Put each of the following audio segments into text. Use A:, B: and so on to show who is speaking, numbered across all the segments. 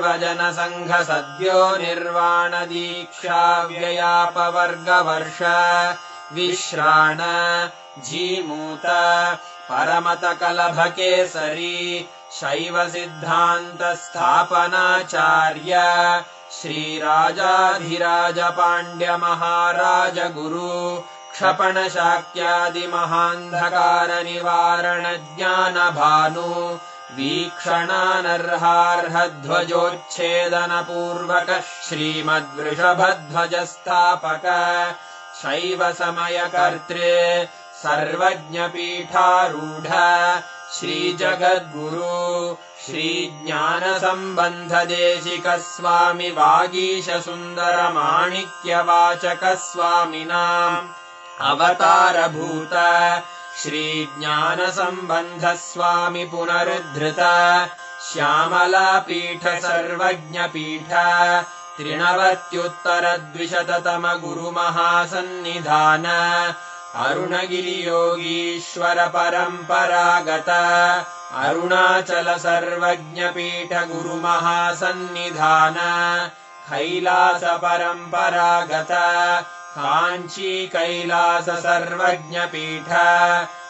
A: जनसङ्घ सद्यो निर्वाण दीक्षा व्ययापवर्गवर्ष विश्राण जीमूत परमत कलभकेसरी शैव सिद्धान्त स्थापनाचार्य श्रीराजाधिराज पाण्ड्य महाराज गुरु क्षपण शाक्यादि महान्धकार निवारण ज्ञान भानु वीक्षणानर्हार्हध्वजोच्छेदन पूर्वक श्रीमद्वृषभध्वज स्थापक शैव समय कर्तृ सर्वज्ञ पीठारूढ श्रीजगद्गुरु श्रीज्ञान संबंध देशिक स्वामी वागीश सुंदर माणिक्यवाचक स्वामिनाम् अवतारभूत श्रीज्ञान संबंध स्वामी पुनरुद्धृत श्यामलापीठ सर्वज्ञपीठ त्रिनवत्युत्तरद्विशततम गुरुमहासन्निधान अरुणगिरियोगीश्वर परम्परागत अरुणाचल सर्वज्ञपीठ गुरुमहासन्निधान कैलास परम्परागत काञ्ची कैलास सर्वज्ञपीठ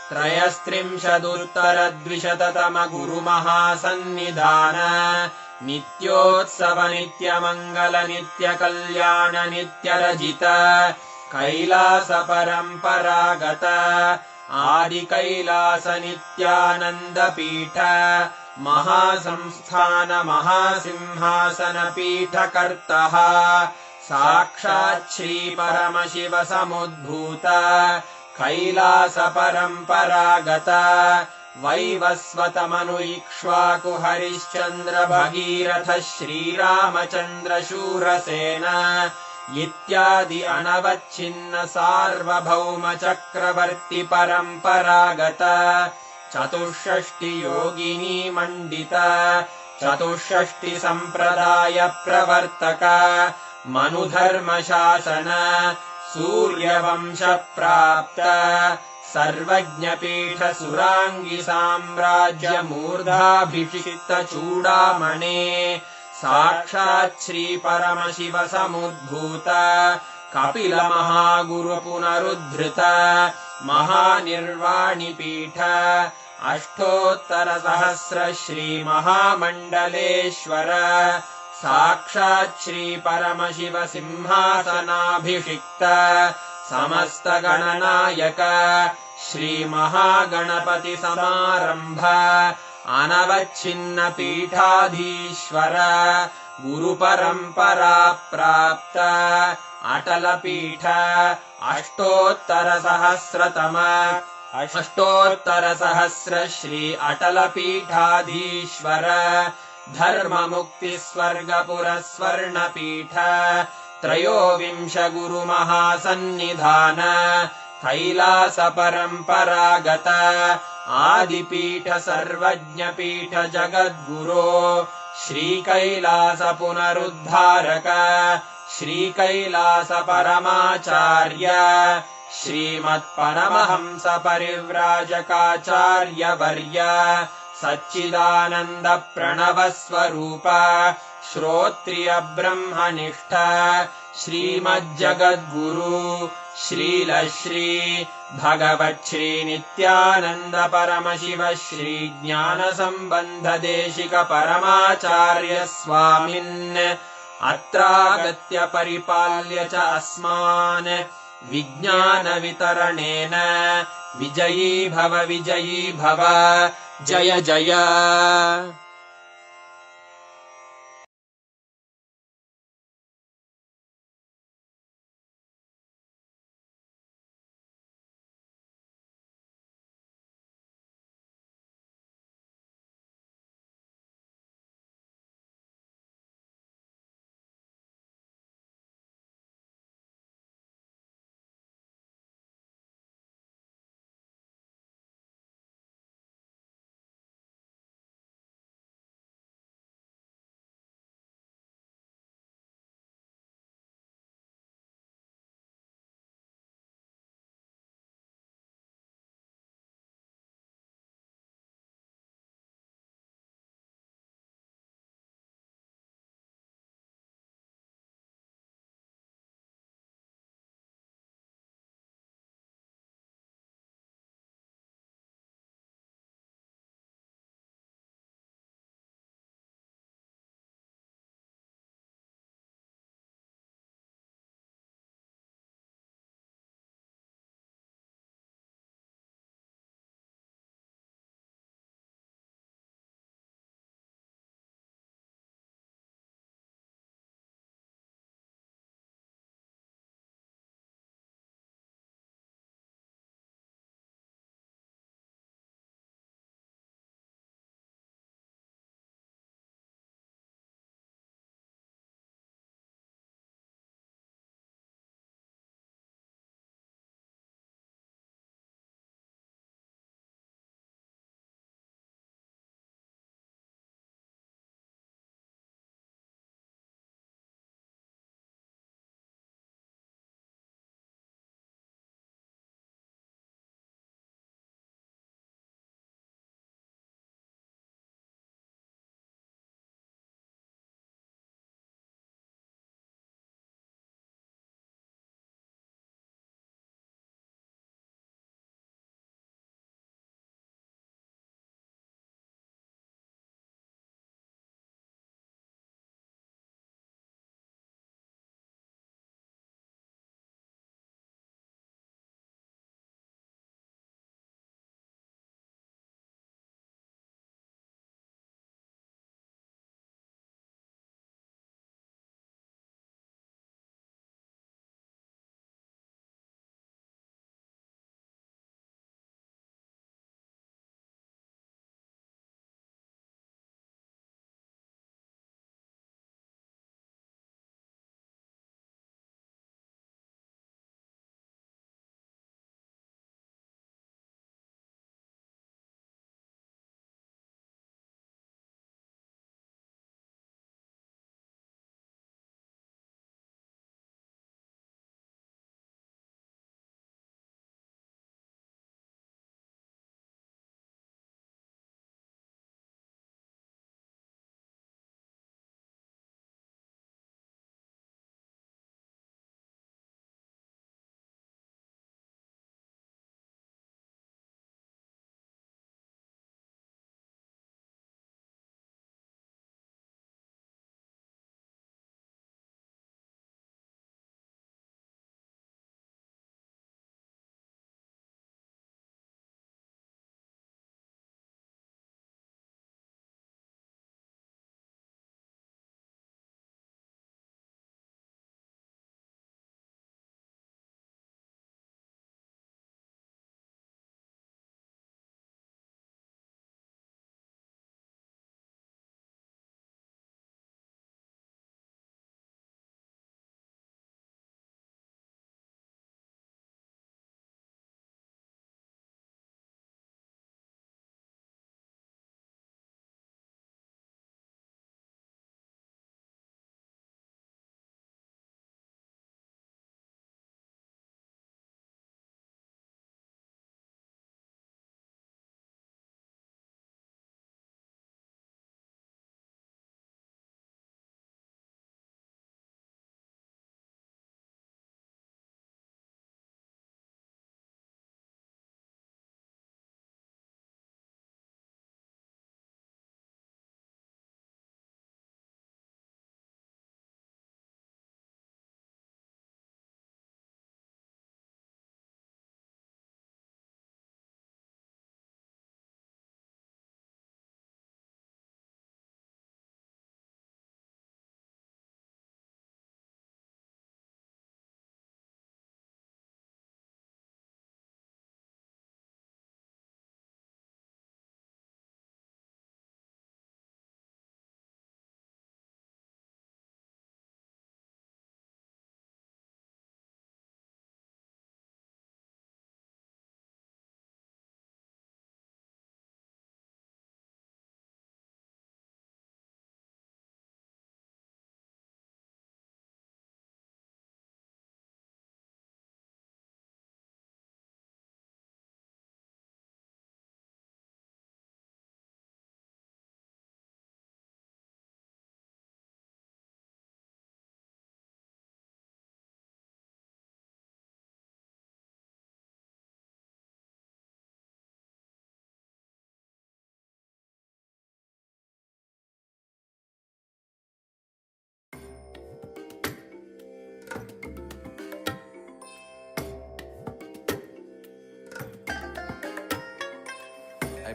A: त्रयस्त्रिंशदुत्तरद्विशततम गुरुमहासन्निधान नित्योत्सव नित्यमङ्गल नित्यकल्याण नित्यरजित कैलास परम्परागत आदि कैलास नित्यानन्दपीठ महासंस्थान महासिंहासन पीठकर्तः साक्षात् श्री परमशिव समुद्भूत कैलास परम्परागत वैवस्वतमनु इक्ष्वाकु हरिश्चन्द्र भगीरथ श्रीरामचन्द्र शूरसेन इत्यादि अनवच्छिन्न सार्वभौम चक्रवर्ति परम्परागत चतुष्षष्टि योगिनी मण्डित चतुष्षष्टि सम्प्रदाय प्रवर्तक मनुधर्म शासन सूर्यवंश प्राप्त सर्वज्ञपीठ सुरांगी साम्राज्य मूर्धाभिषिक्त चूडामणे साक्षात् श्री परमशिव समुद्भूत कपिल महागुरु पुनरुद्धृत महानिर्वाणि पीठ अष्टोत्तर सहस्र श्री महामण्डलेश्वर साक्षात् श्री परमशिव सिंहासनाभिषिक्त समस्त गणनायक श्री महागणपति समारंभ अनवच्छिन्न पीठाधीश्वर गुरु परंपरा प्राप्त अटल पीठ अष्टोत्तर सहस्र श्री अटल पीठाधीश्वर धर्म मुक्ति स्वर्गपुर स्वर्ण पीठ त्रयोविंश गुरु महासन्निधान कैलास परम्परागत आदिपीठ सर्वज्ञपीठ जगद्गुरो श्री कैलास पुनरुद्धारक श्री कैलास परमाचार्य श्रीमत्परमहंस परिव्राजकाचार्य वर्य सच्चिदानंद प्रणव स्वरूप श्रोत्रिय ब्रह्मनिष्ठ श्रीमज्जगद्गुरु श्रील श्री भगवत् श्री नित्यानंद परमशिव श्री ज्ञान संबंध देशिक परमाचार्य स्वामिन् अत्रागत्य परिपाल्य च अस्मान् विज्ञान वितरणेन विजयी भव जय जय।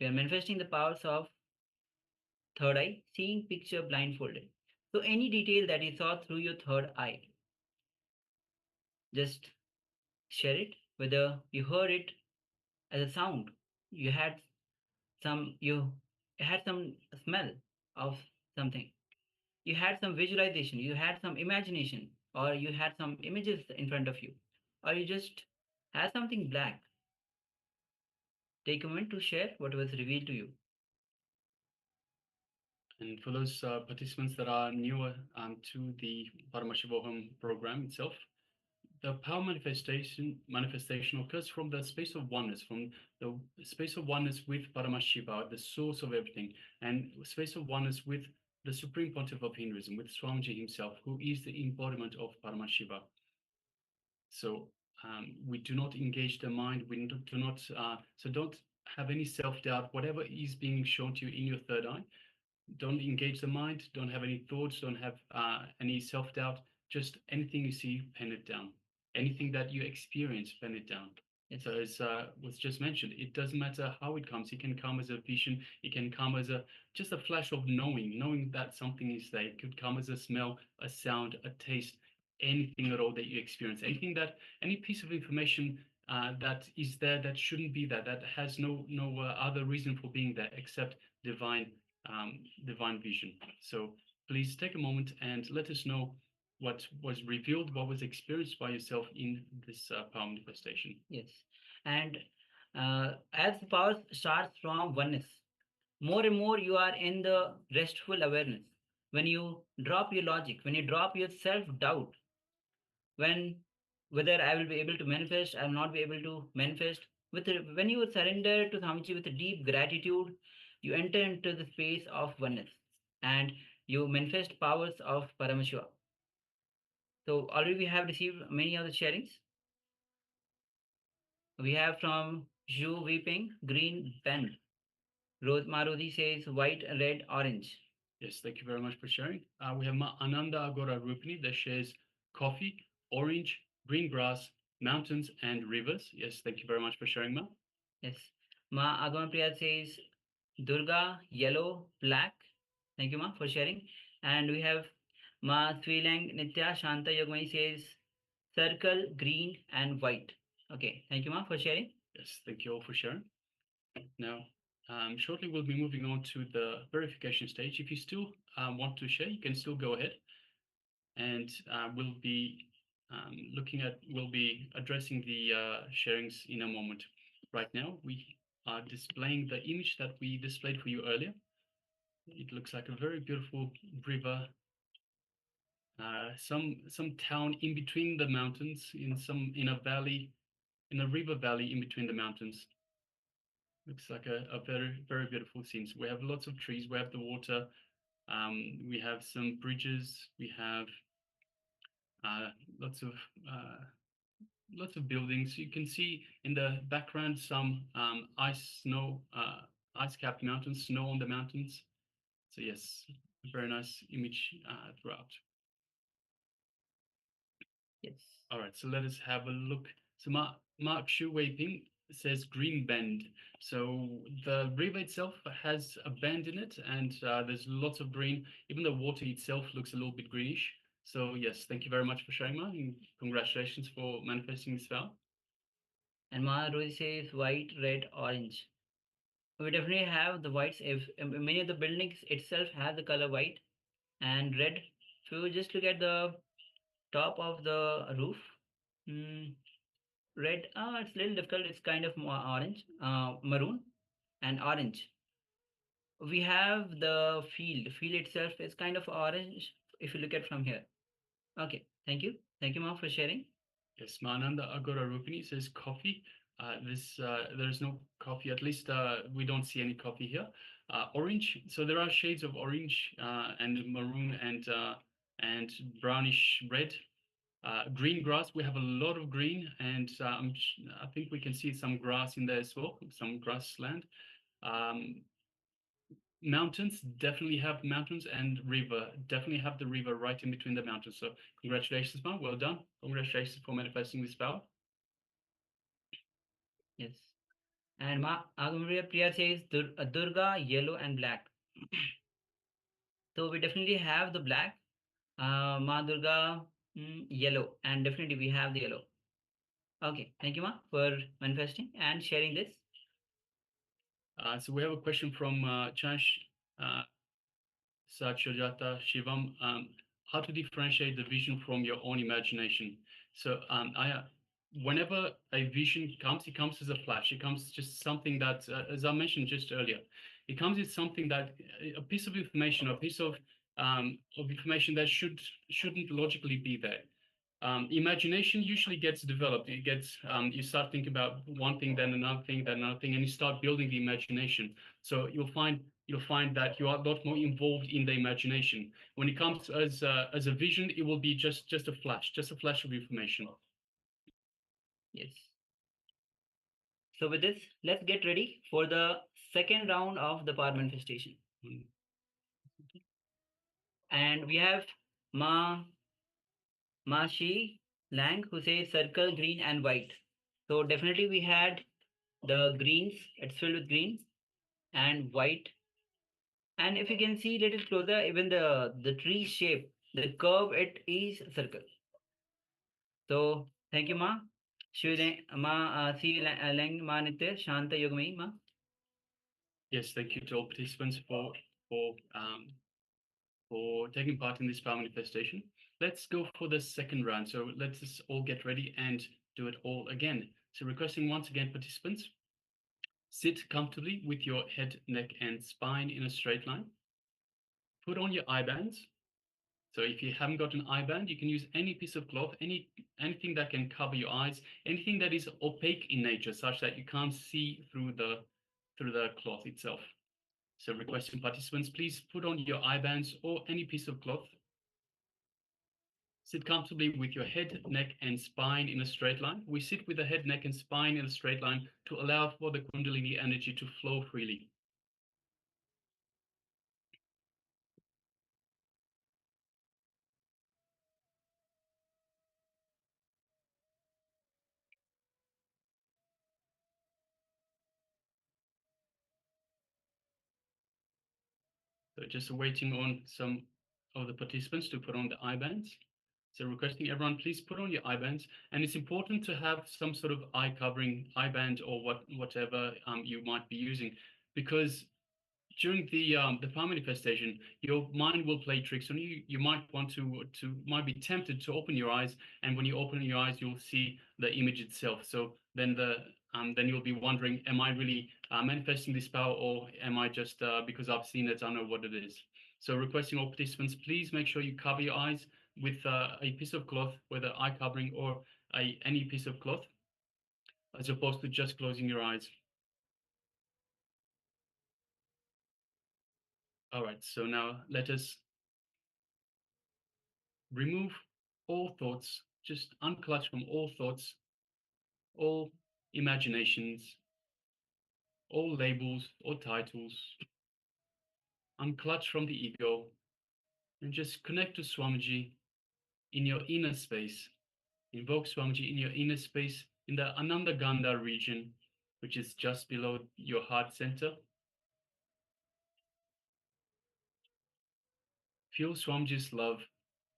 B: We are manifesting the powers of third eye, seeing picture blindfolded. So any detail that you saw through your third eye, just share it. Whether you heard it as a sound, you had you had some smell of something, you had some visualization, you had some imagination, or you had some images in front of you, or you just had something black. Take a moment to share what was revealed to you.
C: And for those participants that are newer to the Paramashivoham program itself, the power manifestation occurs from the space of oneness, from the space of oneness with Paramashiva, the source of everything, and space of oneness with the Supreme Pontiff of Hinduism, with Swamiji himself, who is the embodiment of Paramashiva. So we do not engage the mind. We do not. So don't have any self-doubt. Whatever is being shown to you in your third eye, don't engage the mind. Don't have any thoughts. Don't have any self-doubt. Just anything you see, pen it down. Anything that you experience, pen it down.
B: Yes.
C: So as was just mentioned, it doesn't matter how it comes. It can come as a vision. It can come as just a flash of knowing that something is there. It could come as a smell, a sound, a taste, anything at all that you experience. Any piece of information that is there that shouldn't be there, that has no other reason for being there except divine divine vision. So please take a moment and let us know what was revealed, what was experienced by yourself in this power manifestation.
B: Yes. And as the power starts from oneness, more and more you are in the restful awareness. When you drop your logic, when you drop your self doubt, when whether I will be able to manifest, I will not be able to manifest. When you surrender to Swamiji with a deep gratitude, you enter into the space of oneness and you manifest powers of Paramashiva. So already we have received many of the sharings. We have from Zhu Weeping, green bend. Marudi says white, red, orange.
C: Yes, thank you very much for sharing. We have Ma Ananda Agora Rupini that shares coffee, orange, green grass, mountains, and rivers. Yes, thank you very much for sharing, Ma.
B: Yes. Ma Agamapriya says Durga, yellow, black. Thank you, Ma, for sharing. And we have Ma Swilang Nitya Shanta Yogmai says circle, green, and white. Okay. Thank you, Ma, for sharing.
C: Yes, thank you all for sharing. Now, shortly we'll be moving on to the verification stage. If you still want to share, you can still go ahead, and we'll be addressing the sharings in a moment. Right now, we are displaying the image that we displayed for you earlier. It looks like a very beautiful river, some town in between the mountains, in a valley, in a river valley in between the mountains. Looks like a very beautiful scene. So we have lots of trees, we have the water, we have some bridges, we have uh, lots of uh, lots of buildings. You can see in the background some ice-capped mountains, snow on the mountains. So yes, a very nice image throughout.
B: Yes.
C: All right, so let us have a look. So Mark Shu Weiping says Green Bend. So the river itself has a bend in it, and there's lots of green. Even the water itself looks a little bit greenish. So yes, thank you very much for sharing, Ma, and congratulations for manifesting this vow.
B: And Ma Rosie says white, red, orange. We definitely have the whites. If many of the buildings itself have the color white and red. If you just look at the top of the roof, mm, red. It's a little difficult. It's kind of more orange, maroon, and orange. We have the field. The field itself is kind of orange if you look at from here. Okay, thank you, ma'am, for sharing.
C: Yes, Mananda Agora Rupini says coffee. There's no coffee. At least we don't see any coffee here. Orange. So there are shades of orange and maroon and brownish red. Green grass. We have a lot of green, and I think we can see some grass in there as well, some grassland. Um, Mountains definitely have mountains, and river definitely have the river right in between the mountains. So congratulations, man. Well done. Congratulations for manifesting this power.
B: Yes. And Ma Agumriya Priya says Durga, yellow and black. So we definitely have the black. Ma Durga, yellow. And definitely we have the yellow. Okay. Thank you, Ma, for manifesting and sharing this.
C: So we have a question from Chash uh, Satyajata Shivam. How to differentiate the vision from your own imagination? So whenever a vision comes, it comes as a flash. It comes just something that, as I mentioned just earlier, it comes as something that a piece of information, a piece of information that shouldn't logically be there. Imagination usually gets developed. It gets you start thinking about one thing, then another thing, then another thing, and you start building the imagination. So you'll find that you are a lot more involved in the imagination. When it comes as a vision, it will be just a flash of information.
B: Yes. So with this, let's get ready for the second round of the power manifestation.
C: Mm.
B: And we have Mashi Lang who says circle green and white. So definitely we had the greens, it's filled with greens and white. And if you can see a little closer, even the tree shape, the curve, it is circle. So thank you, Ma. Shiv Ma Si Lang Ma Nitya Shanta Yogami Ma.
C: Yes, thank you to all participants for for taking part in this power manifestation. Let's go for the second round. So let's just all get ready and do it all again. So requesting once again, participants, sit comfortably with your head, neck, and spine in a straight line. Put on your eye bands. So if you haven't got an eye band, you can use any piece of cloth, anything that can cover your eyes, anything that is opaque in nature, such that you can't see through the cloth itself. So requesting participants, please put on your eye bands or any piece of cloth. Sit comfortably with your head, neck, and spine in a straight line. We sit with the head, neck, and spine in a straight line to allow for the Kundalini energy to flow freely. So just waiting on some of the participants to put on the eye bands. So requesting everyone, please put on your eye bands. And it's important to have some sort of eye covering, eye band, or whatever you might be using, because during the power manifestation, your mind will play tricks on you. You might want might be tempted to open your eyes, and when you open your eyes, you'll see the image itself. So then you'll be wondering, am I really manifesting this power, or am I just because I've seen it, I know what it is. So requesting all participants, please make sure you cover your eyes with a piece of cloth, whether eye covering or any piece of cloth, as opposed to just closing your eyes. All right, so now let us remove all thoughts, just unclutch from all thoughts, all imaginations, all labels or titles, unclutch from the ego, and just connect to Swamiji in your inner space. Invoke Swamiji in your inner space in the Ananda Gandha region, which is just below your heart center. Feel Swamiji's love,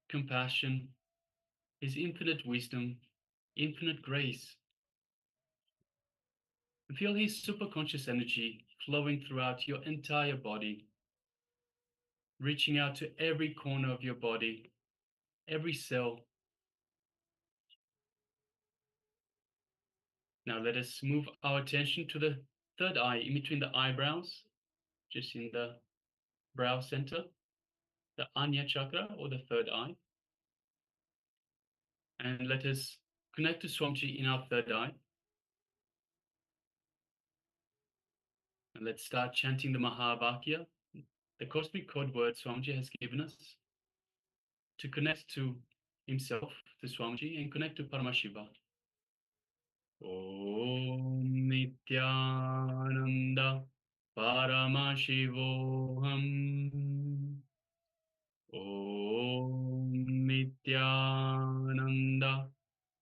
C: compassion, his infinite wisdom, infinite grace. And feel his superconscious energy flowing throughout your entire body, reaching out to every corner of your body, every cell. Now let us move our attention to the third eye, in between the eyebrows, just in the brow center, the Anya chakra or the third eye. And let us connect to Swamiji in our third eye. And let's start chanting the Mahavakya, the cosmic code word Swamiji has given us to connect to himself, to Swamiji, and connect to Paramashiva. Om Nityananda Paramashivoham. Om Nityananda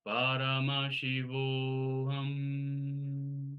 C: Paramashivoham.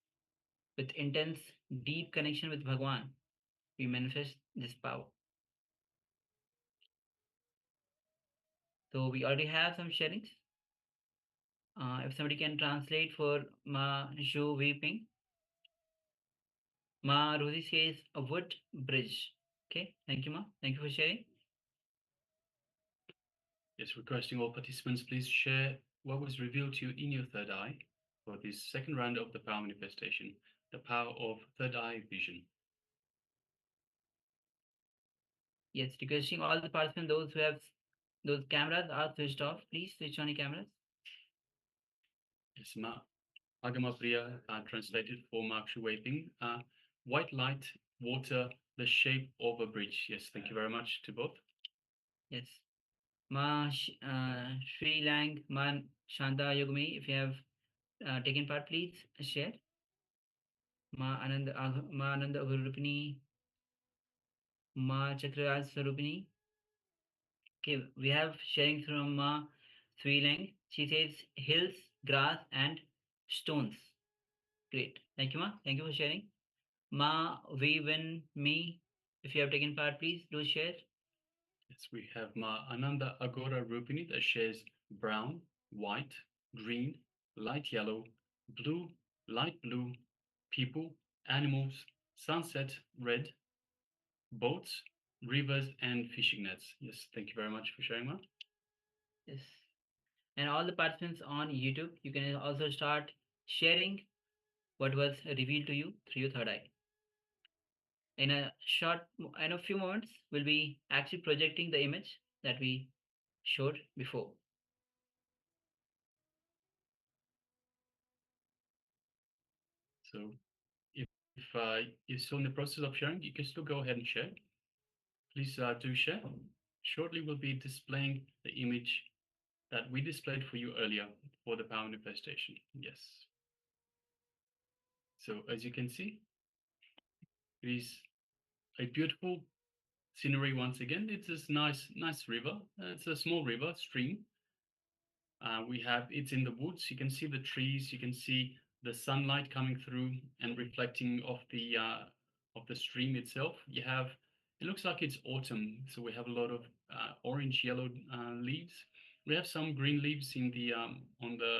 B: with intense, deep connection with Bhagwan, we manifest this power. So we already have some sharings. If somebody can translate for Ma Zhu Weeping. Ma Rosie says a wood bridge. Okay, thank you, Ma. Thank you for sharing.
C: Yes, requesting all participants, please share what was revealed to you in your third eye for this second round of the power manifestation, the power of third eye vision.
B: Yes, requesting all the participants, those who have those cameras are switched off, please switch on your cameras.
C: Yes, Ma Agama Priya translated for Makshu Waping. White light, water, the shape of a bridge. Yes, thank you very much to both.
B: Yes. Sri Lang, Man Shanta Yogami, if you have taken part, please share. Ma Ananda Agurupini, Ma Chakraj Sarupini. Okay, we have sharing from Ma Sri Lang. She says hills, grass, and stones. Great. Thank you, Ma. Thank you for sharing. Ma We Win Me. If you have taken part, please do share.
C: Yes, we have Ma Ananda Agora Rupini that shares brown, white, green, light yellow, blue, light blue, people, animals, sunset, red, boats, rivers, and fishing nets. Yes, thank you very much for sharing, Ma.
B: Yes. And all the participants on YouTube, you can also start sharing what was revealed to you through your third eye. In a few moments, we'll be actually projecting the image that we showed before.
C: So if you're still in the process of sharing, you can still go ahead and share. Please do share. Shortly, we'll be displaying the image that we displayed for you earlier for the power manifestation. Yes. So as you can see, it is a beautiful scenery once again. It's this nice river. It's a small river, stream. It's in the woods. You can see the trees. You can see the sunlight coming through and reflecting of the stream itself. It looks like it's autumn, so we have a lot of orange yellow leaves. We have some green leaves in the on the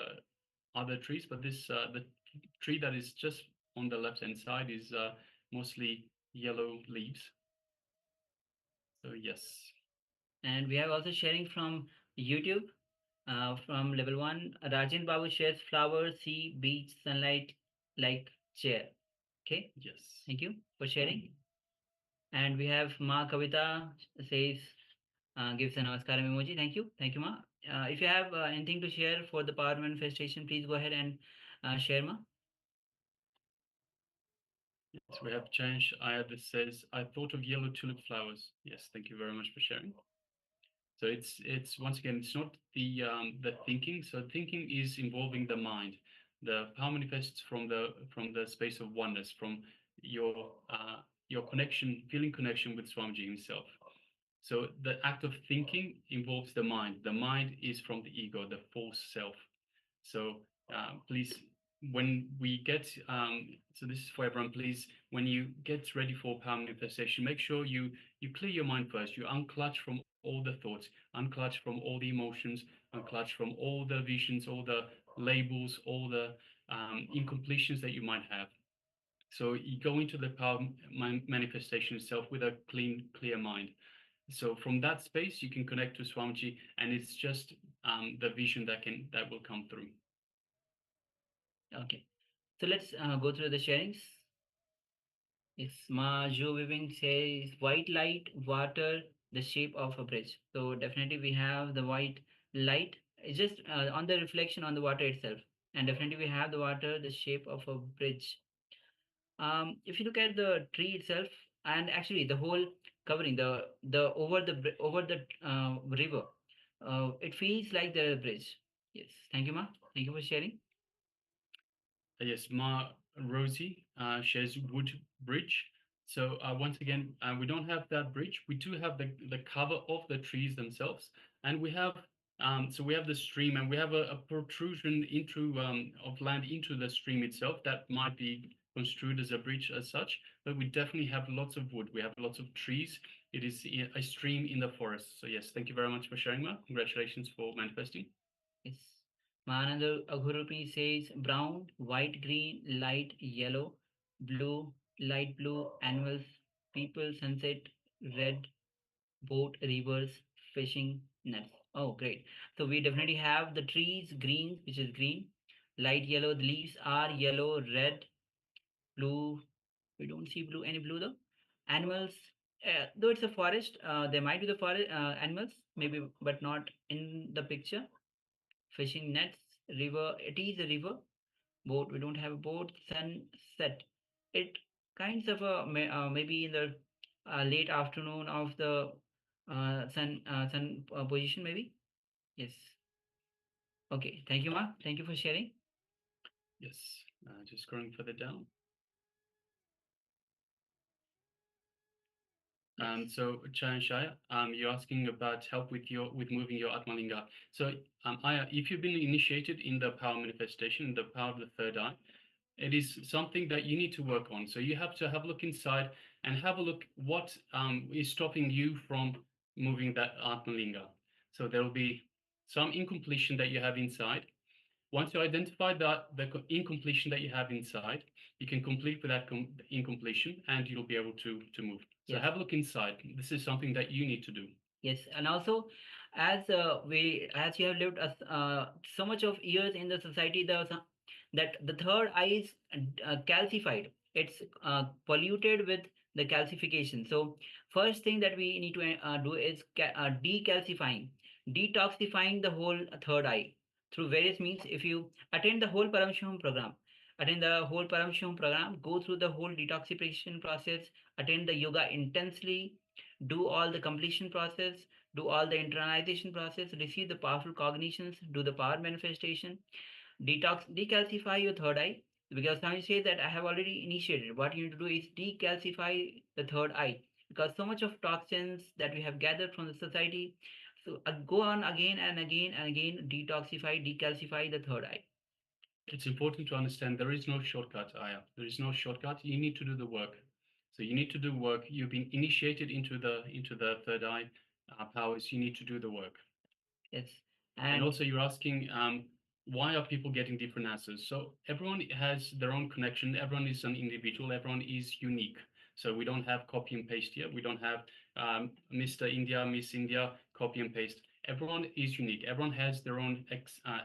C: other trees, but the tree that is just on the left hand side is mostly yellow leaves. So yes.
B: And we have also sharing from YouTube. From level 1, Rajan Babu shares flower, sea, beach, sunlight, like chair. Okay,
C: Yes.
B: thank you for sharing. And we have Ma Kavita says, gives a namaskaram emoji. Thank you, Ma. If you have anything to share for the power manifestation, please go ahead and share, Ma.
C: Yes, we have changed ayat that says, I thought of yellow tulip flowers. Yes, thank you very much for sharing. So it's once again, it's not the thinking. So thinking is involving the mind. The power manifests from the space of oneness, from your connection, feeling connection with Swamiji himself. So the act of thinking involves the mind. The mind is from the ego, the false self. So please, when we get, so this is for everyone, please, when you get ready for power manifestation, make sure you clear your mind first. You unclutch from all the thoughts, unclutch from all the emotions, unclutch from all the visions, all the labels, all the incompletions that you might have. So you go into the power manifestation itself with a clean, clear mind. So from that space, you can connect to Swamiji, and it's just the vision that will come through.
B: Okay, so let's go through the sharings. Yes, Ma Jo Viving says white light, water, the shape of a bridge. So definitely we have the white light. It's just on the reflection on the water itself, and definitely we have the water, the shape of a bridge. If you look at the tree itself, and actually the whole covering, over the river, it feels like the bridge. Yes, thank you, Ma. Thank you for sharing.
C: Yes, Ma Rosie shares wood bridge. So once again, we don't have that bridge. We do have the cover of the trees themselves, and we have so we have the stream, and we have a protrusion into of land into the stream itself that might be construed as a bridge as such, but we definitely have lots of wood. We have lots of trees. It is a stream in the forest. So yes, thank you very much for sharing, Ma. Congratulations for manifesting.
B: Yes. Mananda Aghurupni says brown, white, green, light, yellow, blue, light blue, animals, people, sunset, red, boat, rivers, fishing, nets. Oh, great. So we definitely have the trees, green, which is green, light yellow, the leaves are yellow, red, blue. We don't see blue, any blue though. Animals, though it's a forest, there might be the forest animals, maybe, but not in the picture. Fishing nets, river, it is a river. Boat, we don't have a boat. Sunset, it kinds of a maybe in the late afternoon of the sun position maybe. Yes. Okay. Thank you, Ma. Thank you for sharing.
C: Yes, just scrolling further down.
B: Yes.
C: So Chayan Shaya, you're asking about help with moving your Atmalinga. So Aya, if you've been initiated in the power manifestation, the power of the third eye, it is something that you need to work on. So you have to have a look inside and have a look what is stopping you from moving that Atmalinga. So there will be some incompletion that you have inside. Once you identify the incompletion that you have inside, you can complete with that incompletion, and you'll be able to move. So
B: Yes.
C: have a look inside. This is something that you need to do.
B: Yes, and also as you have lived so much of years in the society, that the third eye is calcified. It's polluted with the calcification. So first thing that we need to do is decalcifying, detoxifying the whole third eye through various means. If you attend the whole Paramashivoham program, go through the whole detoxification process, attend the yoga intensely, do all the completion process, do all the internalization process, receive the powerful cognitions, do the power manifestation, detox, decalcify your third eye. Because Swami says that I have already initiated. What you need to do is decalcify the third eye, because so much of toxins that we have gathered from the society. So go on again and again and again, detoxify, decalcify the third eye.
C: It's important to understand there is no shortcut, Aya. There is no shortcut. You need to do the work. So you need to do work. You've been initiated into the third eye powers. You need to do the work.
B: Yes.
C: And
B: And
C: also, you're asking why are people getting different answers? So everyone has their own connection. Everyone is an individual. Everyone is unique. So we don't have copy and paste here. We don't have Mr. India, Miss India, copy and paste. Everyone is unique. Everyone has their own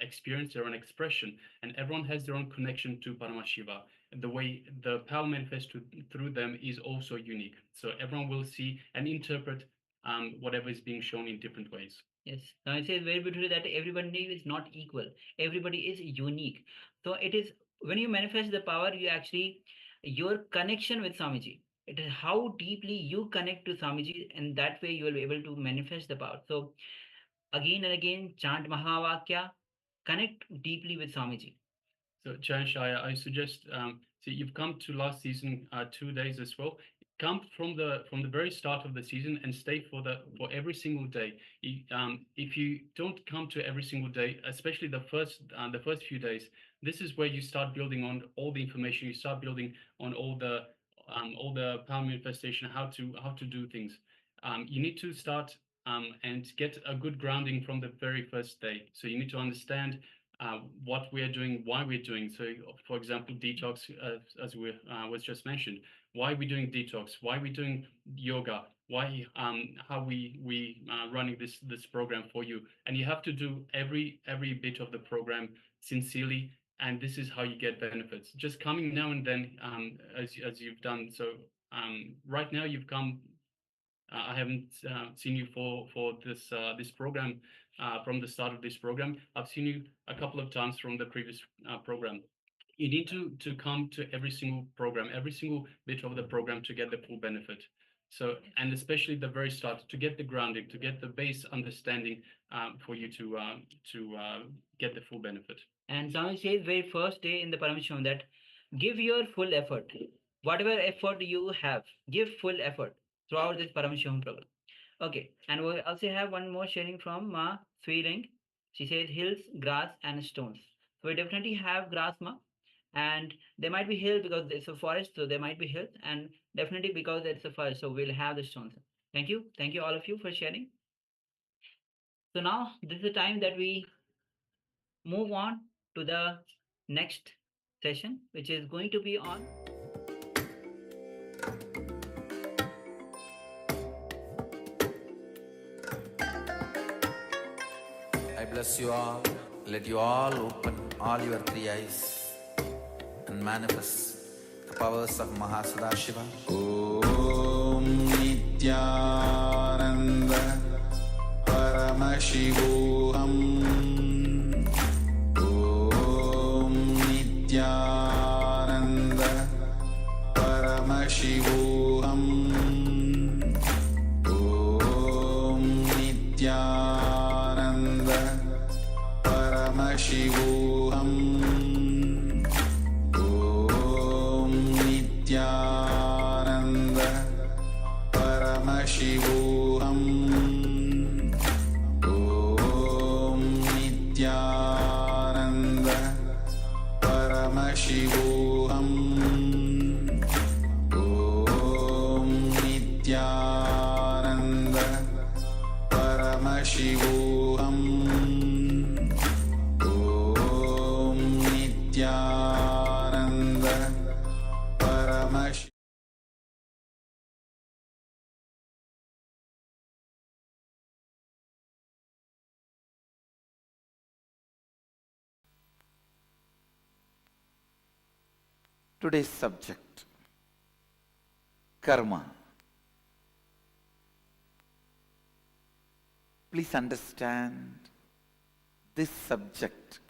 C: experience, their own expression, and everyone has their own connection to Paramashiva. The way the power manifests through them is also unique. So everyone will see and interpret whatever is being shown in different ways.
B: yes, now it says very beautifully that everybody is not equal. Everybody is unique. So it is when you manifest the power, you actually your connection with Swamiji. It is how deeply you connect to Swamiji, and that way you will be able to manifest the power. So again and again, chant Mahavakya, connect deeply with Swamiji.
C: So, Jayesh, I suggest so you've come to last season 2 days as well. Come from the very start of the season and stay for every single day. If you don't come to every single day, especially the first few days, this is where you start building on all the information. You start building on all the power manifestation, how to do things. You need to start and get a good grounding from the very first day. So you need to understand what we are doing, why we're doing. So, for example, detox, as we was just mentioned, why we're doing detox, why we're doing yoga, why how we running this program for you, and you have to do every bit of the program sincerely. And this is how you get benefits. Just coming now and then, as you've done. So right now you've come. I haven't seen you for this program from the start of this program. I've seen you a couple of times from the previous program. You need to come to every single program, every single bit of the program to get the full benefit. So, and especially the very start, to get the grounding, to get the base understanding for you to get the full benefit.
B: And Swami says very first day in the Parameshwaram that give your full effort. Whatever effort you have, give full effort throughout this Parameshwaram program. Okay, and we also have one more sharing from Ma Sweeling. She says hills, grass, and stones. So we definitely have grass, Ma, and there might be hills because it's a forest, so there might be hills, and definitely because it's a forest, so we'll have the stones. Thank you all of you for sharing. So now this is the time that we move on to the next session, which is going to be on.
D: I bless you all. Let you all open all your three eyes and manifest the powers of Mahasudashiva. Om Nityananda Paramashivoham. Om Nityananda Paramashivoham. Om Nityananda Paramashivoham. Om Nityananda Paramashivoham. Om Nityananda Paramashivoham. Om Nityananda Paramashivoham. Om Nityananda Paramashivoham. Today's subject, karma. Please understand, this subject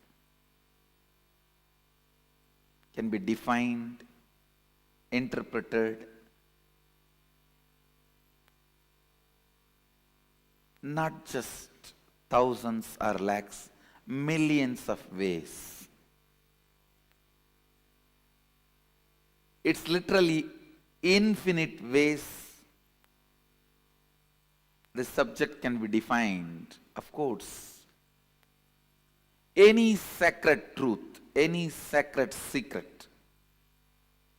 D: can be defined, interpreted, not just thousands or lakhs, millions of ways. It's literally infinite ways the subject can be defined. Of course, any sacred truth, any sacred secret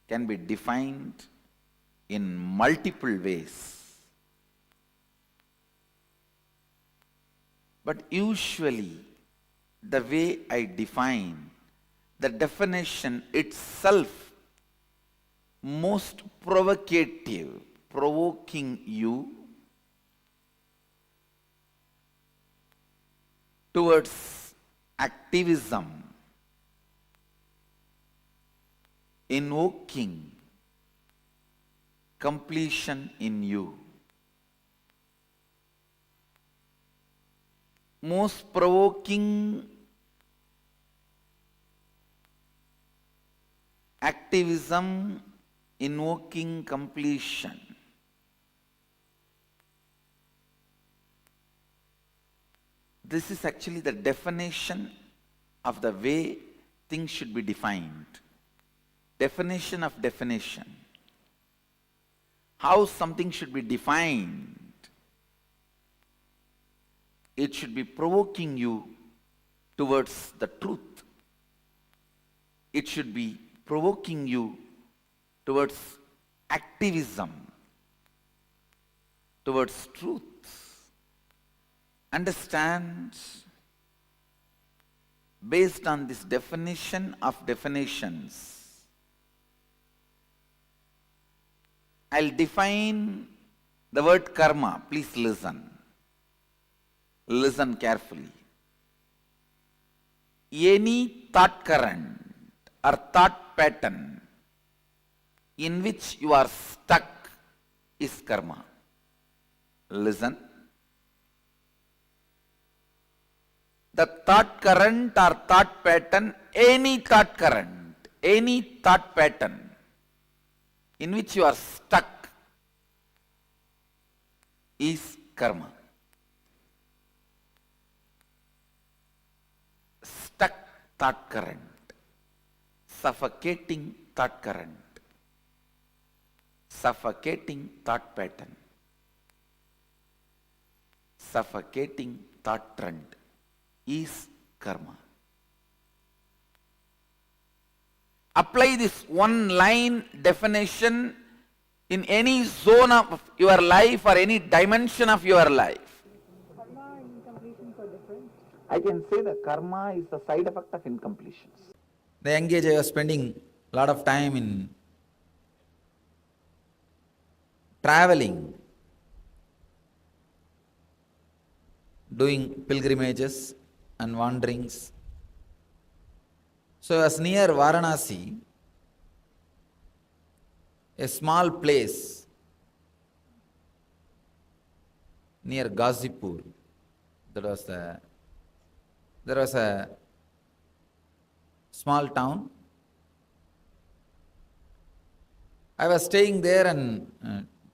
D: can be defined in multiple ways. But usually, the way I define, the definition itself most provocative, provoking you towards activism, invoking completion in you. Most provoking activism, invoking completion. This is actually the definition of the way things should be defined. Definition of definition. How something should be defined. It should be provoking you towards the truth. It should be provoking you towards activism, towards truth. Understand, based on this definition of definitions, I'll define the word karma. Please listen. Listen carefully. Any thought current or thought pattern in which you are stuck is karma. Listen. The thought current or thought pattern, any thought current, any thought pattern in which you are stuck is karma. Stuck thought current, suffocating thought current, suffocating thought pattern, suffocating thought trend is karma. apply this one line definition in any zone of your life or any dimension of your life.
E: Karma and incompletions are different.
F: I can say that karma is the side effect of incompletions.
D: The young age I was spending a lot of time in traveling, doing pilgrimages and wanderings. So I was near Varanasi, a small place near Ghazipur. There was a small town. I was staying there and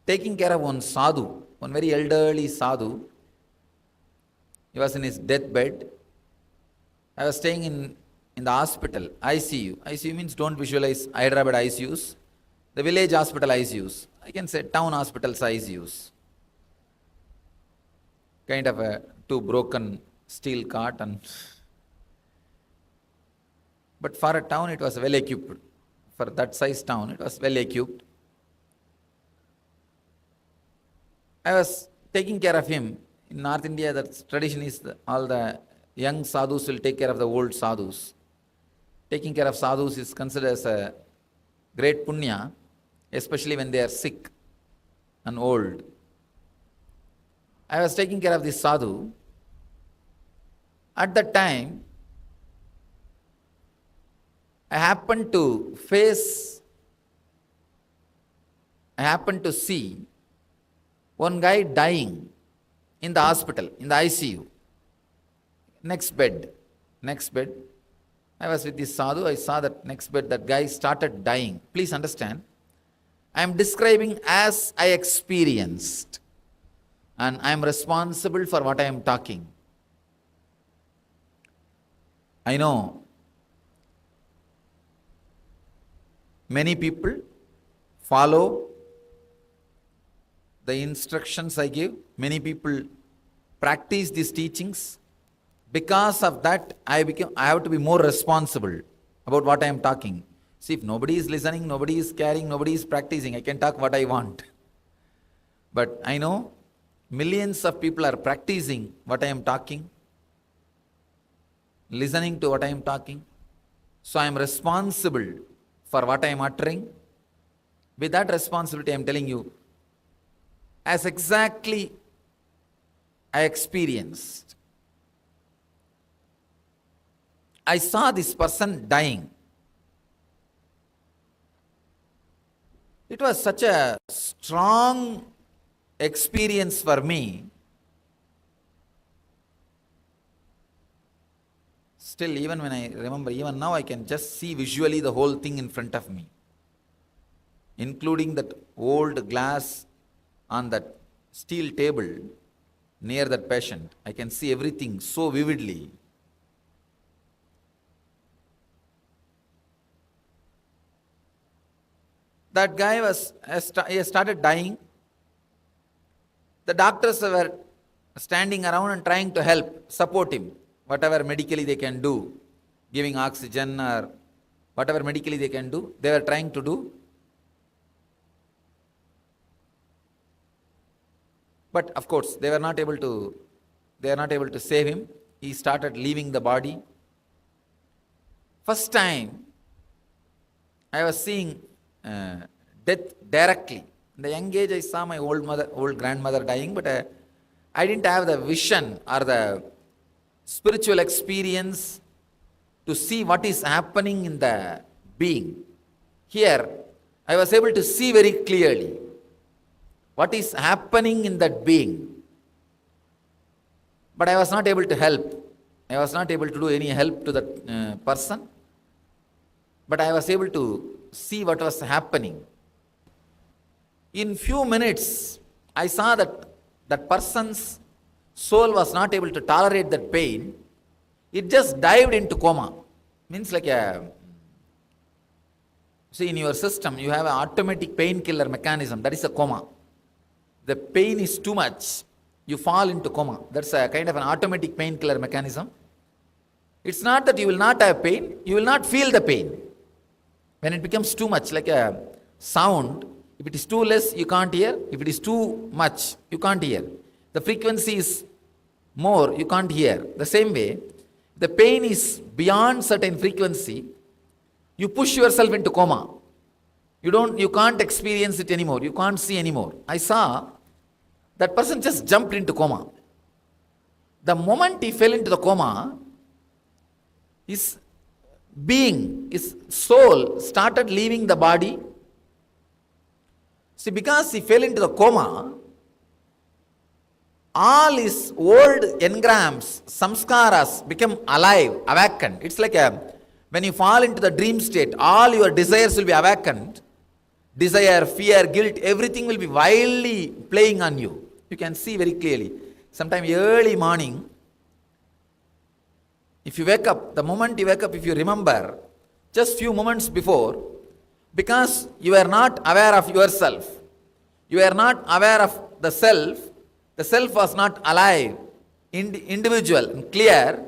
D: taking care of one sadhu, one very elderly sadhu. He was in his deathbed. I was staying in the hospital, ICU. ICU means don't visualize Hyderabad ICUs. The village hospital ICUs. I can say town hospitals ICUs. Kind of a two broken steel cart, but for a town it was well equipped. For that size town it was well equipped. I was taking care of him. In North India, the tradition is all the young sadhus will take care of the old sadhus. Taking care of sadhus is considered as a great punya, especially when they are sick and old. I was taking care of this sadhu. At that time, I happened to see one guy dying in the hospital, in the ICU. Next bed. I was with this sadhu, I saw that next bed, that guy started dying. Please understand, I am describing as I experienced. And I am responsible for what I am talking. I know many people follow the instructions I give. Many people practice these teachings. Because of that, I have to be more responsible about what I am talking. See, if nobody is listening, nobody is caring, nobody is practicing, I can talk what I want. But I know millions of people are practicing what I am talking, listening to what I am talking. So I am responsible for what I am uttering. With that responsibility, I am telling you, as exactly I experienced. I saw this person dying. It was such a strong experience for me. Still, even when I remember, even now I can just see visually the whole thing in front of me, including that old glass on that steel table near that patient. I can see everything so vividly. That guy he started dying. The doctors were standing around and trying to help, support him, whatever medically they can do, giving oxygen or whatever medically they can do, they were trying to do. But of course, they were not able to save him. He started leaving the body. First time, I was seeing death directly. In the young age, I saw my old grandmother dying, but I didn't have the vision or the spiritual experience to see what is happening in the being. Here, I was able to see very clearly what is happening in that being. But I was not able to help. I was not able to do any help to that person. But I was able to see what was happening. In few minutes, I saw that that person's soul was not able to tolerate that pain. It just dived into coma. Means like see, in your system, you have an automatic painkiller mechanism. That is a coma. The pain is too much, you fall into coma. That's a kind of an automatic painkiller mechanism. It's not that you will not have pain, you will not feel the pain. When it becomes too much, like a sound, if it is too less, you can't hear. If it is too much, you can't hear. The frequency is more, you can't hear. The same way, the pain is beyond certain frequency, you push yourself into coma. You can't experience it anymore. You can't see anymore. I saw that person just jumped into coma. The moment he fell into the coma, his being, his soul started leaving the body. See, because he fell into the coma, all his old engrams, samskaras become alive, awakened. It's like when you fall into the dream state, all your desires will be awakened. Desire, fear, guilt, everything will be wildly playing on you. You can see very clearly. Sometime early morning, if you wake up, the moment you wake up, if you remember, just few moments before, because you are not aware of yourself, you are not aware of the self was not alive, individual and clear,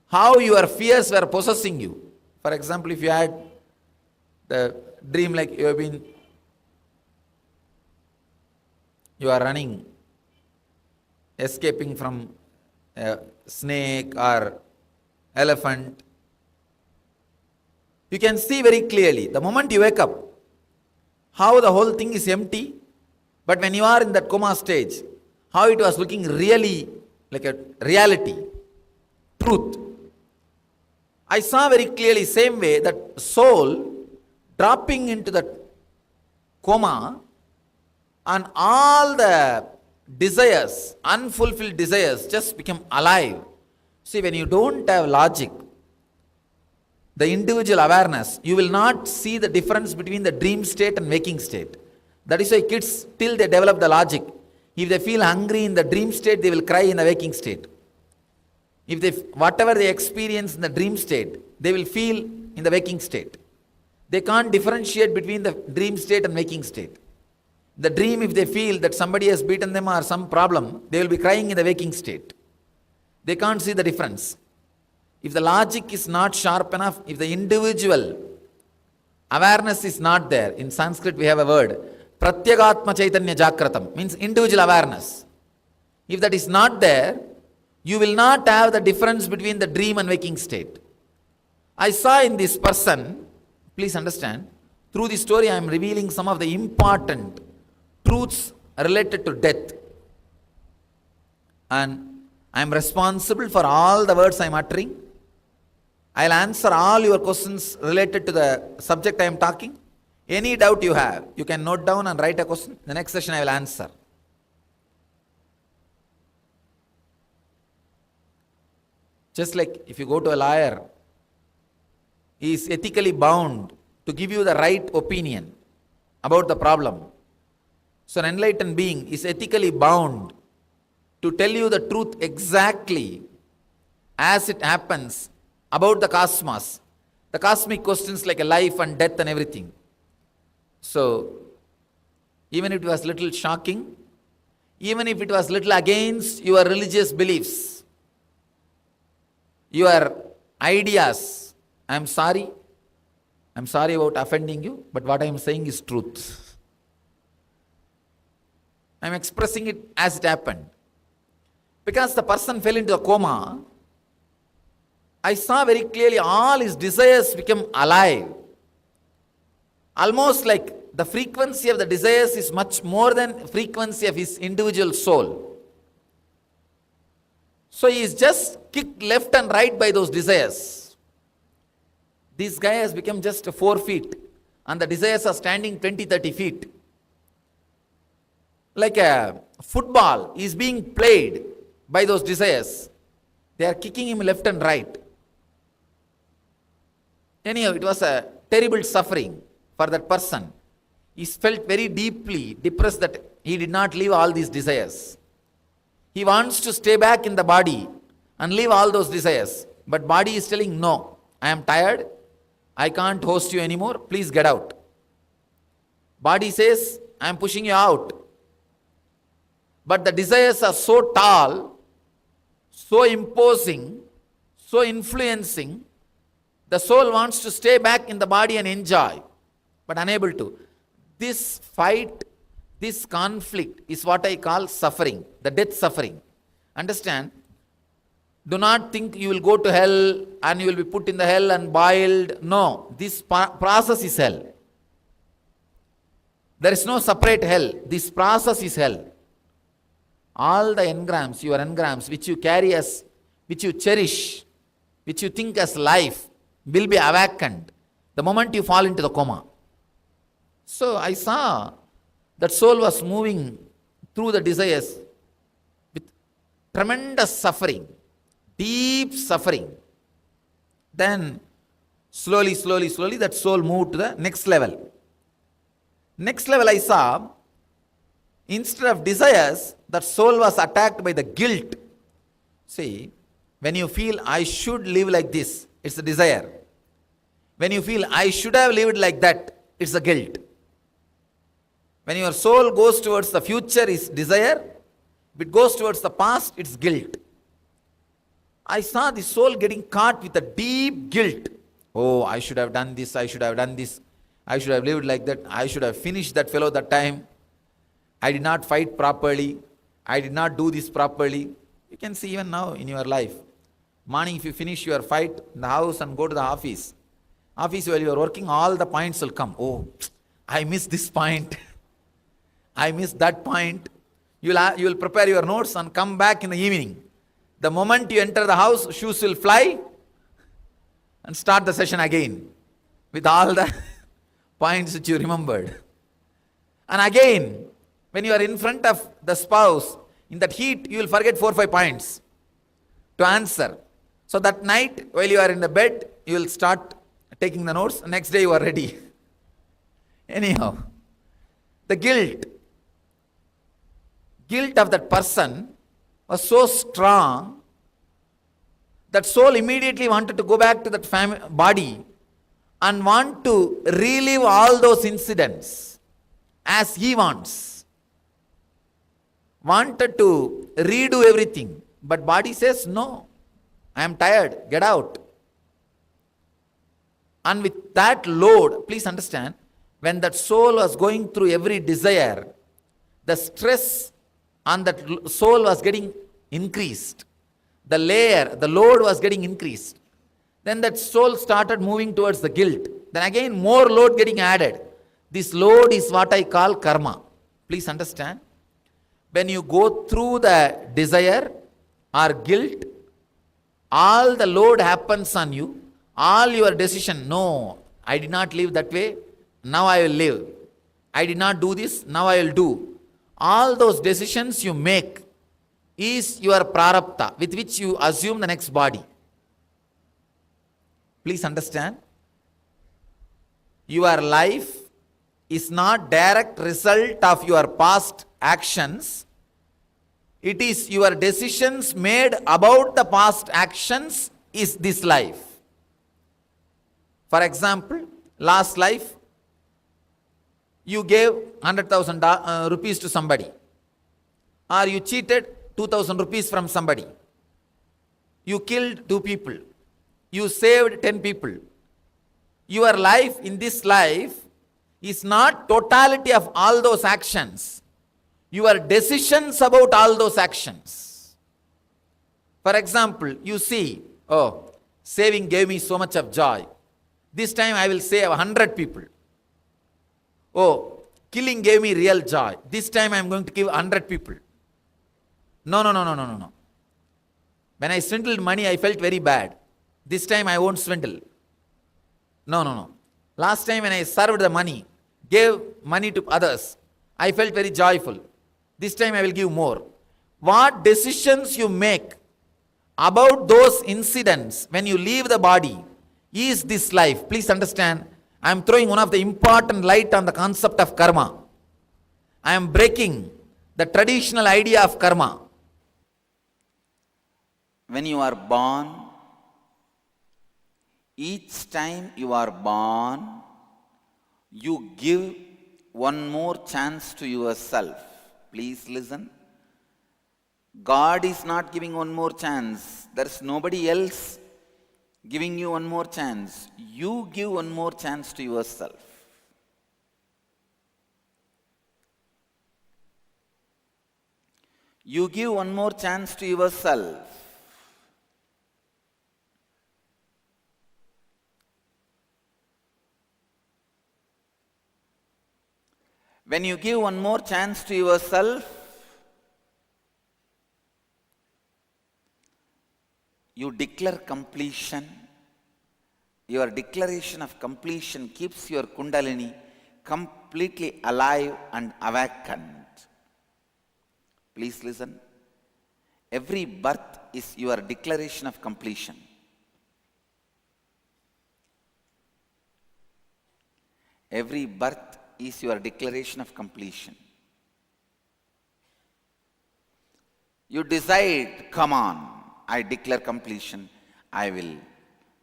D: how your fears were possessing you. For example, if you had the dream like you are running, escaping from a snake or elephant, you can see very clearly, the moment you wake up, how the whole thing is empty, but when you are in that coma stage, how it was looking really like a reality, truth. I saw very clearly, same way, that soul dropping into the coma, and all the desires, unfulfilled desires, just become alive. See, when you don't have logic, the individual awareness, you will not see the difference between the dream state and waking state. That is why kids, till they develop the logic, if they feel hungry in the dream state, they will cry in the waking state. Whatever they experience in the dream state, they will feel in the waking state. They can't differentiate between the dream state and waking state. The dream, if they feel that somebody has beaten them or some problem, they will be crying in the waking state. They can't see the difference. If the logic is not sharp enough, if the individual awareness is not there, in Sanskrit we have a word, pratyagatma chaitanya jakratam, means individual awareness. If that is not there, you will not have the difference between the dream and waking state. I saw in this person, please understand, through this story I am revealing some of the important truths related to death. And I am responsible for all the words I am uttering. I will answer all your questions related to the subject I am talking. Any doubt you have, you can note down and write a question. The next session I will answer. Just like if you go to a lawyer, he is ethically bound to give you the right opinion about the problem. So an enlightened being is ethically bound to tell you the truth exactly as it happens about the cosmos, the cosmic questions like a life and death and everything. So, even if it was little shocking, even if it was little against your religious beliefs, your ideas, I am sorry about offending you, but what I am saying is truth. I am expressing it as it happened. Because the person fell into a coma, I saw very clearly all his desires become alive. Almost like the frequency of the desires is much more than frequency of his individual soul. So he is just kicked left and right by those desires. This guy has become just 4 feet and the desires are standing 20, 30 feet. Like a football is being played by those desires. They are kicking him left and right. Anyhow, it was a terrible suffering for that person. He felt very deeply depressed that he did not leave all these desires. He wants to stay back in the body and leave all those desires. But body is telling, no, I am tired. I can't host you anymore. Please get out. Body says, I am pushing you out. But the desires are so tall, so imposing, so influencing, The soul wants to stay back in the body and enjoy, but unable to. This fight, this conflict is what I call suffering, the death suffering. Understand? Do not think you will go to hell and you will be put in the hell and boiled. No, this process is hell. There is no separate hell. This process is hell. All the engrams, your engrams, which you carry as, which you cherish, which you think as life, will be awakened the moment you fall into the coma. So I saw that soul was moving through the desires with tremendous suffering, deep suffering. Then slowly that soul moved to the next level. Next level I saw, instead of desires, that soul was attacked by the guilt. See, when you feel I should live like this, it's a desire. When you feel I should have lived like that, it's a guilt. When your soul goes towards the future, it's desire. If it goes towards the past, it's guilt. I saw the soul getting caught with a deep guilt. Oh, I should have done this, I should have done this, I should have lived like that, I should have finished that fellow that time. I did not fight properly, I did not do this properly. You can see even now in your life. Morning, if you finish your fight in the house and go to the office while you are working, all the points will come. Oh, I missed this point. I missed that point. You will prepare your notes and come back in the evening. The moment you enter the house, shoes will fly and start the session again with all the points which you remembered. And again, when you are in front of the spouse, in that heat, you will forget 4 or 5 points to answer. So that night, while you are in the bed, you will start taking the notes. Next day, you are ready. Anyhow, the guilt of that person was so strong that soul immediately wanted to go back to that body and want to relive all those incidents as he wants. Wanted to redo everything. But body says, no, I am tired, get out. And with that load, please understand, when that soul was going through every desire, the stress on that soul was getting increased. The load was getting increased. Then that soul started moving towards the guilt. Then again more load getting added. This load is what I call karma. Please understand. When you go through the desire or guilt, all the load happens on you. All your decision, no, I did not live that way, now I will live. I did not do this, now I will do. All those decisions you make is your prarabdha with which you assume the next body. Please understand. Your life is not direct result of your past actions. It is your decisions made about the past actions is this life. For example, last life, you gave 100,000 rupees to somebody, or you cheated 2,000 rupees from somebody. You killed 2 people. You saved 10 people. Your life in this life is not totality of all those actions. Your decisions about all those actions. For example, you see, oh, saving gave me so much of joy. This time I will save 100 people. Oh, killing gave me real joy. This time I am going to give 100 people. No. When I swindled money, I felt very bad. This time I won't swindle. No. Last time when I served the money, gave money to others, I felt very joyful. This time I will give more. What decisions you make about those incidents when you leave the body is this life. Please understand, I am throwing one of the important light on the concept of karma. I am breaking the traditional idea of karma.
F: When you are born, each time you are born, you give one more chance to yourself. Please listen. God is not giving one more chance. There is nobody else Giving you one more chance. You give one more chance to yourself. You give one more chance to yourself. When you give one more chance to yourself, you declare completion. Your declaration of completion keeps your Kundalini completely alive and awakened. Please listen. Every birth is your declaration of completion. Every birth is your declaration of completion. You decide, come on, I declare completion. I will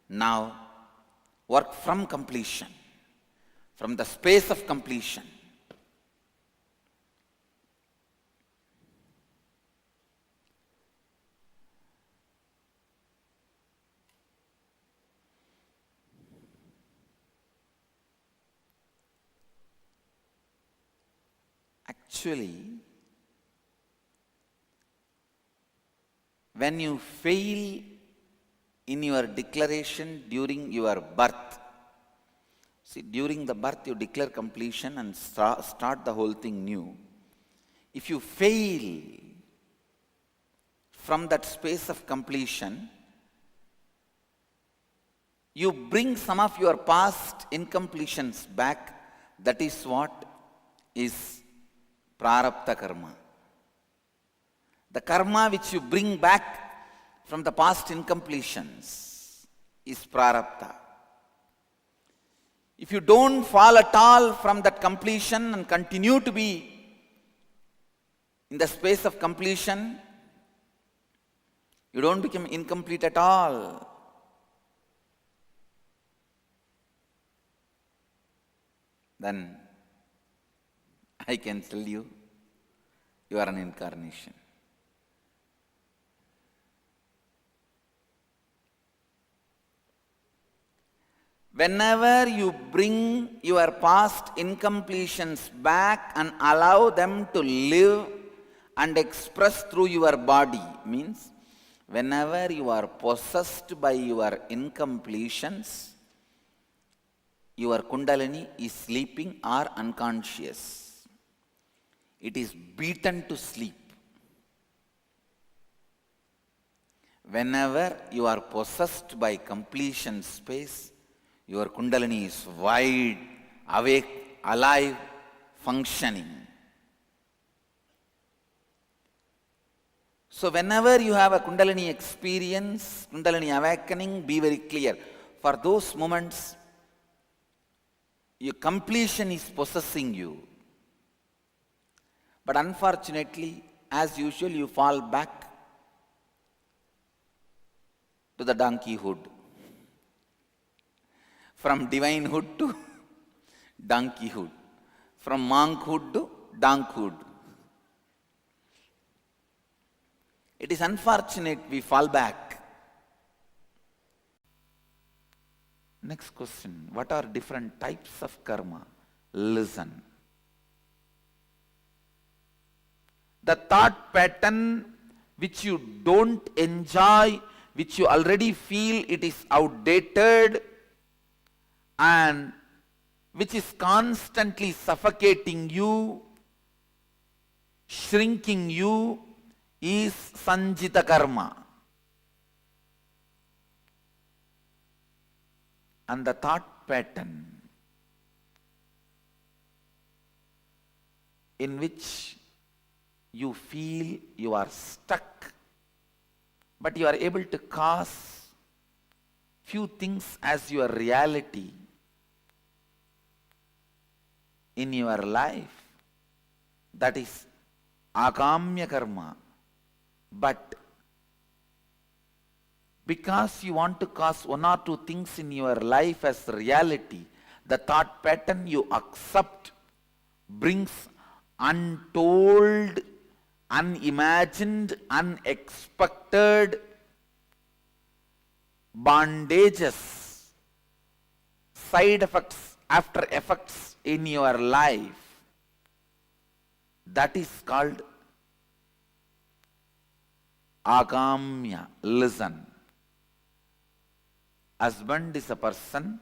F: now work from completion, from the space of completion. Actually, when you fail in your declaration during your birth, see, during the birth you declare completion and start the whole thing new. If you fail from that space of completion, you bring some of your past incompletions back. That is what is prarabdha karma. The karma which you bring back from the past incompletions is prarabdha. If you don't fall at all from that completion and continue to be in the space of completion, you don't become incomplete at all. Then I can tell you, you are an incarnation. Whenever you bring your past incompletions back and allow them to live and express through your body, means whenever you are possessed by your incompletions, your Kundalini is sleeping or unconscious. It is beaten to sleep. Whenever you are possessed by completion space, your Kundalini is wide, awake, alive, functioning. So whenever you have a Kundalini experience, Kundalini awakening, be very clear. For those moments, your completion is possessing you. But unfortunately, as usual, you fall back to the donkeyhood. From divinehood to donkeyhood. From monkhood to donkhood. It is unfortunate we fall back. Next question. What are different types of karma? Listen. The thought pattern which you don't enjoy, which you already feel it is outdated and which is constantly suffocating you, shrinking you, is sanjita karma. And the thought pattern in which you feel you are stuck, but you are able to cause few things as your reality in your life, that is agamya karma. But because you want to cause one or two things in your life as reality, the thought pattern you accept brings untold, unimagined, unexpected bondages, side effects, after effects in your life, that is called agamya. Listen. Husband is a person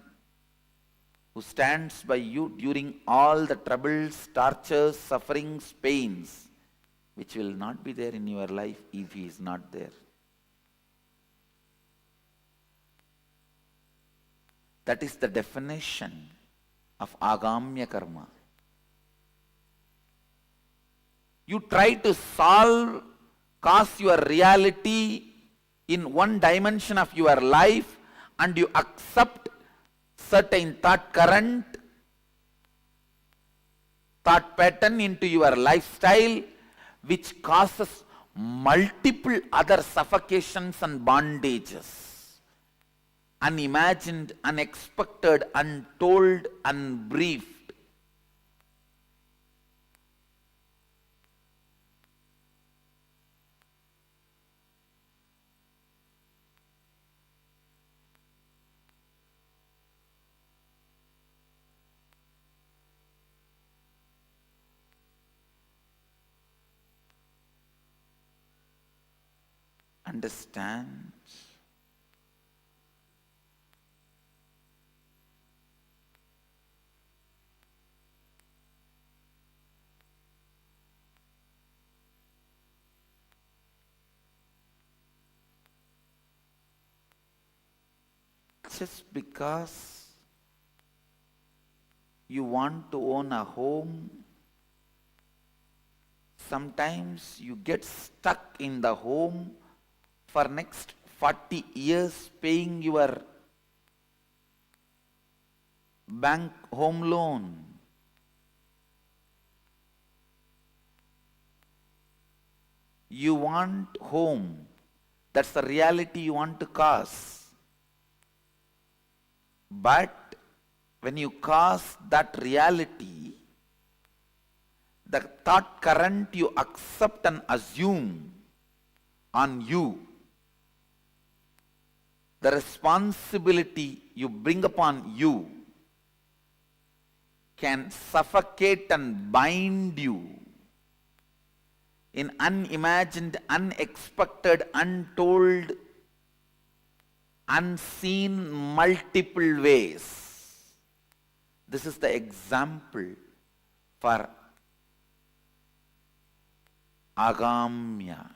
F: who stands by you during all the troubles, tortures, sufferings, pains, which will not be there in your life if he is not there. That is the definition of agamya karma. You try to cause your reality in one dimension of your life, and you accept certain thought current, thought pattern into your lifestyle, which causes multiple other suffocations and bondages. Unimagined, unexpected, untold, unbriefed. Understand? Just because you want to own a home, sometimes you get stuck in the home for next 40 years paying your bank home loan. You want home. That's the reality you want to cause. But when you cause that reality, the thought current you accept and assume on you, the responsibility you bring upon you, can suffocate and bind you in unimagined, unexpected, untold, unseen multiple ways. This is the example for agamya.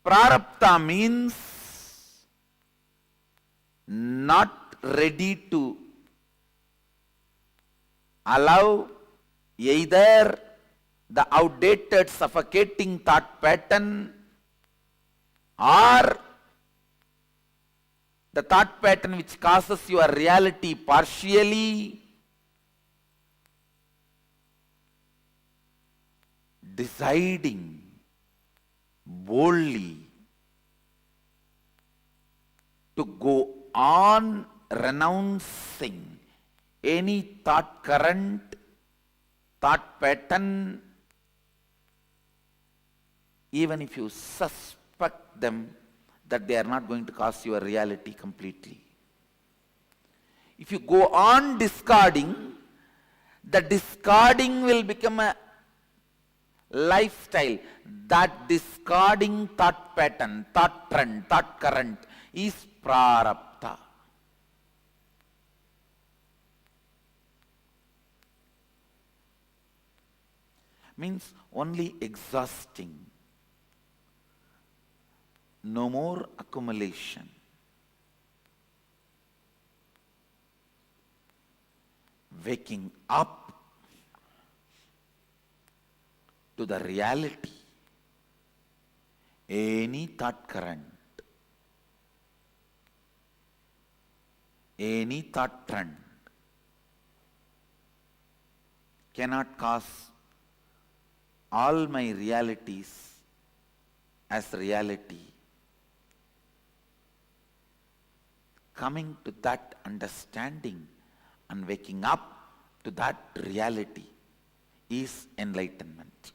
F: Prarabdha means not ready to allow either the outdated suffocating thought pattern or the thought pattern which causes your reality partially, deciding boldly to go on renouncing any thought current, thought pattern, even if you suspect them that they are not going to cause your reality completely. If you go on discarding, the discarding will become a lifestyle. That discarding thought pattern, thought trend, thought current is prarabdha. Means only exhausting. No more accumulation. Waking up to the reality. Any thought current, any thought trend cannot cause all my realities as reality. Coming to that understanding and waking up to that reality is enlightenment.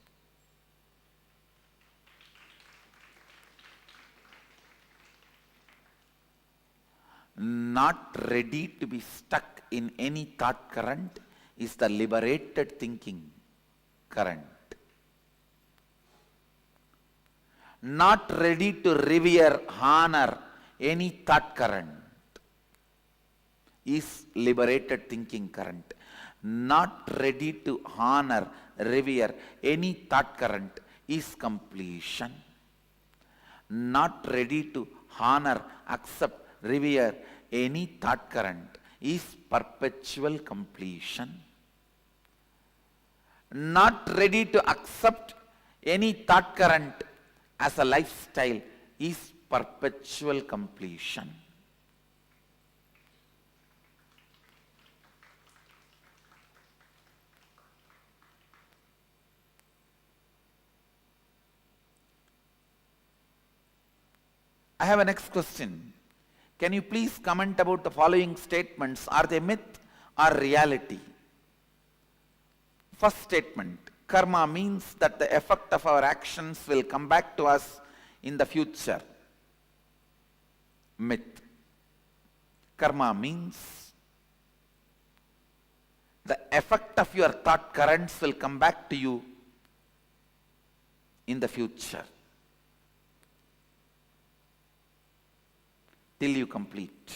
F: not ready to be stuck in any thought current is the liberated thinking current. Not ready to revere, honor any thought current is liberated thinking current. Not ready to honor, revere any thought current is completion. Not ready to honor, accept, revere any thought current is perpetual completion. Not ready to accept any thought current as a lifestyle is perpetual completion. I have a next question. Can you please comment about the following statements? Are they myth or reality? First statement, karma means that the effect of our actions will come back to us in the future. Myth. Karma means the effect of your thought currents will come back to you in the future. Till you complete.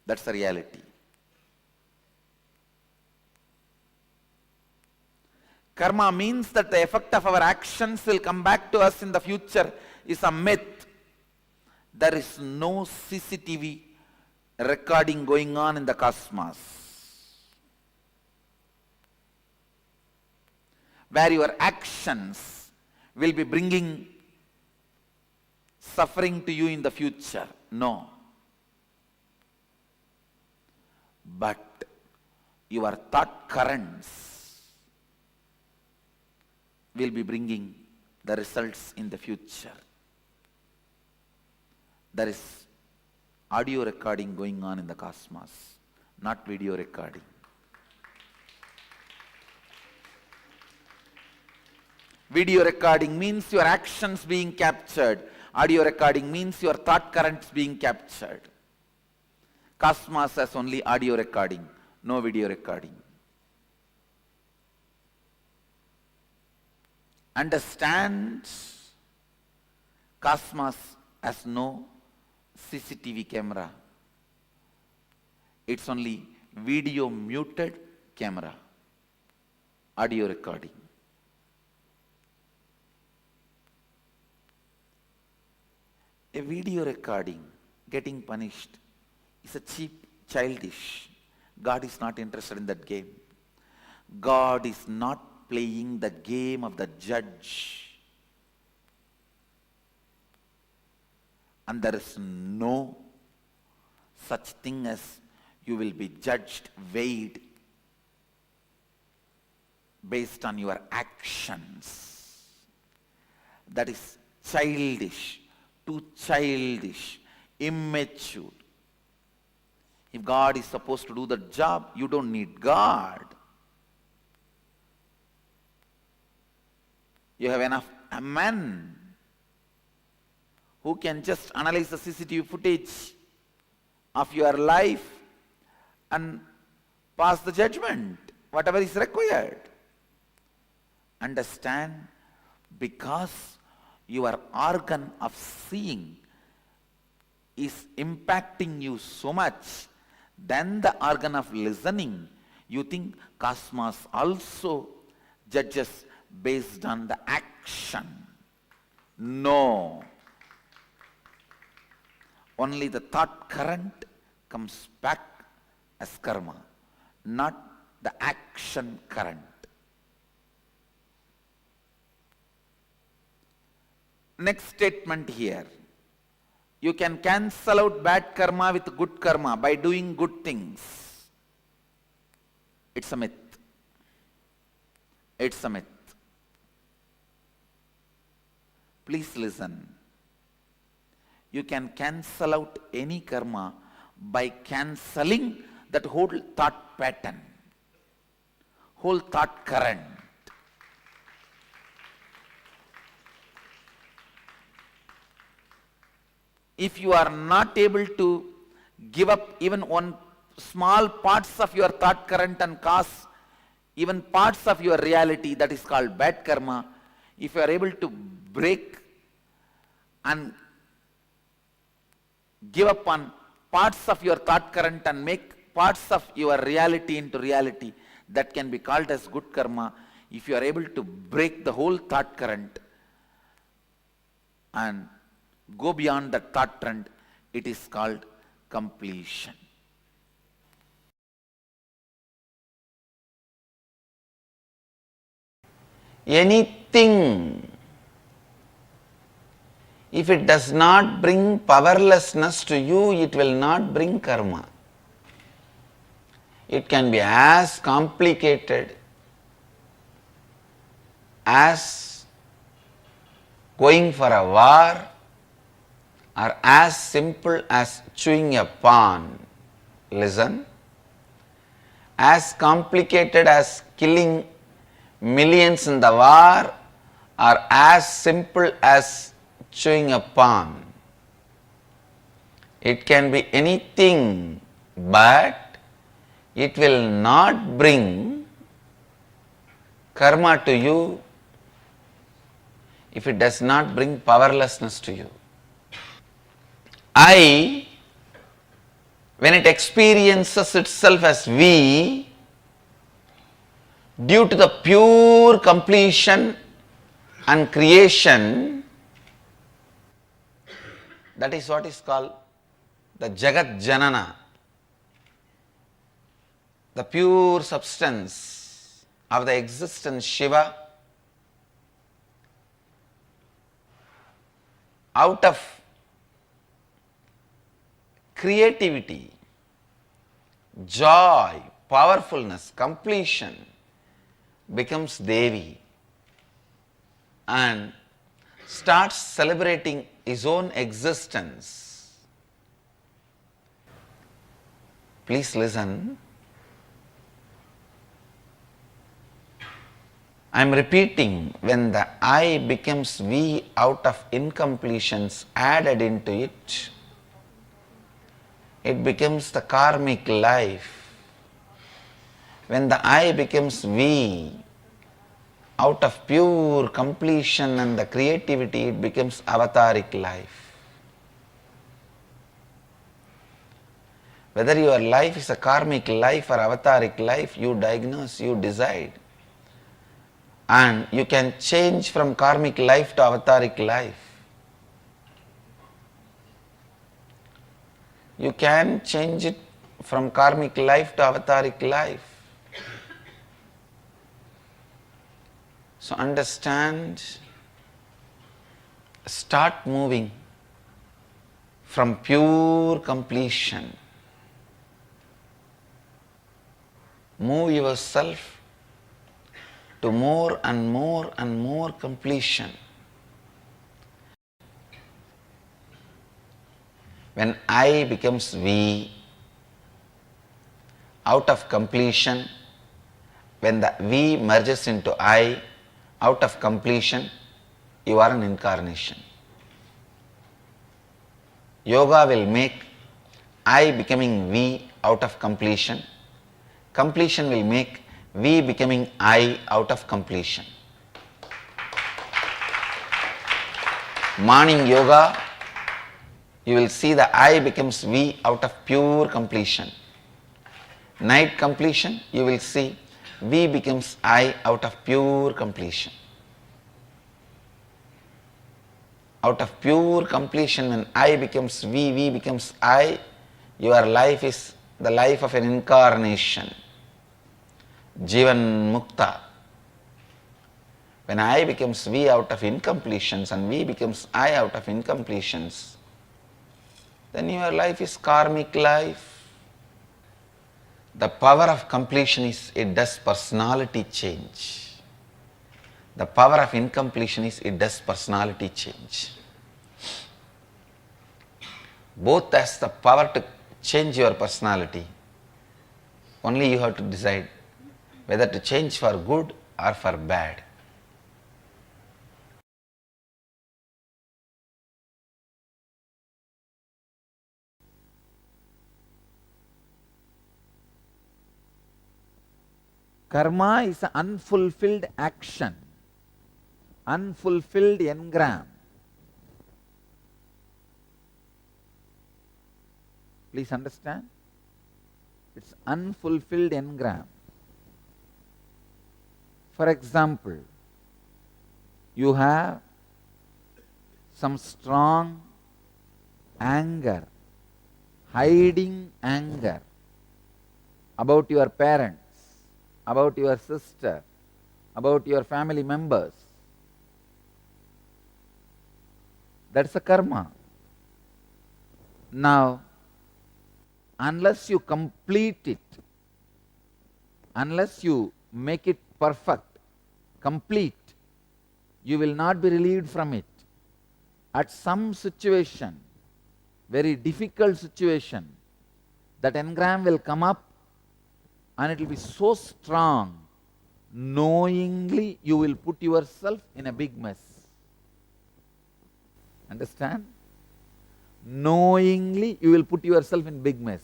F: That's the reality. Karma means that the effect of our actions will come back to us in the future is a myth. There is no CCTV recording going on in the cosmos where your actions will be bringing suffering to you in the future. No. But your thought currents will be bringing the results in the future. There is audio recording going on in the cosmos, not video recording. Video recording means your actions being captured. Audio recording means your thought currents being captured. Cosmos has only audio recording, no video recording. Understand, cosmos has no CCTV camera. It's only video muted camera, audio recording. A video recording getting punished is a cheap, childish. God is not interested in that game. God is not playing the game of the judge. And there is no such thing as you will be judged, weighed based on your actions. That is childish, too childish, immature. If God is supposed to do the job, you don't need God. You have enough men who can just analyze the CCTV footage of your life and pass the judgment, whatever is required. Understand, because your organ of seeing is impacting you so much, then the organ of listening, you think cosmos also judges based on the action. No. Only the thought current comes back as karma, not the action current. Next statement here. You can cancel out bad karma with good karma by doing good things. It's a myth. It's a myth. Please listen. You can cancel out any karma by cancelling that whole thought pattern, whole thought current. if you are not able to give up even one small parts of your thought current and cause even parts of your reality, that is called bad karma. If you are able to break and give up on parts of your thought current and make parts of your reality into reality, that can be called as good karma. If you are able to break the whole thought current and go beyond that thought trend, it is called completion. Anything, if it does not bring powerlessness to you, it will not bring karma. It can be as complicated as going for a war, or as simple as chewing a pan. Listen, as complicated as killing millions in the war, or as simple as chewing a pan. It can be anything, but it will not bring karma to you if it does not bring powerlessness to you. I, when it experiences itself as we, due to the pure completion and creation, that is what is called the Jagat Janana, the pure substance of the existence Shiva, out of creativity, joy, powerfulness, completion, becomes Devi and starts celebrating his own existence. Please listen. I am repeating, when the I becomes we out of incompletions added into it, it becomes the karmic life. When the I becomes we out of pure completion and the creativity, it becomes avataric life. Whether your life is a karmic life or avataric life, you diagnose, you decide. And you can change from karmic life to avataric life. You can change it from karmic life to avataric life. So understand, start moving from pure completion. Move yourself to more and more and more completion. When I becomes we out of completion, when the we merges into I out of completion, you are an incarnation. Yoga will make I becoming we out of completion. Completion will make we becoming I out of completion. Morning yoga, you will see the I becomes we out of pure completion. Night completion, you will see we becomes I out of pure completion. Out of pure completion, when I becomes we becomes I, your life is the life of an incarnation. Jivan Mukta. When I becomes we out of incompletions and we becomes I out of incompletions, then your life is karmic life. The power of completion is it does personality change. The power of incompletion is it does personality change. Both has the power to change your personality. Only you have to decide whether to change for good or for bad.
D: Karma is an unfulfilled action, unfulfilled engram. Please understand. It's unfulfilled engram. For example, you have some strong anger, hiding anger about your parents, about your sister, about your family members. That's a karma. Now, unless you complete it, unless you make it perfect, complete, you will not be relieved from it. At some situation, very difficult situation, that engram will come up and it will be so strong, knowingly you will put yourself in a big mess. Understand? Knowingly you will put yourself in big mess.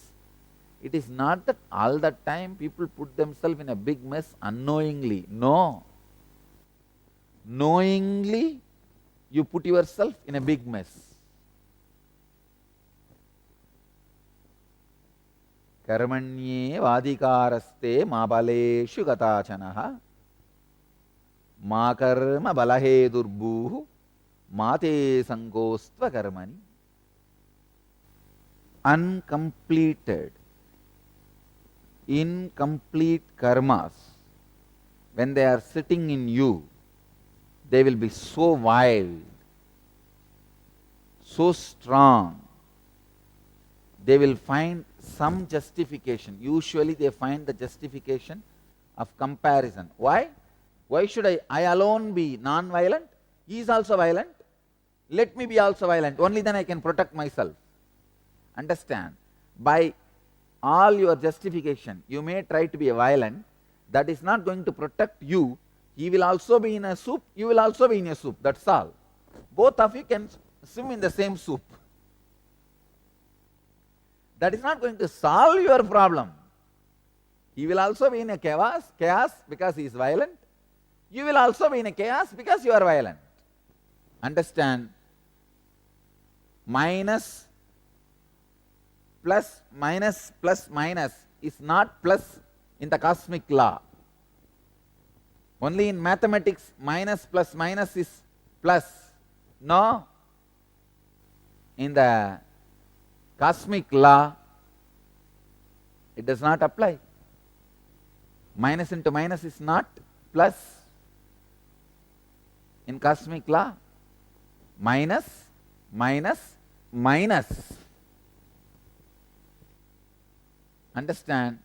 D: It is not that all the time people put themselves in a big mess unknowingly. No. Knowingly you put yourself in a big mess. Karmanye vadikaraste ma baleshu gatachanaha ma karma balahe durbuhu mate sankostva karmani. Uncompleted, incomplete karmas, when they are sitting in you, they will be so wild, so strong. They will find some justification. Usually they find the justification of comparison. Why? Why should I alone be non-violent? He is also violent. Let me be also violent. Only then I can protect myself. Understand? By all your justification, you may try to be violent. That is not going to protect you. He will also be in a soup. You will also be in a soup. That's all. Both of you can swim in the same soup. That is not going to solve your problem. He will also be in a chaos because he is violent. You will also be in a chaos because you are violent. Understand? Minus, plus, minus is not plus in the cosmic law. Only in mathematics, minus plus minus is plus. No. In the cosmic law, it does not apply. Minus into minus is not plus. In cosmic law, minus, minus, minus. Understand?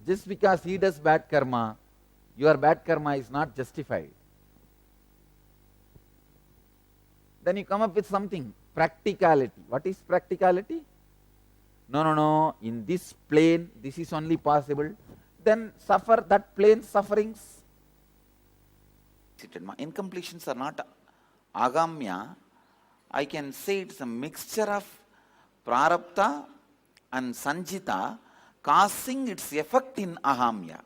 D: Just because he does bad karma, your bad karma is not justified. Then you come up with something, practicality. What is practicality? No, in this plane, this is only possible. Then suffer that plane sufferings.
F: Incompletions are not agamya. I can say it's a mixture of prarabdha and sanjita causing its effect in ahamya.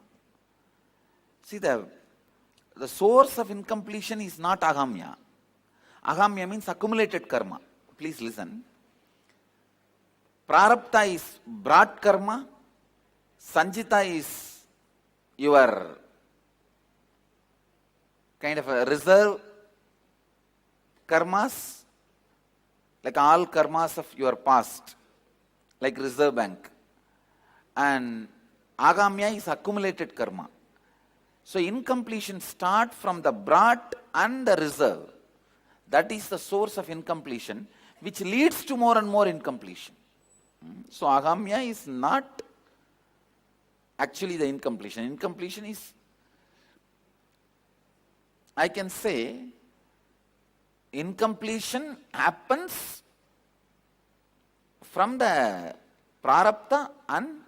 F: See, the source of incompletion is not ahamya. Ahamya means accumulated karma. Please listen. Prarabdha is brought karma. Sanjita is your kind of a reserve karmas, like all karmas of your past, like reserve bank. And agamya is accumulated karma. So incompletion start from the brought and the reserve. That is the source of incompletion, which leads to more and more incompletion. So agamya is not actually the incompletion. Incompletion is, I can say, incompletion happens from the prarabdha and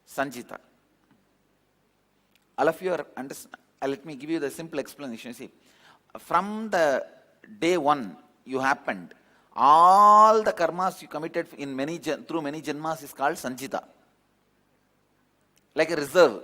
F: sanjita. All of you are understand. Let me give you the simple explanation. See, from the day one you happened, all the karmas you committed in through many janmas is called sanjita, like a reserve.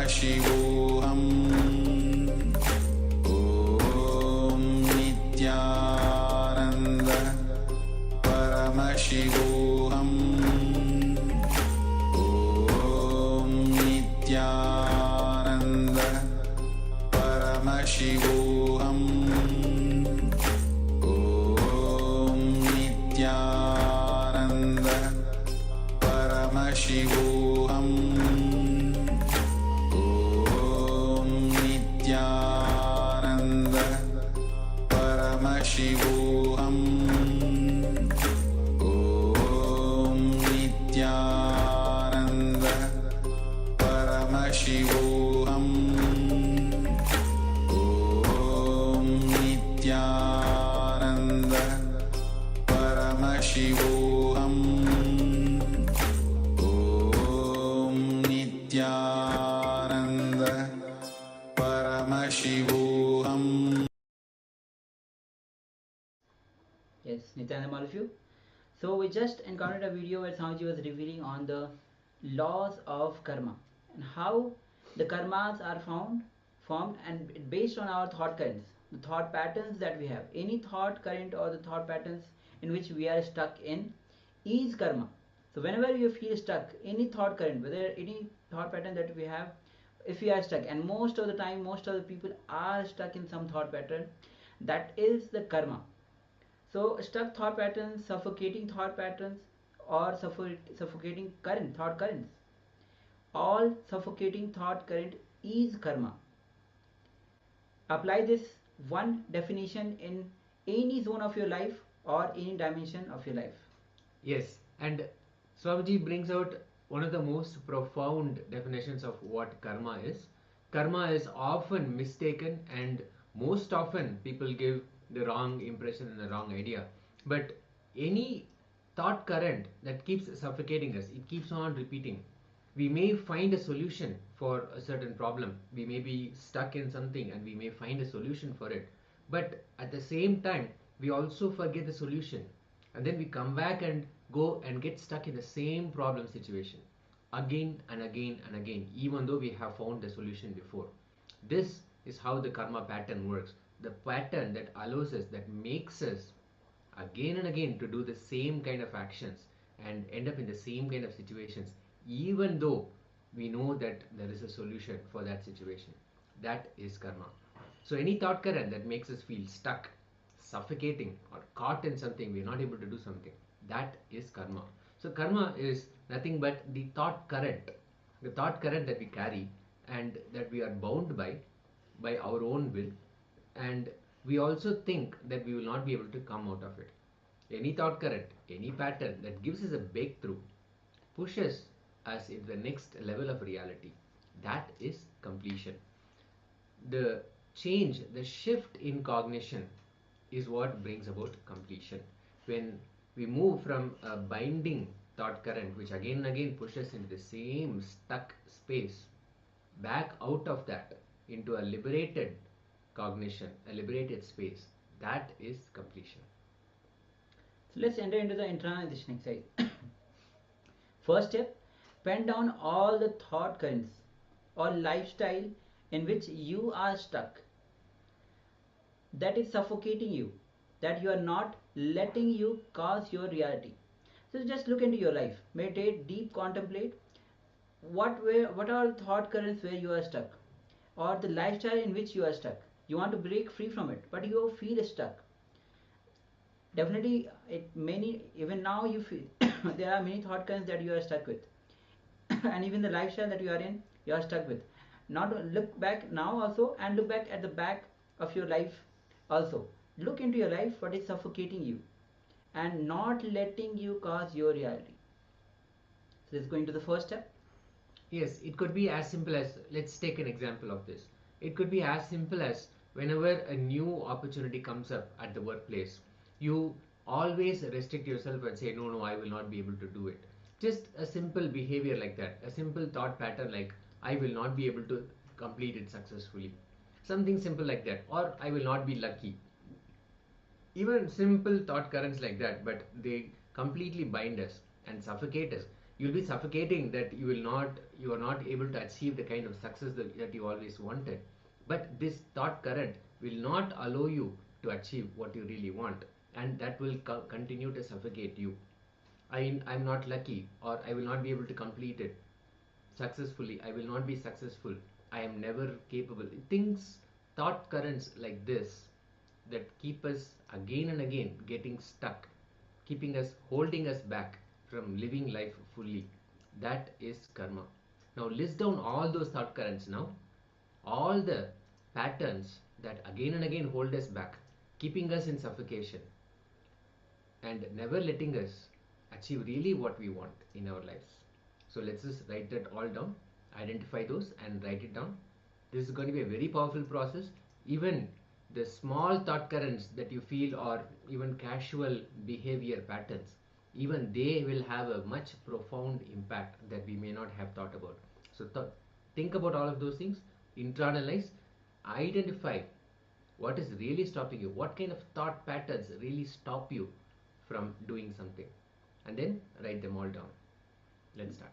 F: Paramashivoham Om Nityananda Paramashivoham Om Nityananda Paramashivoham Om Nityananda Paramashivoham Om Nityananda Paramashivoham Om Nityananda Paramashivoham Om Nityananda Paramashivoham.
B: Yes, Nityananda, all of you. So we just encountered a video where Swamiji was revealing on the laws of karma and how the karmas are formed and based on our thought currents, the thought patterns that we have. Any thought current or the thought patterns in which we are stuck in is karma. So whenever you feel stuck, any thought current, whether any thought pattern that we have, if we are stuck, and most of the time, most of the people are stuck in some thought pattern, that is the karma. So stuck thought patterns, suffocating thought patterns, or suffocating thought currents. All suffocating thought current is karma. Apply this one definition in any zone of your life or any dimension of your life.
G: Yes, and Swamiji brings out one of the most profound definitions of what karma is. Karma is often mistaken, and most often people give the wrong impression and the wrong idea. But any thought current that keeps suffocating us, it keeps on repeating. We may find a solution for a certain problem. We may be stuck in something and we may find a solution for it. But at the same time, we also forget the solution, and then we come back and go and get stuck in the same problem situation again and again and again, even though we have found the solution before. This is how the karma pattern works. The pattern that allows us, that makes us again and again to do the same kind of actions and end up in the same kind of situations, even though we know that there is a solution for that situation. That is karma. So any thought current that makes us feel stuck, suffocating, or caught in something, we're not able to do something, that is karma. So karma is nothing but the thought current that we carry and that we are bound by our own will, and we also think that we will not be able to come out of it. Any thought current, any pattern that gives us a breakthrough, pushes us into the next level of reality. That is completion. The change, the shift in cognition is what brings about completion. When we move from a binding thought current, which again and again pushes into the same stuck space, back out of that into a liberated cognition, a liberated space, that is completion.
B: So let's enter into the internalization exercise. First step, pen down all the thought currents or lifestyle in which you are stuck, that is suffocating you, that you are not letting you cause your reality. So just look into your life, meditate, deep contemplate what are the thought currents where you are stuck, or the lifestyle in which you are stuck. You want to break free from it, but you feel stuck. Definitely, even now you feel there are many thought currents that you are stuck with, and even the lifestyle that you are in, you are stuck with. Not look back now also, and look back at the back of your life also. Look into your life, what is suffocating you, and not letting you cause your reality. So let's go into the first step.
G: Yes, it could be as simple as, let's take an example of this. It could be as simple as whenever a new opportunity comes up at the workplace, you always restrict yourself and say, no, no, I will not be able to do it. Just a simple behavior like that, a simple thought pattern like, I will not be able to complete it successfully. Something simple like that, or I will not be lucky. Even simple thought currents like that, but they completely bind us and suffocate us. You'll be suffocating that you are not able to achieve the kind of success that you always wanted. But this thought current will not allow you to achieve what you really want, and that will continue to suffocate you. I'm not lucky, or I will not be able to complete it successfully, I will not be successful, I am never capable. Things, thought currents like this that keep us again and again getting stuck, keeping us, holding us back from living life fully. That is karma. Now list down all those thought currents now, all the patterns that again and again hold us back, keeping us in suffocation and never letting us achieve really what we want in our lives. So let's just write that all down, identify those and write it down. This is going to be a very powerful process. Even the small thought currents that you feel, or even casual behavior patterns, even they will have a much profound impact that we may not have thought about. So think about all of those things, internalize, identify what is really stopping you, what kind of thought patterns really stop you from doing something, and then write them all down. Let's start.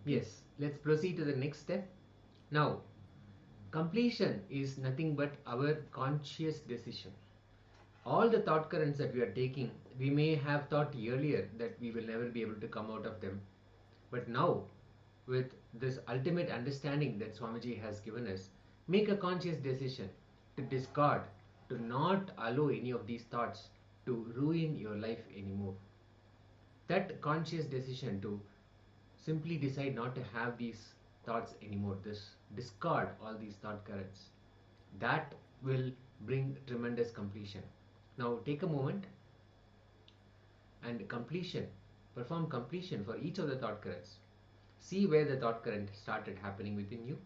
G: Yes, let's proceed to the next step. Now, completion is nothing but our conscious decision. All the thought currents that we are taking, we may have thought earlier that we will never be able to come out of them. But now, with this ultimate understanding that Swamiji has given us, make a conscious decision to discard, to not allow any of these thoughts to ruin your life anymore. That conscious decision to simply decide not to have these thoughts anymore, this discard all these thought currents, that will bring tremendous completion. Now take a moment and perform completion for each of the thought currents. See where the thought current started happening within you,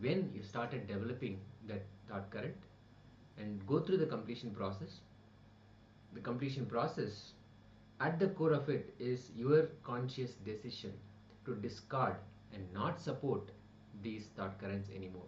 G: when you started developing that thought current, and go through the completion process. The completion process, at the core of it, is your conscious decision to discard and not support these thought currents anymore.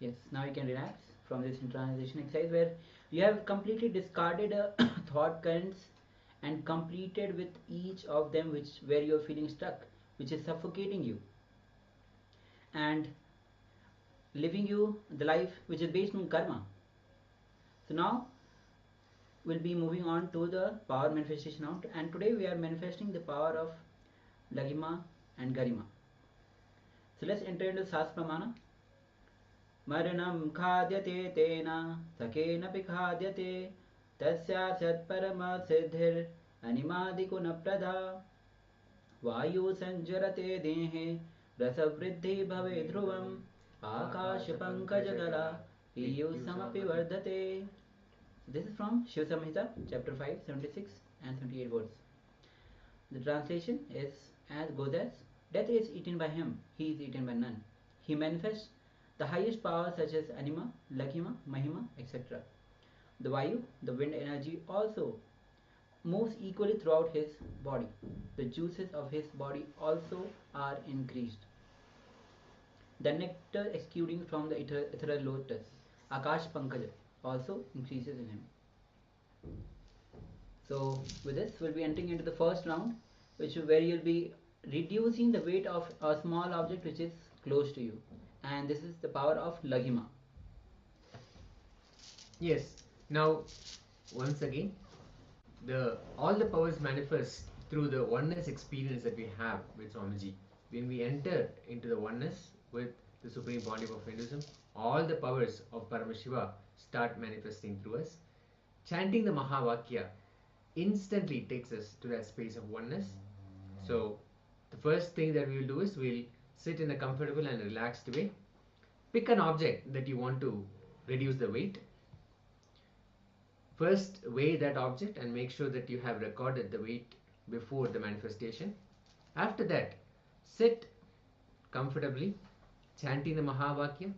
B: Yes, now you can relax from this internalization exercise where you have completely discarded thought currents and completed with each of them which where you are feeling stuck, which is suffocating you and living you the life which is based on karma. So now we'll be moving on to the power manifestation out, and today we are manifesting the power of Laghima and Garima. So let's enter into Sas Pramana. Maranam khadyate tena sakenapi khadyate tasya satparama siddhir animadikuna pradha vayu sanjarate dehe rasavriddhi bhave dhruvam akasha pankajagala piyu samapi vardhate. This is from Shiv Samhita, chapter 5, 76 and 78 words. The translation is as goes as: Death is eaten by him, he is eaten by none. He manifests the highest powers such as Anima, Laghima, Mahima, etc. The Vayu, the wind energy, also moves equally throughout his body. The juices of his body also are increased. The nectar exuding from the ethereal lotus, Akash Pankaja, also increases in him. So with this we'll be entering into the first round, where you'll be reducing the weight of a small object which is close to you, and this is the power of Laghima.
G: Yes. Now, once again, all the powers manifest through the oneness experience that we have with Swamiji. When we enter into the oneness with the supreme body of Hinduism, all the powers of Paramashiva start manifesting through us. Chanting the Mahavakya instantly takes us to that space of oneness. So the first thing that we will do is we'll sit in a comfortable and relaxed way. Pick an object that you want to reduce the weight. First, weigh that object and make sure that you have recorded the weight before the manifestation. After that, sit comfortably, chanting the Mahavakya,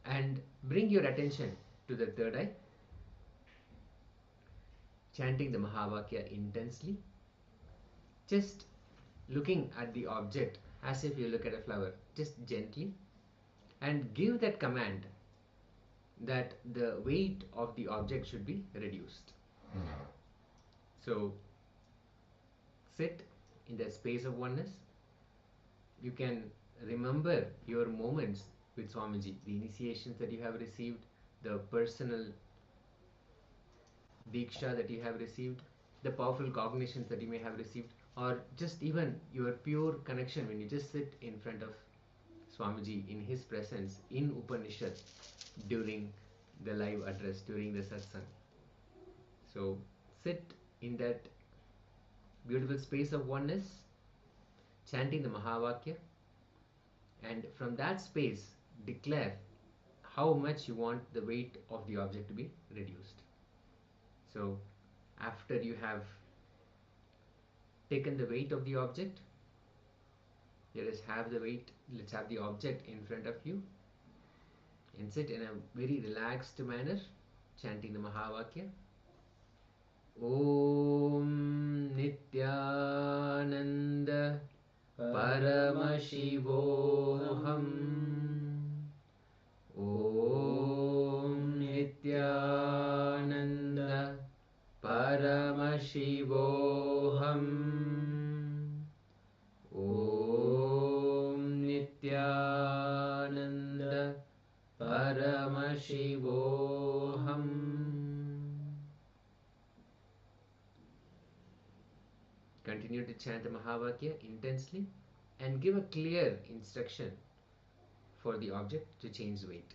G: and bring your attention to the third eye, chanting the Mahavakya intensely, just looking at the object as if you look at a flower, just gently, and give that command that the weight of the object should be reduced. So sit in that space of oneness. You can remember your moments with Swamiji, the initiations that you have received, the personal diksha that you have received, the powerful cognitions that you may have received, or just even your pure connection when you just sit in front of Swamiji in his presence in Upanishad during the live address, during the satsang. So sit in that beautiful space of oneness, chanting the Mahavakya, and from that space declare how much you want the weight of the object to be reduced. So after you have taken the weight of the object, let us have the weight, let's have the object in front of you, and sit in a very relaxed manner, chanting the Mahavakya. Om Nityananda Paramashivoham. Om Nityananda Paramashivoham. Om Nityananda Paramashivoham. Continue to chant the Mahavakya intensely and give a clear instruction for the object to change weight.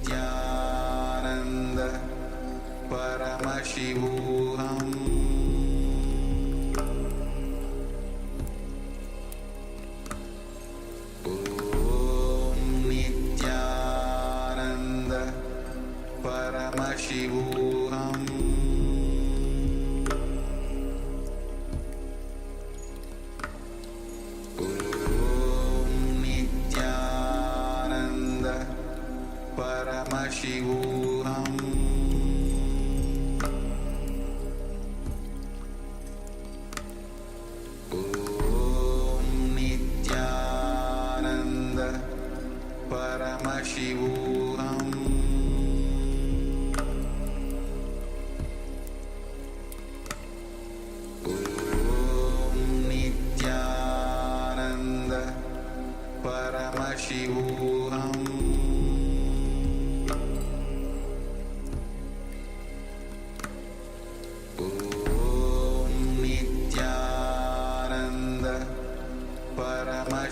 F: Nityananda Paramashivoham. Om Nityananda Paramashivoham. Om Nityananda Paramashivoham. Om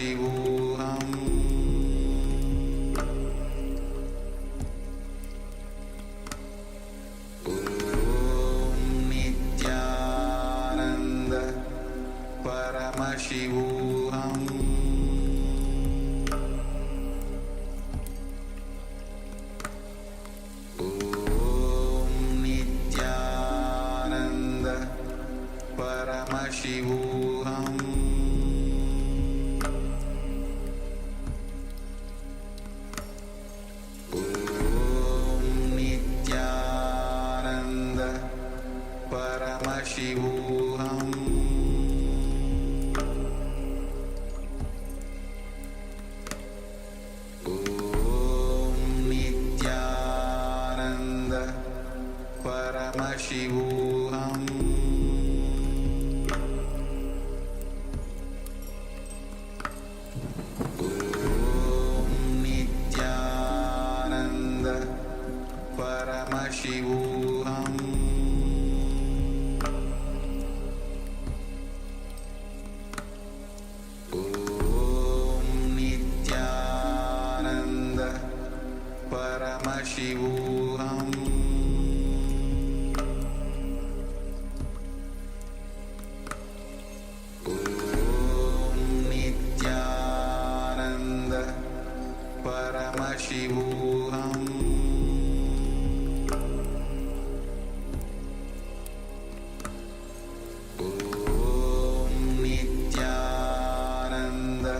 F: Paramashivoham Nityananda Paramashivoham Nityananda Paramashivoham Nityananda Paramashivoham Nityananda Paramashivoham Nityananda Paramashivoham Nityananda Paramashivoham Nityananda Paramashivoham Nityananda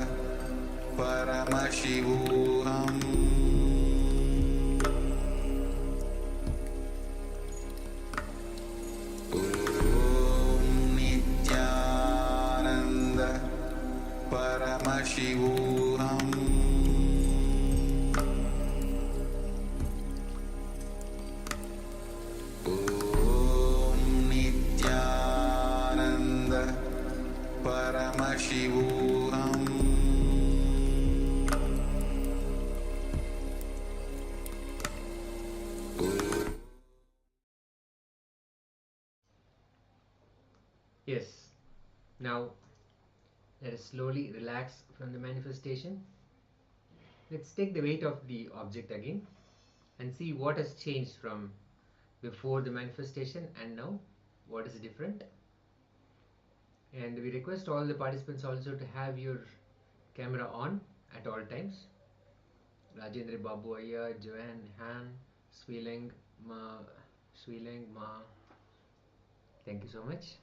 F: Paramashivoham Nityananda Paramashivoham Nityananda Paramashivoham
G: Yes. Now let us slowly relax from the manifestation. Let's take the weight of the object again and see what has changed from before the manifestation and now what is different. And we request all the participants also to have your camera on at all times. Rajendra Babu Ayya, Joanne Han, Sweeling Ma, thank you so much.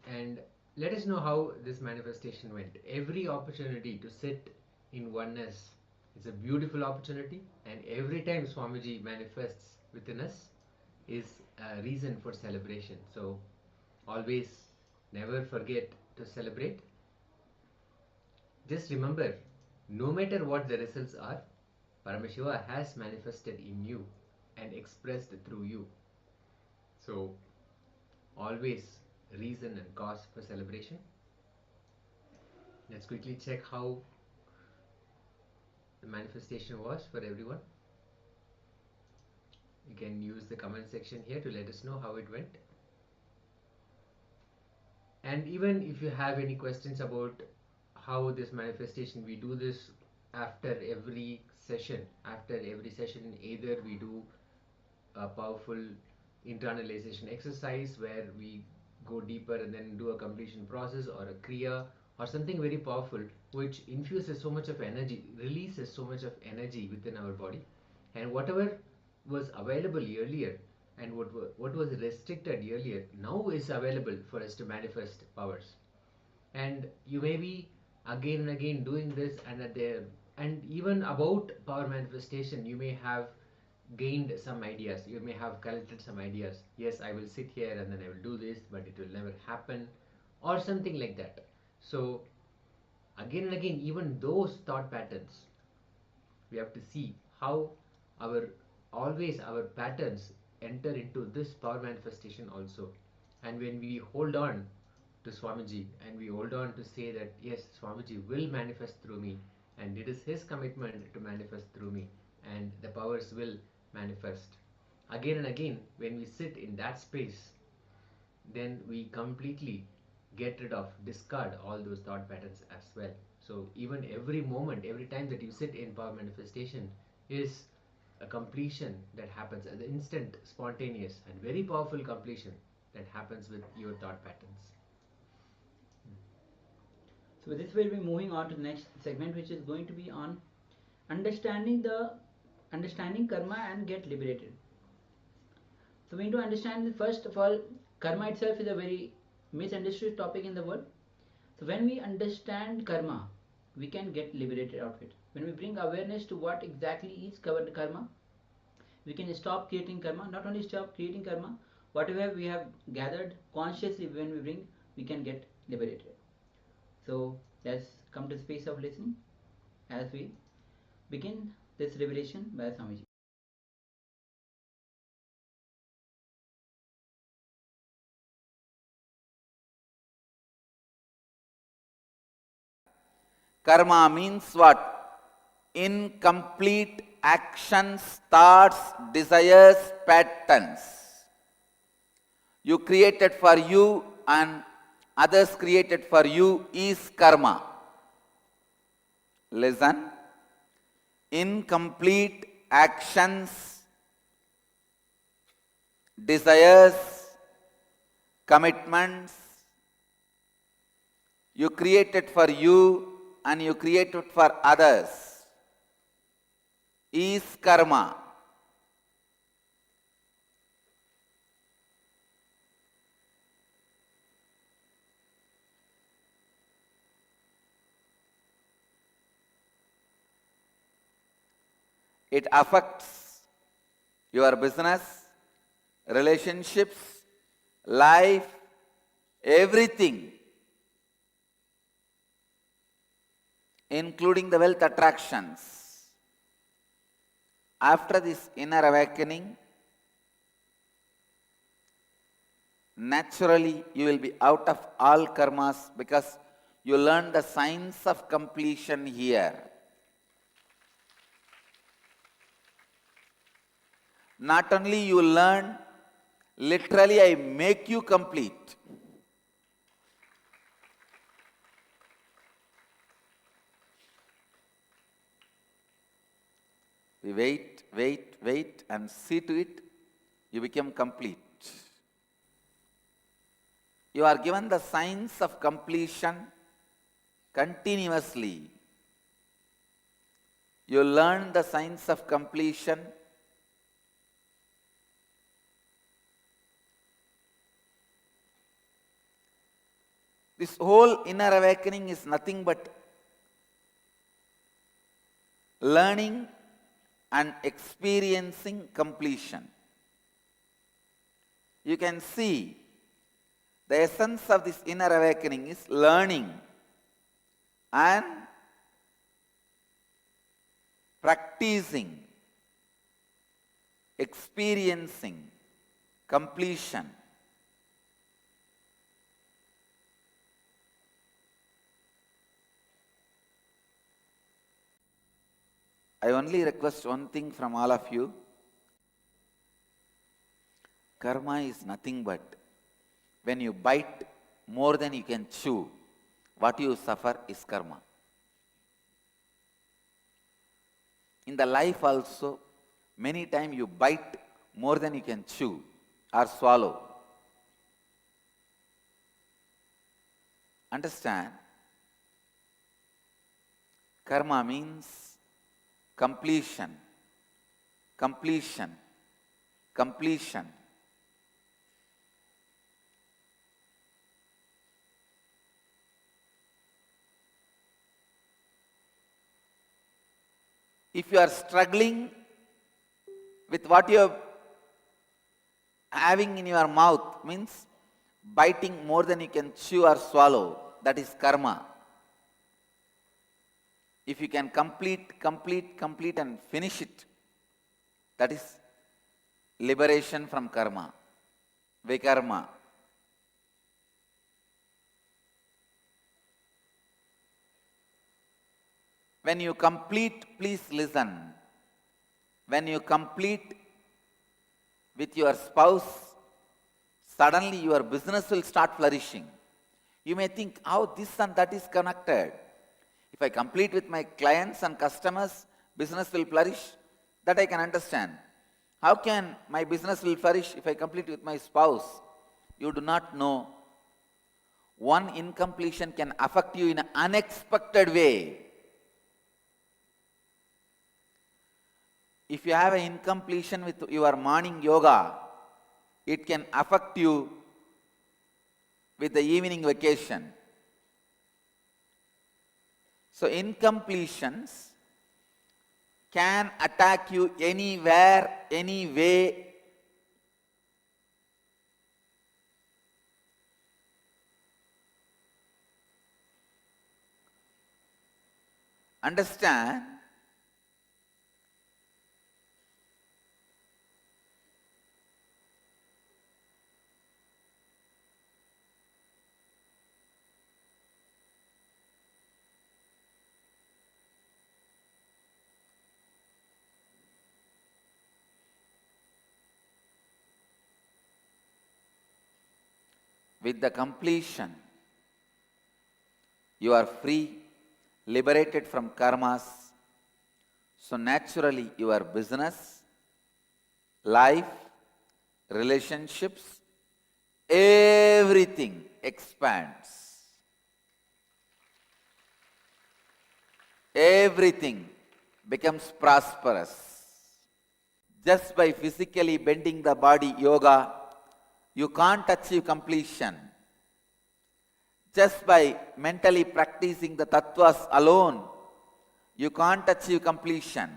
G: And let us know how this manifestation went. Every opportunity to sit in oneness is a beautiful opportunity, and every time Swamiji manifests within us is a reason for celebration. So always never forget to celebrate. Just remember, no matter what the results are, Paramashiva has manifested in you and expressed through you. So always reason and cause for celebration. Let's quickly check how the manifestation was for everyone. You can use the comment section here to let us know how it went. And even if you have any questions about how this manifestation, we do this after every session. After every session, either we do a powerful internalization exercise where we go deeper and then do a completion process, or a kriya, or something very powerful which infuses so much of energy, releases so much of energy within our body. And whatever was available earlier and what was restricted earlier now is available for us to manifest powers. And you may be again and again doing this, and even about power manifestation you may have gained some ideas, you may have collected some ideas. Yes, I will sit here and then I will do this, but it will never happen, or something like that. So again and again, even those thought patterns, we have to see how our our patterns enter into this power manifestation also. And when we hold on to Swamiji and we hold on to say that yes, Swamiji will manifest through me, and it is his commitment to manifest through me, and the powers will manifest. Again and again, when we sit in that space, then we completely get rid of, discard all those thought patterns as well. So even every moment, every time that you sit in power manifestation is a completion that happens, an instant, spontaneous, and very powerful completion that happens with your thought patterns.
B: So with this we'll be moving on to the next segment, which is going to be on understanding karma and get liberated. So we need to understand that first of all, karma itself is a very misunderstood topic in the world. So when we understand karma, we can get liberated out of it. When we bring awareness to what exactly is karma, we can stop creating karma. Not only stop creating karma, whatever we have gathered consciously, when we bring, we can get liberated. So let's come to the space of listening as we begin this liberation by Swamiji.
F: Karma means what? Incomplete actions, thoughts, desires, patterns. You created for you and others created for you is karma. Listen. Incomplete actions, desires, commitments you created for you and you created for others is karma. It affects your business, relationships, life, everything, including the wealth attractions. After this inner awakening, naturally you will be out of all karmas because you learn the science of completion here. Not only you learn, literally I make you complete. We wait and see to it, you become complete. You are given the science of completion continuously. You learn the science of completion. This whole inner awakening is nothing but learning and experiencing completion. You can see the essence of this inner awakening is learning and practicing, experiencing completion. I only request one thing from all of you. Karma is nothing but when you bite more than you can chew, what you suffer is karma. In the life also, many times you bite more than you can chew or swallow. Understand? Karma means completion, completion, completion. If you are struggling with what you are having in your mouth, means biting more than you can chew or swallow, that is karma. If you can complete and finish it, that is liberation from karma, vikarma. When you complete, please listen. When you complete with your spouse, suddenly your business will start flourishing. You may think how this and that is connected. If I complete with my clients and customers, business will flourish. That I can understand. How can my business will flourish if I complete with my spouse? You do not know. One incompletion can affect you in an unexpected way. If you have an incompletion with your morning yoga, it can affect you with the evening vacation. So incompletions can attack you anywhere, any way. Understand? With the completion, you are free, liberated from karmas. So naturally, your business, life, relationships, everything expands. Everything becomes prosperous. Just by physically bending the body, yoga, you can't achieve completion. Just by mentally practicing the tattvas alone, you can't achieve completion.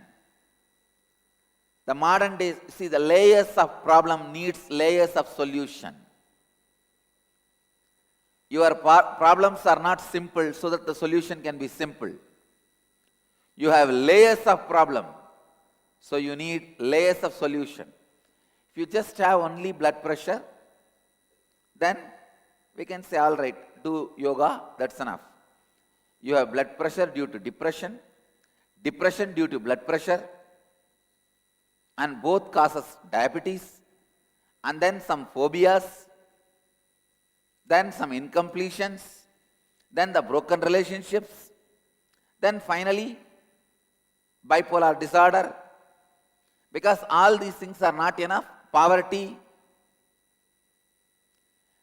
F: The modern days, see, the layers of problem needs layers of solution. Your problems are not simple so that the solution can be simple. You have layers of problem, so you need layers of solution. If you just have only blood pressure, then we can say, all right, do yoga, that's enough. You have blood pressure due to depression, depression due to blood pressure, and both causes diabetes, and then some phobias, then some incompletions, then the broken relationships, then finally bipolar disorder. Because all these things are not enough, poverty.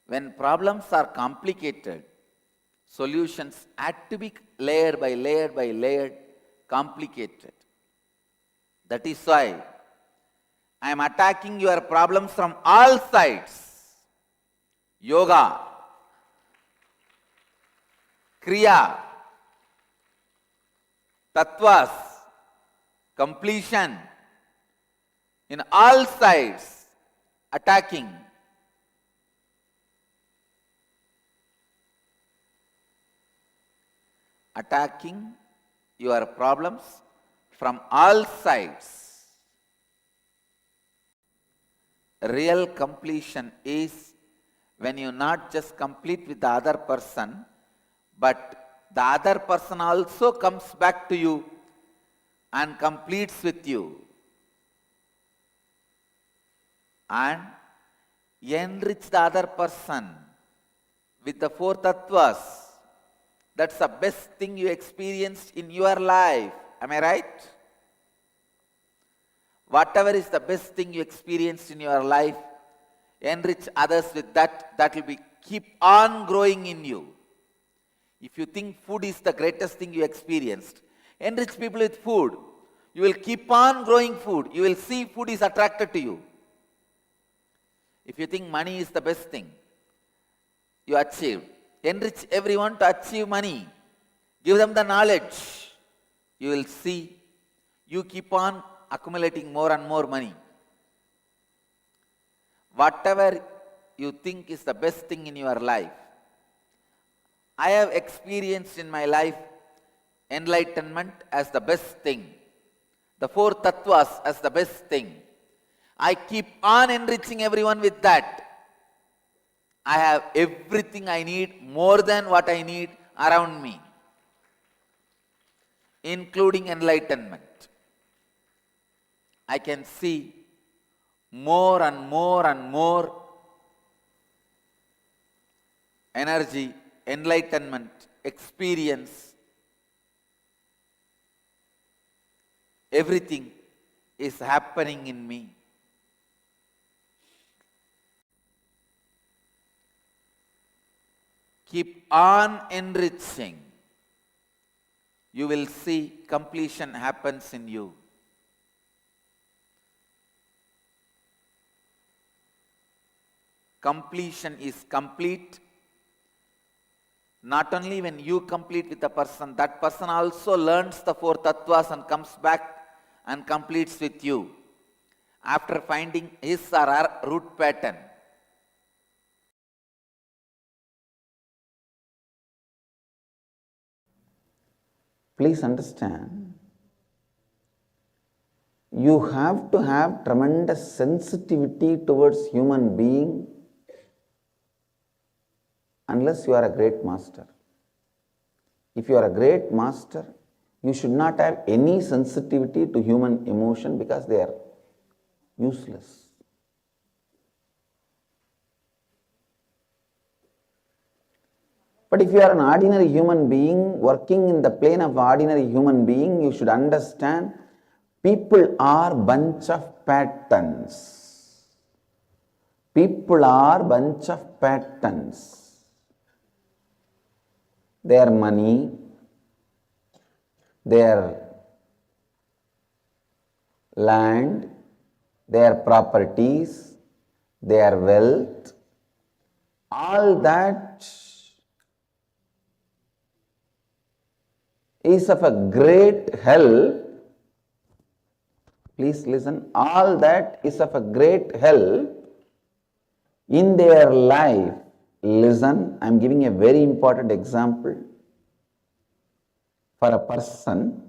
F: When problems are complicated, solutions had to be layer by layer by layer complicated. That is why I am attacking your problems from all sides. Yoga, Kriya, Tattvas, completion, in all sides, attacking. Attacking your problems from all sides. Real completion is when you not just complete with the other person, but the other person also comes back to you and completes with you. And enrich the other person with the four tattvas. That's the best thing you experienced in your life. Am I right? Whatever is the best thing you experienced in your life, enrich others with that. That will be keep on growing in you. If you think food is the greatest thing you experienced, enrich people with food. You will keep on growing food. You will see food is attracted to you. If you think money is the best thing you achieved, enrich everyone to achieve money. Give them the knowledge. You will see you keep on accumulating more and more money. Whatever you think is the best thing in your life, I have experienced in my life enlightenment as the best thing. The four tattvas as the best thing. I keep on enriching everyone with that. I have everything I need, more than what I need around me, including enlightenment. I can see more and more and more energy enlightenment, experience, everything is happening in me. Keep on enriching. You will see completion happens in you. Completion is complete. Not only when you complete with a person, that person also learns the four tattvas and comes back and completes with you after finding his or her root pattern.
H: Please understand, you have to have tremendous sensitivity towards human being unless you are a great master. If you are a great master, you should not have any sensitivity to human emotion because they are useless. But if you are an ordinary human being working in the plane of ordinary human being, you should understand people are bunch of patterns. People are bunch of patterns. Their money, their land, their properties, their wealth, all that is of a great help. Please listen, all that is of a great help in their life. Listen, I am giving a very important example. For a person,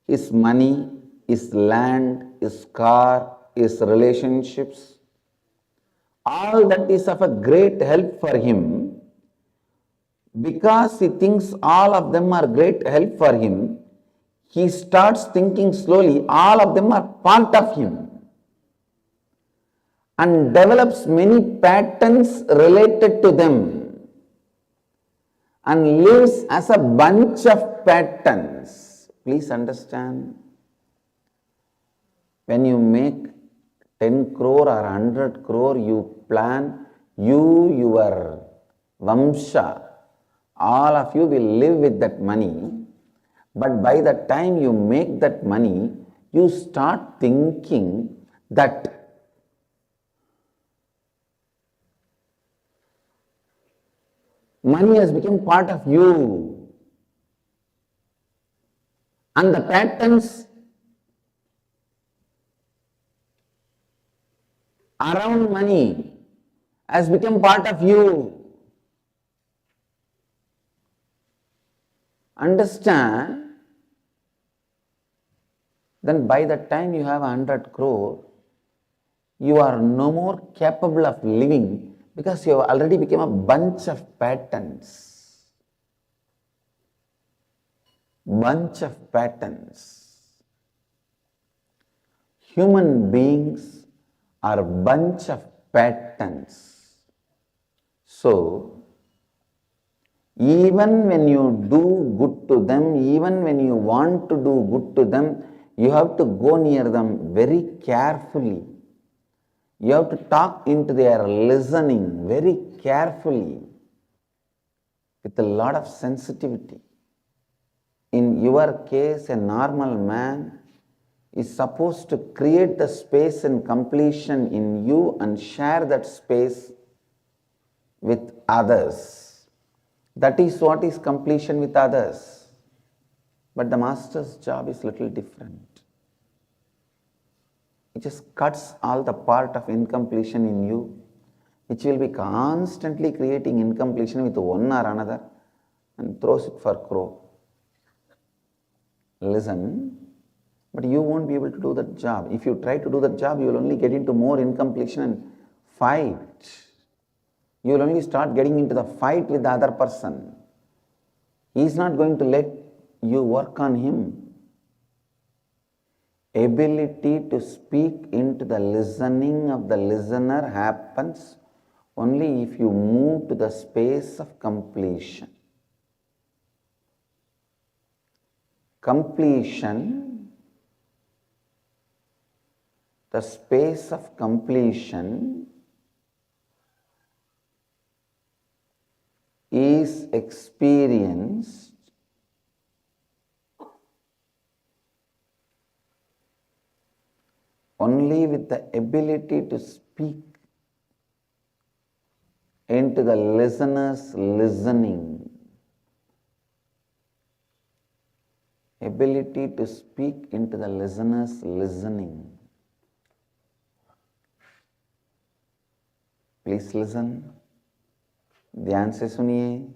H: his money, his land, his car, his relationships, all that is of a great help for him. Because he thinks all of them are great help for him, he starts thinking slowly all of them are part of him and develops many patterns related to them and lives as a bunch of patterns. Please understand, when you make 10 crore or 100 crore, you plan, your Vamsha, all of you will live with that money. But by the time you make that money, you start thinking that money has become part of you. And the patterns around money has become part of you. Understand? Then by the time you have 100 crore, you are no more capable of living because you have already become a bunch of patterns. Bunch of patterns. Human beings are a bunch of patterns. So, even when you do good to them, even when you want to do good to them, you have to go near them very carefully. You have to talk into their listening very carefully with a lot of sensitivity. In your case, a normal man is supposed to create the space and completion in you and share that space with others. That is what is completion with others. But the master's job is little different. It just cuts all the part of incompletion in you, which will be constantly creating incompletion with one or another and throws it for crow. Listen, but you won't be able to do that job. If you try to do that job, you will only get into more incompletion and fight. You will only start getting into the fight with the other person. He is not going to let you work on him. Ability to speak into the listening of the listener happens only if you move to the space of completion. Completion, the space of completion is experienced only with the ability to speak into the listener's listening. Ability to speak into the listener's listening. Please listen. ध्यान से सुनिए.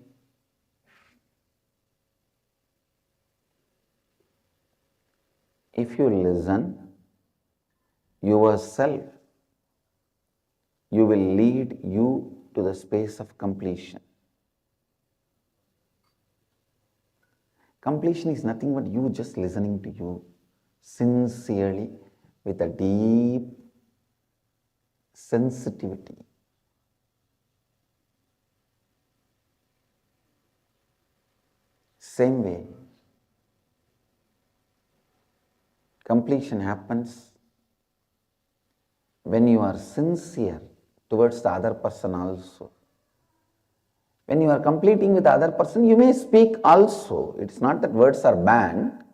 H: If you listen yourself, you will lead you to the space of completion. Completion is nothing but you just listening to you sincerely with a deep sensitivity. Same way, completion happens when you are sincere towards the other person also. When you are completing with the other person, you may speak also. It's not that words are banned,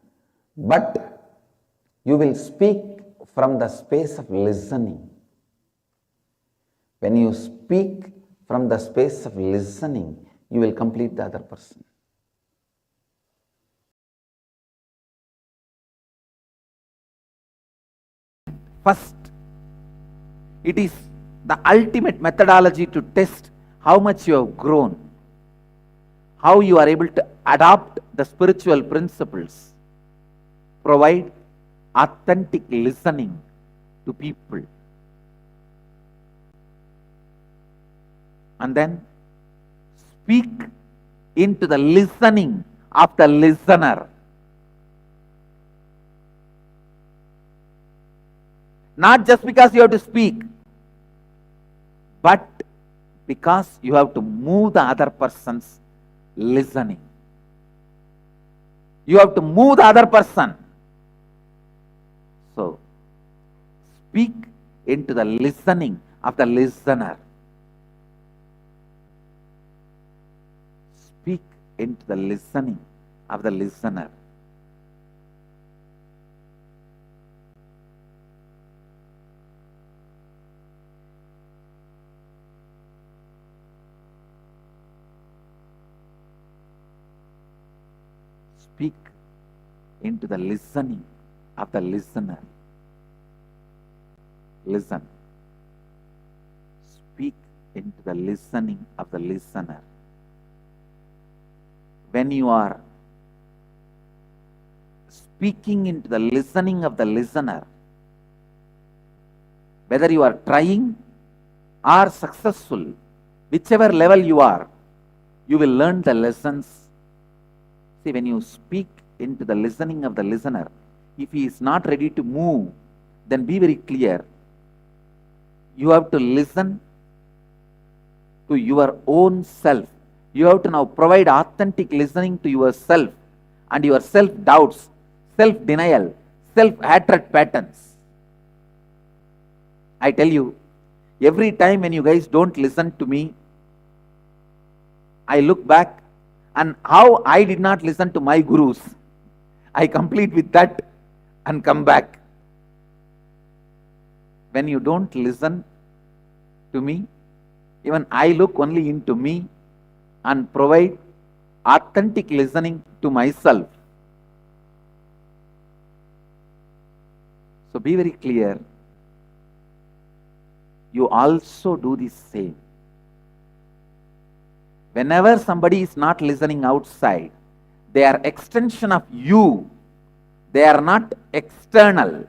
H: but you will speak from the space of listening. When you speak from the space of listening, you will complete the other person.
D: First, it is the ultimate methodology to test how much you have grown, how you are able to adopt the spiritual principles, provide authentic listening to people, and then speak into the listening of the listener. Not just because you have to speak, but because you have to move the other person's listening. You have to move the other person. So, speak into the listening of the listener. Speak into the listening of the listener. Speak into the listening of the listener. Listen. Speak into the listening of the listener. When you are speaking into the listening of the listener, whether you are trying or successful, whichever level you are, you will learn the lessons. See, when you speak into the listening of the listener, if he is not ready to move, then be very clear. You have to listen to your own self. You have to now provide authentic listening to yourself and your self-doubts, self-denial, self-hatred patterns. I tell you, every time when you guys don't listen to me, I look back and how I did not listen to my gurus. I complete with that and come back. When you don't listen to me, even I look only into me and provide authentic listening to myself. So be very clear. You also do the same. Whenever somebody is not listening outside, they are extension of you. They are not external.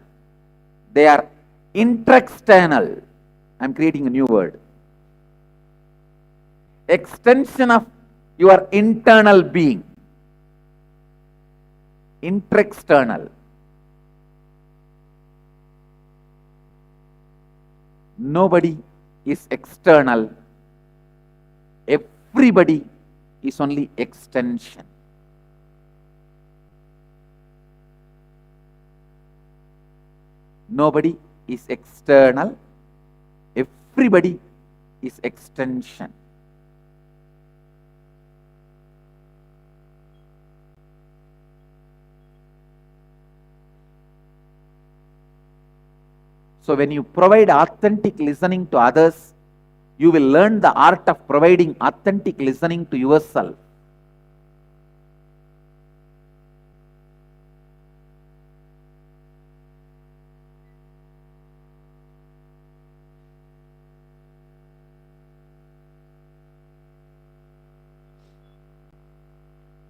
D: They are intra-external. I am creating a new word. Extension of your internal being. Intra-external. Nobody is external
F: everybody is only extension. Nobody is external. Everybody is extension. So when you provide authentic listening to others, you will learn the art of providing authentic listening to yourself.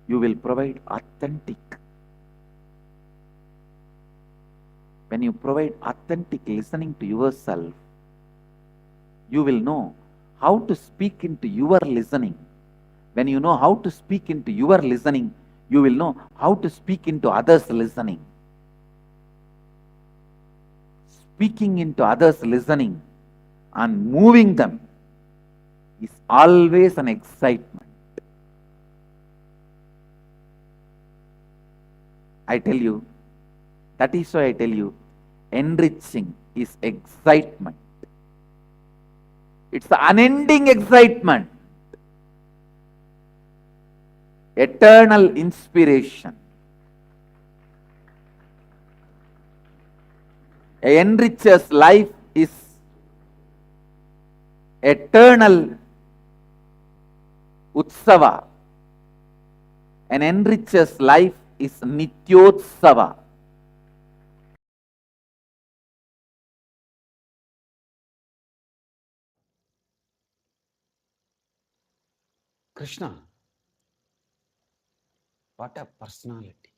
F: You will provide authentic. When you provide authentic listening to yourself, you will know how to speak into your listening. When you know how to speak into your listening, you will know how to speak into others' listening. Speaking into others' listening and moving them is always an excitement. I tell you, that is why I tell you, enriching is excitement. It's the unending excitement, eternal inspiration. A enricher's life is eternal utsava. An enricher's life is nityotsava. Krishna, what a personality.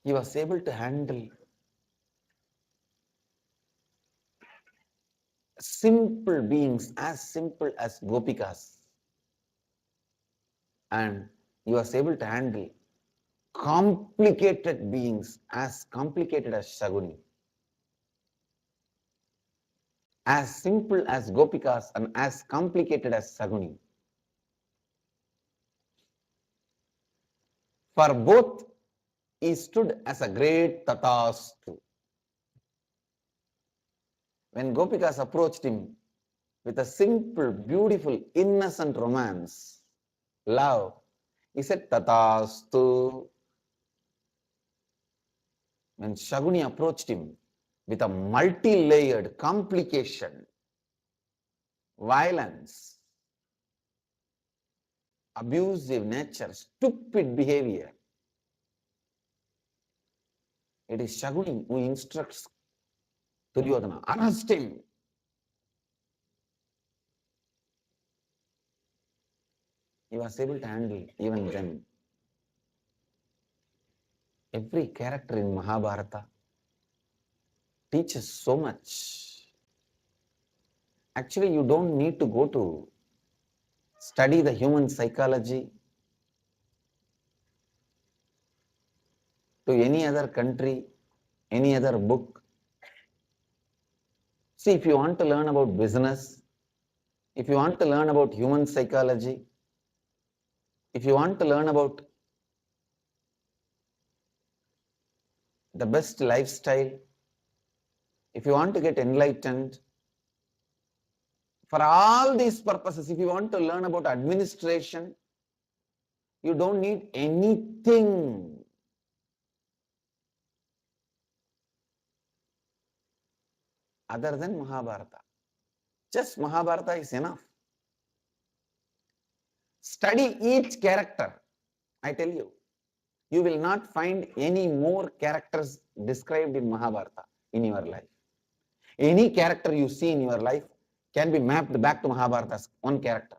F: He was able to handle simple beings as simple as gopikas, and he was able to handle complicated beings as complicated as Shaguni, as simple as gopikas and as complicated as Shaguni. For both, he stood as a great tatastu. When gopikas approached him with a simple, beautiful, innocent romance, love, he said tatastu. When Shaguni approached him with a multi-layered complication, violence, abusive nature, stupid behavior, it is Shaguni who instructs Duryodhana, arrest him. He was able to handle even then. Every character in Mahabharata teaches so much. Actually, you don't need to go to study the human psychology to any other country, any other book. See, if you want to learn about business, if you want to learn about human psychology, if you want to learn about the best lifestyle, if you want to get enlightened, for all these purposes, if you want to learn about administration, you don't need anything other than Mahabharata. Just Mahabharata is enough. Study each character. I tell you, you will not find any more characters described in Mahabharata in your life. Any character you see in your life can be mapped back to Mahabharata as one character.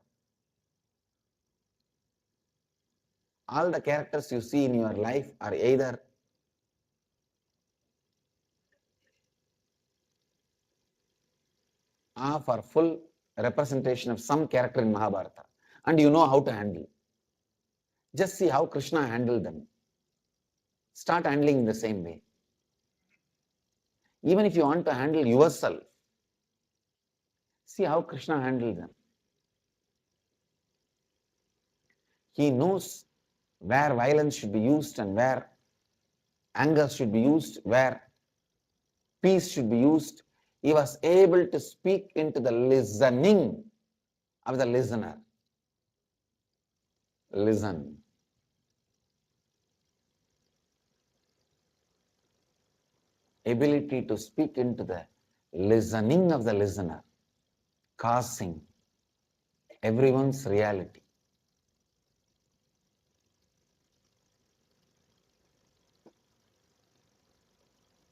F: All the characters you see in your life are either for full representation of some character in Mahabharata, and you know how to handle. Just see how Krishna handled them. Start handling in the same way. Even if you want to handle yourself, see how Krishna handled them.
H: He knows where violence should be used and where anger should be used, where peace should be used. He was able to speak into the listening of the listener. Listen. Ability to speak into the listening of the listener, causing everyone's reality.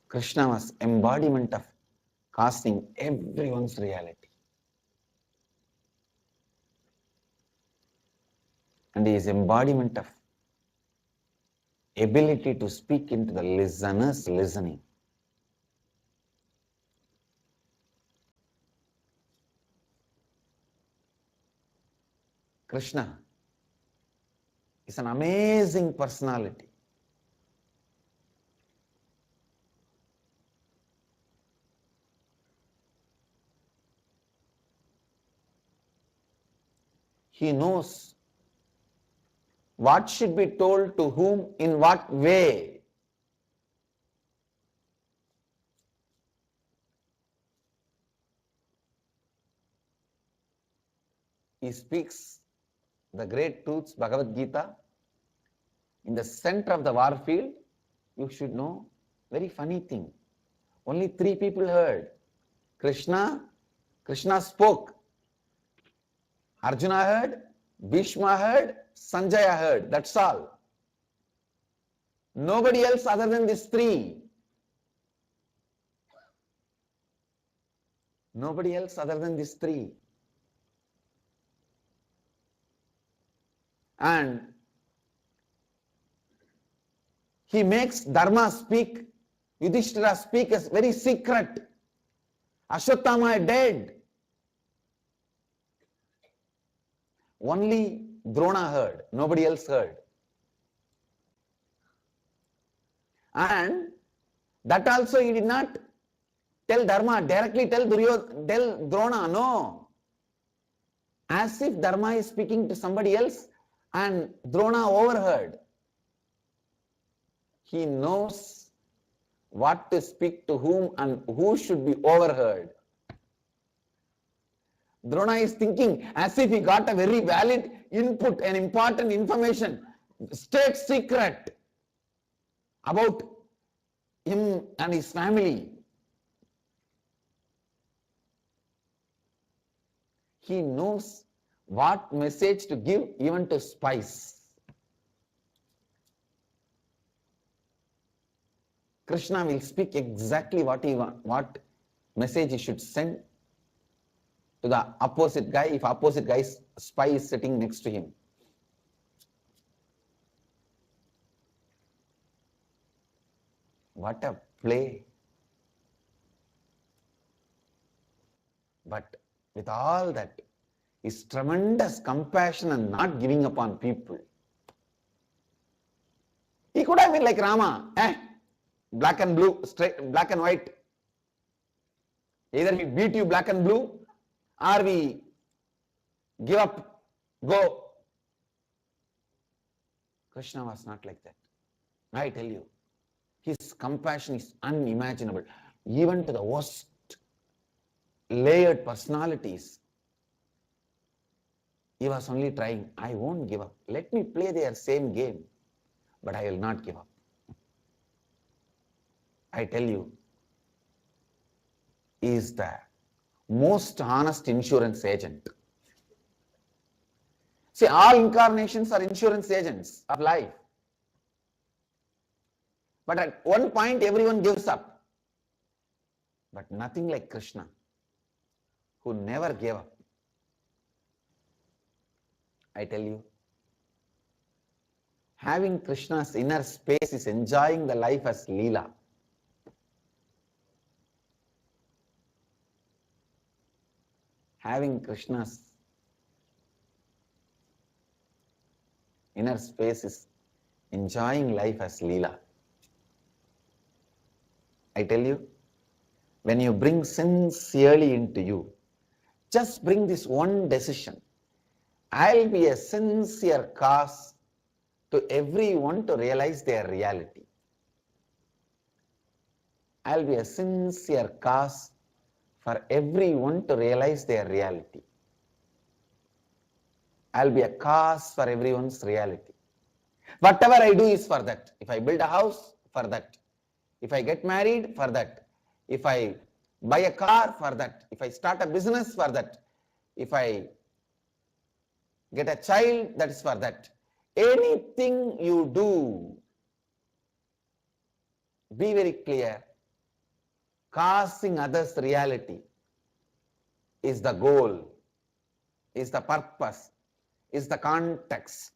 H: Krishna was embodiment of causing everyone's reality. And he is embodiment of ability to speak into the listener's listening. Krishna is an amazing personality. He knows what should be told to whom, in what way. He speaks the great truths, Bhagavad Gita. In the center of the war field, you should know, very funny thing. Only 3 people heard. Krishna spoke. Arjuna heard, Bhishma heard, Sanjaya heard. That's all. Nobody else other than these 3. Nobody else other than these 3. And he makes Dharma speak, Yudhishthira speak as very secret. Ashwatthama is dead. Only Drona heard, nobody else heard. And that also he did not tell Dharma, directly tell Drona, no. As if Dharma is speaking to somebody else and Drona overheard. He knows what to speak to whom and who should be overheard. Drona is thinking as if he got a very valid input and important information, state secret about him and his family. He knows what message to give even to spies. Krishna will speak exactly what message he should send to the opposite guy if opposite guy's spy is sitting next to him. What a play. But with all that, his tremendous compassion and not giving up on people. He could have been like Rama, black and blue, straight, black and white. Either we beat you black and blue, or we give up, go. Krishna was not like that. I tell you, his compassion is unimaginable. Even to the worst layered personalities, he was only trying, I won't give up. Let me play their same game, but I will not give up. I tell you, he is the most honest insurance agent. See, all incarnations are insurance agents of life. But at one point, everyone gives up. But nothing like Krishna, who never gave up. I tell you, having Krishna's inner space is enjoying the life as Leela. Having Krishna's inner space is enjoying life as Leela. I tell you, when you bring sincerely into you, just bring this one decision. I'll be a sincere cause to everyone to realize their reality. I'll be a sincere cause for everyone to realize their reality. I'll be a cause for everyone's reality. Whatever I do is for that. If I build a house, for that. If I get married, for that. If I buy a car, for that. If I start a business, for that. If I get a child, that is for that. Anything you do, be very clear. Causing others' reality is the goal, is the purpose, is the context.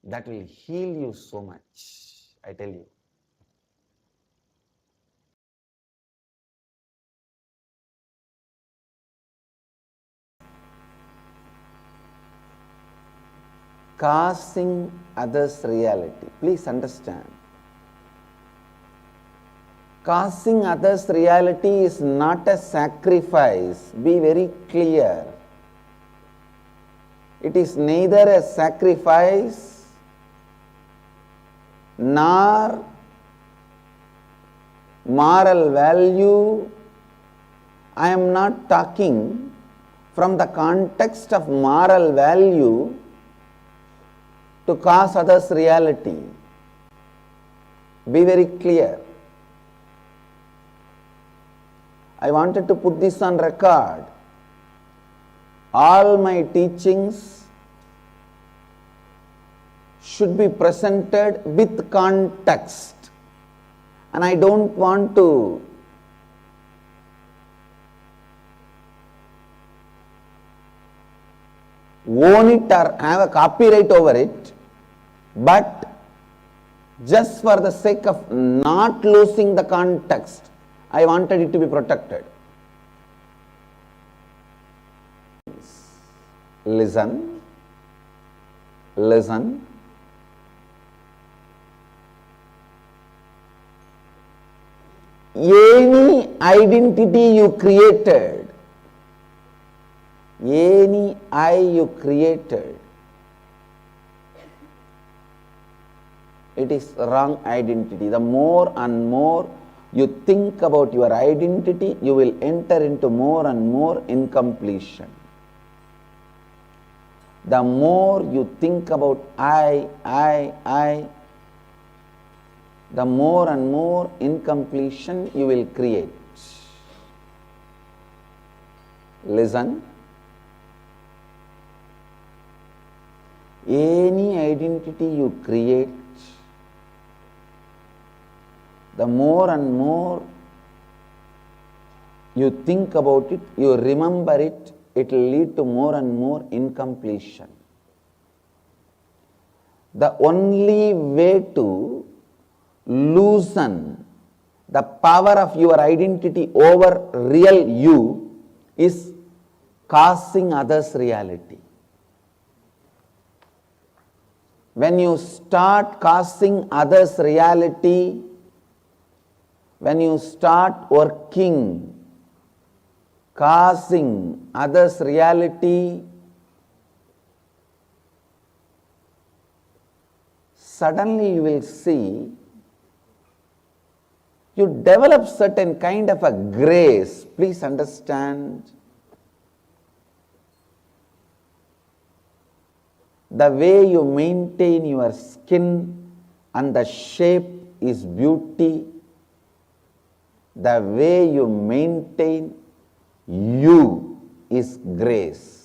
H: That will heal you so much, I tell you. Causing others' reality. Please understand. Causing others' reality is not a sacrifice. Be very clear. It is neither a sacrifice nor moral value. I am not talking from the context of moral value to cause others' reality. Be very clear. I wanted to put this on record. All my teachings should be presented with context, and I don't want to own it or have a copyright over it, but just for the sake of not losing the context, I wanted it to be protected. Listen, listen. Any identity you created, any I you created, it is wrong identity. The more and more you think about your identity, you will enter into more and more incompletion. The more you think about I, the more and more incompletion you will create. Listen. Any identity you create, the more and more you think about it, you remember it, it will lead to more and more incompletion. The only way to loosen the power of your identity over real you is causing others' reality. When you start causing others' reality, when you start working, causing others' reality, suddenly you will see you develop certain kind of a grace. Please understand. The way you maintain your skin and the shape is beauty. The way you maintain you is grace.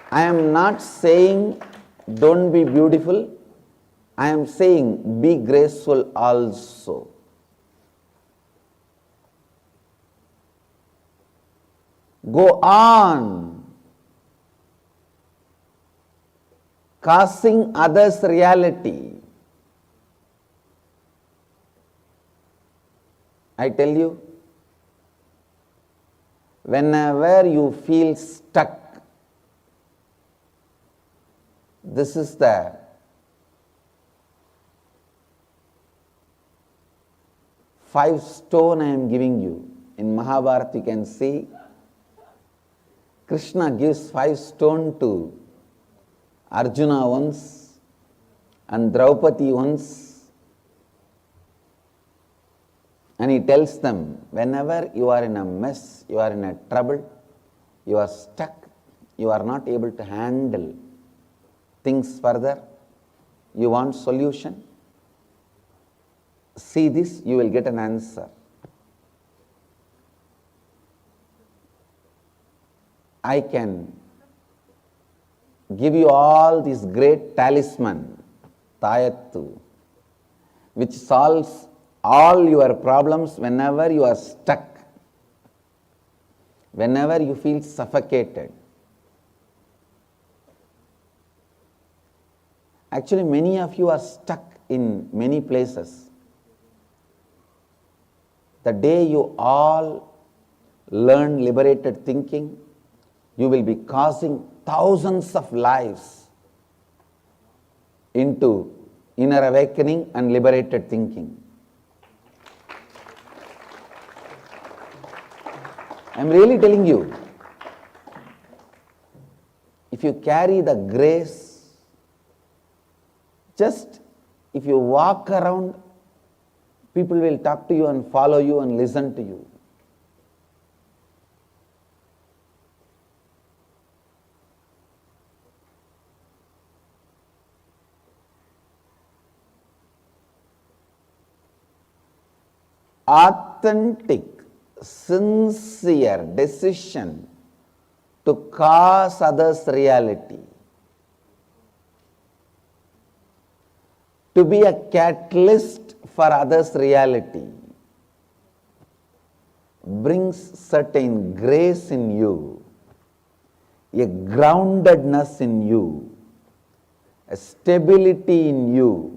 H: I am not saying don't be beautiful. I am saying be graceful also. Go on causing others' reality. I tell you, whenever you feel stuck, this is the 5 stone I am giving you. In Mahabharata you can see Krishna gives 5 stone to Arjuna once and Draupadi once, and he tells them, whenever you are in a mess, you are in a trouble, you are stuck, you are not able to handle things further, you want solution, see this, you will get an answer. I can give you all this great talisman, Tayattu, which solves all your problems whenever you are stuck, whenever you feel suffocated. Actually, many of you are stuck in many places. The day you all learn liberated thinking, you will be causing thousands of lives into inner awakening and liberated thinking. I am really telling you, if you carry the grace, just if you walk around, people will talk to you and follow you and listen to you. Authentic, sincere decision to cause others reality, to be a catalyst for others reality, brings certain grace in you, a groundedness in you, a stability in you.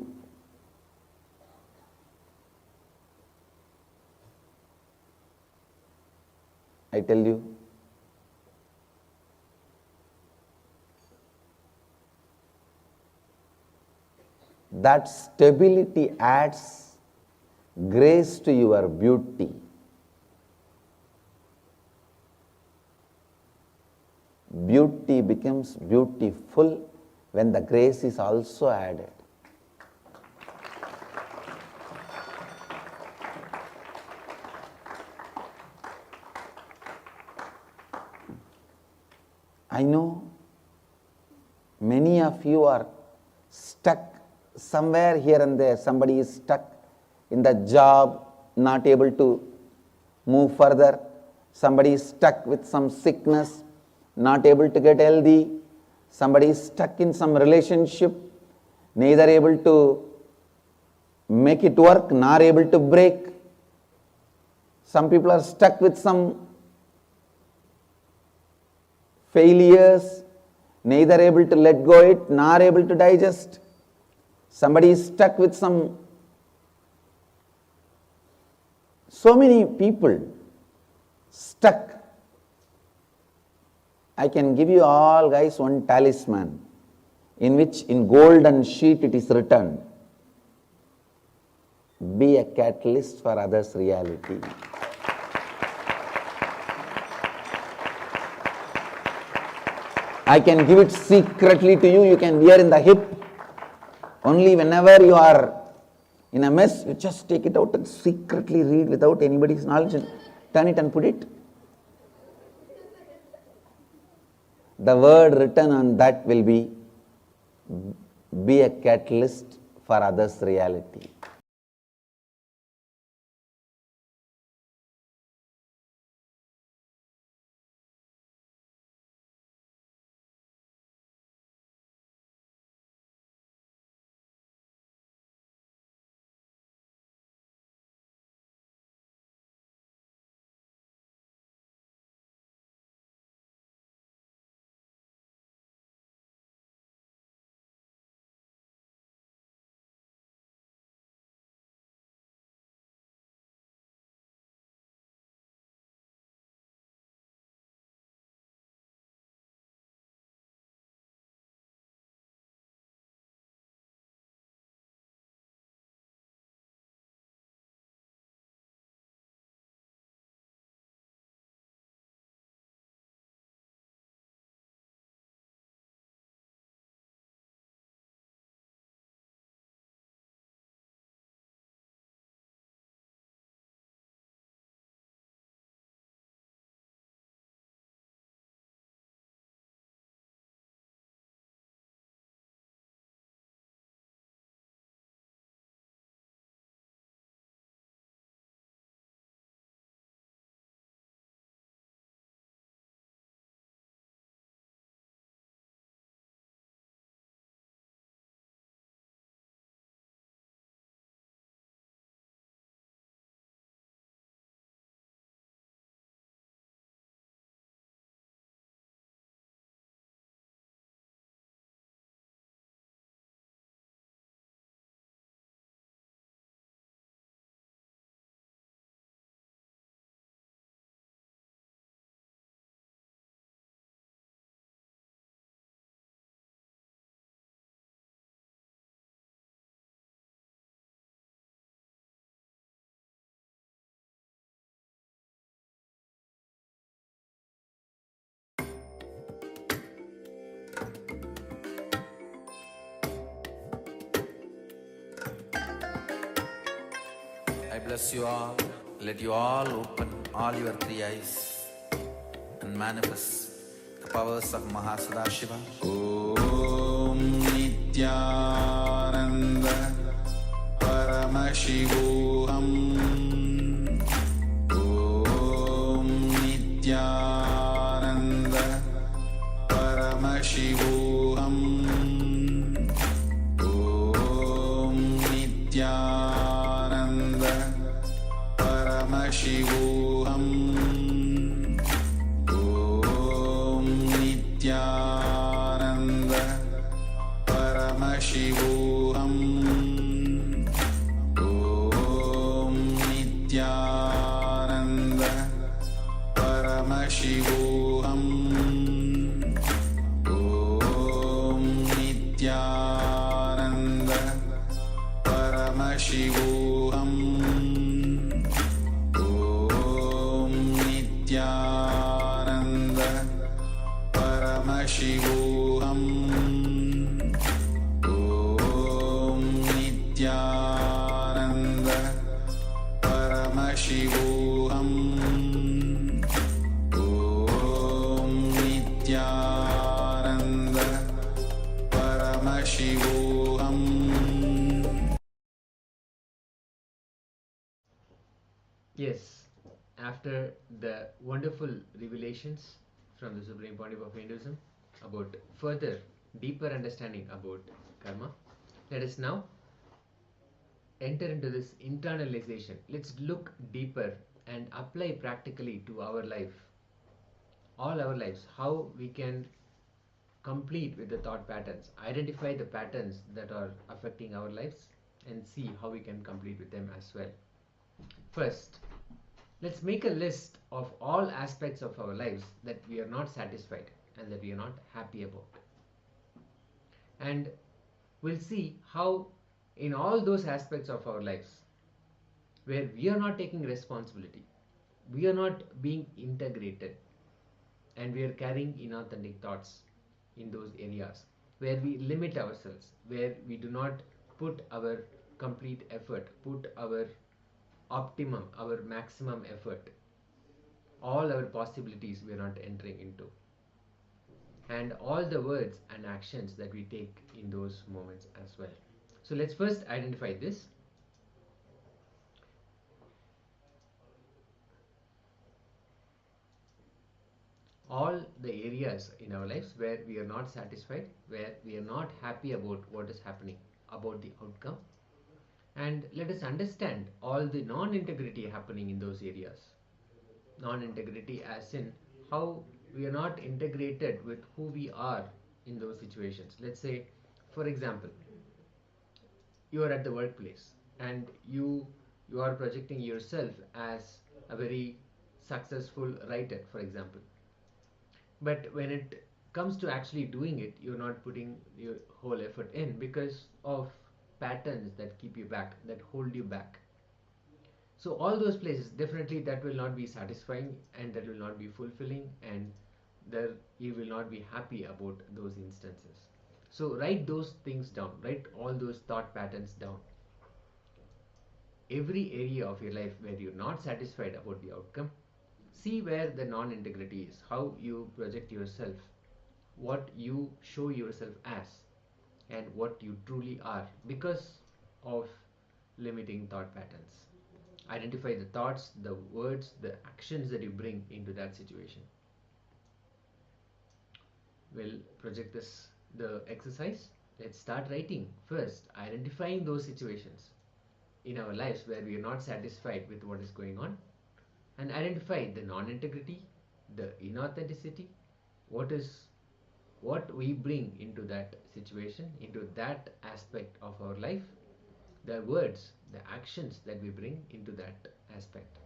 H: I tell you, that stability adds grace to your beauty. Beauty becomes beautiful when the grace is also added. I know many of you are stuck somewhere here and there. Somebody is stuck in the job, not able to move further. Somebody is stuck with some sickness, not able to get healthy. Somebody is stuck in some relationship, neither able to make it work, nor able to break. Some people are stuck with some failures, neither able to let go it, nor able to digest. Somebody is stuck with some. So many people stuck. I can give you all guys one talisman in which in golden sheet it is written, be a catalyst for others' reality. I can give it secretly to you, you can wear in the hip. Only whenever you are in a mess, you just take it out and secretly read without anybody's knowledge and turn it and put it. The word written on that will be a catalyst for others' reality.
D: bless you all. Let you all open all your three eyes and manifest the powers of Mahasadashiva. Om Nityananda Paramashivoham. Om Nityananda Paramashivoham. Om Nityananda Paramashivoham. Om Nityananda Paramashivoham. Om Nityananda Paramashivoham. Om Nityananda Paramashivoham. Om Nityananda Paramashivoham. Om Nityananda Paramashivoham. Om Nityananda Paramashivoham.
G: Yes, after the wonderful revelations from the Supreme Pontiff of Hinduism about further deeper understanding about karma, let us now enter into this internalization. Let's look deeper and apply practically to our life, all our lives, how we can complete with the thought patterns, identify the patterns that are affecting our lives, and see how we can complete with them as well. First, let's make a list of all aspects of our lives that we are not satisfied and that we are not happy about. And we'll see how, in all those aspects of our lives where we are not taking responsibility, we are not being integrated, and we are carrying inauthentic thoughts in those areas, where we limit ourselves, where we do not put our complete effort, put our optimum, our maximum effort, all our possibilities we are not entering into, and all the words and actions that we take in those moments as well. So let's first identify this. All the areas in our lives where we are not satisfied, where we are not happy about what is happening, about the outcome, and let us understand all the non-integrity happening in those areas. Non-integrity as in how we are not integrated with who we are in those situations. Let's say, for example, you are at the workplace and you are projecting yourself as a very successful writer, for example, but when it comes to actually doing it, you're not putting your whole effort in because of patterns that keep you back, that hold you back. So all those places, definitely that will not be satisfying and that will not be fulfilling, and there you will not be happy about those instances. So write those things down, write all those thought patterns down. Every area of your life where you're not satisfied about the outcome, see where the non-integrity is, how you project yourself, what you show yourself as, and what you truly are because of limiting thought patterns. Identify the thoughts, the words, the actions that you bring into that situation. We'll project the exercise. Let's start writing. First, identifying those situations in our lives where we are not satisfied with what is going on, and identify the non-integrity, the inauthenticity, what we bring into that situation, into that aspect of our life, the words, the actions that we bring into that aspect.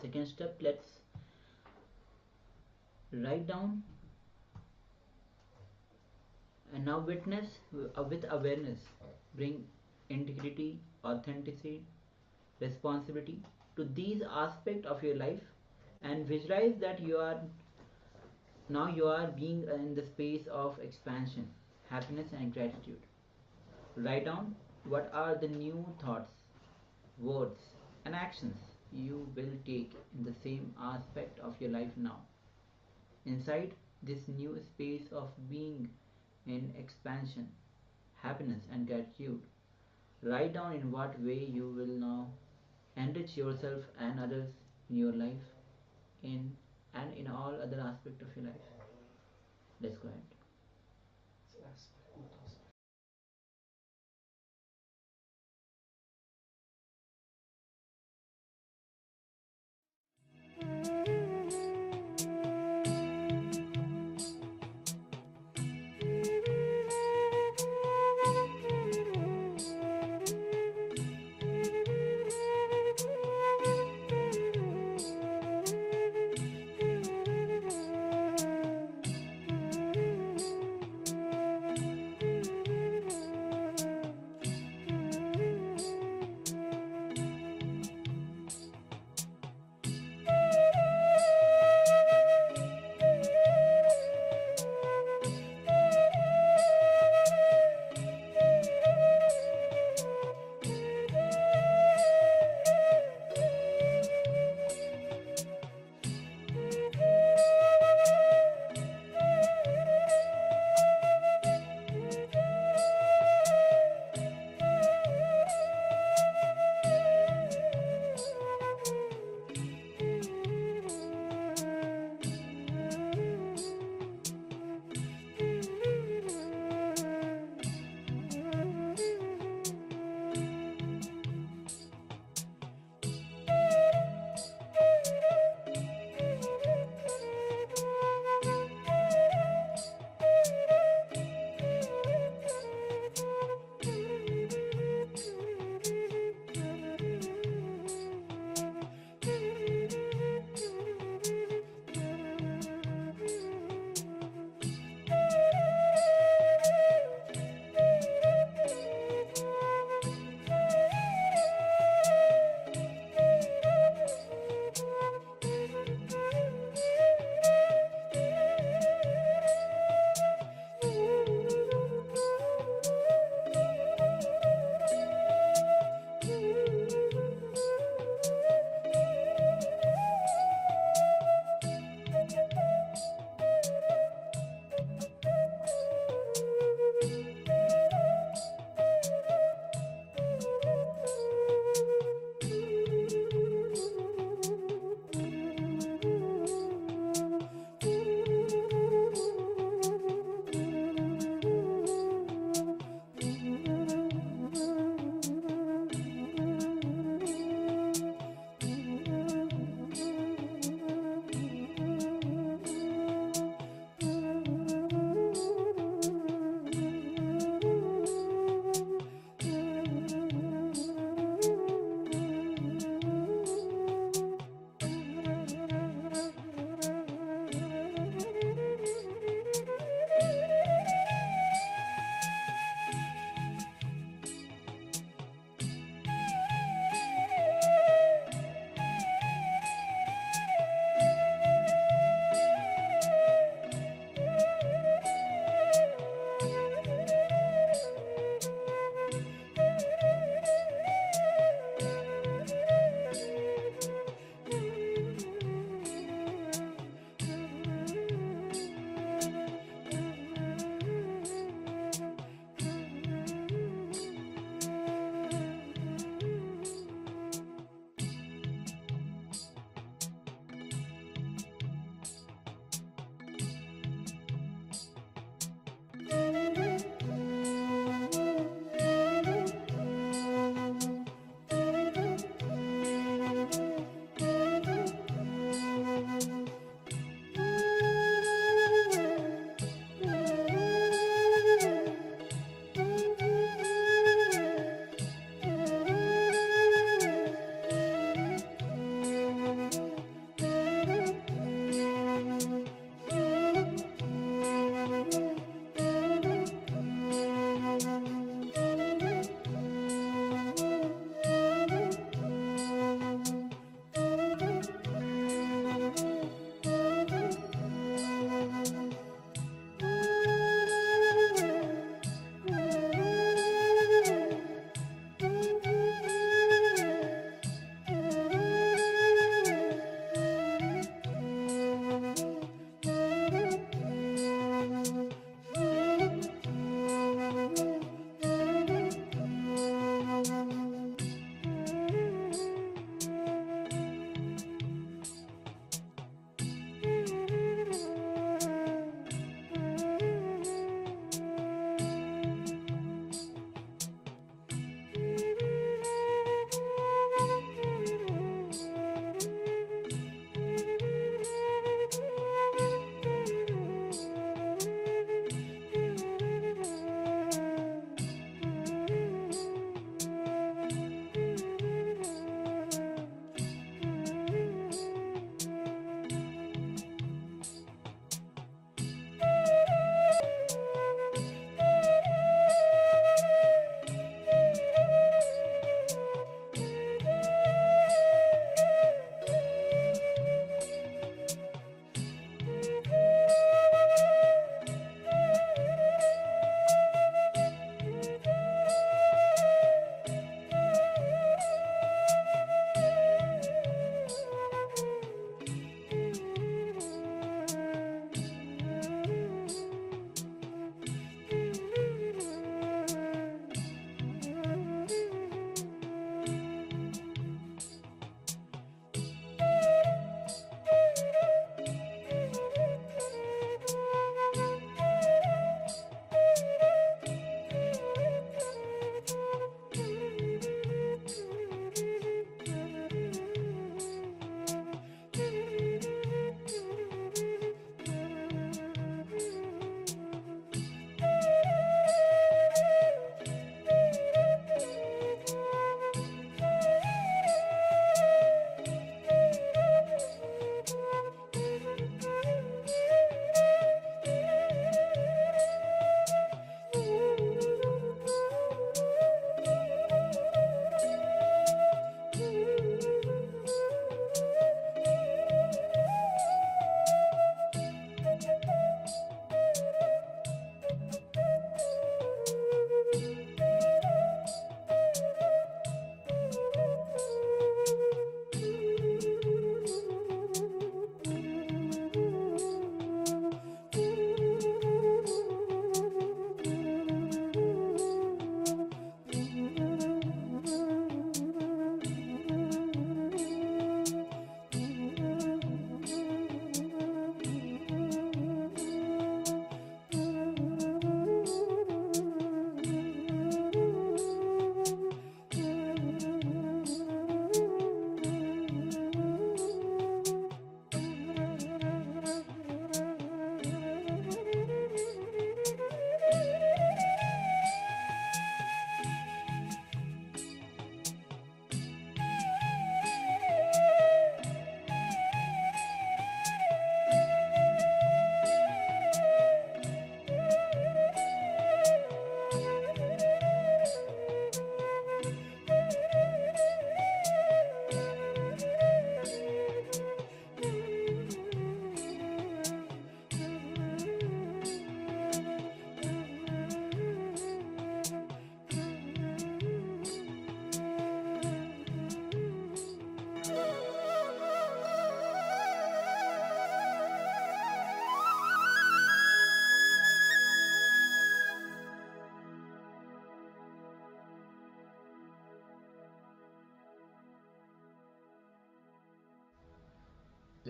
B: Second step, let's write down and now witness with awareness. Bring integrity, authenticity, responsibility to these aspects of your life and visualize that you are being in the space of expansion, happiness and gratitude. Write down what are the new thoughts, words and actions you will take in the same aspect of your life now. Inside this new space of being in expansion, happiness and gratitude, write down in what way you will now enrich yourself and others in your life in and in all other aspects of your life. Let's go ahead.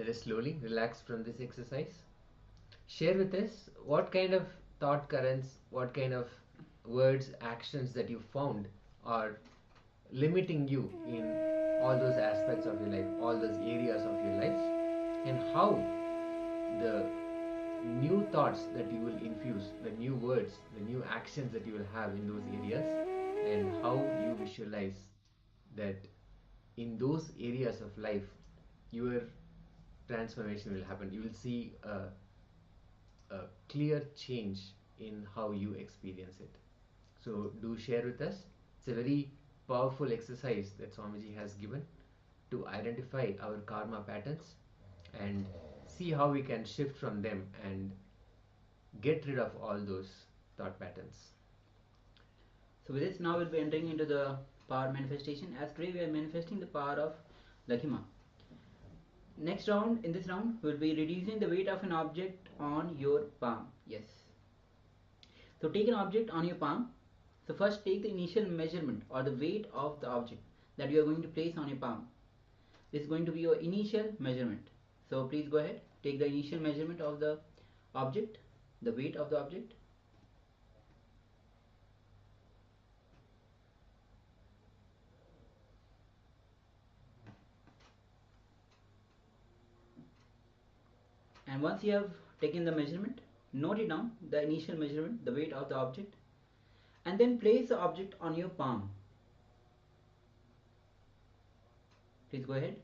G: let us slowly relax from this exercise. Share with us what kind of thought currents, what kind of words, actions that you found are limiting you in all those aspects of your life, all those areas of your life, and how the new thoughts that you will infuse, the new words, the new actions that you will have in those areas, and how you visualize that in those areas of life your transformation will happen. You will see a clear change in how you experience it. So do share with us. It's a very powerful exercise that Swamiji has given to identify our karma patterns and see how we can shift from them and get rid of all those thought patterns.
B: So with this, now we'll be entering into the power manifestation. As today we are manifesting the power of Lakhima. Next round, in this round, we'll be reducing the weight of an object on your palm. Yes. So take an object on your palm. So first take the initial measurement or the weight of the object that you are going to place on your palm. This is going to be your initial measurement. So please go ahead, take the initial measurement of the object, the weight of the object. And once you have taken the measurement, note it down, the initial measurement, the weight of the object, and then place the object on your palm. Please go ahead.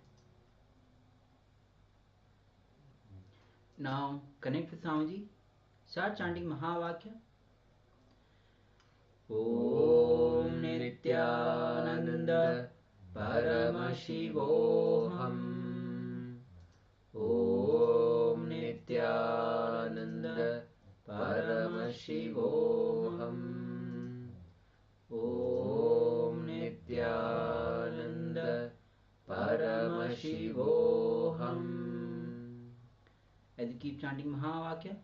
B: Now connect with Swamiji. Start chanting Mahavakya. Om Nityananda Paramashivoham. Om Nityananda Paramashivoham. Om Nityananda Paramashivoham. As you keep chanting Mahavakya,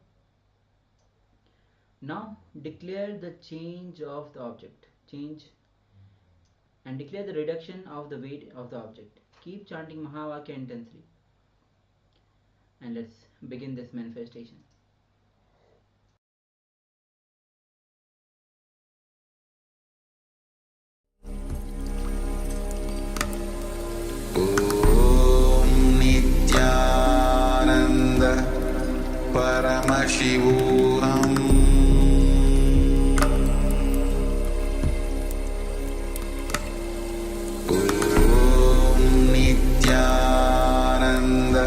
B: now declare the change of the object, change, and declare the reduction of the weight of the object. Keep chanting Mahavakya intensely. And let's begin this manifestation.
F: Om Nityananda Paramashivoham. Om Nityananda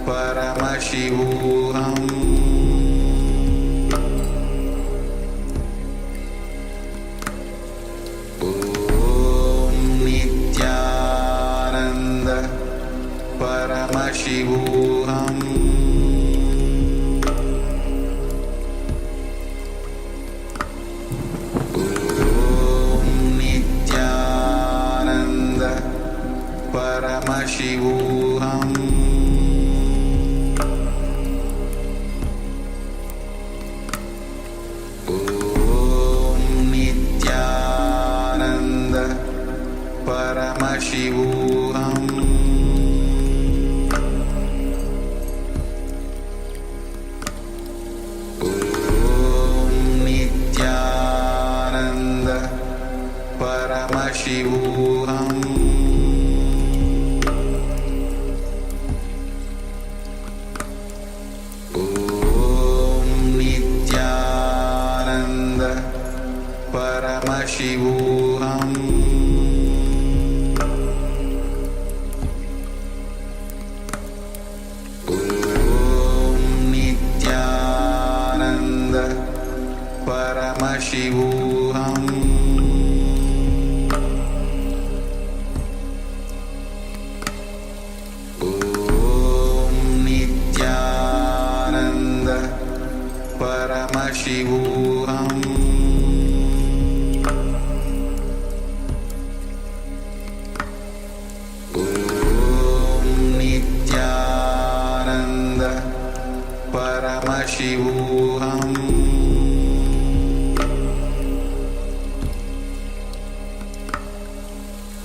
F: Paramashivoham. Om Nityananda Paramashivoham. Om Nityananda Paramashivoham. Om Nityananda Paramashivoham. Om Nityananda Paramashivoham. Om Nityananda Paramashivoham. Om Nityananda Paramashivoham. Om Nityananda Paramashivoham. Om Nityananda Paramashivoham.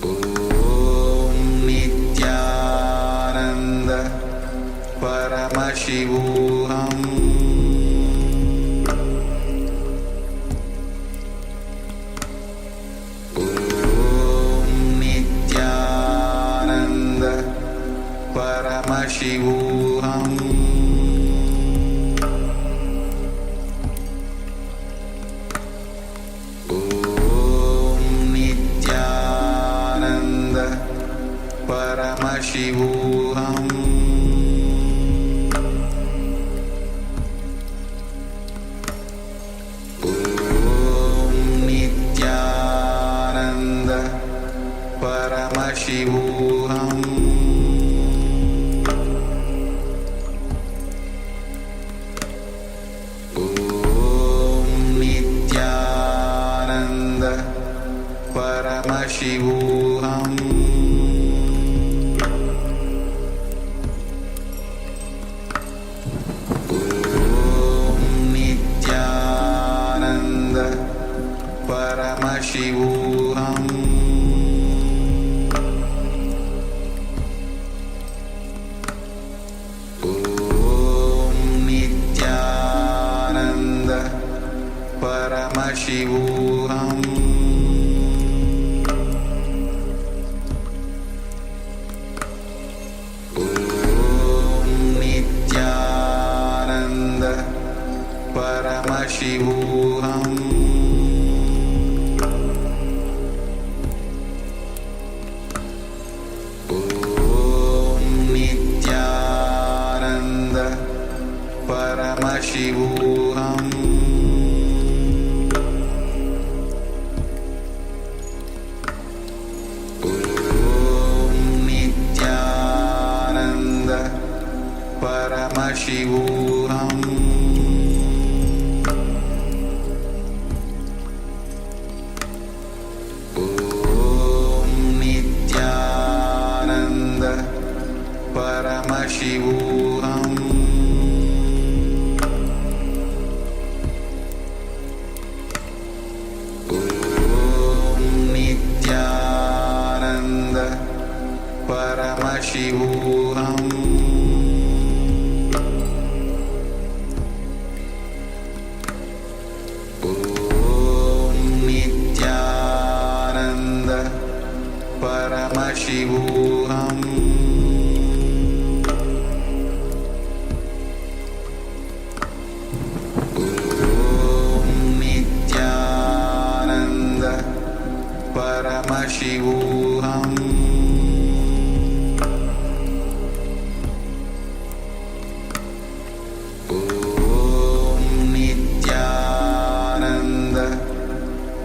F: Om Nityananda
H: Paramashivoham Om Nityananda Paramashivoham Om Nityananda Paramashivoham Paramashivoham Om Nityananda Paramashivoham Om Nityananda Paramashivoham Paramashivoham Om Nityananda Paramashivoham Om Nityananda Paramashivoham Paramashivoham Om Nityananda Paramashivoham Om Nityananda Paramashivoham Paramashivoham Om Nityananda Paramashivoham Om Nityananda Paramashivoham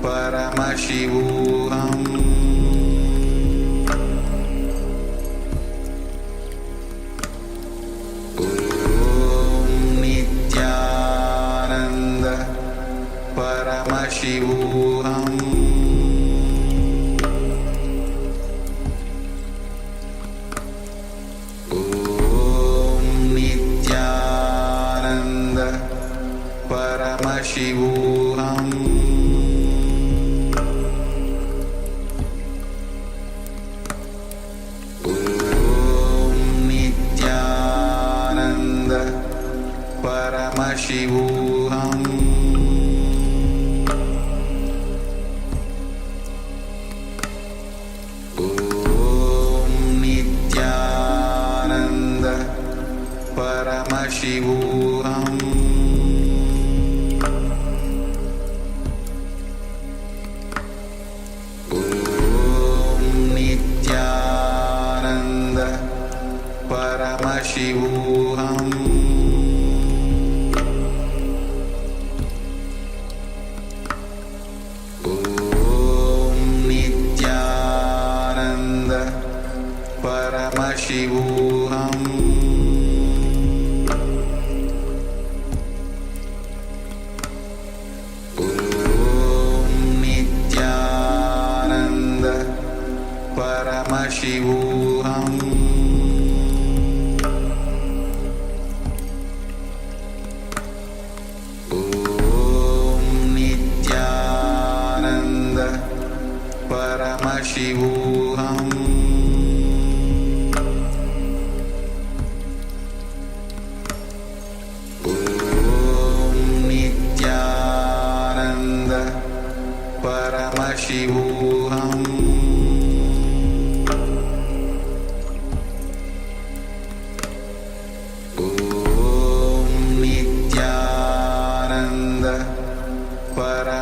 H: Paramashivoham Om Nityananda Paramashivoham Om Nityananda Paramashivoham Paramashivoham Om Nityananda Paramashivoham Om Nityananda Paramashivoham Paramashivoham Om Nityananda Paramashivoham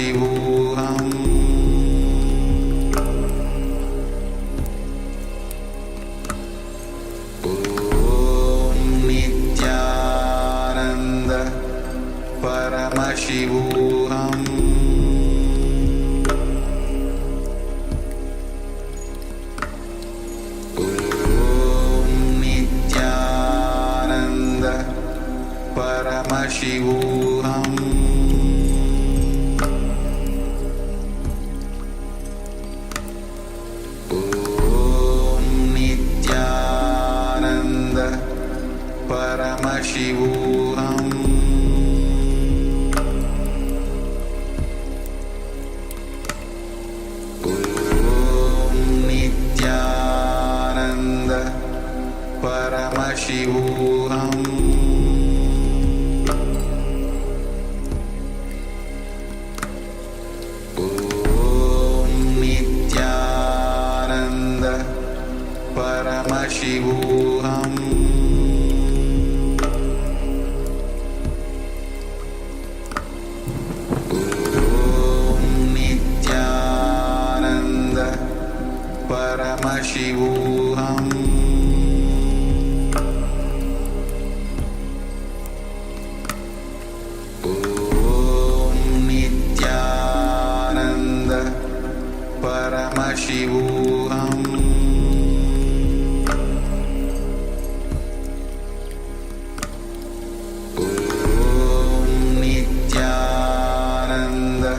F: Paramashivoham Om Nityananda Paramashivoham Om Nityananda Paramashivoham Om Nityananda Paramashivoham Om Nityananda Paramashivoham Om Nityananda Paramashivoham Om Nityananda Paramashivoham Om Nityananda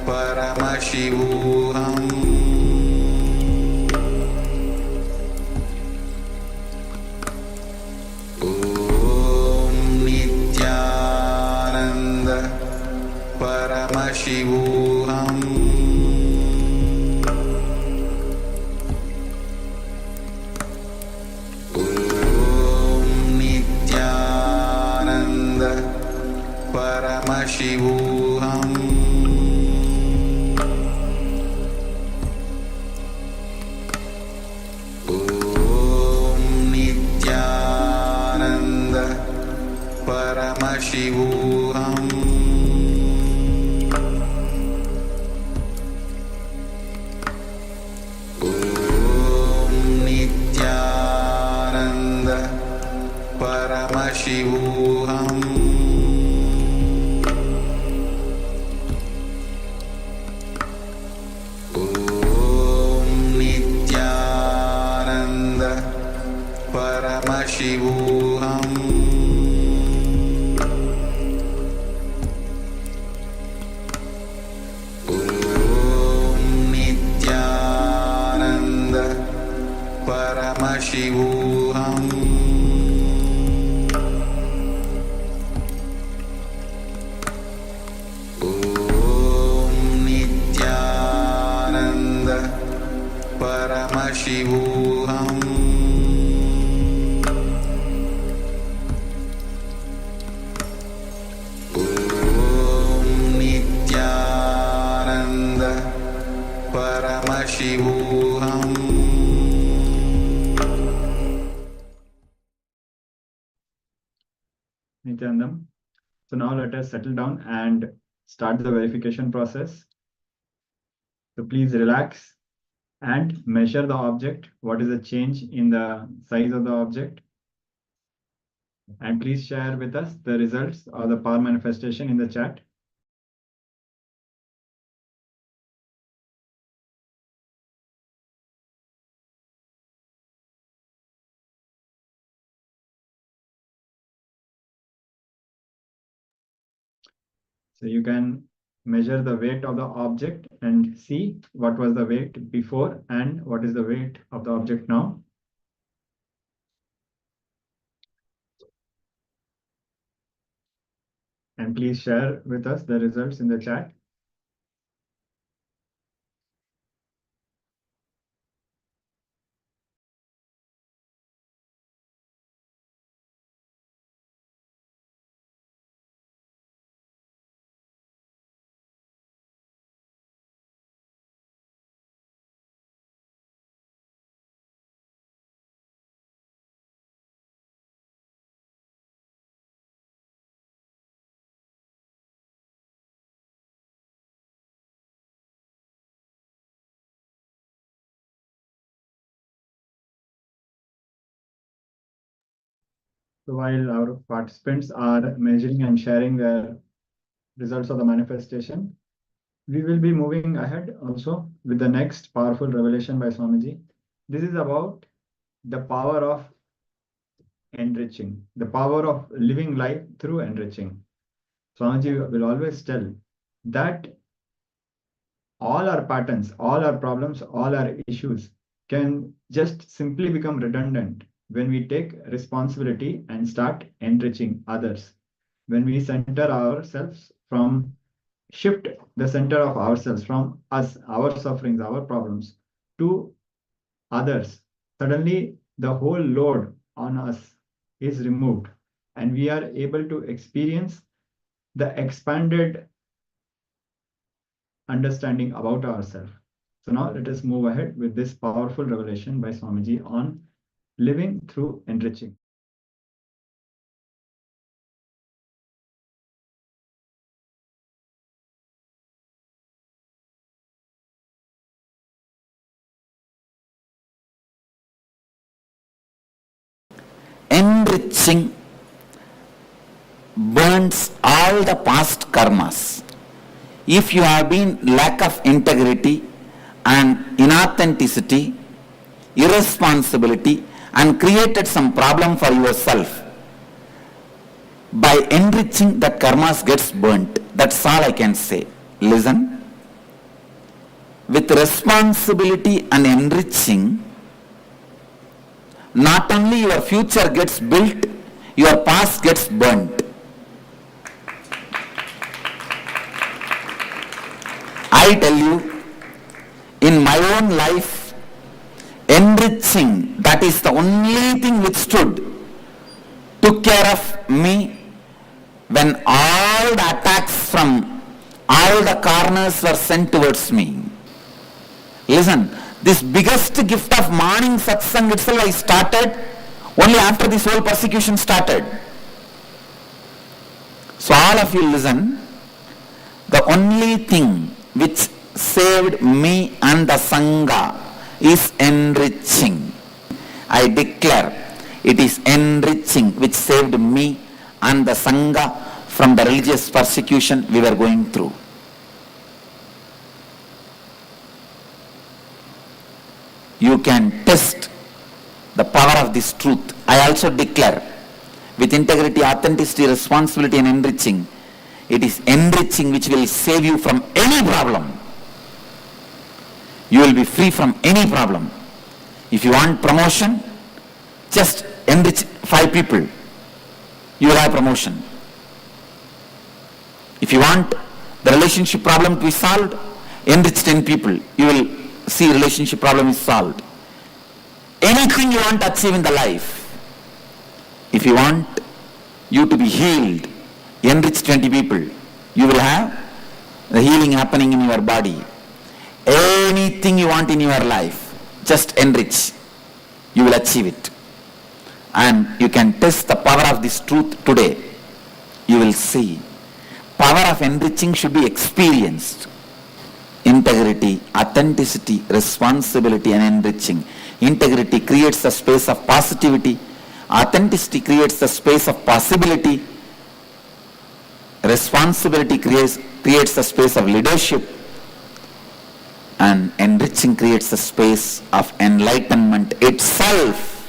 F: Paramashivoham Om Nityananda Paramashivoham Om Nityananda Paramashivoham Om Nityananda Paramashivoham Om Nityananda Paramashivoham Om Nityananda Paramashivoham Om Nityananda Paramashivoham Om Nityananda Paramashivoham Om Nityananda Paramashivoham Om Nityananda Paramashivoham
I: Nityanandam. So now let us settle down and start the verification process. So please relax and measure the object. What is the change in the size of the object? And please share with us the results of the power manifestation in the chat. So you can measure the weight of the object and see what was the weight before and what is the weight of the object now. And please share with us the results in the chat. So while our participants are measuring and sharing their results of the manifestation, we will be moving ahead also with the next powerful revelation by Swamiji. This is about the power of enriching, the power of living life through enriching. Swamiji will always tell that all our patterns, all our problems, all our issues can just simply become redundant when we take responsibility and start enriching others. When we center ourselves from, shift the center of ourselves from us, our sufferings, our problems, to others, suddenly the whole load on us is removed and we are able to experience the expanded understanding about ourselves. So now let us move ahead with this powerful revelation by Swamiji on living through enriching.
H: Enriching burns all the past karmas. If you have been lack of integrity and inauthenticity, irresponsibility, and created some problem for yourself, by enriching that karmas gets burnt. That's all I can say. Listen. With responsibility and enriching, not only your future gets built, your past gets burnt. I tell you, in my own life, enriching, that is the only thing which took care of me when all the attacks from all the corners were sent towards me. Listen, this biggest gift of morning satsang itself I started only after this whole persecution started. So all of you listen, the only thing which saved me and the Sangha is enriching. I declare, it is enriching which saved me and the Sangha from the religious persecution we were going through. You can test the power of this truth. I also declare, with integrity, authenticity, responsibility and enriching, it is enriching which will save you from any problem. You will be free from any problem. If you want promotion, just enrich 5 people. You will have promotion. If you want the relationship problem to be solved, enrich 10 people. You will see relationship problem is solved. Anything you want to achieve in the life, if you want you to be healed, enrich 20 people. You will have the healing happening in your body. Anything you want in your life, just enrich. You will achieve it. And you can test the power of this truth today. You will see. Power of enriching should be experienced. Integrity, authenticity, responsibility and enriching. Integrity creates the space of positivity. Authenticity creates the space of possibility. Responsibility creates the space of leadership. And enriching creates the space of enlightenment itself.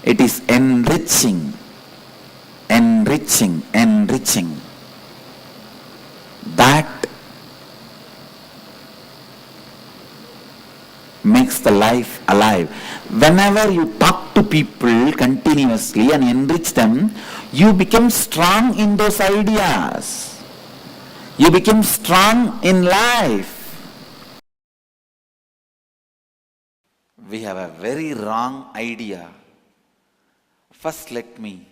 H: It is enriching, enriching, enriching. That makes the life alive. Whenever you talk to people continuously and enrich them, you become strong in those ideas. You become strong in life. We have a very wrong idea. First let me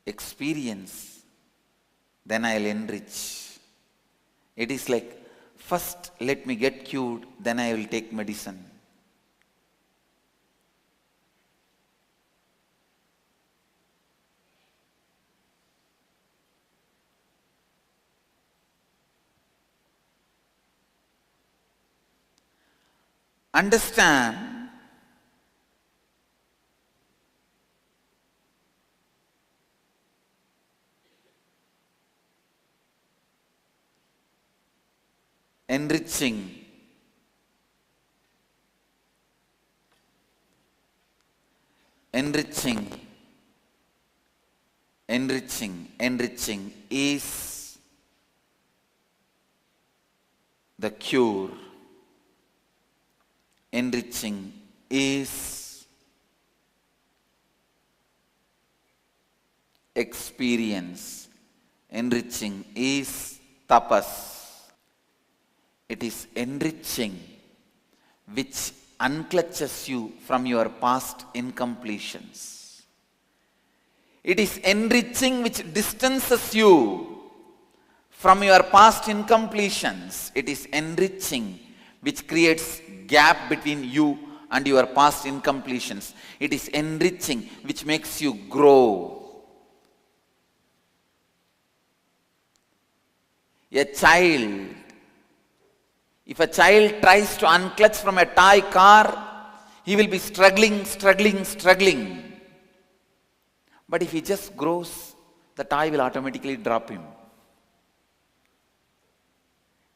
H: experience, then I'll enrich. It is like, first let me get cured, then I will take medicine. Understand,
F: enriching, enriching, enriching, enriching is the cure. Enriching is experience. Enriching is tapas. It is enriching which unclutches you from your past incompletions. It is enriching which distances you from your past incompletions. It is enriching which creates gap between you and your past incompletions. It is enriching which makes you grow. A child, if a child tries to unclutch from a toy car, he will be struggling. But if he just grows, the toy will automatically drop him.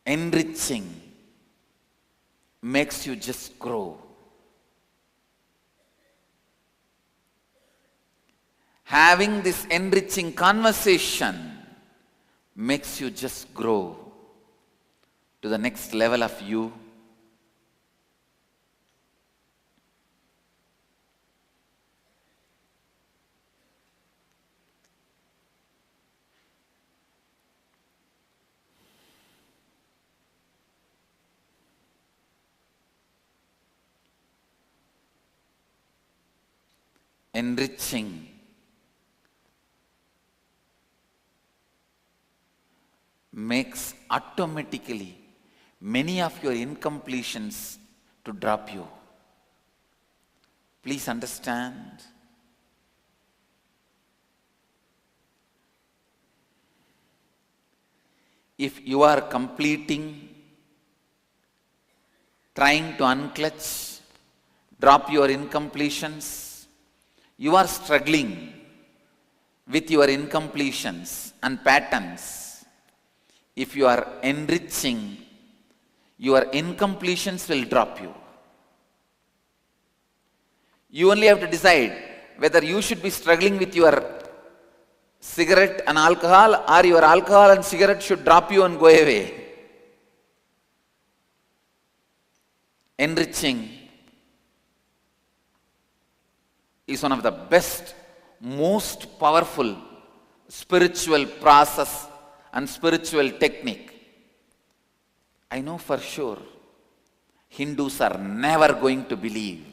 F: Enriching makes you just grow. Having this enriching conversation makes you just grow to the next level of you. Enriching makes automatically many of your incompletions to drop you. Please understand. If you are completing, trying to unclutch, drop your incompletions, you are struggling with your incompletions and patterns. If you are enriching, your incompletions will drop you. You only have to decide whether you should be struggling with your cigarette and alcohol, or your alcohol and cigarette should drop you and go away. Enriching is one of the best, most powerful spiritual process and spiritual technique. I know for sure Hindus are never going to believe,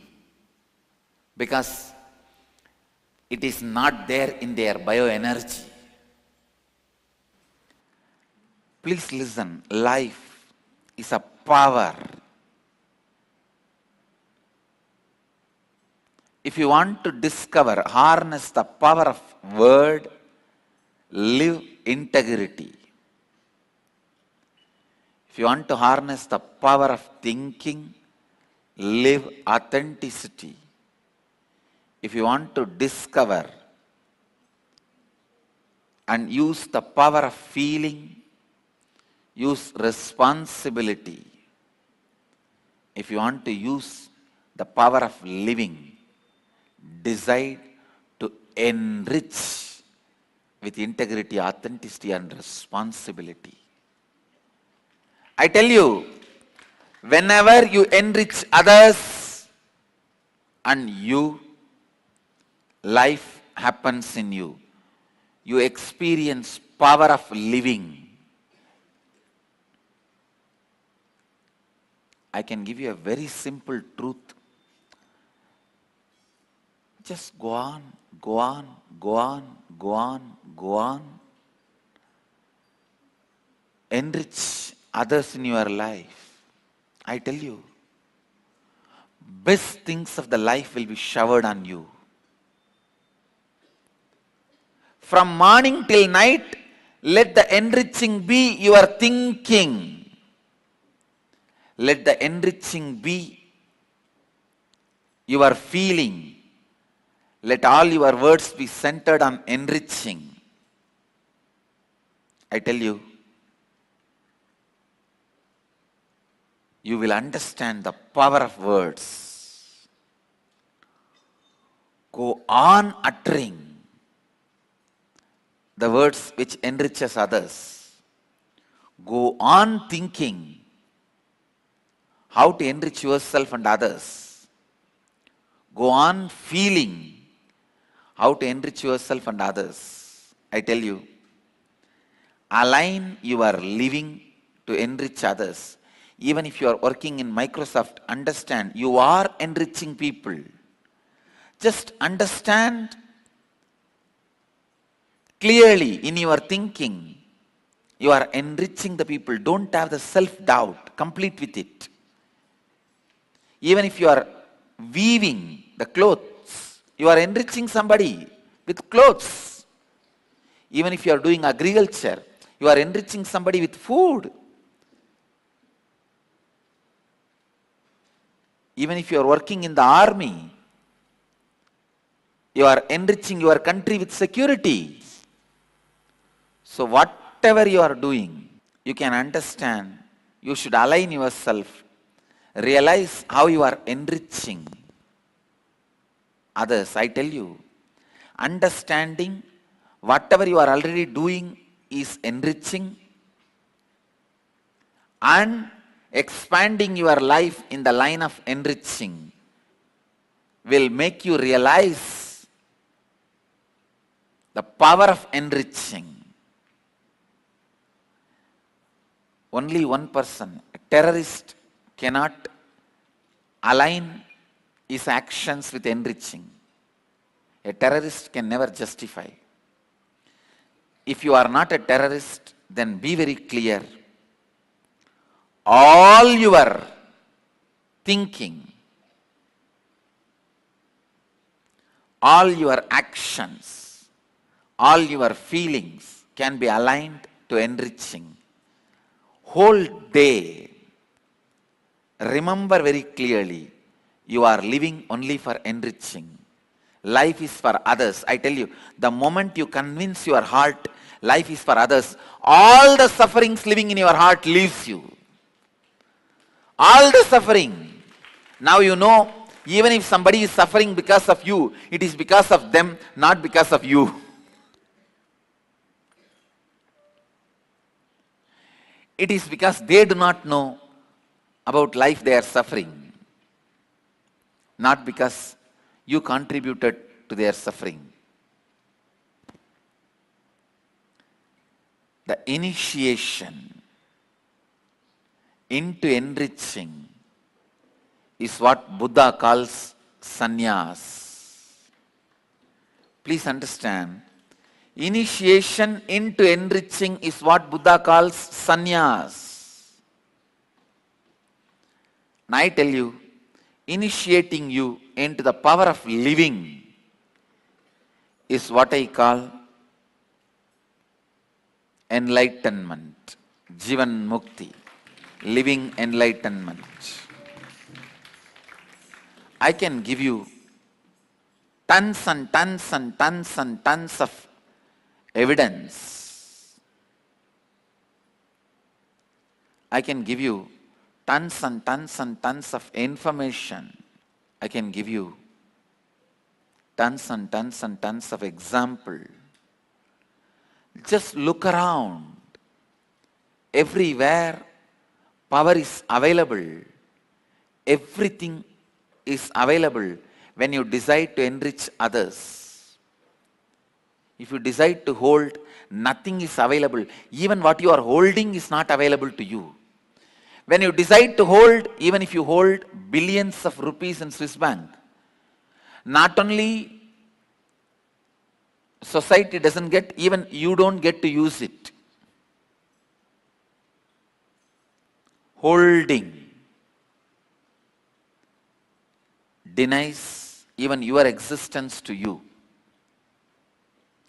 F: because it is not there in their bioenergy. Please listen, life is a power. If you want to discover, harness the power of word, live integrity. If you want to harness the power of thinking, live authenticity. If you want to discover and use the power of feeling, use responsibility. If you want to use the power of living, decide to enrich with integrity, authenticity, and responsibility. I tell you, whenever you enrich others and you, life happens in you. You experience power of living. I can give you a very simple truth. Just go on, go on, go on, go on, go on. Enrich others in your life. I tell you, best things of the life will be showered on you. From morning till night, let the enriching be your thinking. Let the enriching be your feeling. Let all your words be centered on enriching. I tell you, you will understand the power of words. Go on uttering the words which enriches others. Go on thinking how to enrich yourself and others. Go on feeling how to enrich yourself and others. I tell you, align your living to enrich others. Even if you are working in Microsoft, understand you are enriching people. Just understand clearly in your thinking, you are enriching the people. Don't have the self-doubt. Complete with it. Even if you are weaving the clothes, you are enriching somebody with clothes. Even if you are doing agriculture, you are enriching somebody with food. Even if you are working in the army, you are enriching your country with security. So whatever you are doing, you can understand, you should align yourself, realize how you are enriching others. I tell you, understanding whatever you are already doing is enriching, and expanding your life in the line of enriching will make you realize the power of enriching. Only one person, a terrorist, cannot align his actions with enriching. A terrorist can never justify. If you are not a terrorist, then be very clear. All your thinking, all your actions, all your feelings can be aligned to enriching. Whole day, remember very clearly, you are living only for enriching. Life is for others. I tell you, the moment you convince your heart life is for others, all the sufferings living in your heart leaves you. All the suffering. Now you know, even if somebody is suffering because of you, it is because of them, not because of you. It is because they do not know about life they are suffering, not because you contributed to their suffering. The initiation into enriching is what Buddha calls sannyas. Please understand, initiation into enriching is what Buddha calls sannyas. And I tell you, initiating you into the power of living is what I call enlightenment, Jivan Mukti, living enlightenment. I can give you tons and tons and tons and tons of evidence. I can give you tons and tons and tons of information. I can give you tons and tons and tons of example. Just look around. Everywhere power is available. Everything is available when you decide to enrich others. If you decide to hold, nothing is available. Even what you are holding is not available to you. When you decide to hold, even if you hold billions of rupees in Swiss bank, not only society doesn't get, even you don't get to use it. Holding denies even your existence to you.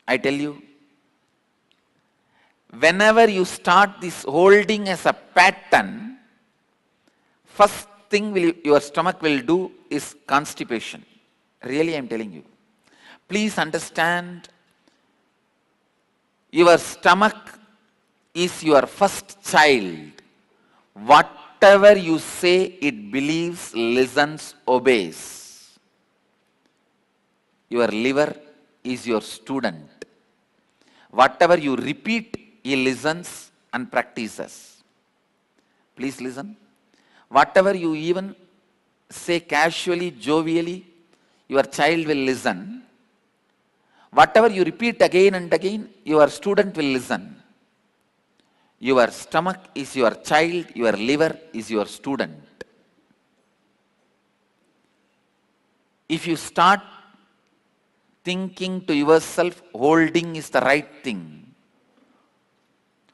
F: I tell you, whenever you start this holding as a pattern, first thing your stomach will do is constipation. Really, I am telling you. Please understand, your stomach is your first child. What whatever you say, it believes, listens, obeys. Your liver is your student. Whatever you repeat, he listens and practices. Please listen. Whatever you even say casually, jovially, your child will listen. Whatever you repeat again and again, your student will listen. Your stomach is your child, your liver is your student. If you start thinking to yourself, holding is the right thing,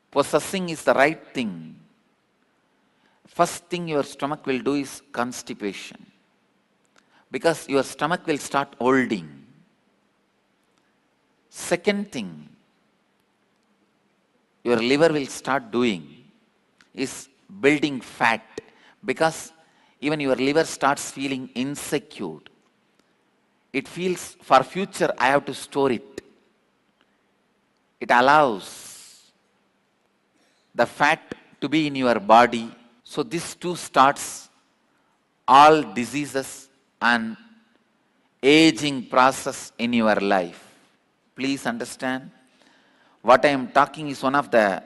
F: possessing is the right thing, first thing your stomach will do is constipation. Because your stomach will start holding. Second thing your liver will start doing is building fat, because even your liver starts feeling insecure. It feels for future I have to store it. It allows the fat to be in your body. So this too starts all diseases and aging process in your life. Please understand, what I am talking is one of the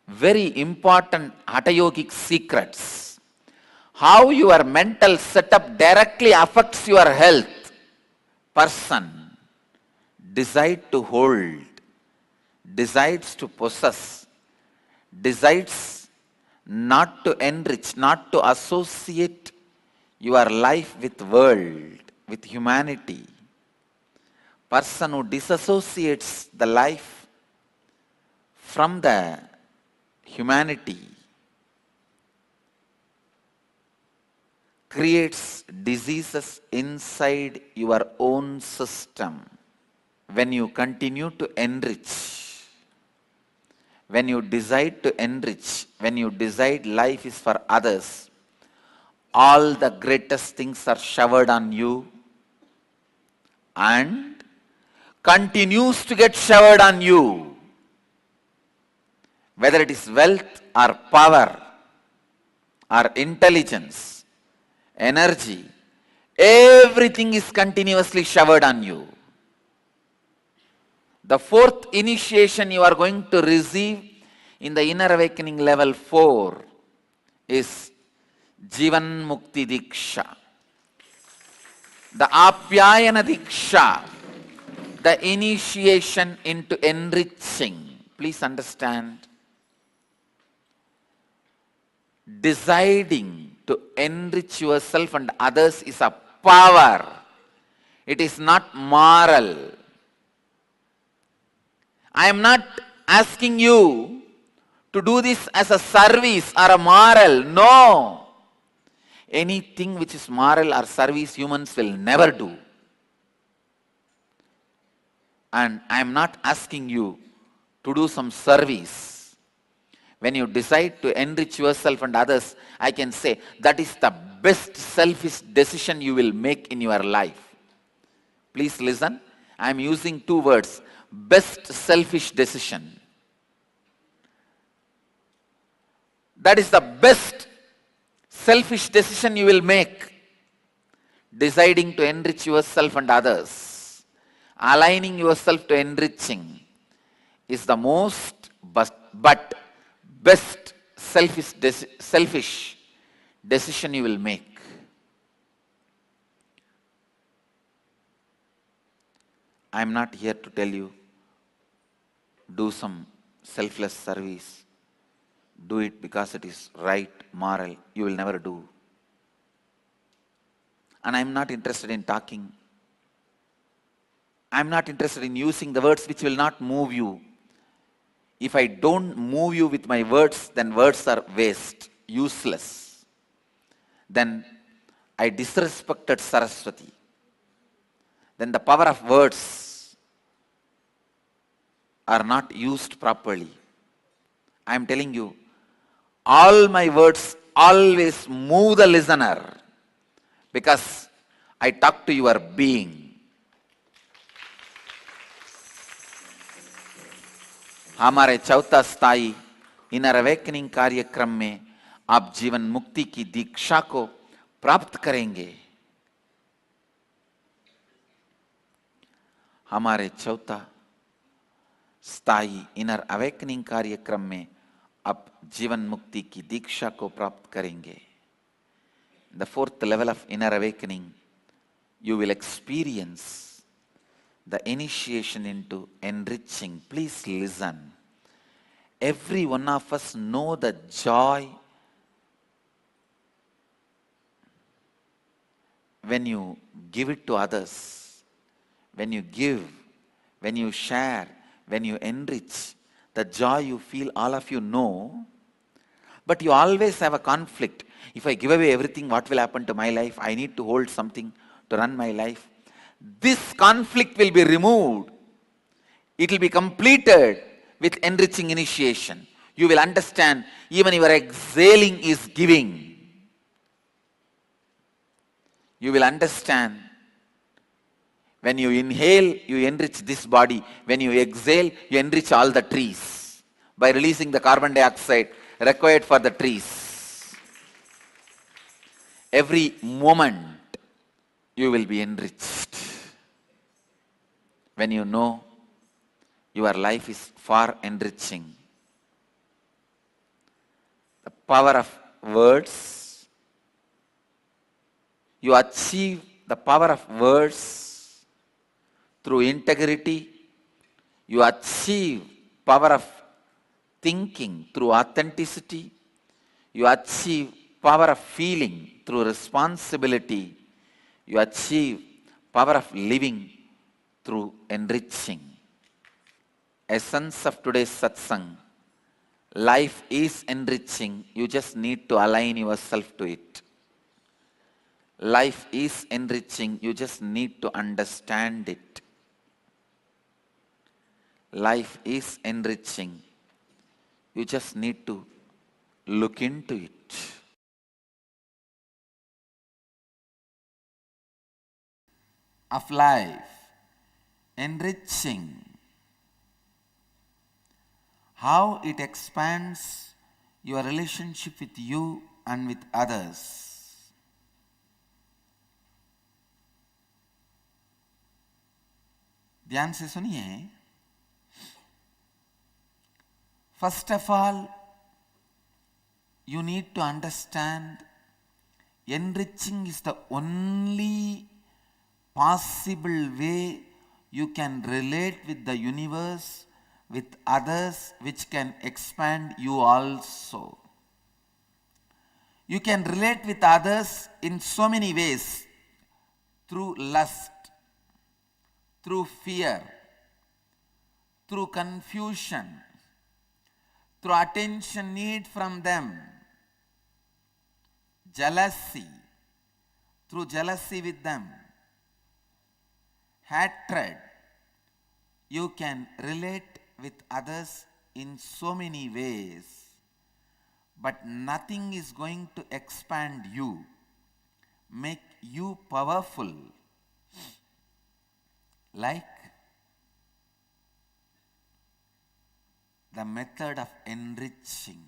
F: very important Hatha Yogic secrets. How your mental setup directly affects your health. Person decide to hold, decides to possess, decides not to enrich, not to associate your life with world, with humanity. Person who disassociates the life from the humanity creates diseases inside your own system. When you continue to enrich, when you decide to enrich, when you decide life is for others, all the greatest things are showered on you and continues to get showered on you. Whether it is wealth or power or intelligence, energy, everything is continuously showered on you. The fourth initiation you are going to receive in the inner awakening level 4 is Jivan Mukti Diksha. The Apyayana Diksha, the initiation into enriching. Please understand, deciding to enrich yourself and others is a power. It is not moral. I am not asking you to do this as a service or a moral. No. Anything which is moral or service, humans will never do. And I am not asking you to do some service. When you decide to enrich yourself and others, I can say that is the best selfish decision you will make in your life. Please listen. I am using two words. Best selfish decision. That is the best selfish decision you will make. Deciding to enrich yourself and others. Aligning yourself to enriching is the most but best selfish decision you will make. I am not here to tell you do some selfless service. Do it because it is right, moral. You will never do. And I am not interested in talking. I am not interested in using the words which will not move you. If I don't move you with my words, then words are waste, useless. Then I disrespected Saraswati. Then the power of words are not used properly. I am telling you, all my words always move the listener because I talk to your being. हमारे चौथा स्थाई inner awakening कार्यक्रम में आप जीवन मुक्ति की दीक्षा को प्राप्त करेंगे। हमारे चौथा स्थायी इनर अवेकनिंग कार्यक्रम में आप जीवन मुक्ति की दीक्षा को प्राप्त करेंगे। The fourth level of inner awakening, you will experience the initiation into enriching. Please listen. Every one of us know the joy when you give it to others, when you give, when you share, when you enrich, the joy you feel, all of you know. But you always have a conflict. If I give away everything, what will happen to my life? I need to hold something to run my life. This conflict will be removed. It will be completed with enriching initiation. You will understand even your exhaling is giving. You will understand when you inhale, you enrich this body. When you exhale, you enrich all the trees by releasing the carbon dioxide required for the trees. Every moment you will be enriched. When you know your life is far enriching. The power of words. You achieve the power of words through integrity. You achieve power of thinking through authenticity. You achieve power of feeling through responsibility. You achieve power of living through enriching. Essence of today's satsang. Life is enriching. You just need to align yourself to it. Life is enriching. You just need to understand it. Life is enriching. You just need to look into it. Of life, enriching, how it expands your relationship with you and with others. ध्यान से सुनिए. First of all, you need to understand enriching is the only possible way you can relate with the universe, with others, which can expand you also. You can relate with others in so many ways, through lust, through fear, through confusion, through attention need from them, jealousy, through jealousy with them, hatred. You can relate with others in so many ways, but nothing is going to expand you, make you powerful, like the method of enriching.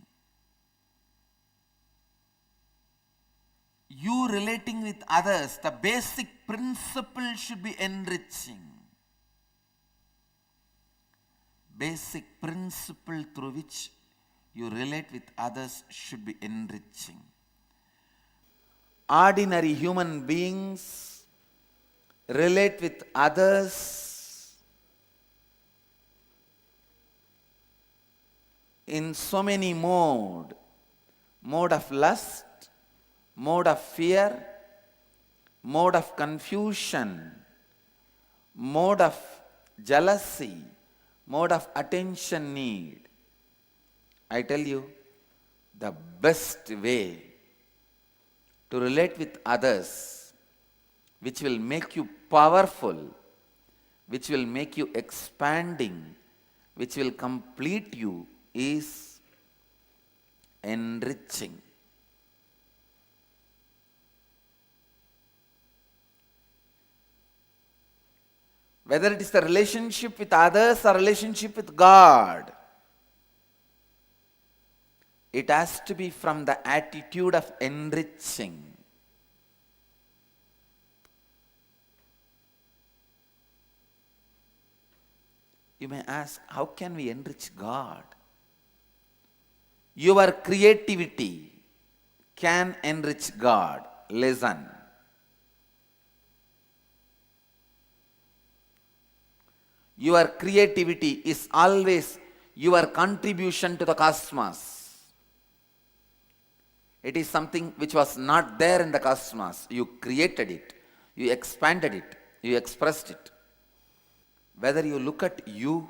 F: You relating with others, the basic principle should be enriching. Basic principle through which you relate with others should be enriching. Ordinary human beings relate with others in so many modes. Mode of lust, mode of fear, mode of confusion, mode of jealousy, mode of attention need. I tell you, the best way to relate with others, which will make you powerful, which will make you expanding, which will complete you, is enriching. Whether it is the relationship with others or relationship with God, It has to be from the attitude of enriching. You may ask, how can we enrich God? Your creativity can enrich God. Listen. Your creativity is always your contribution to the cosmos. It is something which was not there in the cosmos. You created it, you expanded it, you expressed it. Whether you look at you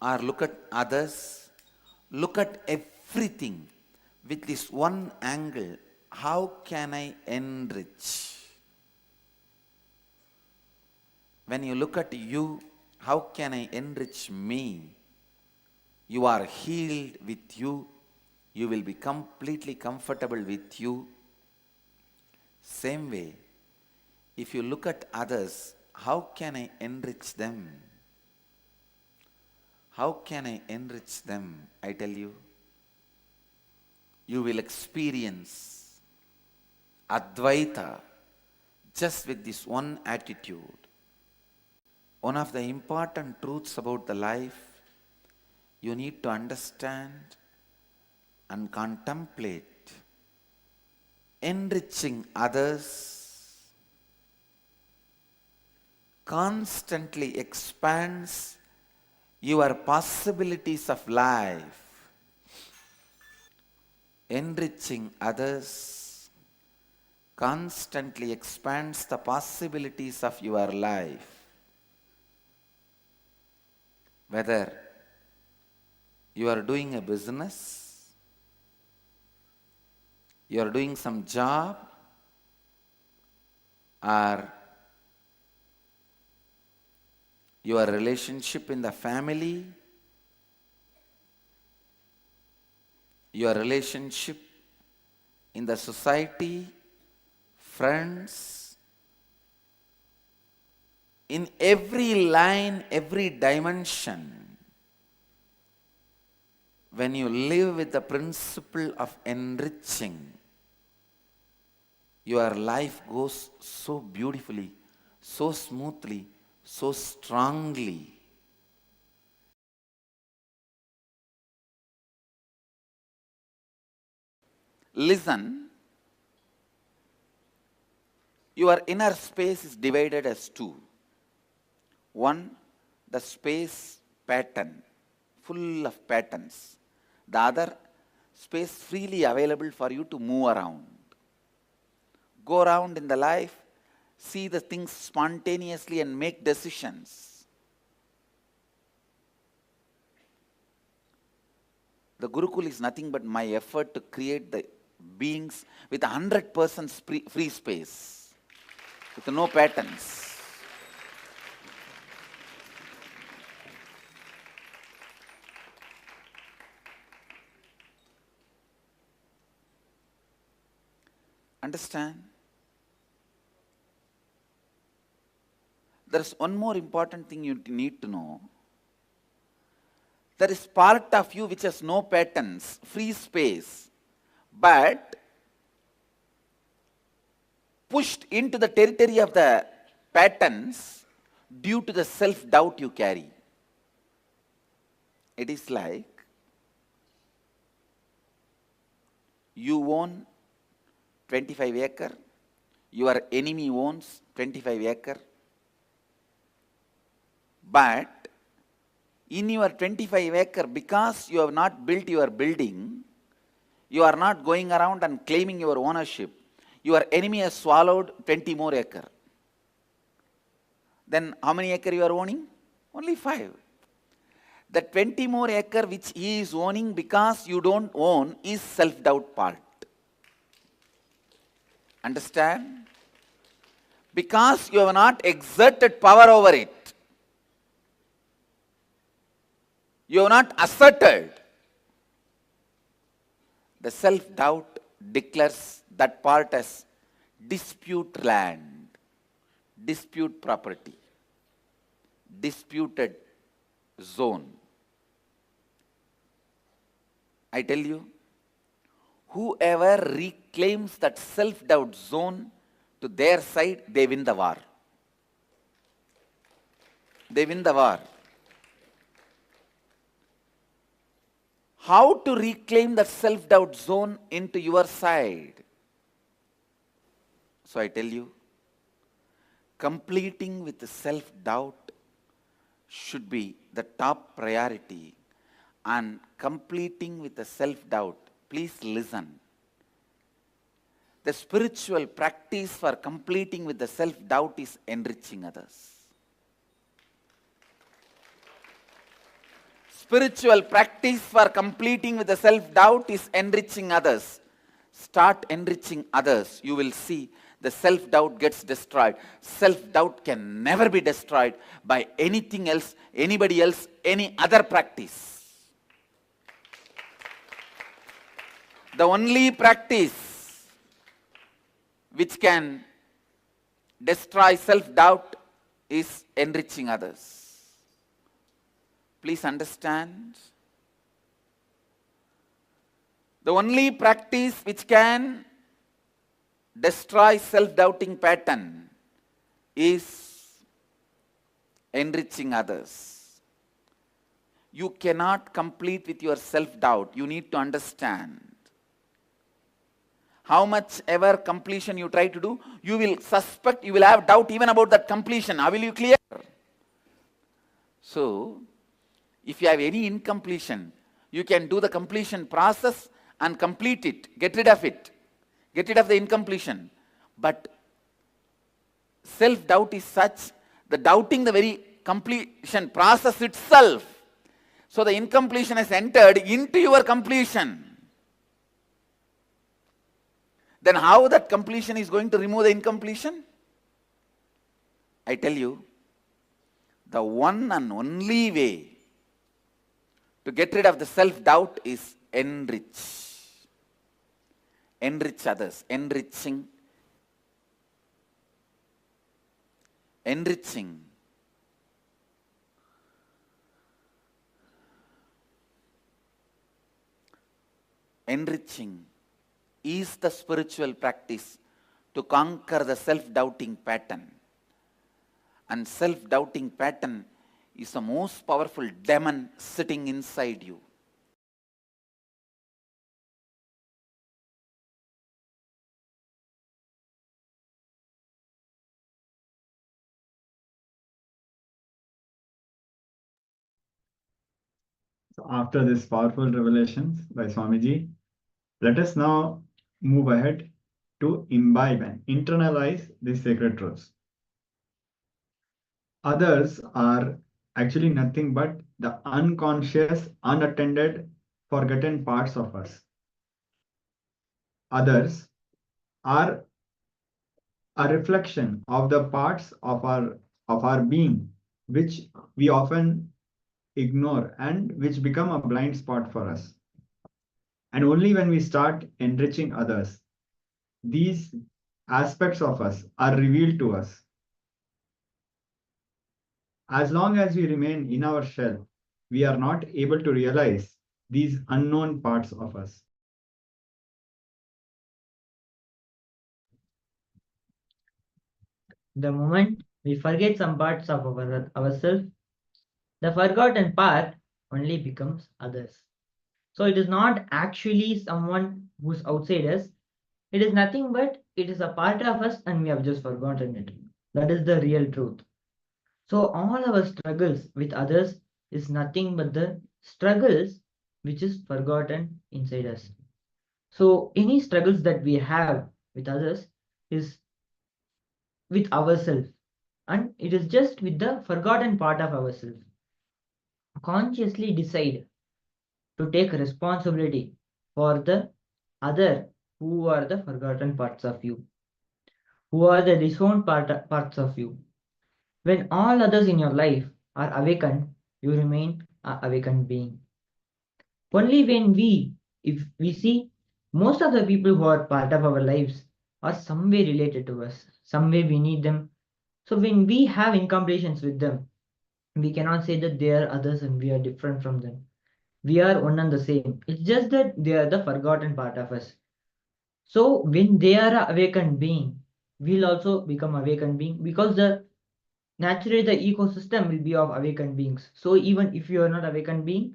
F: or look at others, look at everything with this one angle. How can I enrich? When you look at you, how can I enrich me? You are healed with you. You will be completely comfortable with you. Same way, if you look at others, how can I enrich them? How can I enrich them? I tell you, you will experience Advaita just with this one attitude. One of the important truths about the life, you need to understand and contemplate. Enriching others constantly expands your possibilities of life. Enriching others constantly expands the possibilities of your life. Whether you are doing a business, you are doing some job, or your relationship in the family, your relationship in the society, friends, in every line, every dimension, when you live with the principle of enriching, your life goes so beautifully, so smoothly, so strongly. Listen, your inner space is divided as two. One, the space pattern, full of patterns. The other, space freely available for you to move around. Go around in the life, see the things spontaneously and make decisions. The Gurukul is nothing but my effort to create the beings with 100% free space, with no patterns. Understand? There is one more important thing you need to know. There is part of you which has no patterns, free space, but pushed into the territory of the patterns due to the self-doubt you carry. It is like you own 25 acre, your enemy owns 25 acre, but in your 25 acre, because you have not built your building, you are not going around and claiming your ownership. Your enemy has swallowed 20 more acre. Then how many acre you are owning? Only 5. The 20 more acre which he is owning because you don't own is self-doubt part. Understand? Because you have not exerted power over it. You have not asserted. The self-doubt declares that part as dispute land, dispute property, disputed zone. I tell you, whoever reclaims that self-doubt zone to their side, they win the war. They win the war. How to reclaim that self-doubt zone into your side? So I tell you, completing with the self-doubt should be the top priority. And completing with the self-doubt, please listen. The spiritual practice for completing with the self-doubt is enriching others. Spiritual practice for completing with the self-doubt is enriching others. Start enriching others. You will see the self-doubt gets destroyed. Self-doubt can never be destroyed by anything else, anybody else, any other practice. The only practice which can destroy self-doubt is enriching others. Please understand. The only practice which can destroy self-doubting pattern is enriching others. You cannot complete with your self-doubt. You need to understand. How much ever completion you try to do, you will suspect, you will have doubt even about that completion. How will you clear? So, if you have any incompletion, you can do the completion process and complete it. Get rid of it. Get rid of the incompletion. But self-doubt is such, the doubting the very completion process itself. So the incompletion has entered into your completion. Then how that completion is going to remove the incompletion? I tell you, the one and only way to get rid of the self-doubt is enrich. Enrich others. Enriching. Enriching. Enriching is the spiritual practice to conquer the self-doubting pattern. And self-doubting pattern is the most powerful demon sitting inside you.
I: So after this powerful revelations by Swamiji, let us now move ahead to imbibe and internalize these sacred truths. Others are actually nothing but the unconscious, unattended, forgotten parts of us. Others are a reflection of the parts of our being which we often ignore and which become a blind spot for us. And only when we start enriching others, these aspects of us are revealed to us. As long as we remain in our shell, we are not able to realize these unknown parts of us.
B: The moment we forget some parts of ourselves, the forgotten part only becomes others. So it is not actually someone who's outside us. It is nothing but it is a part of us and we have just forgotten it. That is the real truth. So all our struggles with others is nothing but the struggles which is forgotten inside us. So any struggles that we have with others is with ourselves, and it is just with the forgotten part of ourselves. Consciously decide to take responsibility for the other who are the forgotten parts of you, who are the disowned parts of you. When all others in your life are awakened, you remain an awakened being. Only when if we see most of the people who are part of our lives are some way related to us, some way we need them. So when we have incompletions with them, we cannot say that they are others and we are different from them.
J: We are one and the same. It's just that they are the forgotten part of us. So when they are a awakened being, we'll also become awakened being, because the naturally the ecosystem will be of awakened beings. So even if you are not awakened being,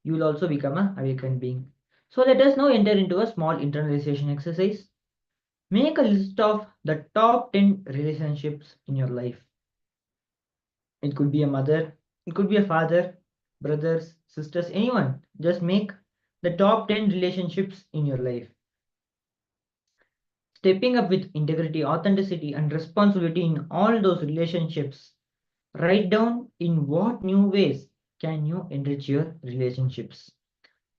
J: you will also become a awakened being. So let us now enter into a small internalization exercise. Make a list of the top 10 relationships in your life. It could be a mother, it could be a father, brothers, sisters, anyone. Just make the top 10 relationships in your life. Stepping up with integrity, authenticity, and responsibility in all those relationships. Write down in what new ways can you enrich your relationships.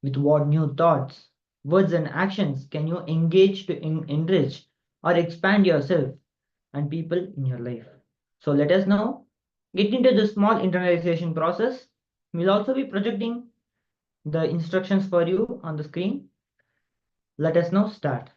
J: With what new thoughts, words, and actions can you engage to enrich or expand yourself and people in your life. So let us now get into the small internalization process. We'll also be projecting the instructions for you on the screen. Let us now start.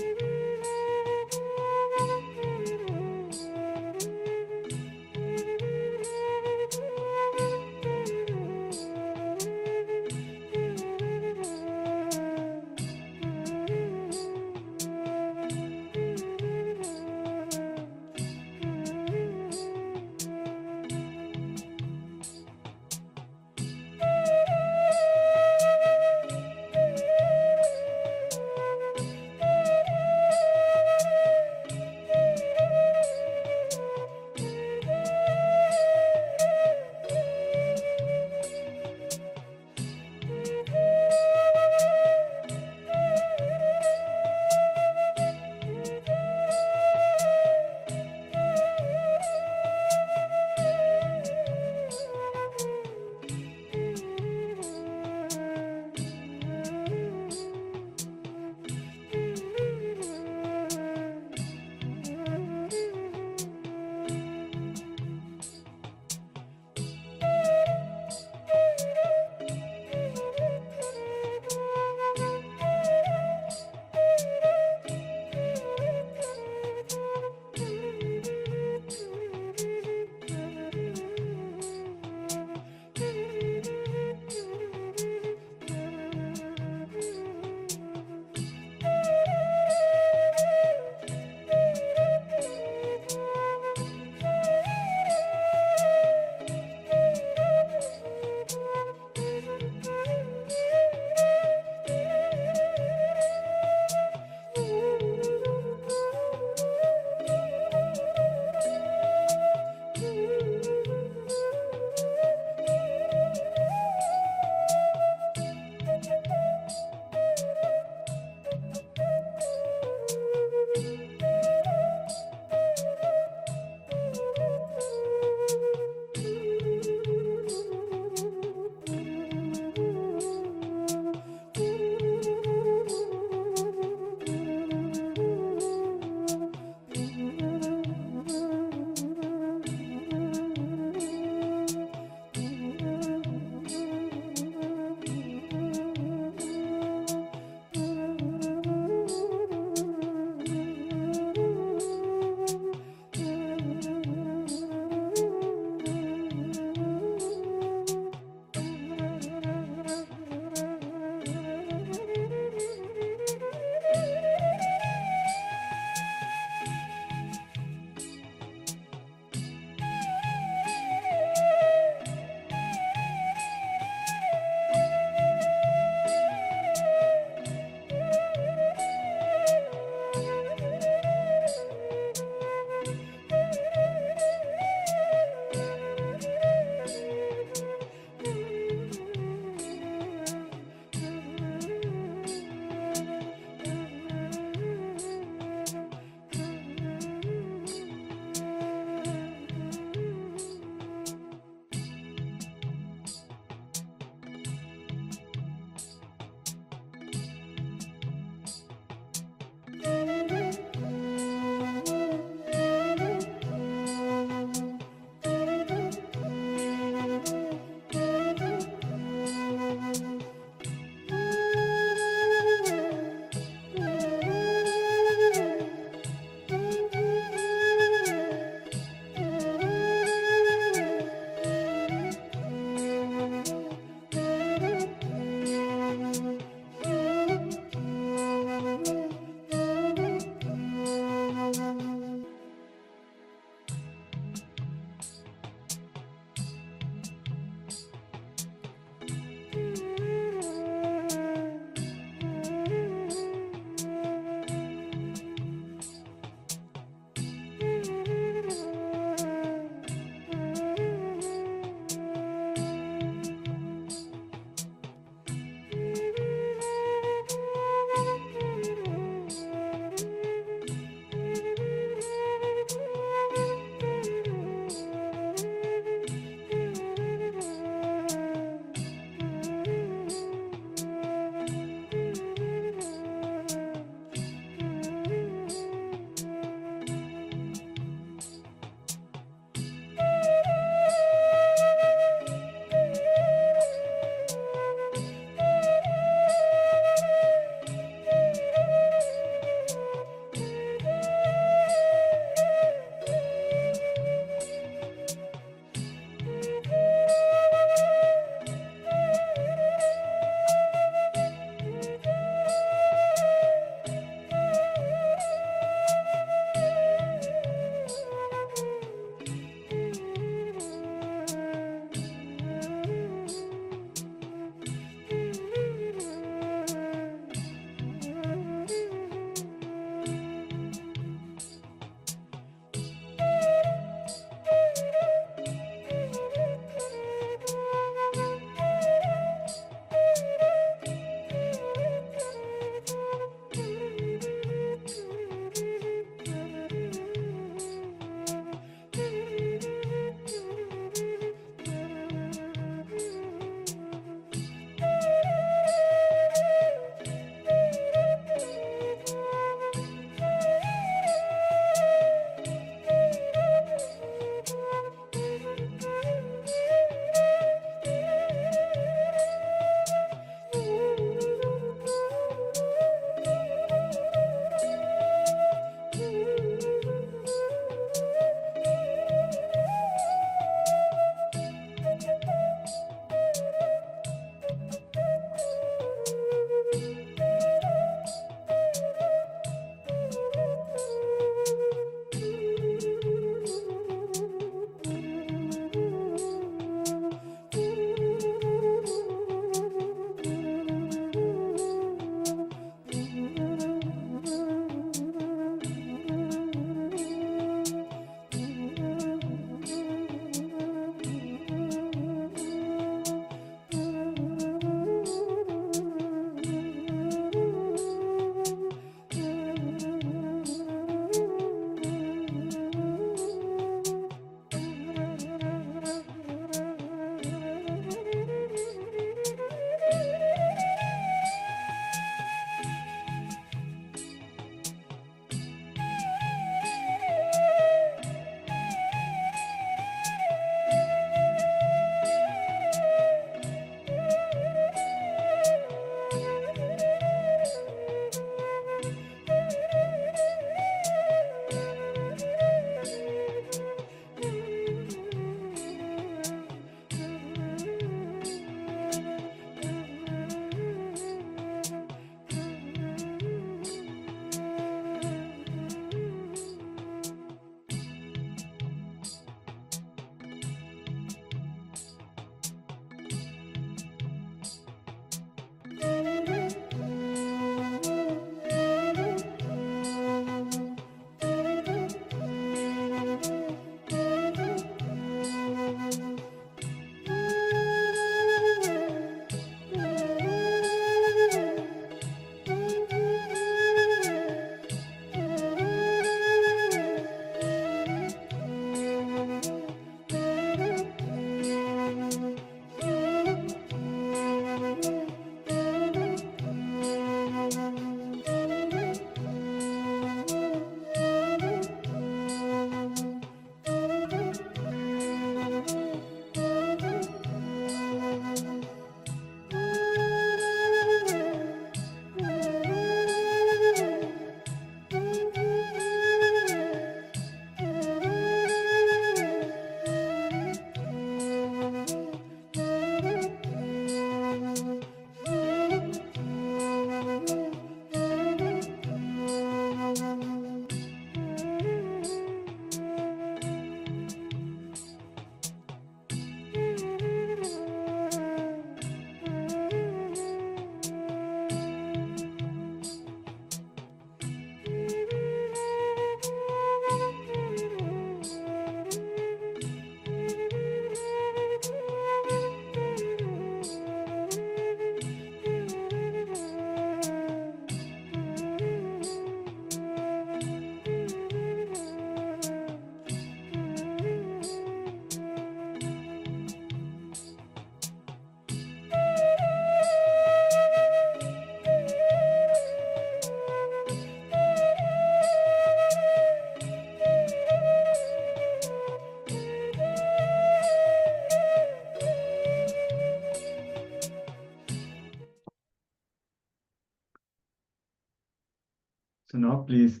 I: So now please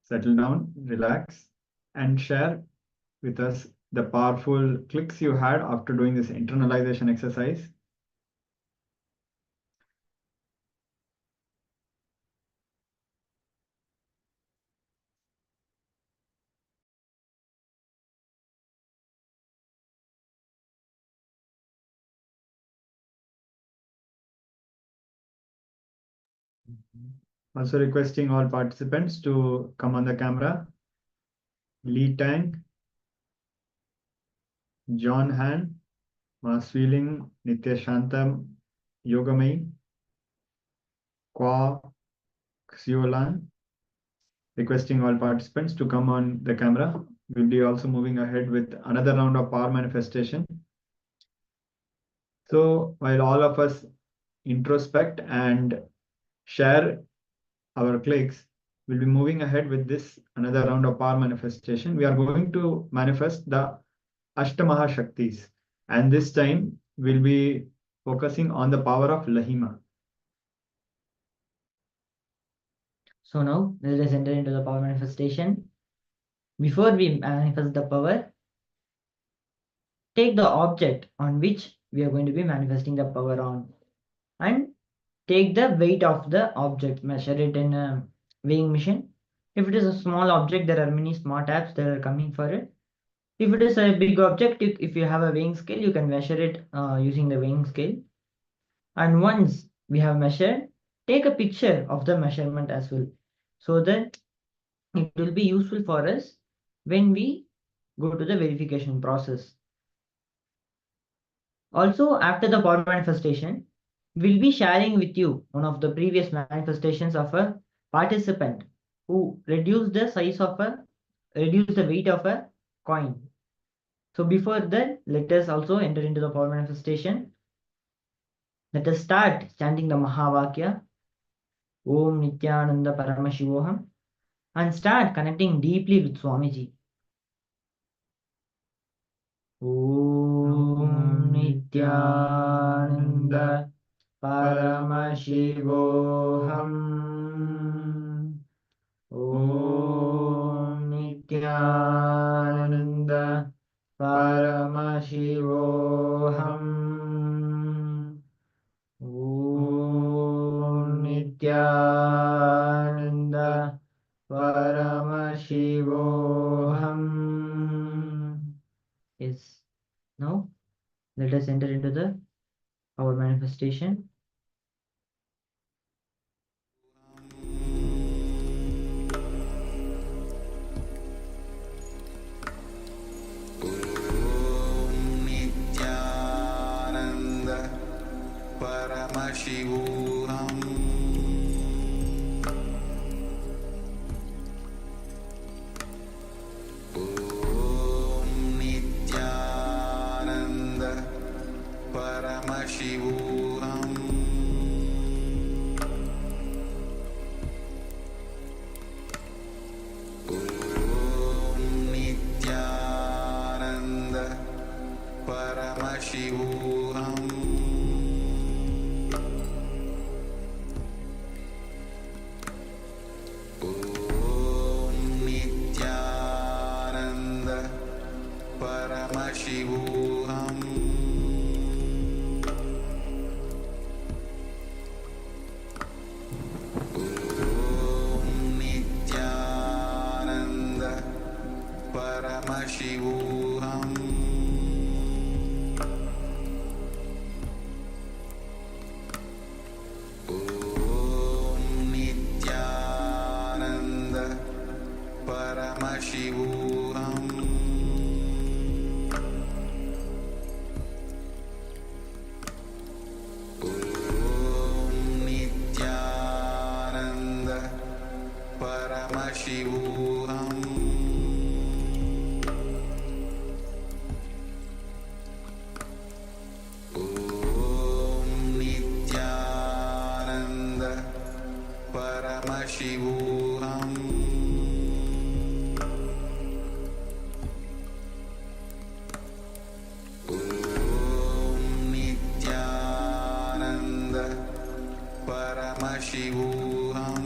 I: settle down, relax, and share with us the powerful clicks you had after doing this internalization exercise. Also requesting all participants to come on the camera. Lee Tang, John Han, Mas Feeling, Nitya Shantam, Yogamai, Kwa Xiolan. Requesting all participants to come on the camera. We'll be also moving ahead with another round of power manifestation. So while all of us introspect and share our clicks, we'll be moving ahead with this another round of power manifestation. We are going to manifest the Ashtamaha Shaktis, and this time we'll be focusing on the power of Lahima.
J: So now let us enter into the power manifestation. Before we manifest the power, take the object on which we are going to be manifesting the power on and take the weight of the object, measure it in a weighing machine. If it is a small object, there are many smart apps that are coming for it. If it is a big object, if you have a weighing scale, you can measure it using the weighing scale. And once we have measured, take a picture of the measurement as well, so that it will be useful for us when we go to the verification process. Also, after the power manifestation, we'll be sharing with you one of the previous manifestations of a participant who reduced the weight of a coin. So before that, let us also enter into the power manifestation. Let us start chanting the Mahavakya, Om Nityananda Paramashivoham, and start connecting deeply with Swamiji. Om Nityananda Paramashivoham. Om Nityananda Paramashivoham. Om Nityananda Paramashivoham. Yes. Now, let us enter into the power manifestation.
F: Nityananda Paramashivoham. Om Nityananda Paramashivoham. Om Nityananda Paramashivoham. Om Nityananda Paramashivoham. Om Nityananda Paramashivoham. Om Nityananda Paramashivoham. Om Nityananda Paramashivoham. Om Nityananda Paramashivoham. Om Nityananda Paramashivoham.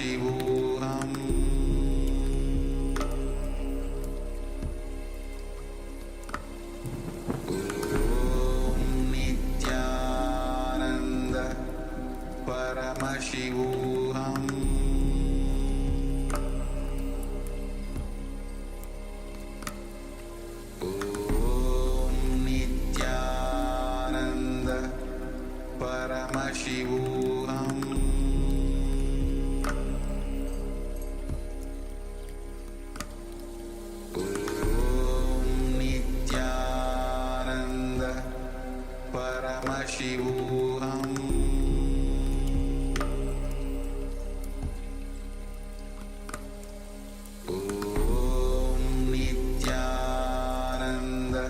H: Paramashivoham Om Nityananda Paramashivoham Om Nityananda Paramashivoham Om Nityananda Paramashivoham Om Nityananda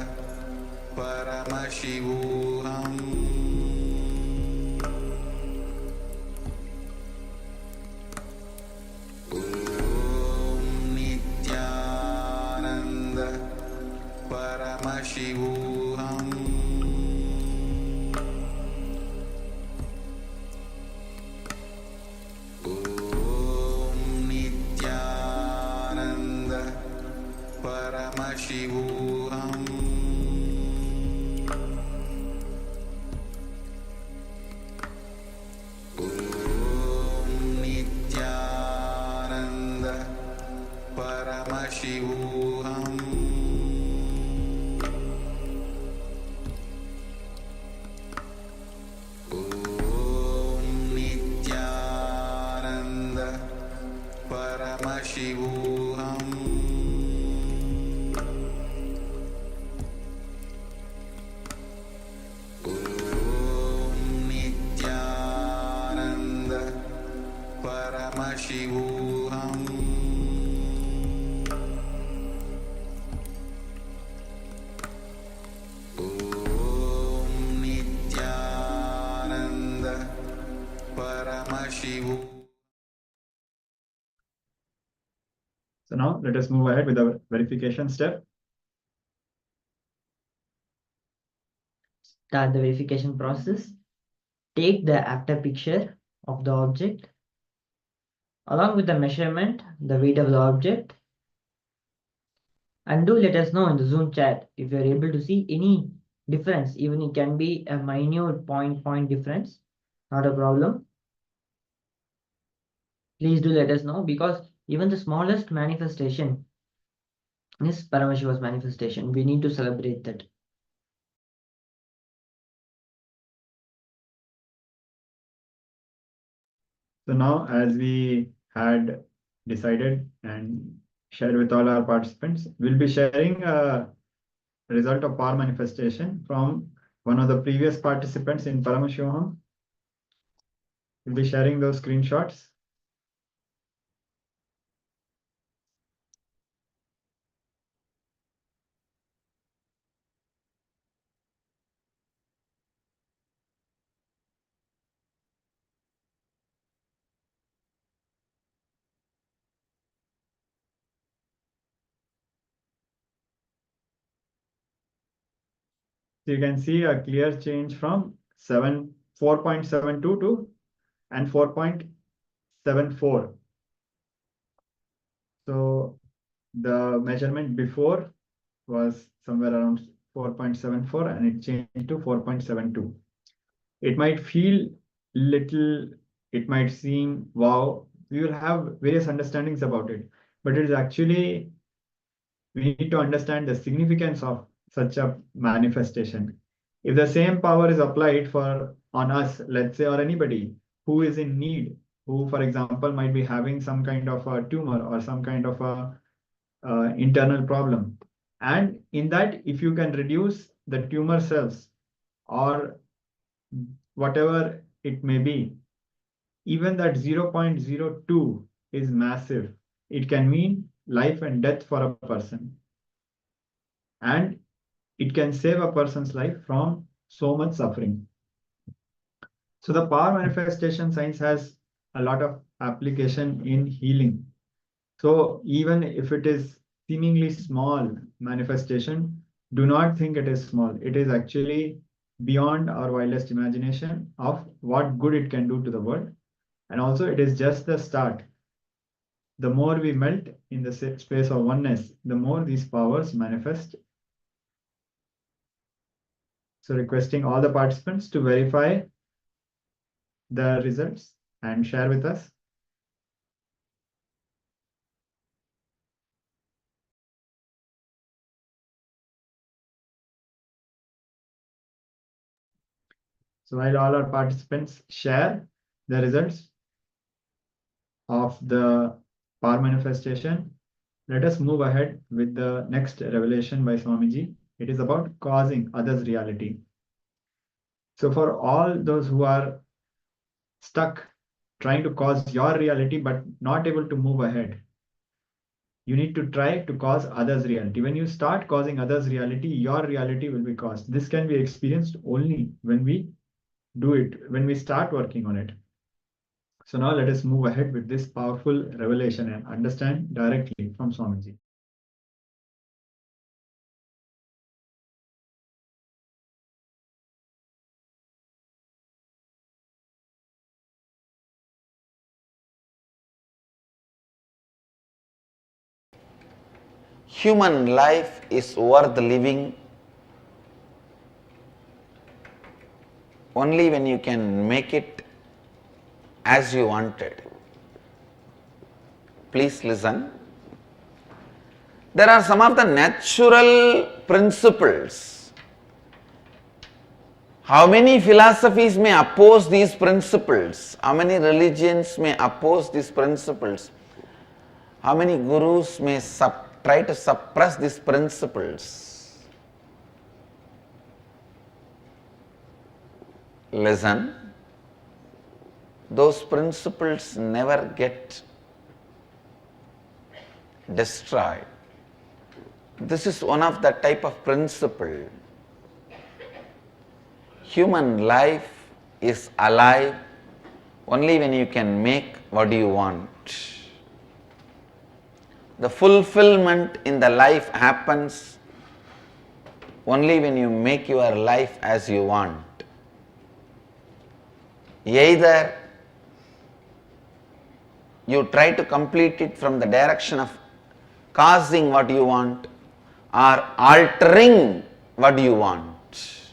H: Paramashivoham Om Nityananda Paramashivoham Om Nityananda Paramashivoham Om Nityananda Paramashivoham Om Nityananda Paramashivoham Om Nityananda Paramashivoham Om Nityananda Paramashivoham.
I: So now let us move ahead with the verification step.
J: Start the verification process. Take the after picture of the object along with the measurement, the weight of the object, and do let us know in the Zoom chat if you are able to see any difference. Even it can be a minute point difference, not a problem. Please do let us know, because even the smallest manifestation is Paramashiva's manifestation. We need to celebrate that.
I: So now, as we had decided and shared with all our participants, we'll be sharing a result of power manifestation from one of the previous participants in Paramashivoham. We'll be sharing those screenshots. So you can see a clear change from 4.72 to and 4.74. So the measurement before was somewhere around 4.74 and it changed to 4.72. It might feel little, it might seem wow, we will have various understandings about it, but it is actually, we need to understand the significance of such a manifestation. If the same power is applied on us, let's say, or anybody who is in need, who, for example, might be having some kind of a tumor or some kind of a internal problem, and in that, if you can reduce the tumor cells or whatever it may be, even that 0.02 is massive. It can mean life and death for a person. And it can save a person's life from so much suffering. So the power manifestation science has a lot of application in healing. So even if it is seemingly small manifestation, do not think it is small. It is actually beyond our wildest imagination of what good it can do to the world. And also it is just the start. the more we melt in the space of oneness, the more these powers manifest. So requesting all the participants to verify the results and share with us. So while all our participants share the results of the power manifestation, let us move ahead with the next revelation by Swamiji. It is about causing others' reality. So for all those who are stuck trying to cause your reality but not able to move ahead, you need to try to cause others' reality. When you start causing others' reality, your reality will be caused. This can be experienced only when we do it, when we start working on it. So now let us move ahead with this powerful revelation and understand directly from Swamiji.
H: Human life is worth living only when you can make it as you wanted. Please listen. There are some of the natural principles. How many philosophies may oppose these principles? How many religions may oppose these principles? How many gurus may try to suppress these principles? Listen, those principles never get destroyed. This is one of the type of principle. Human life is alive only when you can make what you want. The fulfillment in the life happens only when you make your life as you want. Either you try to complete it from the direction of causing what you want or altering what you want.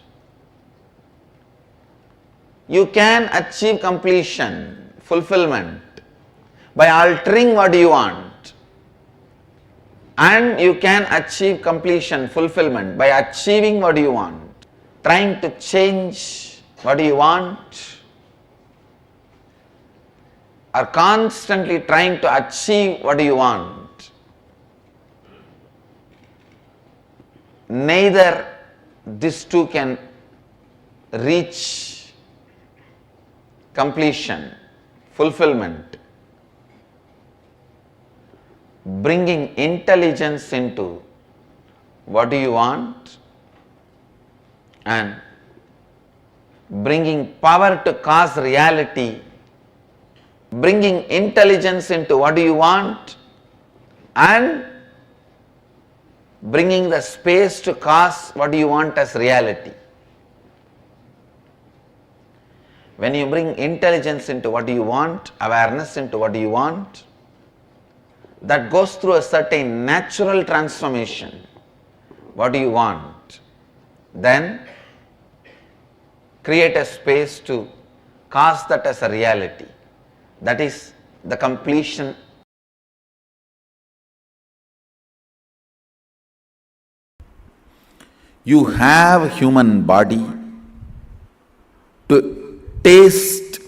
H: You can achieve completion, fulfillment by altering what you want, and you can achieve completion, fulfillment by achieving what you want. Trying to change what you want or constantly trying to achieve what you want. Neither these two can reach completion, fulfillment. Bringing intelligence into what do you want and bringing power to cause reality, bringing intelligence into what do you want and bringing the space to cause what do you want as reality. When you bring intelligence into what you want, awareness into what you want, that goes through a certain natural transformation. What do you want? Then create a space to cause that as a reality. That is the completion. You have human body to taste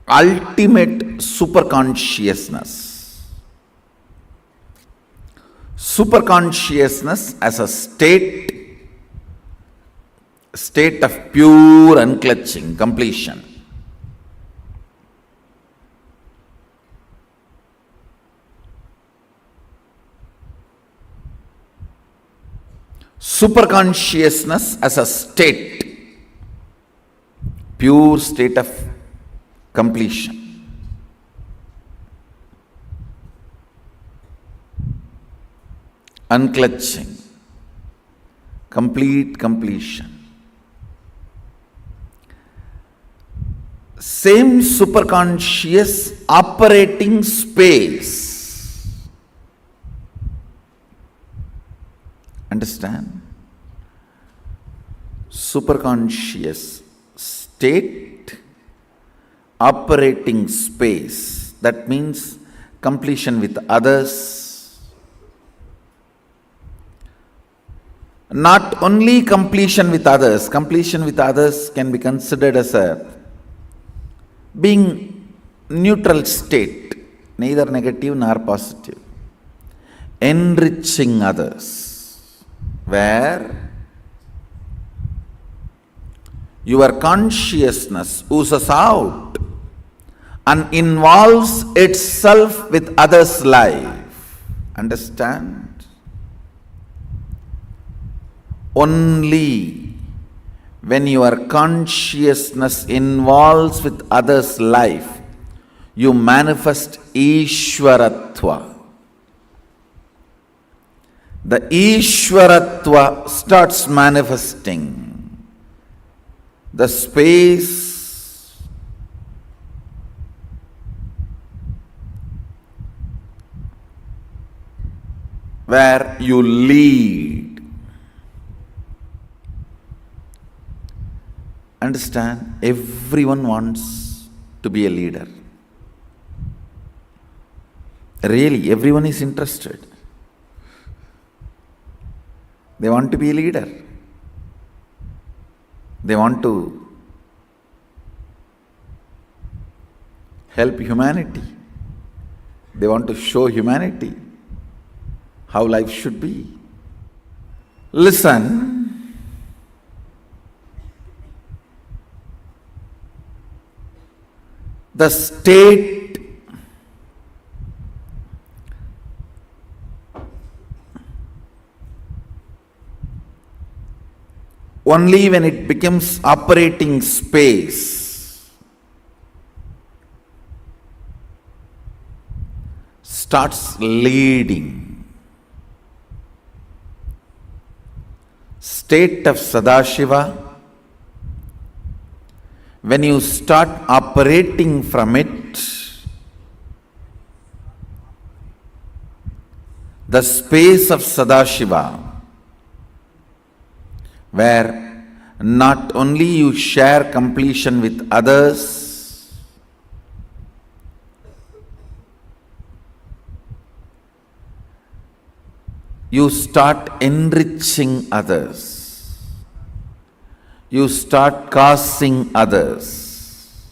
H: ultimate superconsciousness. Superconsciousness as a state of pure unclutching, completion. Superconsciousness as a state, pure state of completion. Unclutching, complete completion. Same superconscious operating space Understand? Superconscious state, operating space, that means completion with others. Not only completion with others can be considered as a being neutral state, neither negative nor positive. Enriching others, where your consciousness oozes out and involves itself with others' life. Understand? Only when your consciousness involves with others' life, you manifest Ishwaratva. The Ishwaratva starts manifesting. The space where you lead. Understand, everyone wants to be a leader. Really, everyone is interested. They want to be a leader. They want to help humanity. They want to show humanity how life should be. Listen. The state only when it becomes operating space starts leading. State of Sadashiva, when you start operating from it, the space of Sadashiva, where not only you share completion with others, you start enriching others. You start causing others.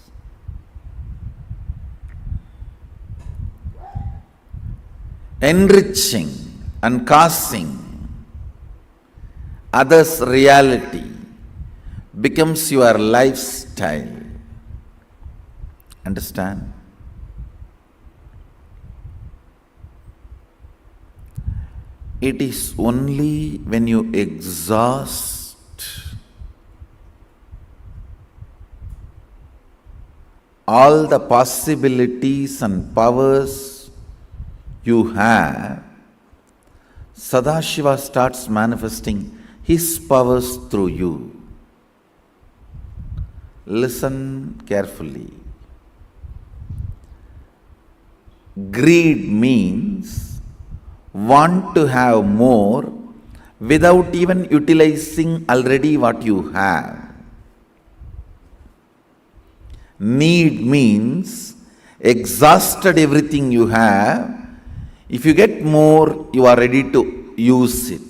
H: Enriching and causing others' reality becomes your lifestyle. Understand? It is only when you exhaust all the possibilities and powers you have, Sadashiva starts manifesting his powers through you. Listen carefully. Greed means want to have more without even utilizing already what you have. Need means exhausted everything you have. If you get more, you are ready to use it.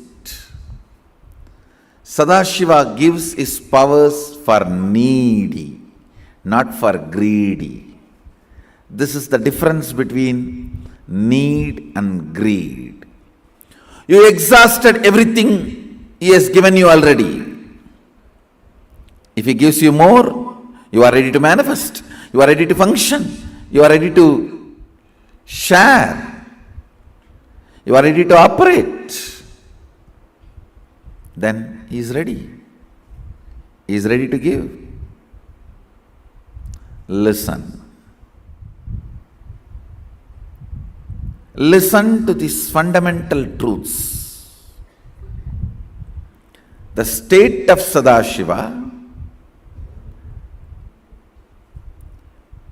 H: Sadashiva gives his powers for needy, not for greedy. This is the difference between need and greed. You exhausted everything he has given you already. If he gives you more, you are ready to manifest. You are ready to function. You are ready to share. You are ready to operate. Then he is ready. He is ready to give. Listen. Listen to these fundamental truths. The state of Sadashiva,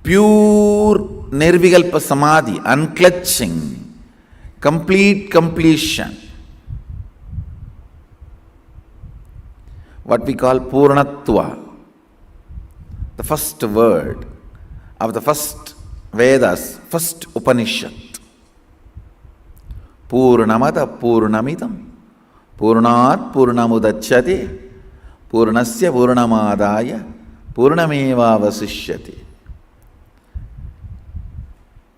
H: pure Nirvikalpa Samadhi, unclutching, complete completion,
D: what we call Purnatva, the first word of the first Vedas, first Upanishad. Purnamada Purnamidam Purnat Purnamudachyate Purnasya Purnamadaya Purnameva Vasishyate.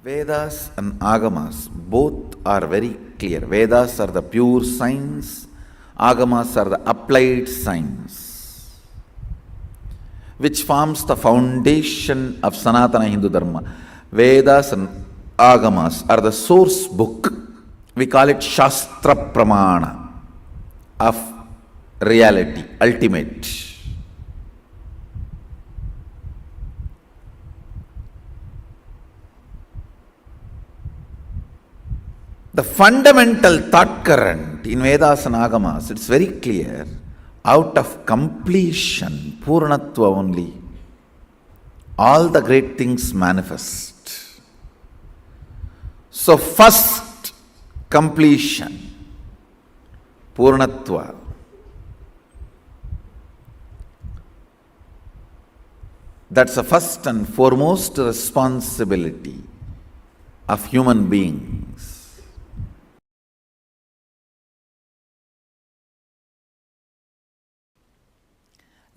D: Vedas and Agamas both are very clear. Vedas are the pure science, Agamas are the applied science, which forms the foundation of Sanatana Hindu Dharma. Vedas and Agamas are the source book. We call it Shastra Pramana of reality, ultimate. The fundamental thought current in Vedas and Agamas, it's very clear, out of completion, Purnatva only, all the great things manifest. So first completion, Purnatva. That's the first and foremost responsibility of human beings.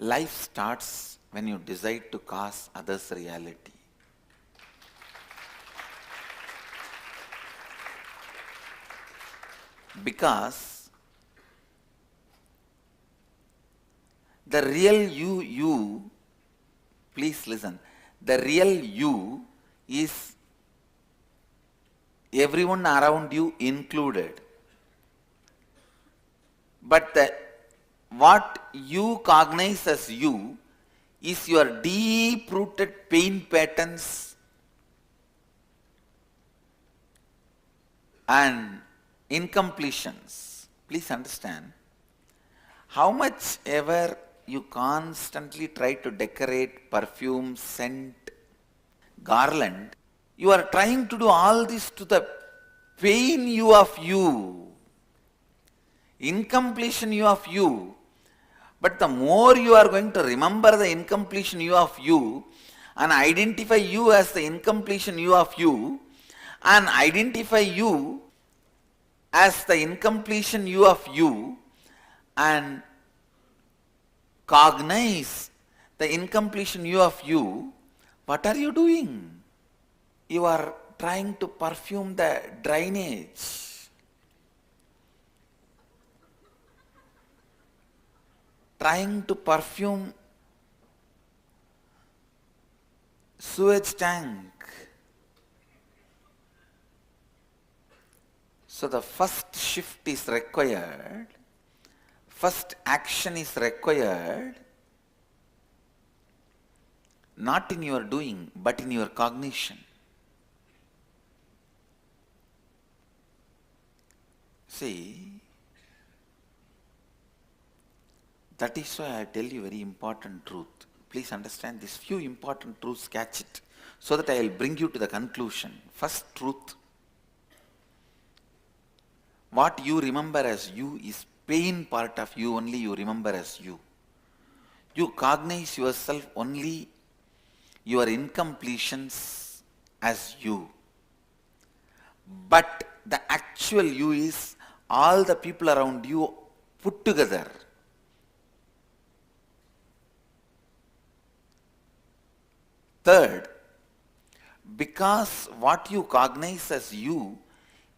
D: Life starts when you decide to cause others reality. Because the real you, please listen, the real you is everyone around you included. But what you cognize as you is your deep-rooted pain patterns and incompletions. Please understand, how much ever you constantly try to decorate perfume, scent, garland, you are trying to do all this to the pain you of you, incompletion you of you. But the more you are going to remember the incompletion you of you and identify you as the incompletion you of you and identify you as the incompletion you of you and cognize the incompletion you of you, what are you doing? You are trying to perfume the drainage. Trying to perfume sewage tank. So the first shift is required, first action is required, not in your doing, but in your cognition. See, that is why I tell you very important truth. Please understand these few important truths, catch it, so that I will bring you to the conclusion. First truth, what you remember as you is pain part of you only you remember as you. You cognize yourself only your incompletions as you. But the actual you is all the people around you put together. Third, because what you cognize as you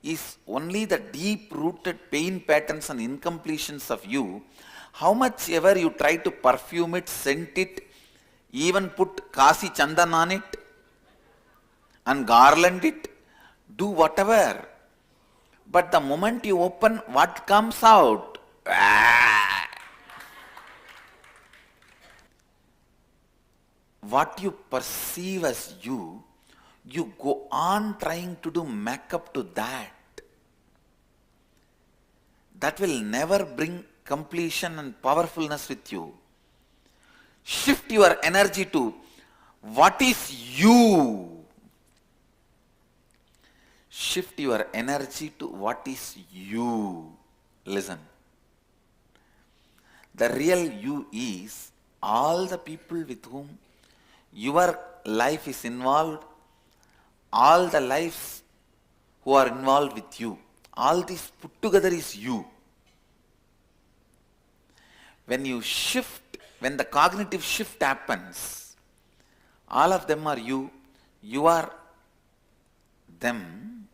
D: is only the deep-rooted pain patterns and incompletions of you, how much ever you try to perfume it, scent it, even put Kasi Chandan on it and garland it, do whatever. But the moment you open, what comes out? What you perceive as you go on trying to do makeup to that. That will never bring completion and powerfulness with you. Shift your energy to what is you. Shift your energy to what is you. Listen.
F: The real you is all the people with whom your life is involved, all the lives who are involved with you. All this put together is you. When you shift, when the cognitive shift happens, all of them are you, you are them.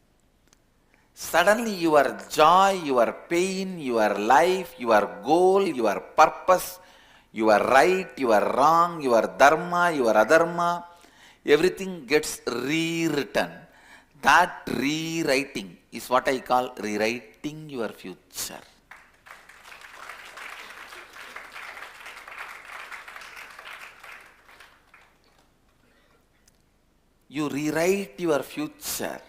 F: Suddenly your joy, your pain, your life, your goal, your purpose, your right, your wrong, your dharma, your adharma, everything gets rewritten. That rewriting is what I call rewriting your future. You rewrite your future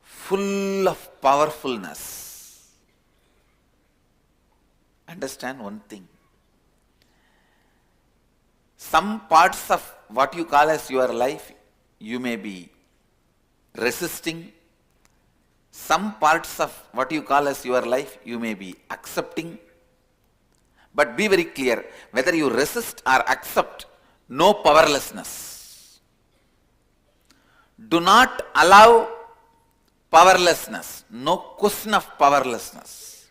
F: full of powerfulness. Understand one thing. Some parts of what you call as your life, you may be resisting. Some parts of what you call as your life, you may be accepting. But be very clear, whether you resist or accept, no powerlessness. Do not allow powerlessness. No question of powerlessness.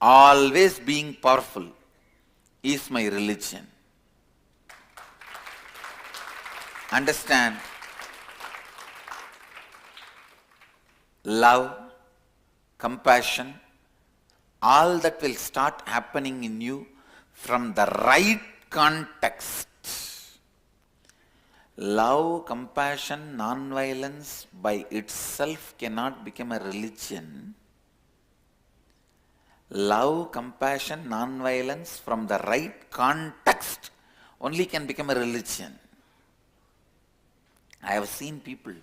F: Always being powerful is my religion. Understand? Love, compassion, all that will start happening in you from the right context. Love, compassion, non-violence by itself cannot become a religion. Love, compassion, non-violence from the right context only can become a religion. I have seen people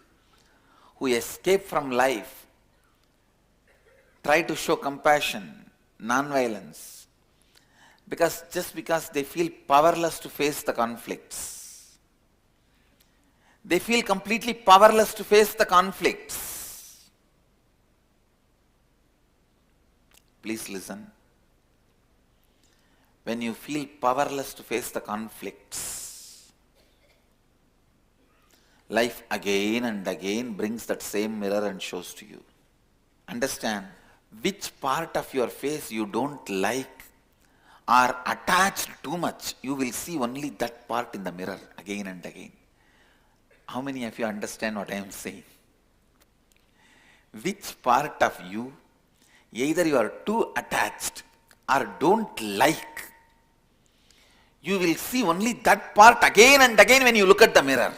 F: who escape from life try to show compassion, non-violence, just because they feel powerless to face the conflicts. They feel completely powerless to face the conflicts. Please listen. When you feel powerless to face the conflicts, life again and again brings that same mirror and shows to you. Understand, which part of your face you don't like or attached too much, you will see only that part in the mirror again and again. How many of you understand what I am saying? Which part of you, either you are too attached or don't like, you will see only that part again and again when you look at the mirror.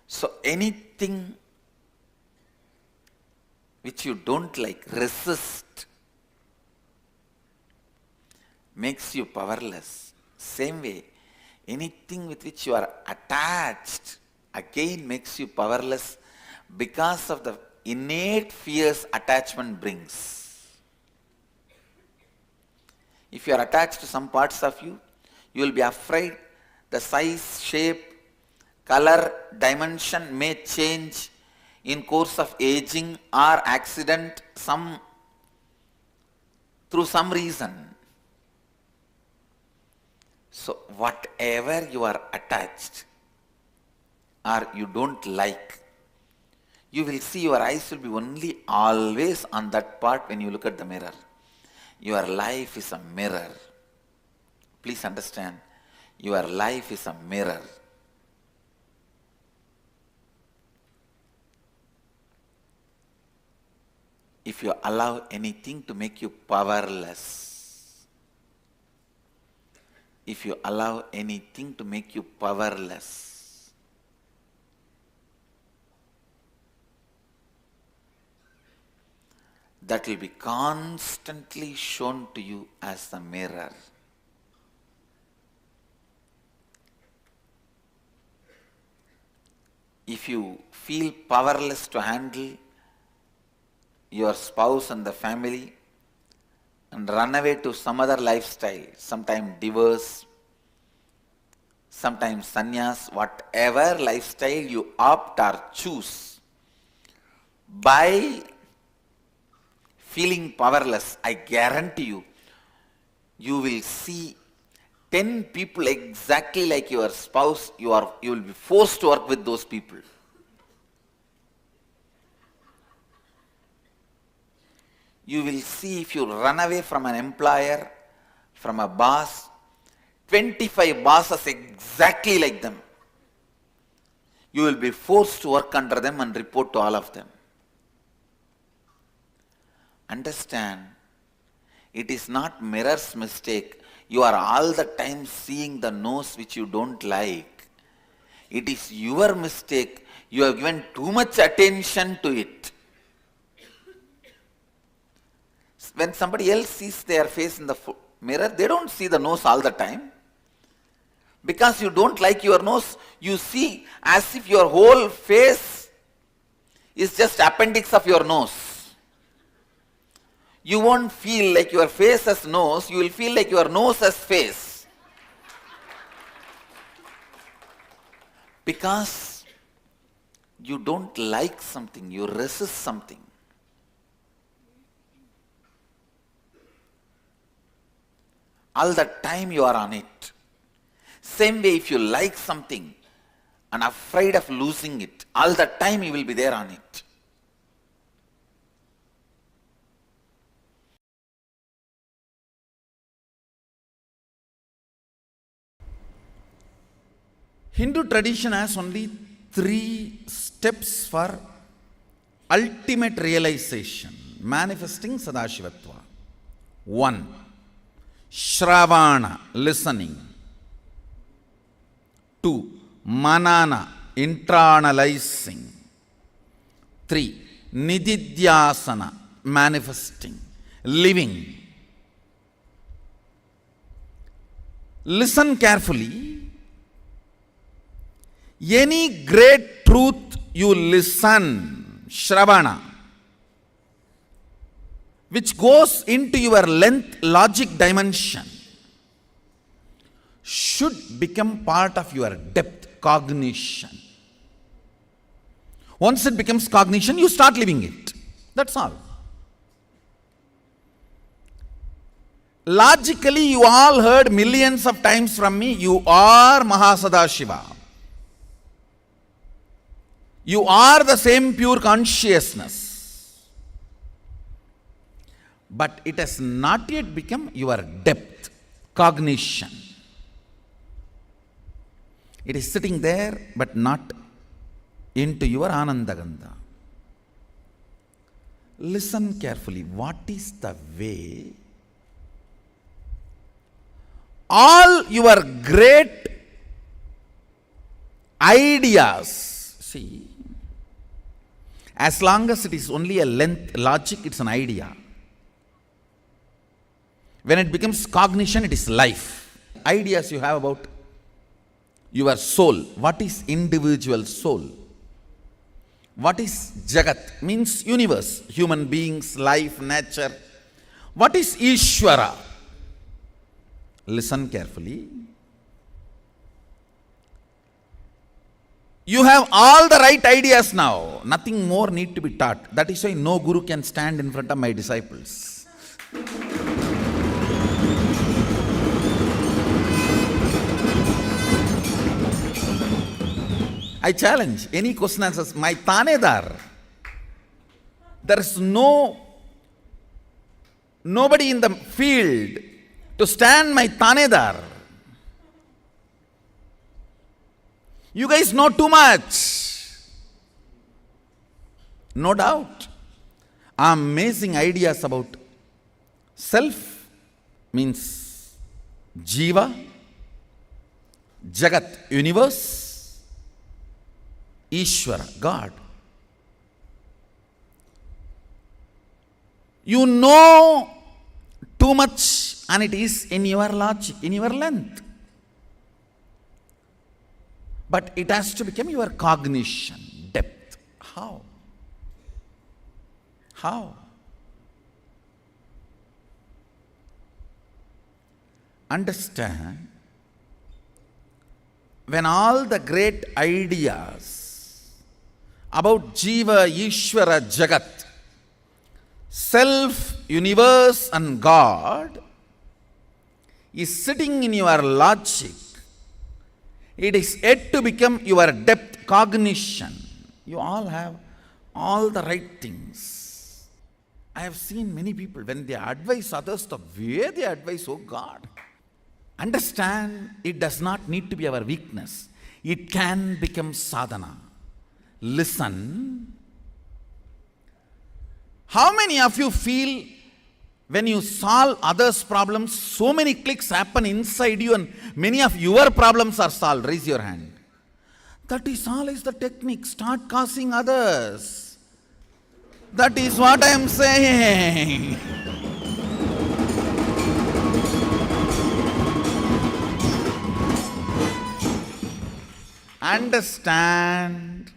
F: So anything which you don't like, resist, makes you powerless. Same way, anything with which you are attached again makes you powerless because of the innate fears attachment brings. If you are attached to some parts of you, you will be afraid the size, shape, color, dimension may change in course of aging or accident through some reason. So whatever you are attached or you don't like, you will see your eyes will be only always on that part when you look at the mirror. Your life is a mirror. Please understand, your life is a mirror. If you allow anything to make you powerless, if you allow anything to make you powerless, that will be constantly shown to you as the mirror. If you feel powerless to handle your spouse and the family and run away to some other lifestyle, sometimes divorce, sometimes sannyas, whatever lifestyle you opt or choose, by feeling powerless, I guarantee you, you will see 10 people exactly like your spouse, you will be forced to work with those people. You will see if you run away from an employer, from a boss, 25 bosses exactly like them. You will be forced to work under them and report to all of them. Understand, it is not mirror's mistake. You are all the time seeing the nose which you don't like. It is your mistake. You have given too much attention to it. When somebody else sees their face in the mirror, they don't see the nose all the time. Because you don't like your nose, you see as if your whole face is just appendix of your nose. You won't feel like your face has nose, you will feel like your nose has face. Because you don't like something, you resist something. All the time you are on it. Same way, if you like something and afraid of losing it, all the time you will be there on it.
D: Hindu tradition has only 3 steps for ultimate realization, manifesting Sadashivatva. 1. Shravana, listening. 2. Manana, internalizing. 3. Nididhyasana, manifesting, living. Listen carefully. Any great truth you listen, Shravana, which goes into your length logic dimension, should become part of your depth cognition. Once it becomes cognition, you start living it. That's all. Logically, you all heard millions of times from me, you are Mahasadashiva. You are the same pure consciousness. But it has not yet become your depth, cognition. It is sitting there, but not into your Anandagandha. Listen carefully. What is the way? All your great ideas, see, as long as it is only a length logic, it's an idea. When it becomes cognition, it is life. Ideas you have about your soul. What is individual soul? What is Jagat? Means universe, human beings, life, nature. What is Ishvara? Listen carefully. You have all the right ideas now. Nothing more need to be taught. That is why no guru can stand in front of my disciples. I challenge any question answers. My Tanedar. There is nobody in the field to stand my Tanedar. You guys know too much. No doubt. Amazing ideas about self means Jiva, Jagat, universe, Ishvara, God. You know too much and it is in your logic, in your length. But it has to become your cognition, depth. How? How? Understand, when all the great ideas about Jiva, Ishvara, Jagat self, universe, and God is sitting in your logic. It is yet to become your depth cognition. You all have all the right things. I have seen many people, when they advise others, the way they advise, oh God. Understand, it does not need to be our weakness. It can become sadhana. Listen. How many of you feel when you solve others' problems, so many clicks happen inside you and many of your problems are solved? Raise your hand. That is always the technique. Start causing others. That is what I am saying. Understand,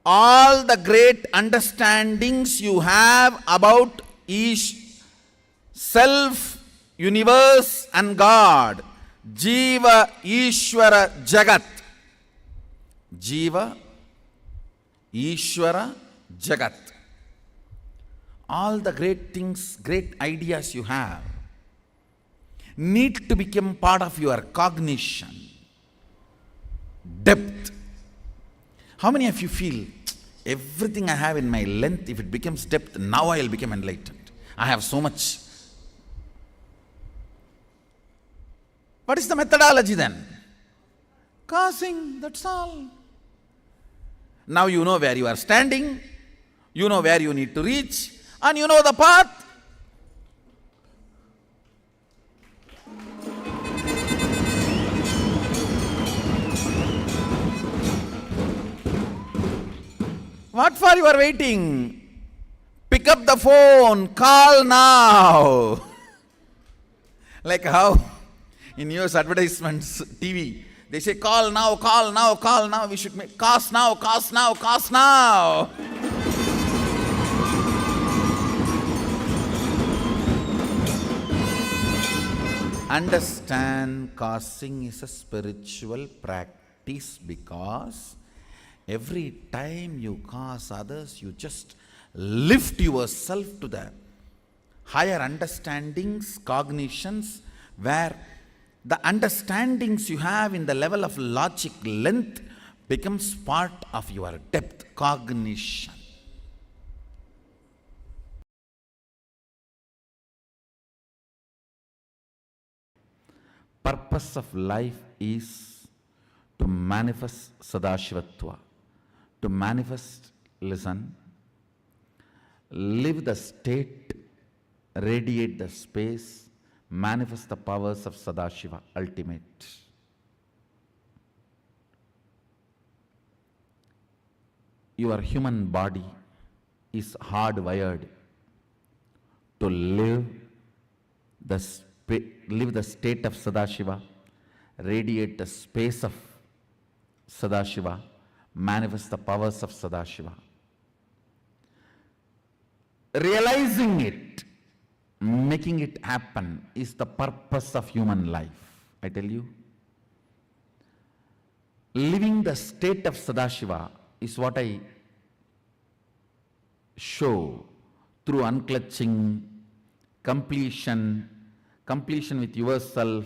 D: all the great understandings you have about each self, universe, and God, Jiva, Ishvara, Jagat. Jiva, Ishvara, Jagat. All the great things, great ideas you have need to become part of your cognition. Depth. How many of you feel everything I have in my length, if it becomes depth, now I will become enlightened? I have so much. What is the methodology then? Causing, that's all. Now you know where you are standing, you know where you need to reach, and you know the path. What for you are waiting? Pick up the phone, call now. Like how in US advertisements, TV, they say call now, call now, call now. We should make cost now, cost now, cost now. Understand, causing is a spiritual practice, because every time you cause others, you just lift yourself to the higher understandings, cognitions, where the understandings you have in the level of logic length becomes part of your depth cognition. Purpose of life is to manifest Sadashivatva, to manifest, listen, live the state, radiate the space, manifest the powers of Sadashiva, ultimate. Your human body is hardwired to live the state of Sadashiva, radiate the space of Sadashiva, manifest the powers of Sadashiva. Realizing it, making it happen is the purpose of human life. I tell you, living the state of Sadashiva is what I show through unclutching, completion with yourself,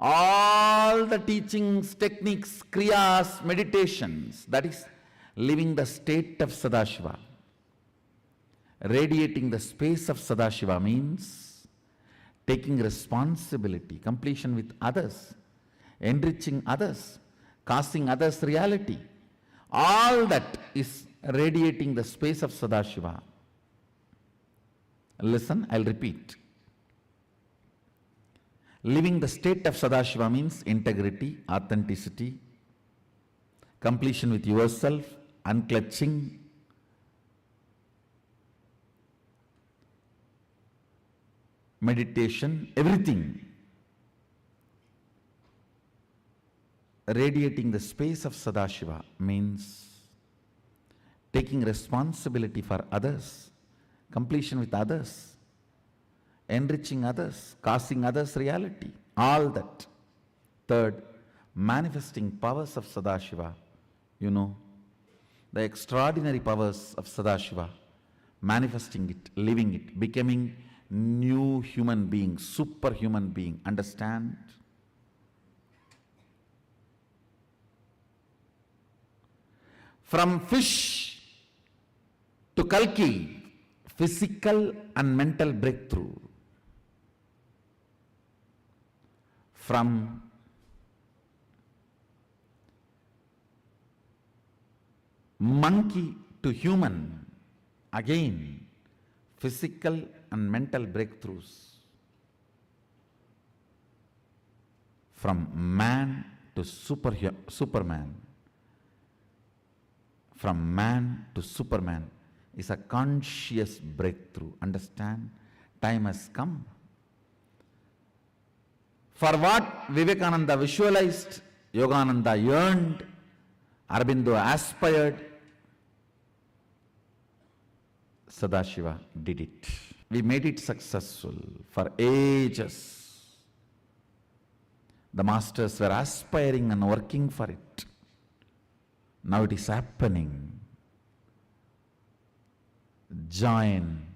D: all the teachings, techniques, kriyas, meditations. That is living the state of Sadashiva. Radiating the space of Sadashiva means taking responsibility, completion with others, enriching others, casting others' reality. All that is radiating the space of Sadashiva. Listen, I'll repeat. Living the state of Sadashiva means integrity, authenticity, completion with yourself, unclutching, meditation, everything. Radiating the space of Sadashiva means taking responsibility for others, completion with others, enriching others, casting others' reality, all that. Third, manifesting powers of Sadashiva. You know, the extraordinary powers of Sadashiva manifesting it, living it, becoming new human being, superhuman being. Understand? From fish to Kalki, physical and mental breakthrough. From monkey to human, again, physical and mental breakthroughs. From man to Superman. From man to Superman is a conscious breakthrough. Understand? Time has come. For what Vivekananda visualized, Yogananda yearned, Aurobindo aspired, Sadashiva did it. We made it successful for ages. The masters were aspiring and working for it. Now it is happening. Join.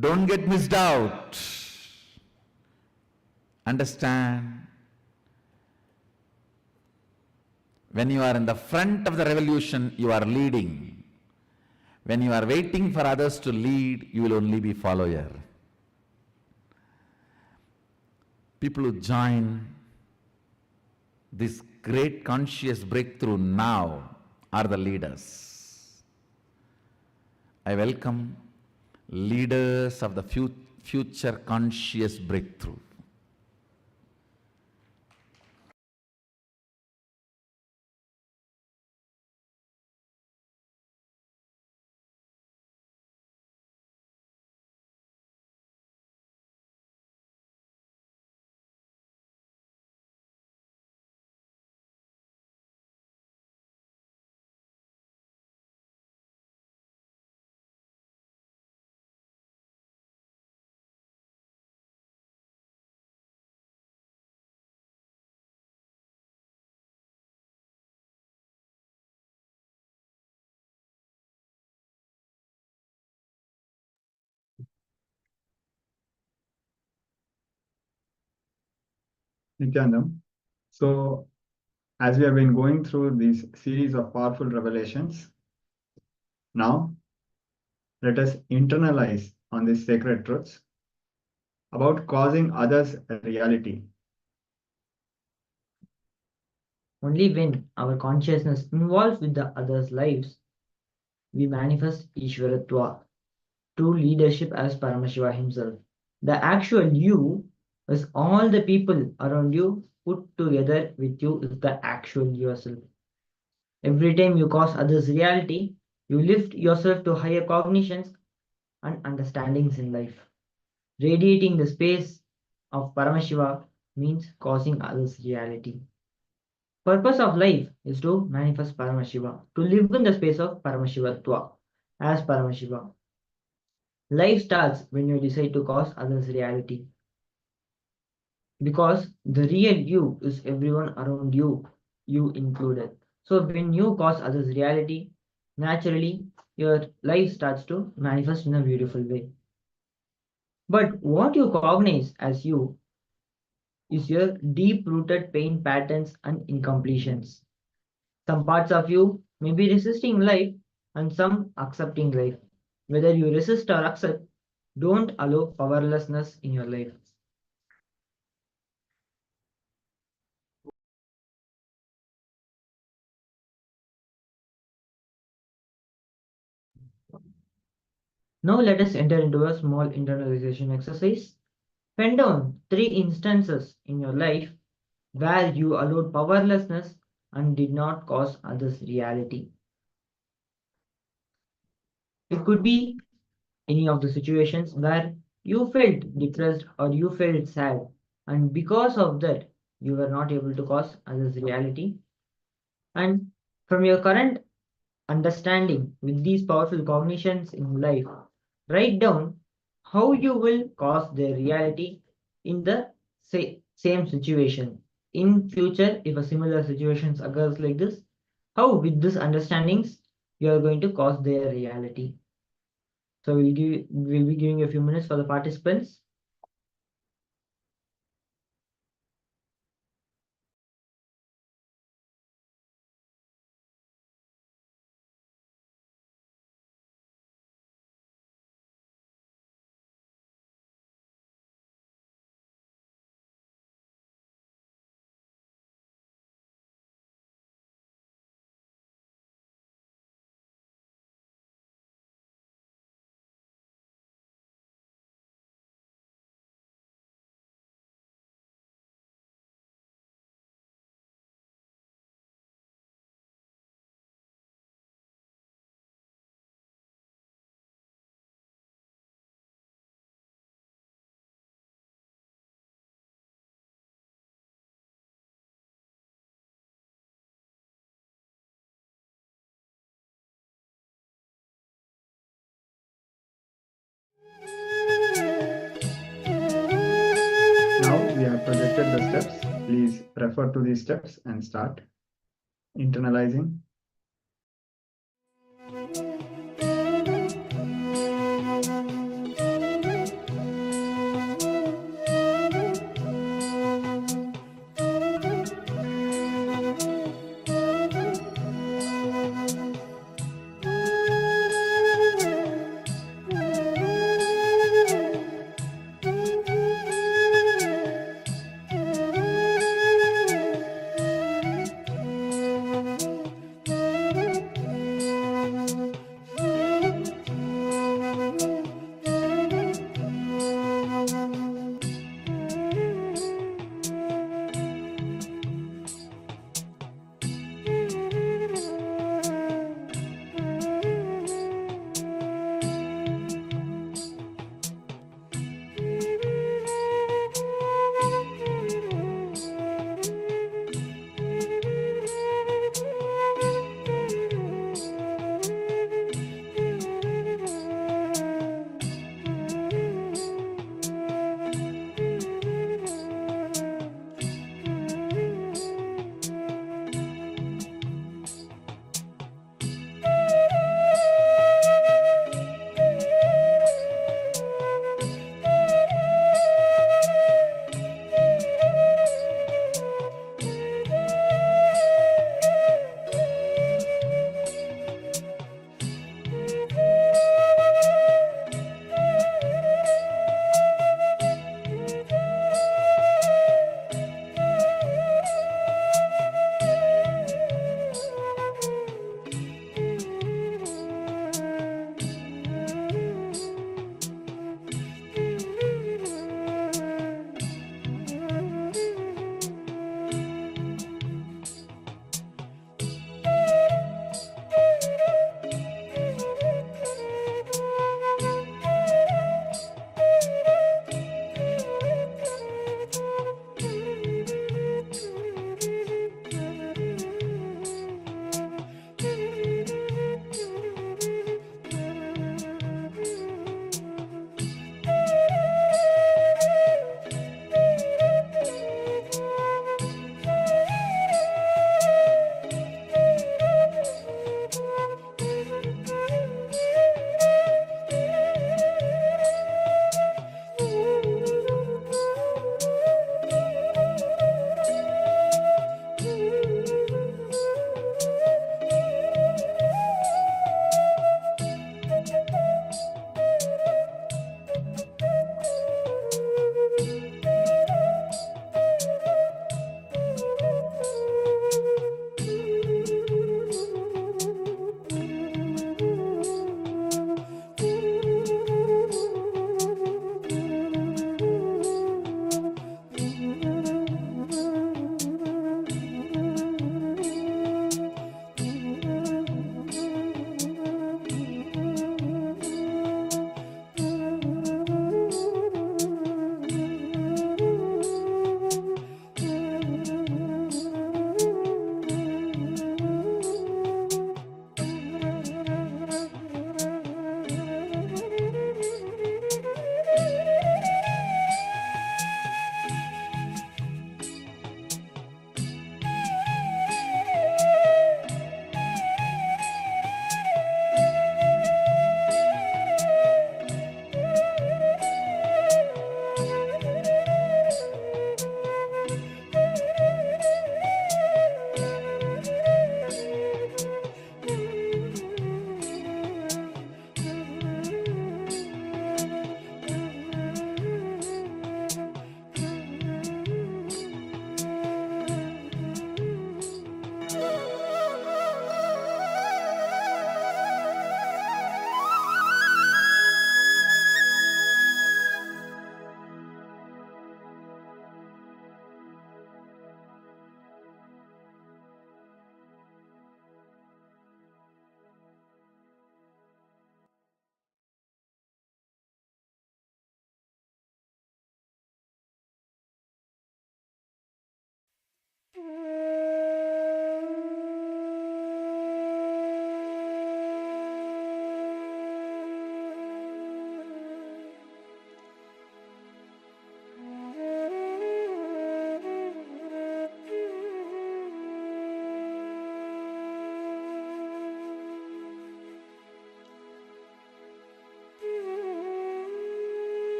D: Don't get missed out. Understand? When you are in the front of the revolution, you are leading. When you are waiting for others to lead, you will only be follower. People who join this great conscious breakthrough now are the leaders. I welcome leaders of the future conscious breakthrough.
I: Nityanam. So, as we have been going through these series of powerful revelations, now let us internalize on these sacred truths about causing others a reality.
J: Only when our consciousness involves with the others' lives, we manifest Ishwaratva, true leadership as Paramashiva himself. The actual you is all the people around you put together with you is the actual yourself. Every time you cause others reality, you lift yourself to higher cognitions and understandings in life. Radiating the space of Paramashiva means causing others reality. Purpose of life is to manifest Paramashiva, to live in the space of Paramashivatva as Paramashiva. Life starts when you decide to cause others reality. Because the real you is everyone around you, you included. So when you cause others reality, naturally your life starts to manifest in a beautiful way. But what you cognize as you is your deep-rooted pain patterns and incompletions. Some parts of you may be resisting life and some accepting life. Whether you resist or accept, don't allow powerlessness in your life. Now let us enter into a small internalization exercise. Pen down 3 instances in your life where you allowed powerlessness and did not cause others reality. It could be any of the situations where you felt depressed or you felt sad, and because of that, you were not able to cause others reality. And from your current understanding with these powerful cognitions in life, write down how you will cause their reality in the same situation. In future, if a similar situations occurs like this, how with these understandings you are going to cause their reality. So we'll be giving a few minutes for the participants.
I: Now we have projected the steps. Please refer to these steps and start internalizing.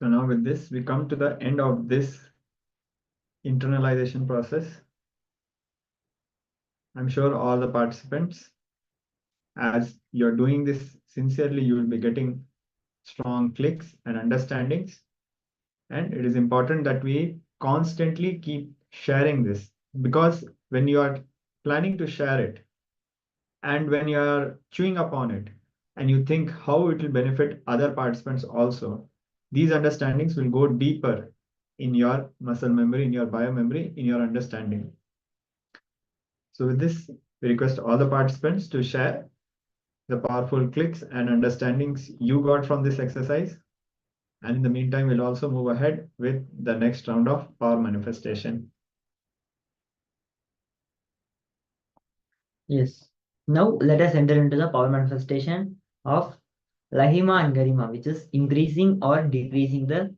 I: So now with this, we come to the end of this internalization process. I'm sure all the participants, as you're doing this sincerely, you will be getting strong clicks and understandings. And it is important that we constantly keep sharing this, because when you are planning to share it and when you are chewing upon it and you think how it will benefit other participants also, these understandings will go deeper in your muscle memory, in your bio memory, in your understanding. So with this, we request all the participants to share the powerful clicks and understandings you got from this exercise. And in the meantime, we'll also move ahead with the next round of power manifestation.
J: Yes. Now let us enter into the power manifestation of Lahima and Garima, which is increasing or decreasing the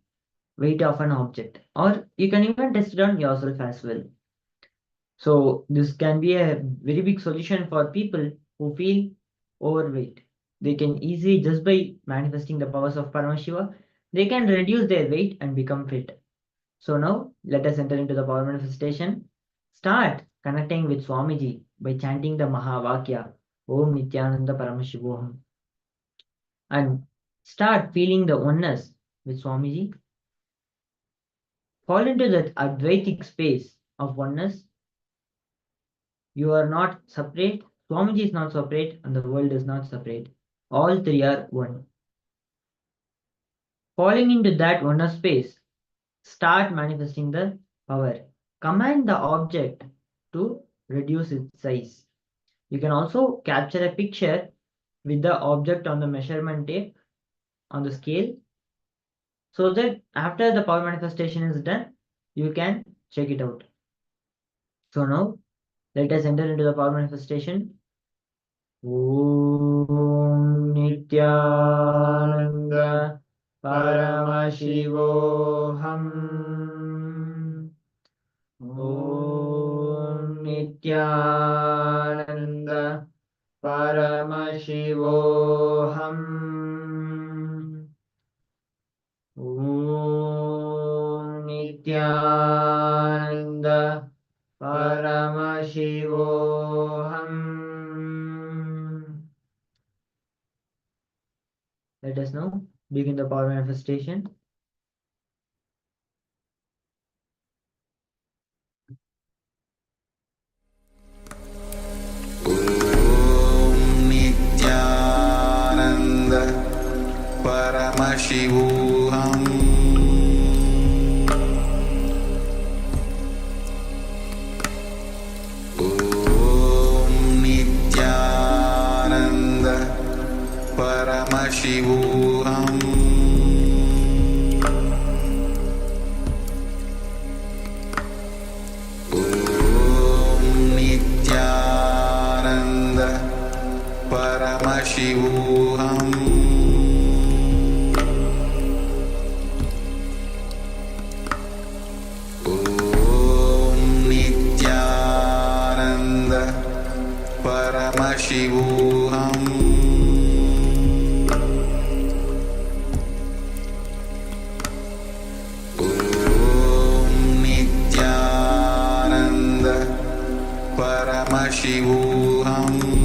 J: weight of an object. Or you can even test it on yourself as well. So this can be a very big solution for people who feel overweight. They can easily, just by manifesting the powers of Paramashiva, they can reduce their weight and become fit. So now let us enter into the power manifestation. Start connecting with Swamiji by chanting the Mahavakya, Om Nityananda Paramashivoham. And start feeling the oneness with Swamiji. Fall into that Advaitic space of oneness. You are not separate, Swamiji is not separate, and the world is not separate. All three are one. Falling into that oneness space, start manifesting the power. Command the object to reduce its size. You can also capture a picture with the object on the measurement tape on the scale, so that after the power manifestation is done, you can check it out. So now let us enter into the power manifestation. Om Nityananda Paramashivoham. Om Nityananda Paramashivoham. Om Nityananda Paramashivoham. Let us now begin the power manifestation.
F: Nityananda Paramashivoham. Om Nityananda Paramashivoham. Om Nityananda Paramashivoham. Om Nityananda Paramashivoham. Om Nityananda Paramashivoham.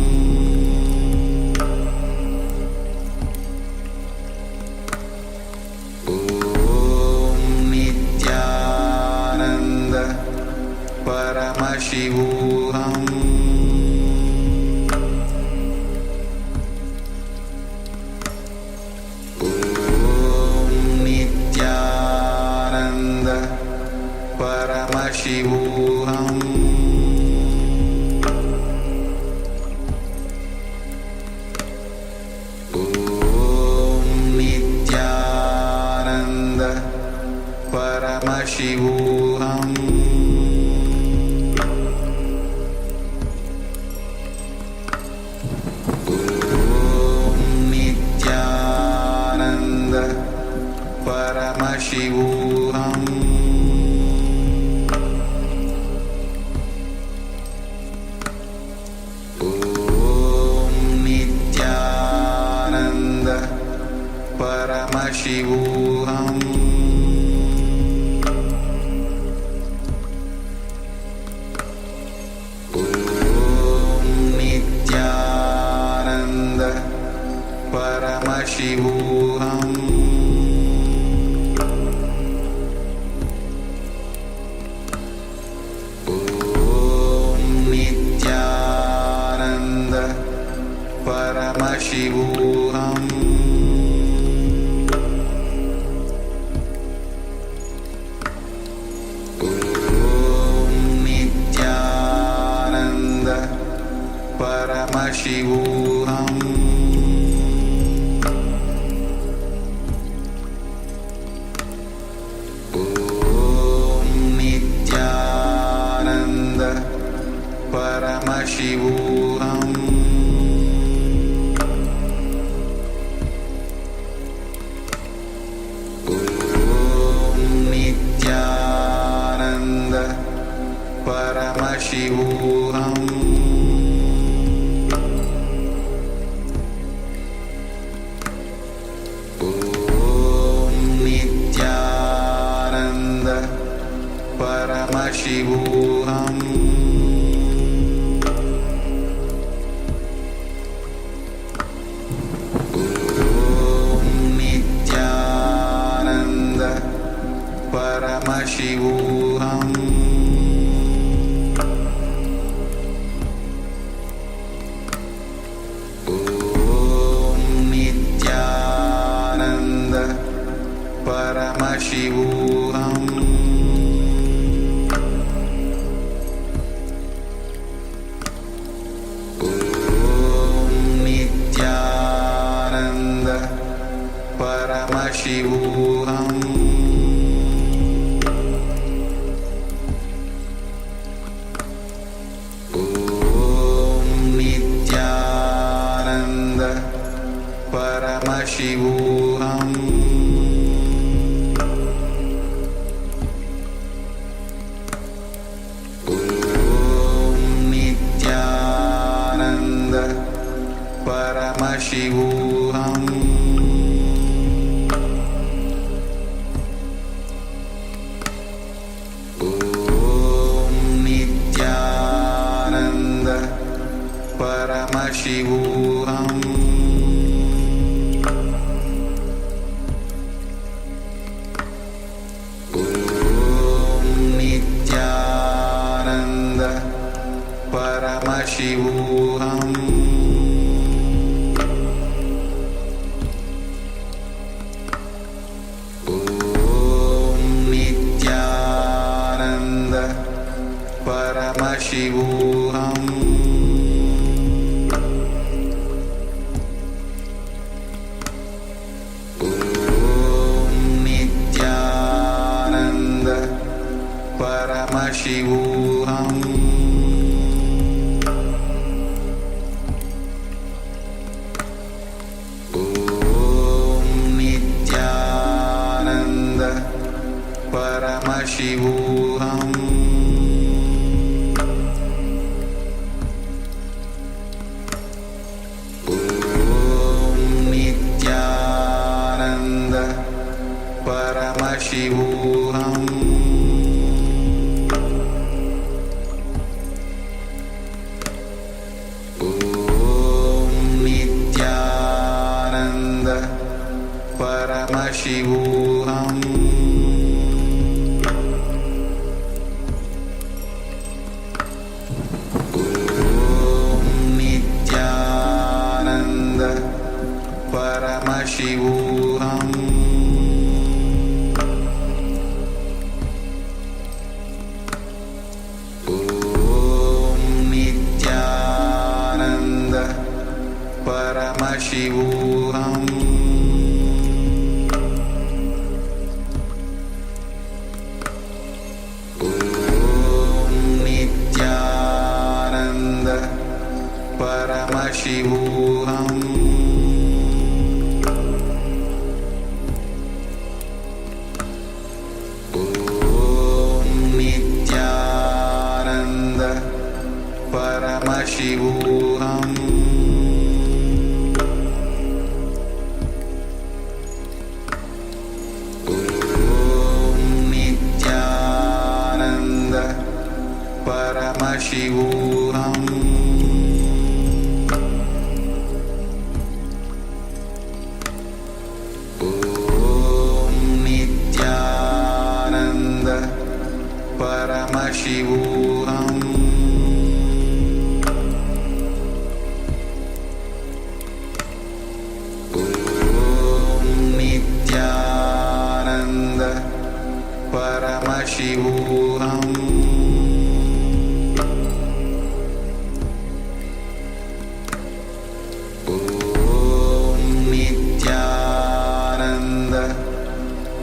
F: Om Nityananda Paramashivoham. Om Nityananda Paramashivoham. Om Nityananda Paramashivoham. Om Nityananda Paramashivoham. Om Nityananda Paramashivoham.
H: Paramashivoham Om Nityananda Paramashivoham Paramashivoham Om Nityananda Paramashivoham Om Nityananda Paramashivoham Paramashivoham Om Nityananda Paramashivoham Om Nityananda Paramashivoham Paramashivoham Om Nityananda Paramashivoham Om Nityananda Paramashivoham Paramashivoham Om Nityananda Paramashivoham Om Nityananda Paramashivoham Paramashivoham Om Nityananda Paramashivoham Om Nityananda Paramashivoham Paramashivoham Om Nityananda Paramashivoham Om Nityananda Paramashivoham Paramashivoham Om Nityananda Paramashivoham Om Nityananda Paramashivoham Paramashivoham Om Nityananda Paramashivoham Om Nityananda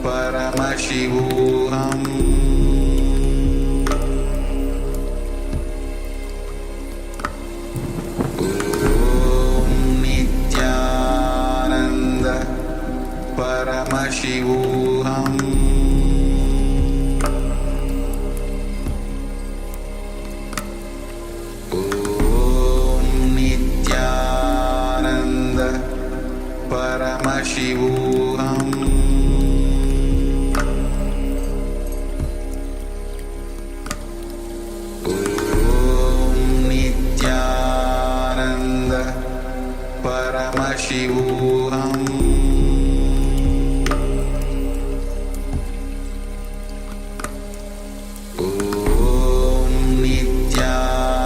H: Paramashivoham Paramashivoham Om Nityananda Paramashivoham Om Nityananda Paramashivoham Paramashivoham Om Nityananda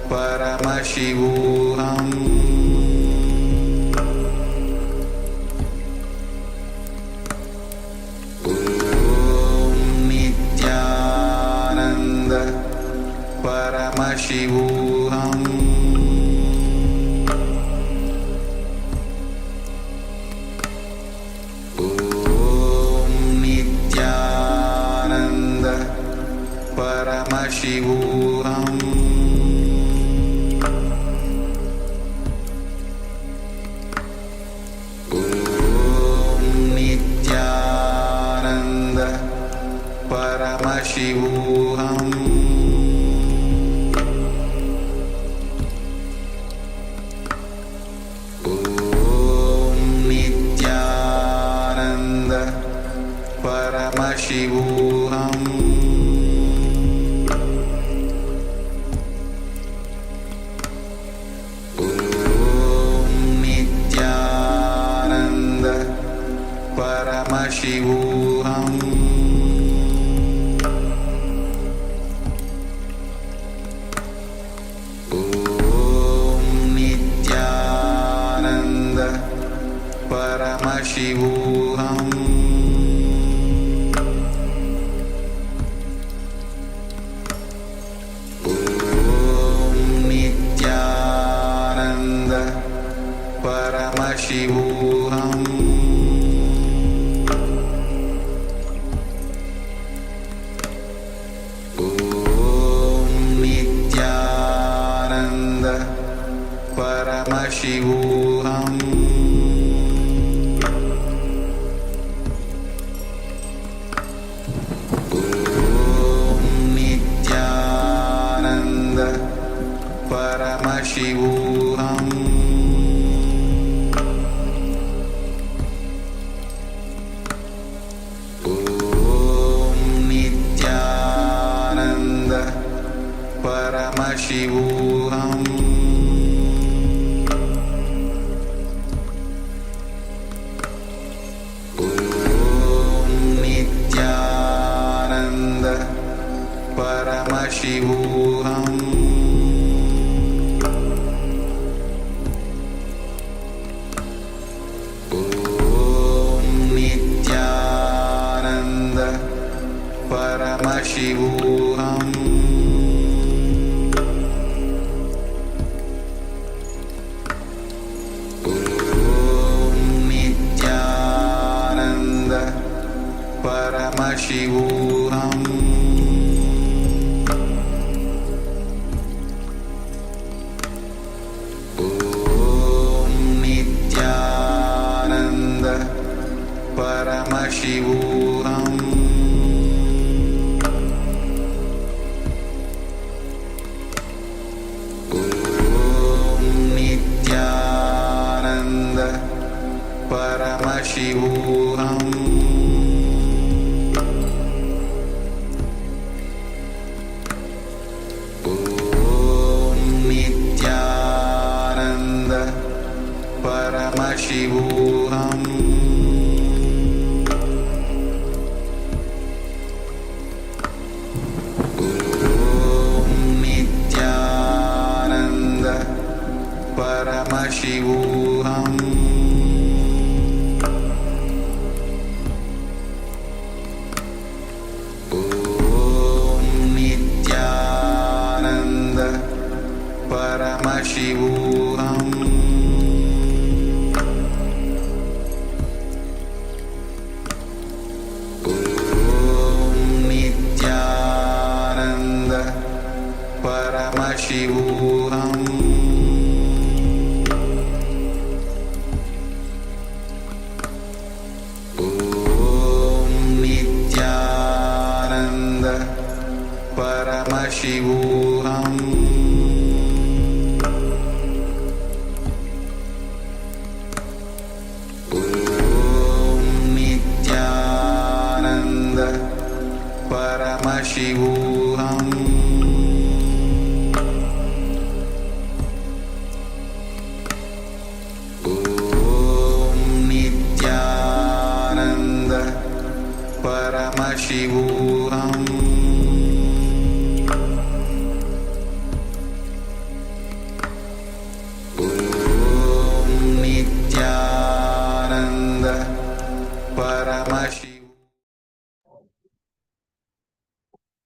H: Paramashivoham Om Nityananda Paramashivoham Paramashivoham Om Nityananda Paramashivoham Om Nityananda Paramashivoham Paramashivoham Om Nityananda Paramashivoham Om Nityananda Paramashivoham Paramashivoham Om Nityananda Paramashivoham Om Nityananda Paramashivoham Paramashivoham Om Nityananda Paramashivoham Om Nityananda Paramashivoham Paramashivoham Om Nityananda Paramashivoham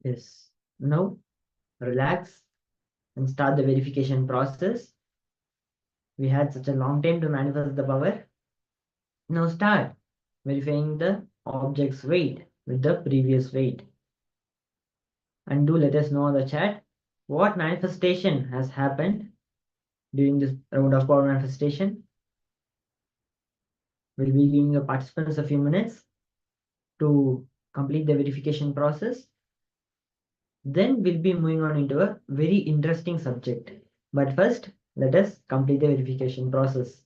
J: Yes. Now relax and start the verification process. We had such a long time to manifest the power. Now start verifying the object's weight with the previous weight. And do let us know in the chat what manifestation has happened during this round of power manifestation. We'll be giving the participants a few minutes to complete the verification process. Then we'll be moving on into a very interesting subject. But first, let us complete the verification process.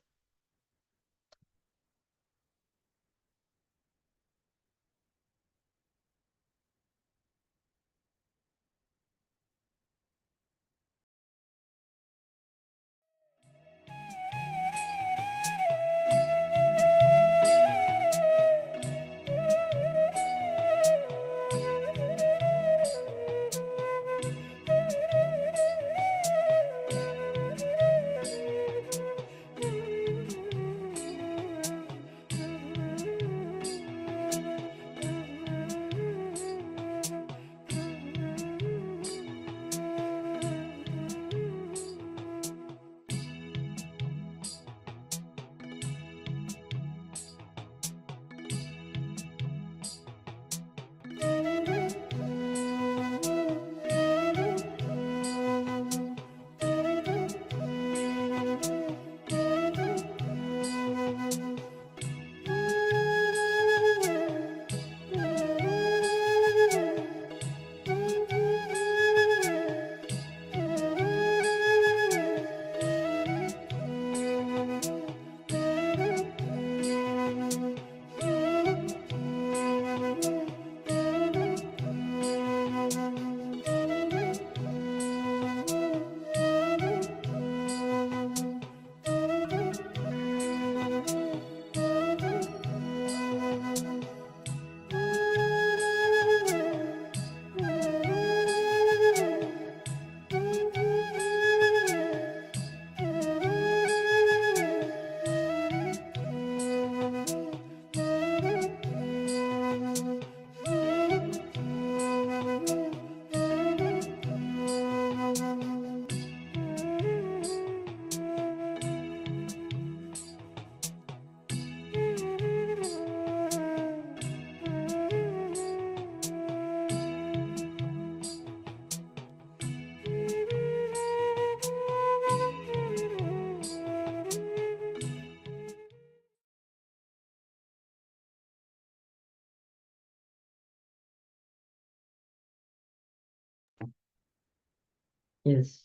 J: Yes.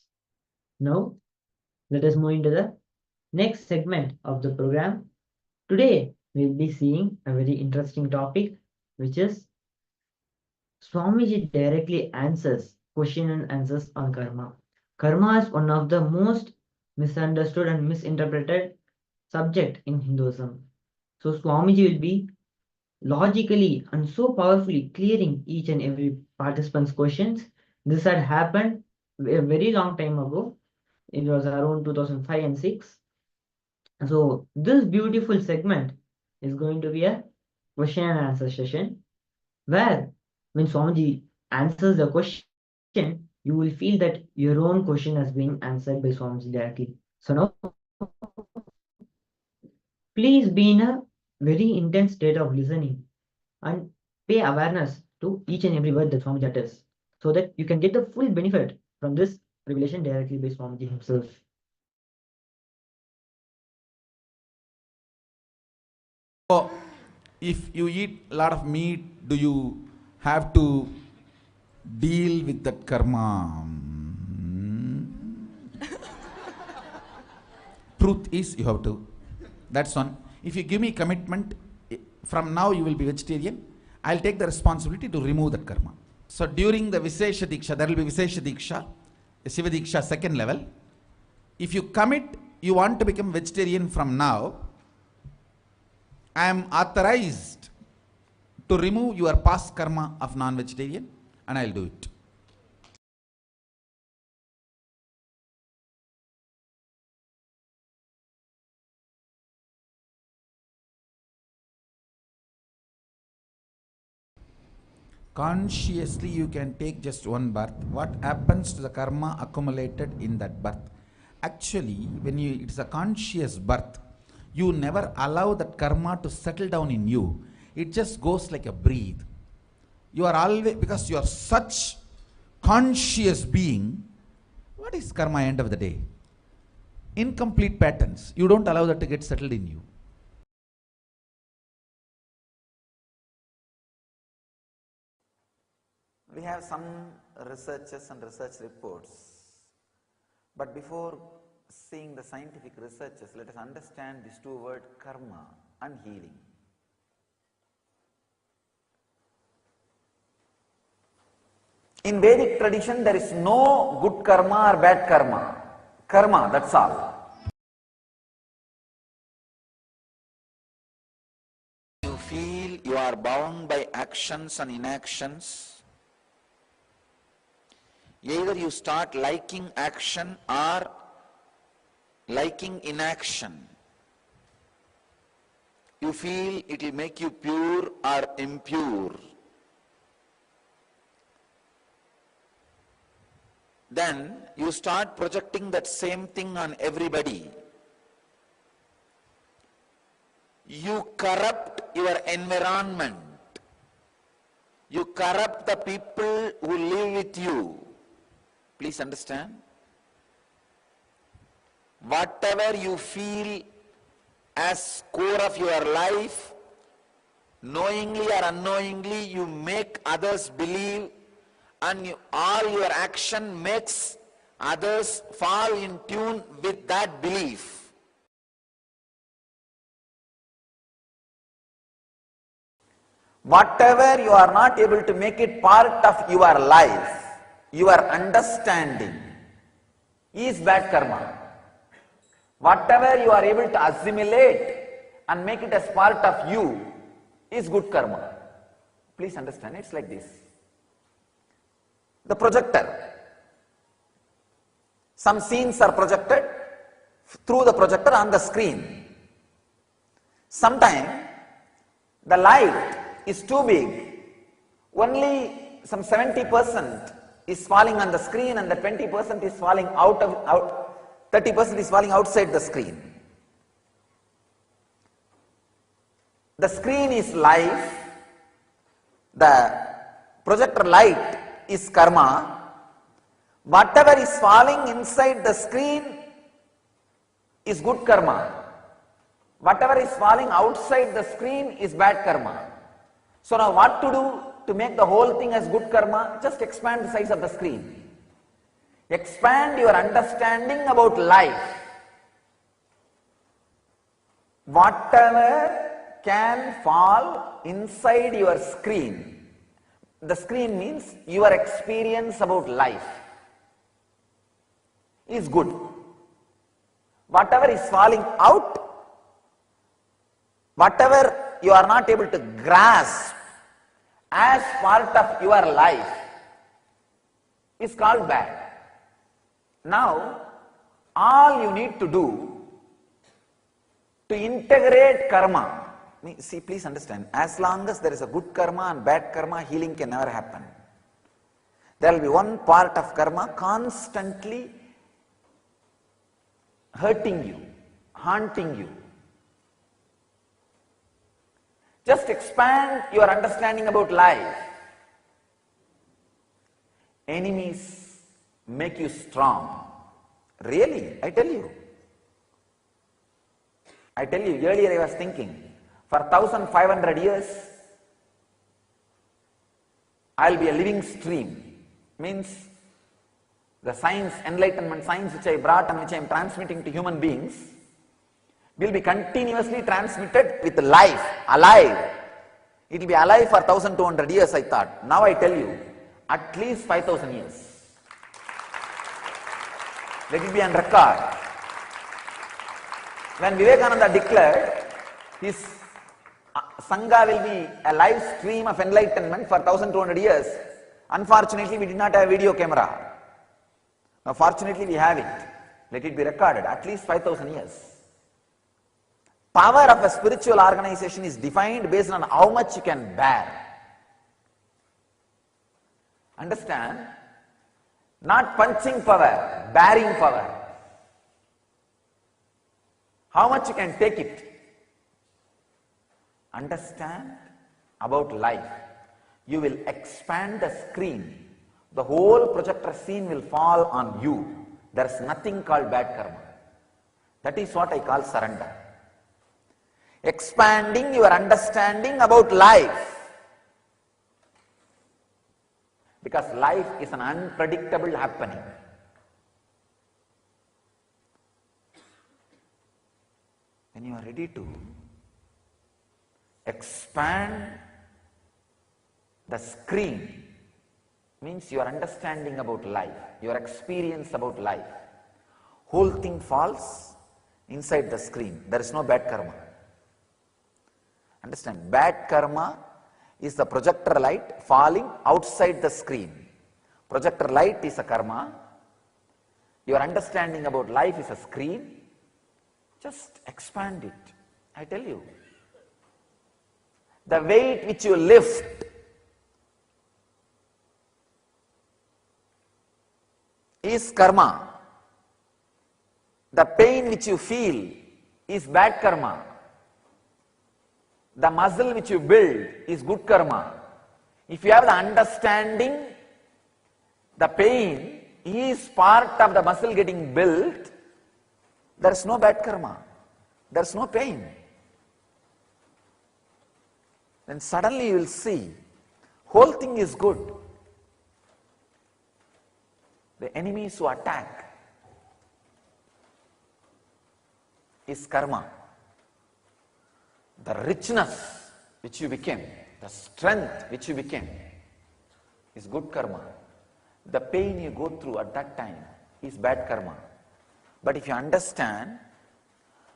J: Now, let us move into the next segment of the program. Today, we'll be seeing a very interesting topic, which is Swamiji directly answers question and answers on karma. Karma is one of the most misunderstood and misinterpreted subject in Hinduism. So Swamiji will be logically and so powerfully clearing each and every participant's questions. This had happened a very long time ago. It was around 2005 and 6. So this beautiful segment is going to be a question and answer session where when Swamiji answers the question, you you will feel that your own question has been answered by Swamiji directly. So now, please be in a very intense state of listening and pay awareness to each and every word that Swamiji utters, so that you can get the full benefit from this revelation directly by Swamiji himself.
D: So, if you eat a lot of meat, do you have to deal with that karma? Truth is, you have to. That's one. If you give me commitment, from now you will be vegetarian, I'll take the responsibility to remove that karma. So during the Vishesha Diksha, there will be Vishesha Diksha, Shiva Diksha second level. If you commit, you want to become vegetarian from now, I am authorized to remove your past karma of non-vegetarian, and I'll do it. Consciously you can take just one birth. What happens to the karma accumulated in that birth? Actually, when it's a conscious birth, you never allow that karma to settle down in you. It just goes like a breath. You are always, because you are such conscious being, what is karma end of the day? Incomplete patterns. You don't allow that to get settled in you.
H: We have some researches and research reports, but before seeing the scientific researches, let us understand these two words, karma and healing. In Vedic tradition, there is no good karma or bad karma. Karma, that's all. You feel you are bound by actions and inactions. Either you start liking action or liking inaction. You feel it will make you pure or impure. Then you start projecting that same thing on everybody. You corrupt your environment. You corrupt the people who live with you. Please understand. Whatever you feel as core of your life, knowingly or unknowingly, you make others believe, and all your action makes others fall in tune with that belief. Whatever you are not able to make it part of your life, your understanding, is bad karma. Whatever you are able to assimilate and make it as part of you is good karma. Please understand, it's like this. The projector. Some scenes are projected through the projector on the screen. Sometimes the light is too big. Only some 70% is falling on the screen and the 20% is falling 30% is falling outside the screen. The screen is life, the projector light is karma. Whatever is falling inside the screen is good karma. Whatever is falling outside the screen is bad karma. So now what to do to make the whole thing as good karma? Just expand the size of the screen. Expand your understanding about life. Whatever can fall inside your screen, the screen means your experience about life, is good. Whatever is falling out, whatever you are not able to grasp as part of your life, is called bad. Now, all you need to do to integrate karma, see, please understand, as long as there is a good karma and bad karma, healing can never happen. There will be one part of karma constantly hurting you, haunting you. Just expand your understanding about life. Enemies make you strong. Really, I tell you. Earlier I was thinking, for 1500 years, I'll be a living stream. Means the science, enlightenment science which I brought and which I am transmitting to human beings will be continuously transmitted with life, alive. It will be alive for 1200 years, I thought. Now I tell you, at least 5000 years. Let it be on record. When Vivekananda declared his Sangha will be a live stream of enlightenment for 1200 years, unfortunately we did not have a video camera. Now fortunately we have it. Let it be recorded, at least 5000 years. Power of a spiritual organization is defined based on how much you can bear. Understand? Not punching power, bearing power. How much you can take it. Understand about life. You will expand the screen. The whole projector scene will fall on you. There is nothing called bad karma. That is what I call surrender. Expanding your understanding about life. Because life is an unpredictable happening. When you are ready to expand the screen, means your understanding about life, your experience about life, whole thing falls inside the screen. There is no bad karma. Understand? Bad karma is the projector light falling outside the screen. Projector light is a karma. Your understanding about life is a screen. Just expand it. I tell you. The weight which you lift is karma. The pain which you feel is bad karma. The muscle which you build is good karma. If you have the understanding, the pain is part of the muscle getting built, there is no bad karma. There is no pain. Then suddenly you will see, whole thing is good. The enemies who attack is karma. The richness which you became, the strength which you became is good karma. The pain you go through at that time is bad karma. But if you understand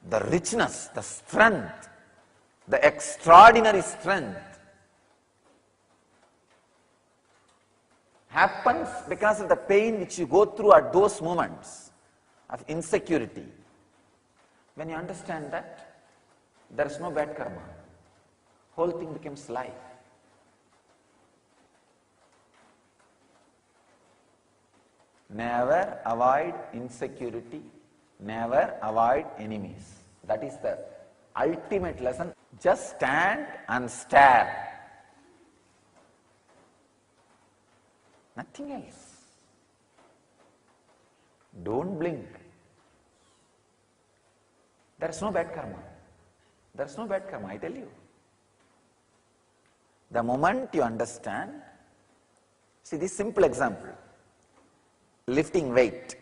H: the richness, the strength, the extraordinary strength happens because of the pain which you go through at those moments of insecurity. When you understand that, there is no bad karma. Whole thing becomes life. Never avoid insecurity. Never avoid enemies. That is the ultimate lesson. Just stand and stare. Nothing else. Don't blink. There is no bad karma. There is no bad karma, I tell you. The moment you understand, see this simple example, lifting weight,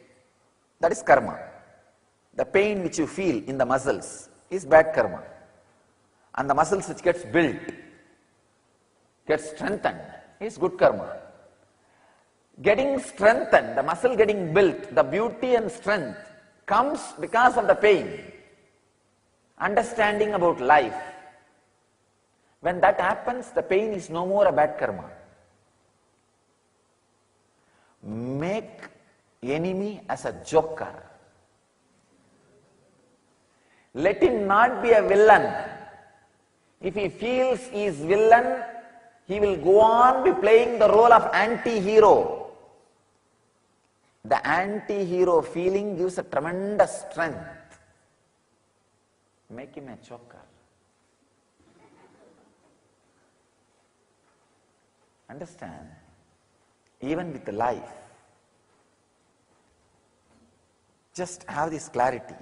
H: that is karma. The pain which you feel in the muscles is bad karma. And the muscles which gets built, gets strengthened, is good karma. Getting strengthened, the muscle getting built, the beauty and strength comes because of the pain. Understanding about life. When that happens, the pain is no more a bad karma. Make enemy as a joker. Let him not be a villain. If he feels he is villain, he will go on be playing the role of anti-hero. The anti-hero feeling gives a tremendous strength. Make him a choker. Understand? Even with life, just have this clarity.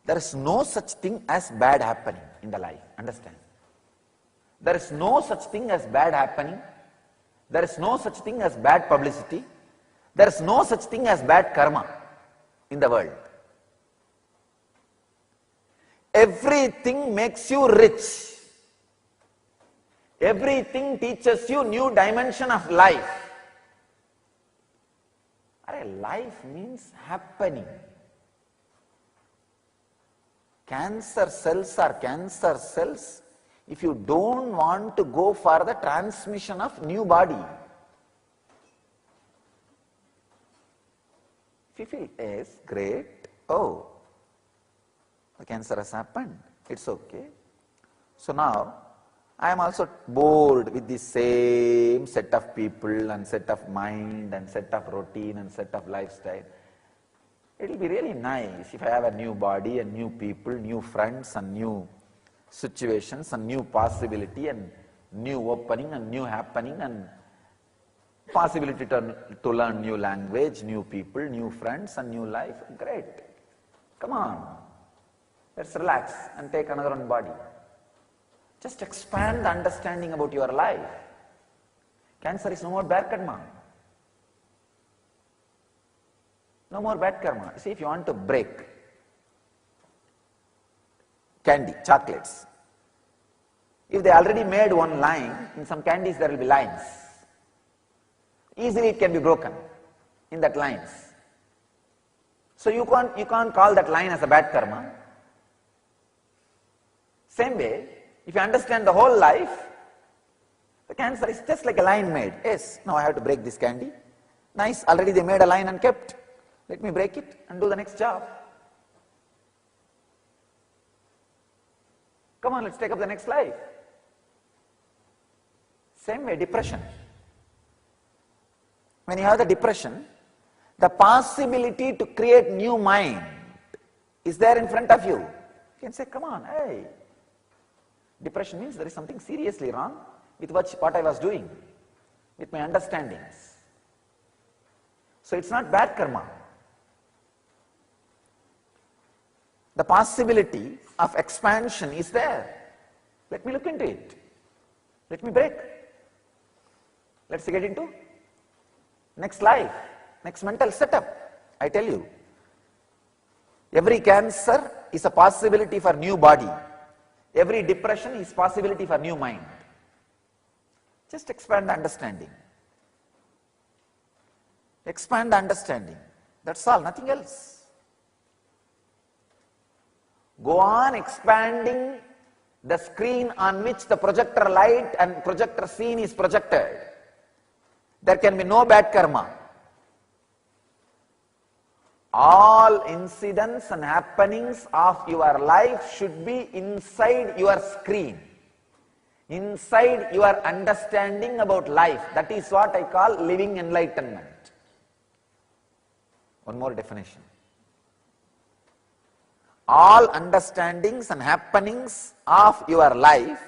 H: There is no such thing as bad happening in the life. Understand? There is no such thing as bad happening. There is no such thing as bad publicity. There is no such thing as bad karma in the world. Everything makes you rich. Everything teaches you new dimension of life. Life means happening. Cancer cells are cancer cells if you don't want to go for the transmission of new body. If you feel, yes, great, oh, the cancer has happened, it's okay. So now, I am also bored with the same set of people and set of mind and set of routine and set of lifestyle. It will be really nice if I have a new body and new people, new friends and new situations and new possibility and new opening and new happening and possibility to learn new language, new people, new friends and new life. Great. Come on. Let's relax and take another one body. Just expand the understanding about your life. Cancer is no more bad karma. No more bad karma. See, if you want to break candy, chocolates, if they already made one line, in some candies there will be lines. Easily it can be broken in that lines. So you can't call that line as a bad karma. Same way, if you understand the whole life, the cancer is just like a line made. Yes, now I have to break this candy. Nice, already they made a line and kept. Let me break it and do the next job. Come on, let's take up the next life. Same way, depression. When you have the depression, the possibility to create new mind is there in front of you. You can say, come on, hey. Depression means there is something seriously wrong with what I was doing, with my understandings. So it's not bad karma. The possibility of expansion is there. Let me look into it. Let me break. Let's get into next life, next mental setup. I tell you, every cancer is a possibility for new body. Every depression is possibility for new mind. Just expand the understanding. Expand the understanding. That's all, nothing else. Go on expanding the screen on which the projector light and projector scene is projected. There can be no bad karma. All incidents and happenings of your life should be inside your screen, inside your understanding about life. That is what I call living enlightenment. One more definition. All understandings and happenings of your life,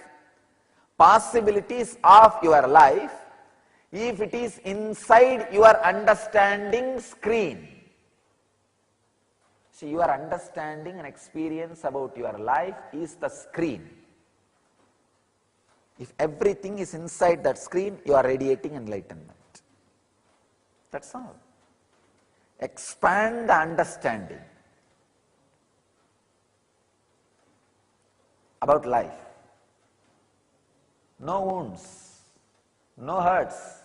H: possibilities of your life, if it is inside your understanding screen. See, your understanding and experience about your life is the screen. If everything is inside that screen, you are radiating enlightenment. That's all. Expand the understanding about life. No wounds, no hurts.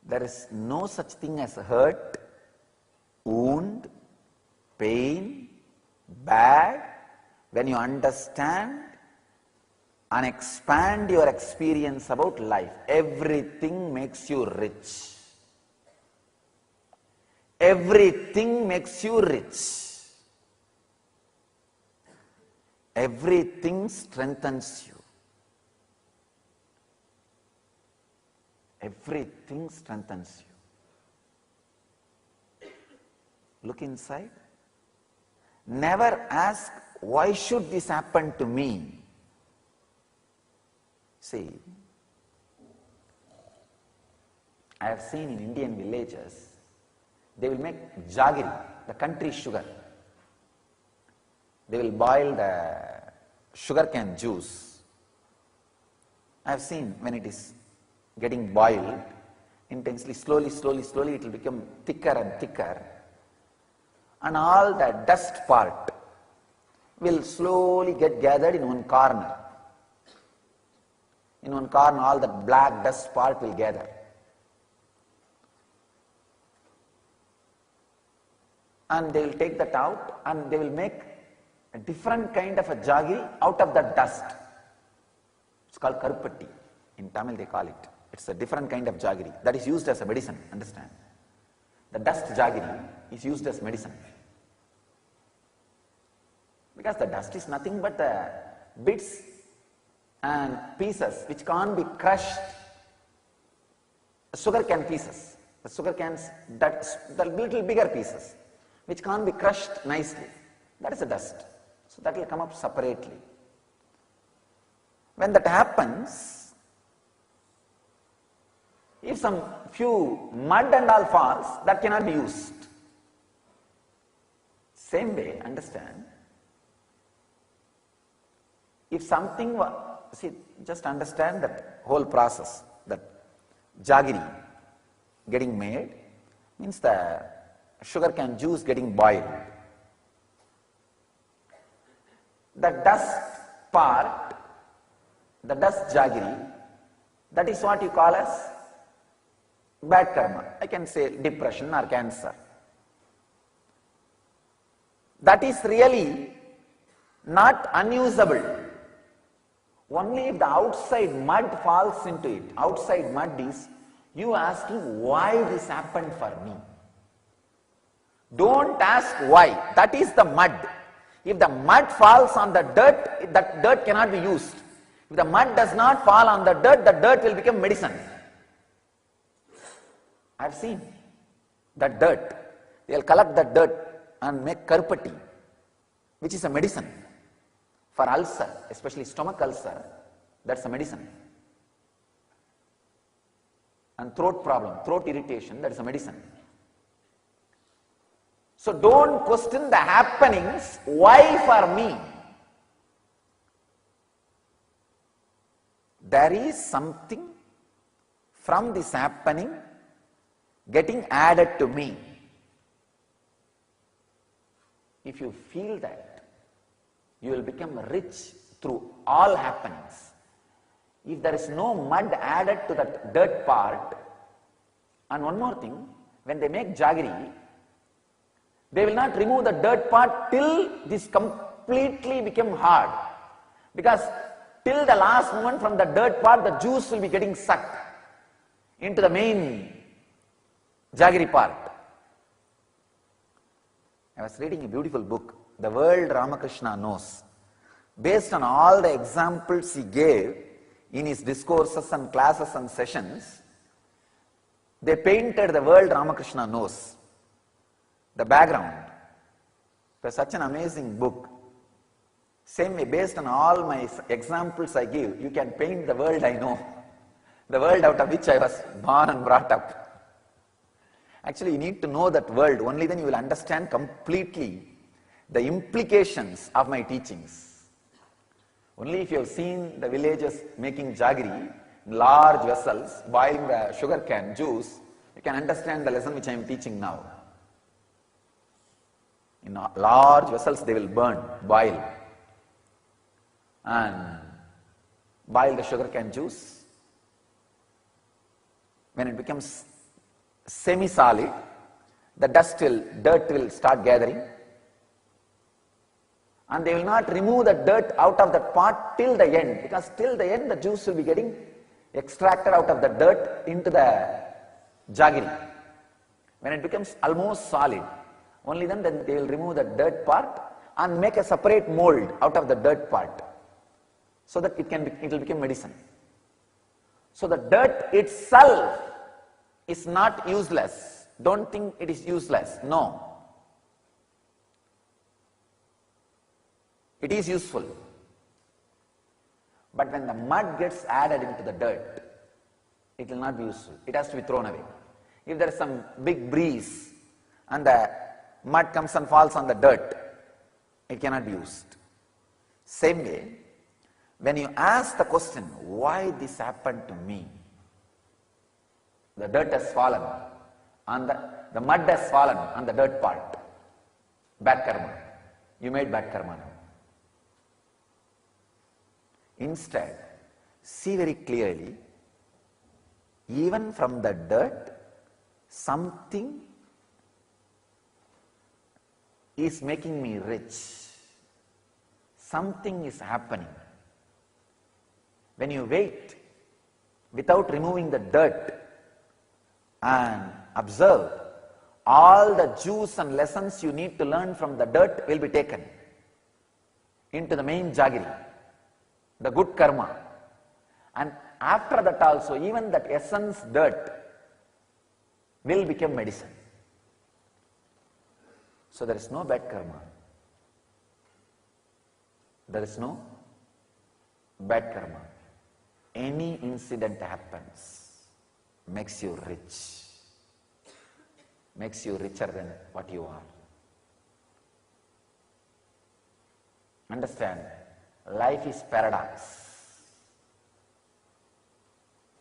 H: There is no such thing as hurt, wound, pain, bad. When you understand and expand your experience about life, everything makes you rich. everything makes you rich. Everything strengthens you. Everything strengthens you. Look inside. Never ask, why should this happen to me? See, I have seen in Indian villages, they will make jaggery, the country sugar. They will boil the sugarcane juice. I have seen when it is getting boiled intensely, slowly it will become thicker and thicker. And all the dust part will slowly get gathered in one corner. In one corner, all the black dust part will gather. And they will take that out and they will make a different kind of a jaggery out of the dust. It's called karupatti. In Tamil they call it. It's a different kind of jaggery that is used as a medicine, understand? The dust jaggery is used as medicine. Because the dust is nothing but the bits and pieces which can't be crushed. Sugar cane pieces. The sugar canes, the little bigger pieces which can't be crushed nicely. That is the dust. So that will come up separately. When that happens, if some few mud and all falls, that cannot be used. Same way, understand, if something, see, just understand that whole process, that jaggery getting made means the sugarcane juice getting boiled. The dust part, the dust jaggery, that is what you call as bad karma. I can say depression or cancer. That is really not unusable. Only if the outside mud falls into it. Outside mud is you asking why this happened for me. Don't ask why. That is the mud. If the mud falls on the dirt, that dirt cannot be used. If the mud does not fall on the dirt will become medicine. I have seen that dirt. They will collect that dirt and make karupatti, which is a medicine for ulcer, especially stomach ulcer. That's a medicine. And throat problem, throat irritation, that is a medicine. So don't question the happenings, why for me? There is something from this happening getting added to me. If you feel that, you will become rich through all happenings. If there is no mud added to that dirt part, and one more thing, when they make jaggery, they will not remove the dirt part till this completely become hard. Because till the last moment from the dirt part, the juice will be getting sucked into the main jaggery part. I was reading a beautiful book, The World Ramakrishna Knows. Based on all the examples he gave in his discourses and classes and sessions, they painted the world Ramakrishna knows. The background. It was such an amazing book. Same way, based on all my examples I give, you can paint the world I know. The world out of which I was born and brought up. Actually, you need to know that world. Only then you will understand completely the implications of my teachings. Only if you have seen the villagers making jaggery, large vessels, boiling the sugar cane juice, you can understand the lesson which I am teaching now. In large vessels they will burn, boil, and boil the sugar cane juice. When it becomes semi-solid, the dirt will start gathering, and they will not remove the dirt out of that pot till the end, because till the end the juice will be getting extracted out of the dirt into the jaggery. When it becomes almost solid, only then they will remove the dirt part and make a separate mold out of the dirt part, so that it will become medicine. So the dirt itself is not useless. Don't think it is useless. No. It is useful. But when the mud gets added into the dirt, it will not be useful. It has to be thrown away. If there is some big breeze and the mud comes and falls on the dirt, it cannot be used. Same way, when you ask the question, why this happened to me? The dirt has fallen on the mud has fallen on the dirt part. Bad karma. You made bad karma now. Instead, see very clearly, even from the dirt, something is making me rich. Something is happening. When you wait without removing the dirt and observe, all the juice and lessons you need to learn from the dirt will be taken into the main jaggery, the good karma. And after that also, even that essence dirt will become medicine. So there is no bad karma. There is no bad karma. Any incident happens, makes you rich, makes you richer than what you are. Understand, life is paradox.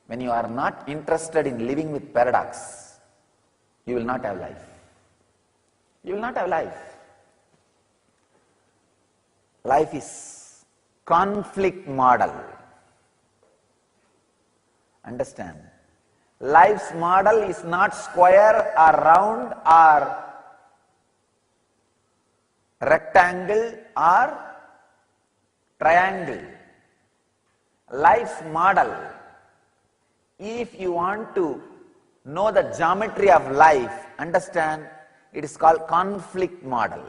H: When you are not interested in living with paradox, you will not have life. You will not have life. Life is conflict model. Understand? Life's model is not square or round or rectangle or triangle. Life's model, if you want to know the geometry of life, understand, it is called conflict model.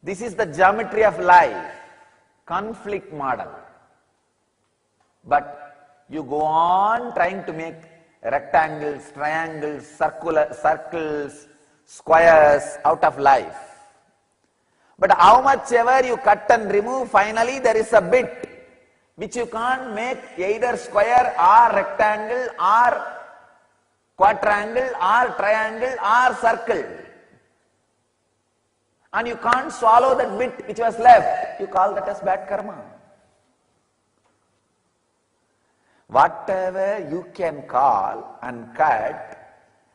H: This is the geometry of life, conflict model. But you go on trying to make rectangles, triangles, circles, squares out of life. But how much ever you cut and remove, finally there is a bit which you can't make either square or rectangle or quadrangle or triangle or circle. And you can't swallow that bit which was left. You call that as bad karma. Whatever you can call and cut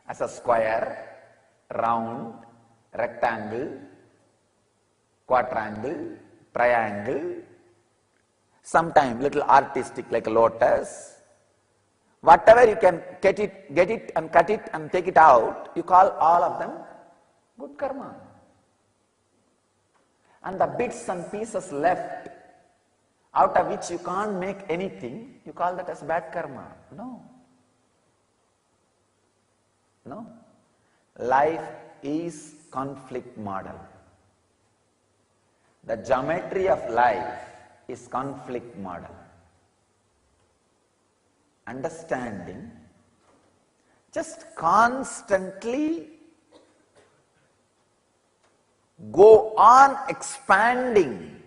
H: as a square, round, rectangle, quadrangle, triangle, sometimes little artistic like a lotus, whatever you can get it and cut it and take it out, you call all of them good karma. And the bits and pieces left, out of which you can't make anything, you call that as bad karma. No. No. Life is conflict model. The geometry of life is conflict model. Understanding, just constantly go on expanding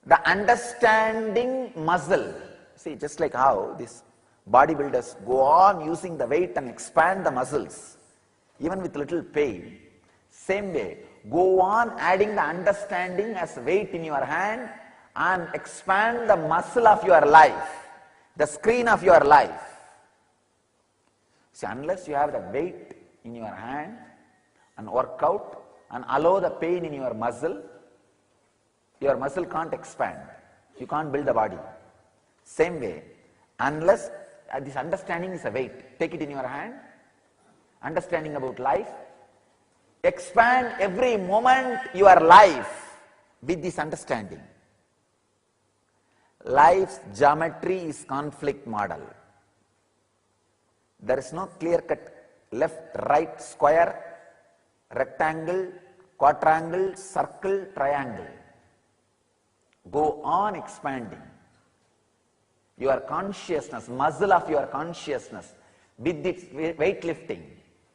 H: the understanding muscle. See, just like how these bodybuilders go on using the weight and expand the muscles, even with little pain. Same way, go on adding the understanding as weight in your hand and expand the muscle of your life, the screen of your life. See, unless you have the weight in your hand and work out and allow the pain in your muscle can't expand. You can't build the body. Same way, unless this understanding is a weight, take it in your hand, understanding about life, expand every moment your life with this understanding. Life's geometry is conflict model. There is no clear-cut left, right, square, rectangle, quadrangle, circle, triangle. Go on expanding. Your consciousness, muscle of your consciousness, with this weightlifting,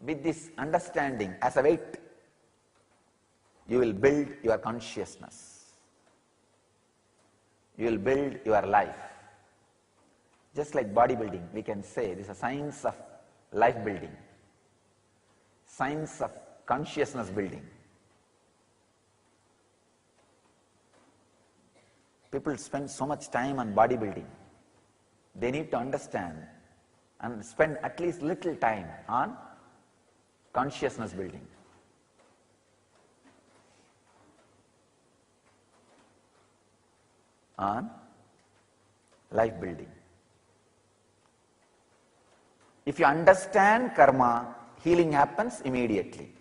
H: with this understanding as a weight, you will build your consciousness. You will build your life. Just like bodybuilding, we can say this is a science of life building, science of consciousness building. People spend so much time on bodybuilding. They need to understand and spend at least little time on consciousness building. On life building. If you understand karma, healing happens immediately.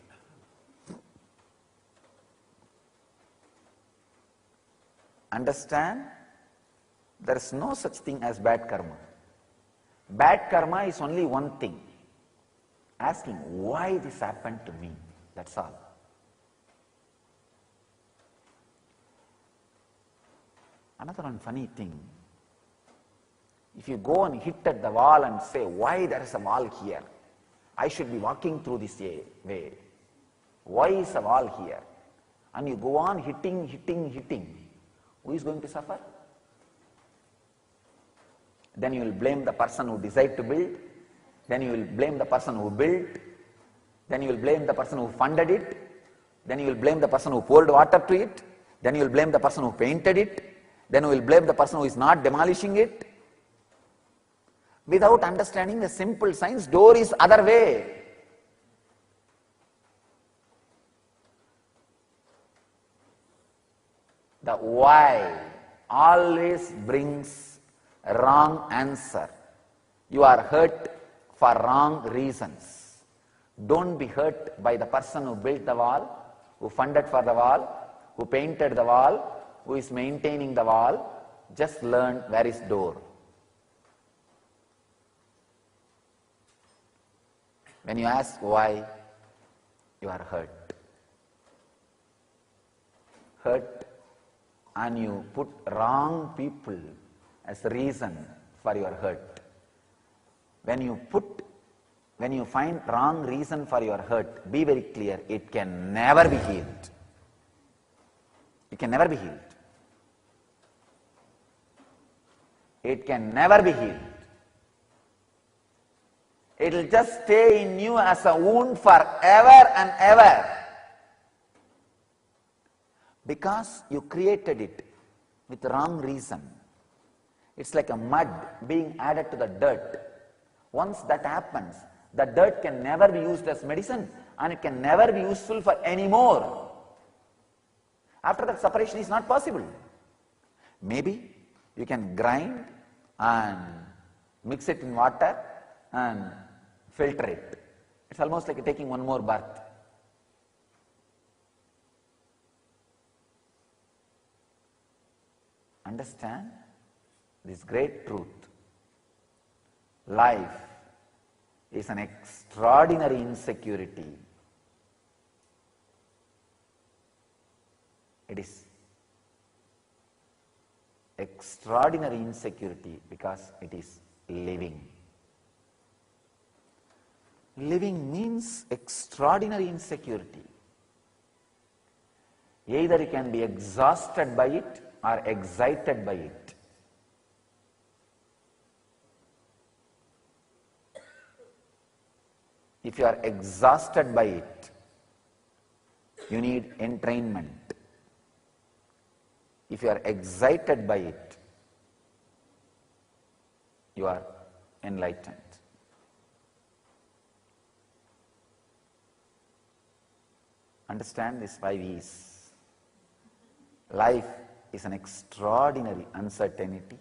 H: Understand, there is no such thing as bad karma. Bad karma is only one thing. Asking why this happened to me, that's all. Another one funny thing, if you go and hit at the wall and say, why there is a wall here? I should be walking through this way. Why is a wall here? And you go on hitting. Who is going to suffer? Then you will blame the person who decided to build. Then you will blame the person who built. Then you will blame the person who funded it. Then you will blame the person who poured water to it. Then you will blame the person who painted it. Then you will blame the person who is not demolishing it. Without understanding the simple science, door is other way. The why always brings a wrong answer. You are hurt for wrong reasons. Don't be hurt by the person who built the wall, who funded for the wall, who painted the wall, who is maintaining the wall. Just learn where is door. When you ask why, you are hurt. Hurt, and you put wrong people as the reason for your hurt. When you find wrong reason for your hurt, be very clear, it can never be healed. It can never be healed. It can never be healed. It will just stay in you as a wound forever and ever. Because you created it with wrong reason. It's like a mud being added to the dirt. Once that happens, the dirt can never be used as medicine and it can never be useful for any more. After that, separation is not possible. Maybe you can grind and mix it in water and filter it. It's almost like taking one more bath. Understand this great truth. Life is an extraordinary insecurity. It is extraordinary insecurity because it is living. Living means extraordinary insecurity. Either you can be exhausted by it or excited by it. If you are exhausted by it, you need entrainment. If you are excited by it, you are enlightened. Understand these 5 E's. Life is an extraordinary uncertainty.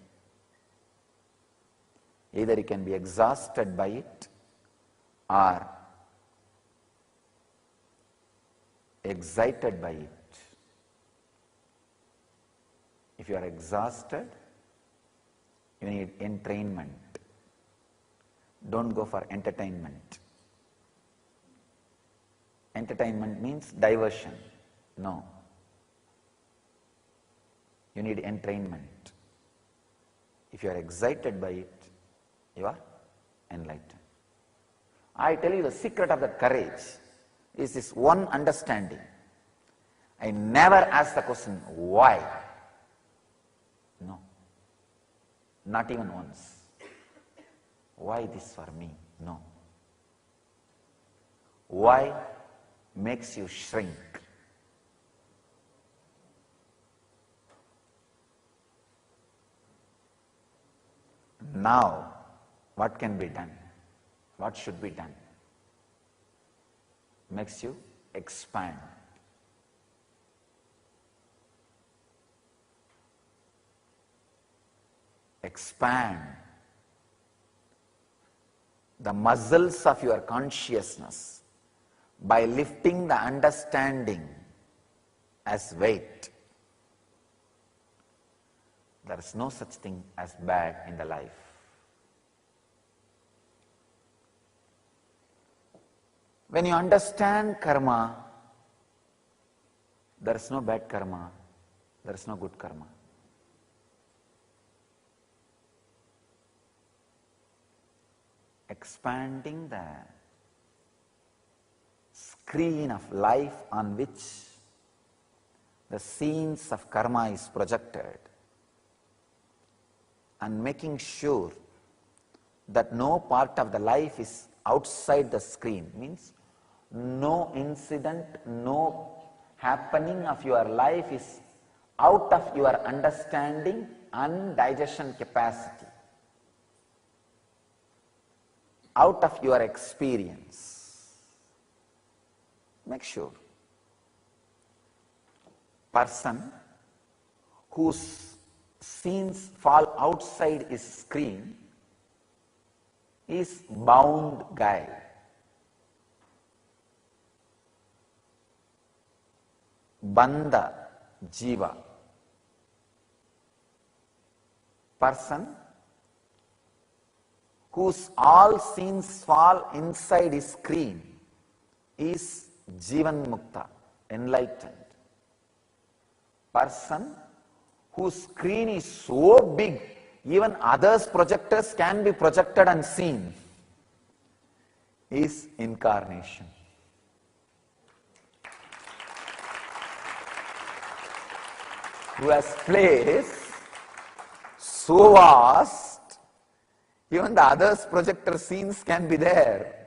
H: Either you can be exhausted by it or excited by it. If you are exhausted, you need entrainment. Don't go for entertainment. Entertainment means diversion. No. You need entrainment. If you are excited by it, you are enlightened. I tell you, the secret of that courage is this one understanding. I never ask the question, why? No. Not even once. Why this for me? No. Why makes you shrink? Now, what can be done? What should be done? Makes you expand. Expand the muscles of your consciousness by lifting the understanding as weight. There is no such thing as bad in the life. When you understand karma, there is no bad karma, there is no good karma. Expanding the screen of life on which the scenes of karma is projected, and making sure that no part of the life is outside the screen, means no incident, no happening of your life is out of your understanding and digestion capacity, out of your experience. Make sure. Person whose scenes fall outside his screen is bound guy. Bandha jiva. Person whose all scenes fall inside his screen is Jivan Mukta, enlightened. Person whose screen is so big, even others' projectors can be projected and seen, is incarnation. Who has place so vast, even the others' projector scenes can be there.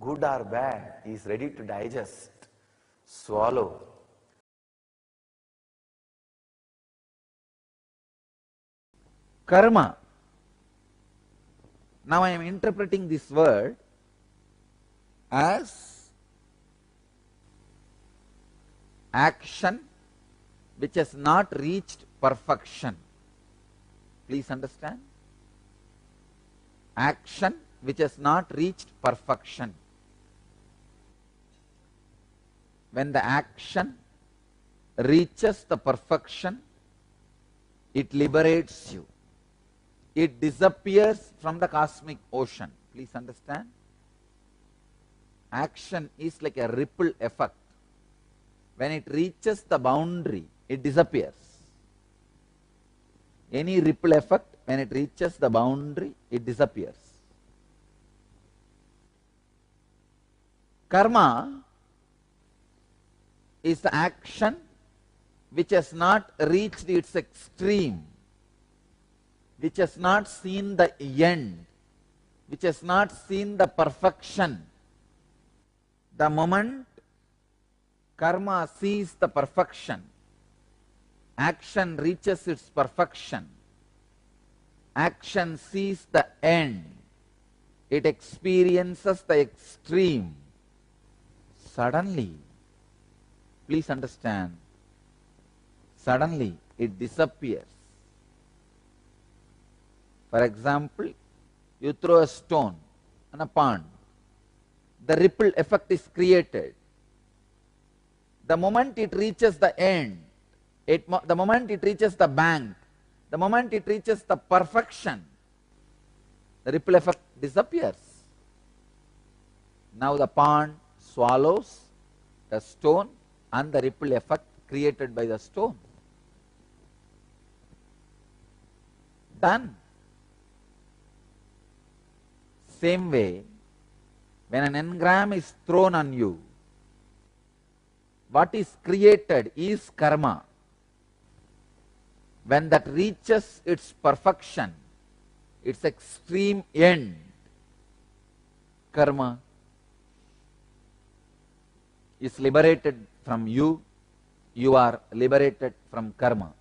H: Good or bad, he is ready to digest, swallow. Karma. Now I am interpreting this word as action which has not reached perfection. Please understand. Action which has not reached perfection. When the action reaches the perfection, it liberates you. It disappears from the cosmic ocean. Please understand. Action is like a ripple effect. When it reaches the boundary, it disappears. Any ripple effect, when it reaches the boundary, it disappears. Karma is the action which has not reached its extreme, which has not seen the end, which has not seen the perfection. The moment karma sees the perfection, action reaches its perfection, action sees the end, it experiences the extreme. Suddenly, please understand, suddenly it disappears. For example, you throw a stone in a pond. The ripple effect is created. The moment it reaches the end,
D: The moment it reaches the bank, the moment it reaches the perfection, the ripple effect disappears. Now the pond swallows the stone and the ripple effect created by the stone. Done. Same way, when an engram is thrown on you, what is created is karma. When that reaches its perfection, its extreme end, karma is liberated from you, you are liberated from karma.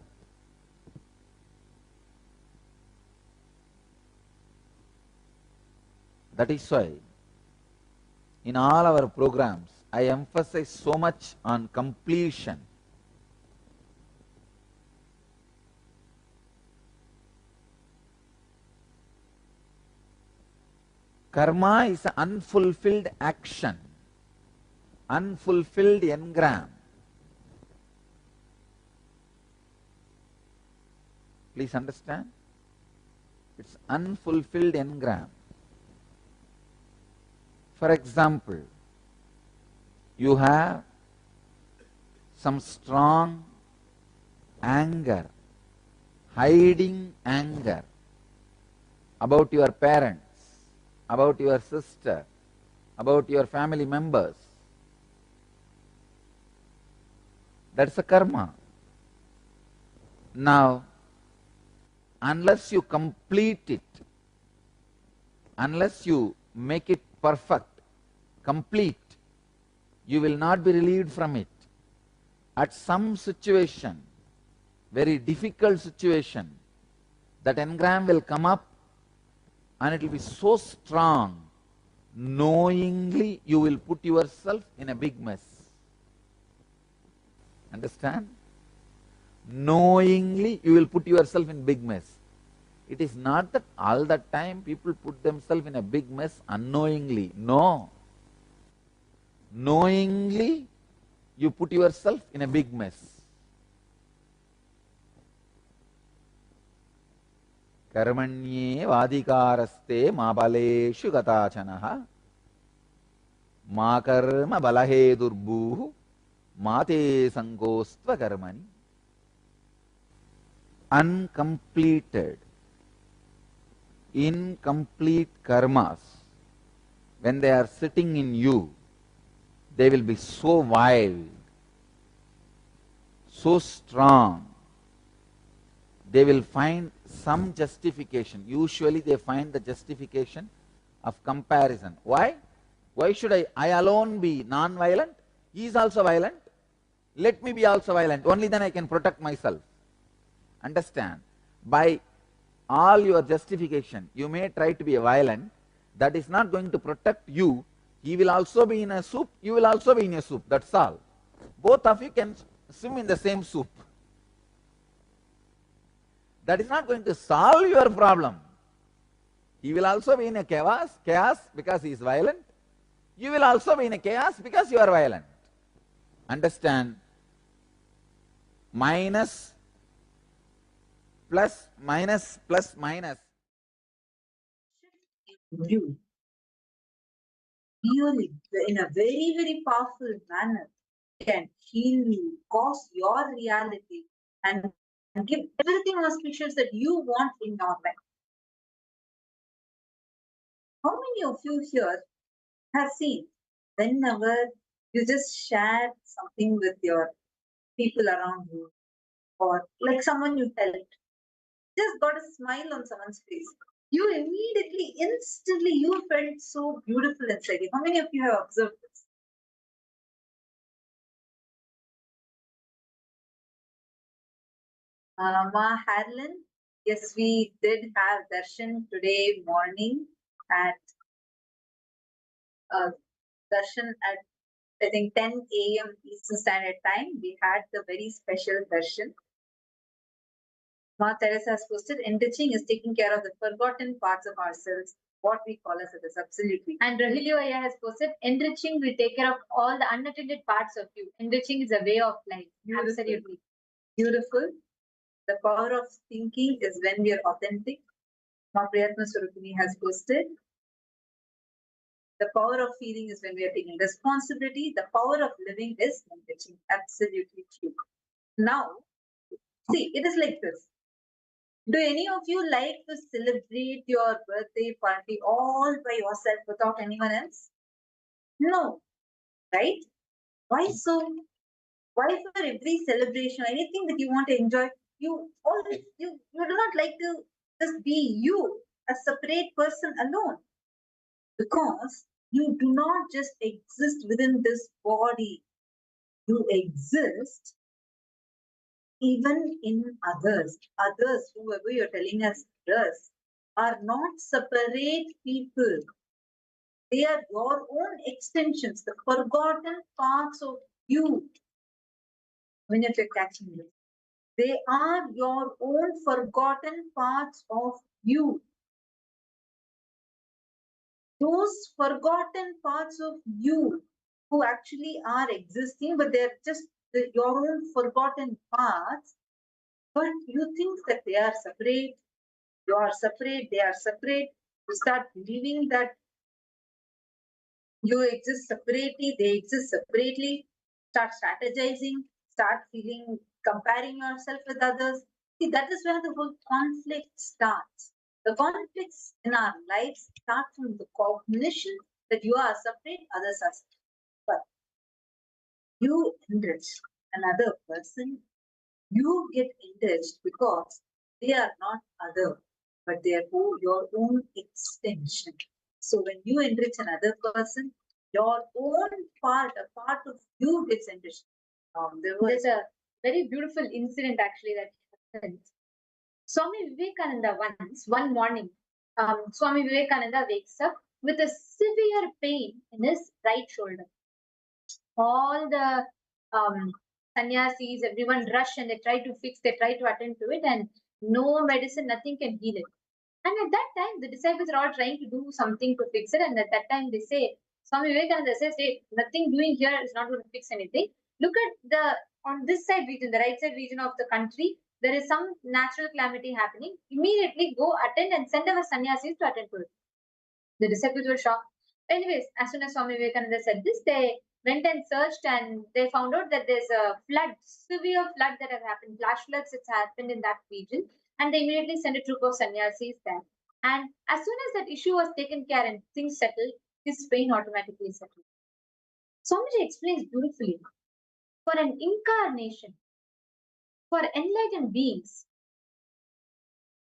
D: That is why in all our programs I emphasize so much on completion. Karma is an unfulfilled action, unfulfilled engram. Please understand, it's unfulfilled engram. For example, you have some strong anger, hiding anger about your parents, about your sister, about your family members. That's a karma. Now, unless you complete it, unless you make it perfect, complete, you will not be relieved from it. At some situation, very difficult situation, that engram will come up and it will be so strong, knowingly you will put yourself in a big mess. Understand? Knowingly you will put yourself in big mess. It is not that all the time people put themselves in a big mess unknowingly. No. Knowingly you put yourself in a big mess. Karmanye vadikaraste ma baleshu gatachanaha ma karma balahe durbuhu mate sankostva karmani. Uncompleted, incomplete karmas, when they are sitting in you, they will be so wild, so strong. They will find some justification. Usually they find the justification of comparison. Why? Why should I alone be non-violent? He is also violent. Let me be also violent. Only then I can protect myself. Understand? By all your justification, you may try to be violent. That is not going to protect you. He will also be in a soup. You will also be in a soup. That's all. Both of you can swim in the same soup. That is not going to solve your problem. He will also be in a chaos because he is violent. You will also be in a chaos because you are violent. Understand? Minus, plus, minus, plus, minus.
E: You really, in a very, very powerful manner, can heal you, cause your reality, and give everything auspicious that you want in your life. How many of you here have seen whenever you just share something with your people around you, or like someone you helped, just got a smile on someone's face, you immediately, instantly, you felt so beautiful inside you. How many of you have observed this? Ma Harlan, yes, we did have darshan today morning at darshan at I think 10 a.m. Eastern Standard Time. We had the very special darshan. Ma Teresa has posted, enriching is taking care of the forgotten parts of ourselves, what we call as others. Absolutely. And Rahilio Aya has posted, enriching will take care of all the unattended parts of you. Enriching is a way of life. Absolutely. Beautiful. The power of thinking is when we are authentic. Priyatma Surupini has posted. The power of feeling is when we are taking responsibility. The power of living is enriching. Absolutely true. Now, see, it is like this. Do any of you like to celebrate your birthday party all by yourself without anyone else? No, right? Why so? Why for every celebration, anything that you want to enjoy, you always you do not like to just be you, a separate person alone, because you do not just exist within this body. You exist even in others. Others, whoever you're telling us others, are not separate people. They are your own extensions, the forgotten parts of you. When you're catching this, they are your own forgotten parts of you. Those forgotten parts of you who actually are existing, but they're just your own forgotten parts. But you think that they are separate, you are separate, they are separate. You start believing that you exist separately, they exist separately. Start strategizing, start feeling, comparing yourself with others. See, that is where the whole conflict starts. The conflicts in our lives start from the cognition that you are separate, others are separate. But you enrich another person, you get enriched because they are not other, but they are your own extension. So when you enrich another person, your own part, a part of you gets enriched. There's a very beautiful incident actually that happened. Swami Vivekananda once, one morning, Swami Vivekananda wakes up with a severe pain in his right shoulder. All the sannyasis, everyone rush and they try to fix, they try to attend to it, and no medicine, nothing can heal it. And at that time, the disciples are all trying to do something to fix it. And at that time, they say, Swami Vivekananda says, hey, nothing doing here is not going to fix anything. Look at on this side region, the right side region of the country, there is some natural calamity happening. Immediately go attend and send our sannyasis to attend to it. The disciples were shocked. Anyways, as soon as Swami Vivekananda said this, they went and searched and they found out that there's a flood, severe flood that has happened, flash floods that's happened in that region. And they immediately sent a troop of sannyasis there. And as soon as that issue was taken care and things settled, his pain automatically settled. Swamiji explains beautifully. For an incarnation, for enlightened beings,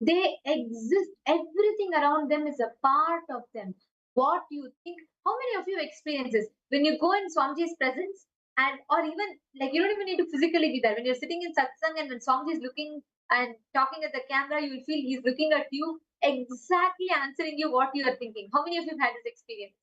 E: they exist. Everything around them is a part of them. What you think, how many of you experience this? When you go in Swamiji's presence, and or even like you don't even need to physically be there. When you're sitting in satsang and when Swamiji is looking and talking at the camera, you will feel he's looking at you, exactly answering you what you are thinking. How many of you have had this experience?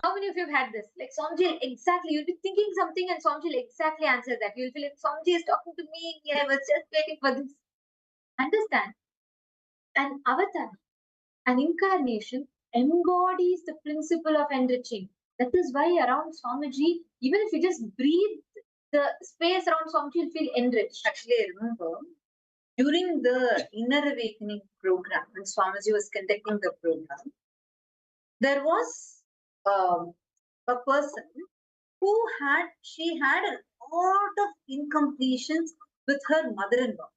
E: How many of you have had this? Like Swamiji, exactly. You'll be thinking something and Swamiji will exactly answer that. You'll feel like Swamiji is talking to me. Yeah, I was just waiting for this. Understand? An avatar, an incarnation embodies the principle of enriching. That is why around Swamiji, even if you just breathe the space around Swamiji, you'll feel enriched. Actually, I remember during the Inner Awakening program, when Swamiji was conducting the program, there was a person who she had a lot of incompletions with her mother-in-law.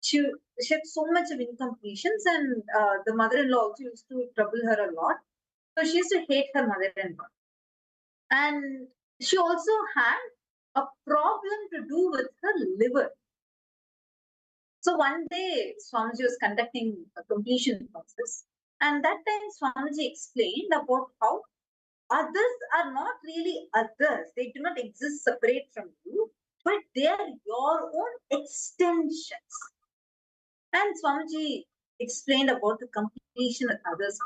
E: She had so much of incompletions, and the mother-in-law also used to trouble her a lot. So she used to hate her mother-in-law. And she also had a problem to do with her liver. So one day, Swamiji was conducting a completion process. And that time, Swamiji explained about how others are not really others. They do not exist separate from you, but they are your own extensions. And Swamiji explained about the completion of others.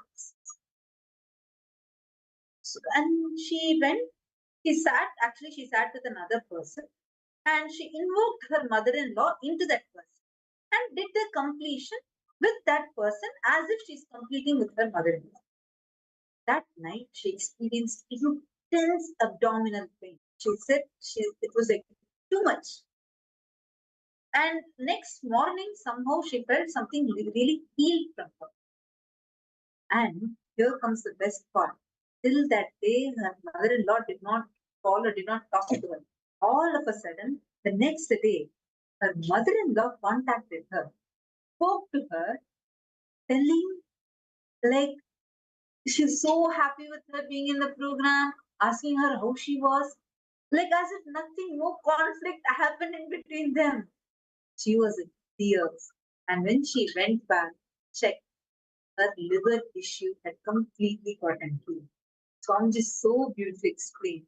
E: So, and she sat with another person and she invoked her mother-in-law into that person and did the completion with that person as if she's completing with her mother-in-law. That night, she experienced intense abdominal pain. She said it was like too much. And next morning, somehow she felt something really healed from her. And here comes the best part. Till that day, her mother-in-law did not call or did not talk to her. All of a sudden, the next day, her mother-in-law contacted her, spoke to her, telling like she's so happy with her being in the program, asking her how she was, like as if nothing, no conflict happened in between them. She was in tears. And when she went back, checked, her liver issue had completely gotten healed. Swamiji so beautifully explained.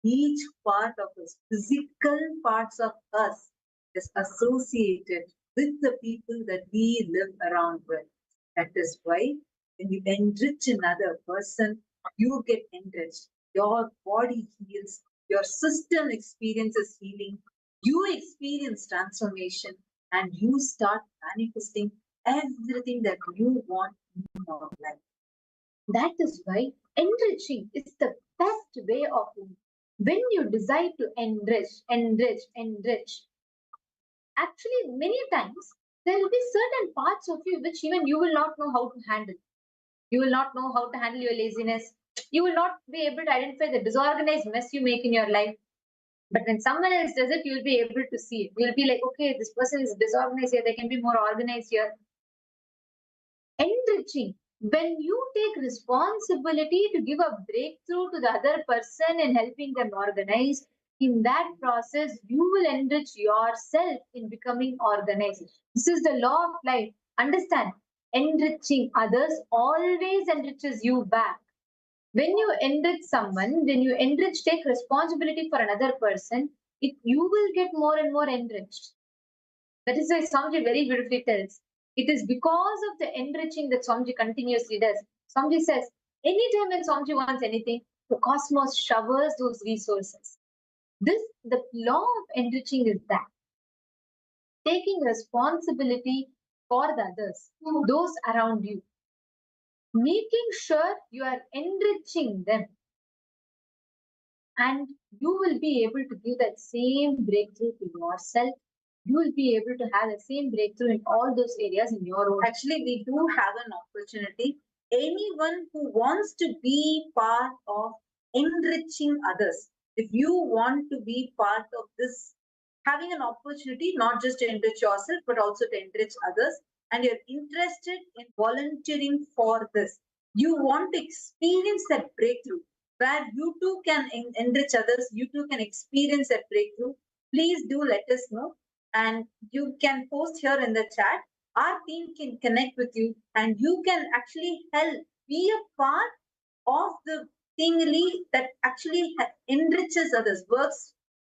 E: Each part of us, physical parts of us, is associated with the people that we live around with. That is why when you enrich another person, you get enriched. Your body heals, your system experiences healing, you experience transformation, and you start manifesting everything that you want in your life. That is why enriching is the best way of living. When you decide to enrich, actually, many times there will be certain parts of you which even you will not know how to handle. You will not know how to handle your laziness. You will not be able to identify the disorganized mess you make in your life. But when someone else does it, you'll be able to see it. You'll be like, okay, this person is disorganized here. They can be more organized here. Enriching. When you take responsibility to give a breakthrough to the other person and helping them organize, in that process, you will enrich yourself in becoming organized. This is the law of life. Understand, enriching others always enriches you back. When you enrich someone, when you enrich, take responsibility for another person, you will get more and more enriched. That is why Swamiji very beautifully tells. It is because of the enriching that Swamiji continuously does. Swamiji says, anytime when Swamiji wants anything, the cosmos showers those resources. The law of enriching is that. Taking responsibility for the others, those around you. Making sure you are enriching them. And you will be able to give that same breakthrough to yourself. You will be able to have the same breakthrough in all those areas in your own. Actually, we do have an opportunity. Anyone who wants to be part of enriching others, if you want to be part of this, having an opportunity not just to enrich yourself, but also to enrich others, and you're interested in volunteering for this, you want to experience that breakthrough where you too can enrich others, you too can experience that breakthrough, please do let us know. And you can post here in the chat. Our team can connect with you and you can actually help be a part of the thingy that actually enriches others, works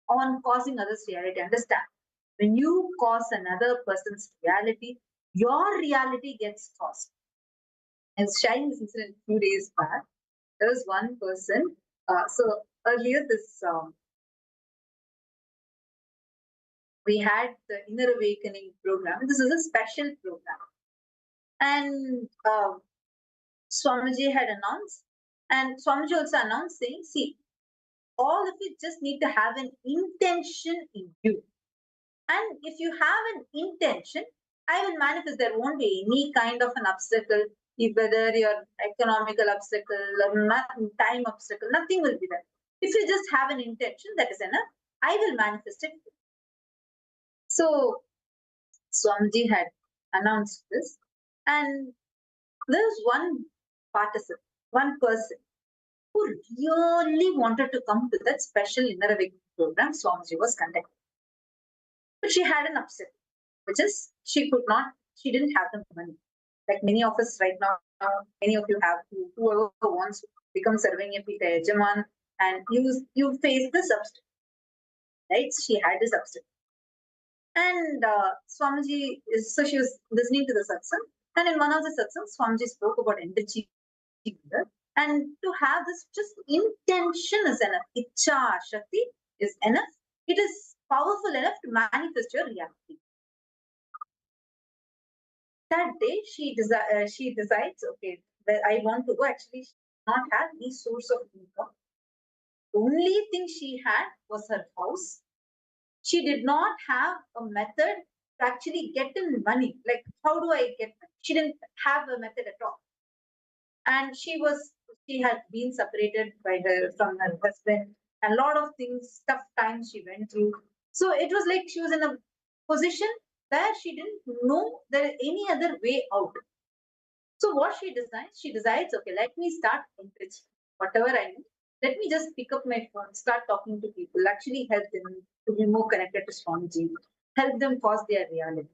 E: on causing others reality. Understand? When you cause another person's reality, your reality gets caused. I was sharing this incident a few days back. There was one person. So earlier, we had the Inner Awakening program. This is a special program, and Swamiji had announced, and Swamiji also announced, saying, "See, all of you just need to have an intention in you, and if you have an intention, I will manifest. There won't be any kind of an obstacle." If whether your economical obstacle or time obstacle, nothing will be there. If you just have an intention, that is enough. I will manifest it. So Swamiji had announced this, and there's one participant, one person who really wanted to come to that special Inner Awakening program Swamiji was conducting. But she had an upset, which is she didn't have the money. Like many of us right now, many of you have, whoever wants to become Sarvanya Pita Yajaman, and you face this obstacle, right? She had this obstacle. And Swamiji, so she was listening to the satsang, and in one of the satsangs, Swamiji spoke about enriching her. And to have this just intention is enough. Icha Shakti is enough. It is powerful enough to manifest your reality. That day, she decides, okay, I want to go. Actually, not have any source of income. The only thing she had was her house. She did not have a method to actually get in money. Like, how do I get money? She didn't have a method at all. And she had been separated from her husband. A lot of things, tough times she went through. So it was like she was in a position where she didn't know there is any other way out. So what she decides, okay, let me start enriching whatever I know. Let me just pick up my phone, start talking to people, actually help them to be more connected to Swamiji, help them cause their reality.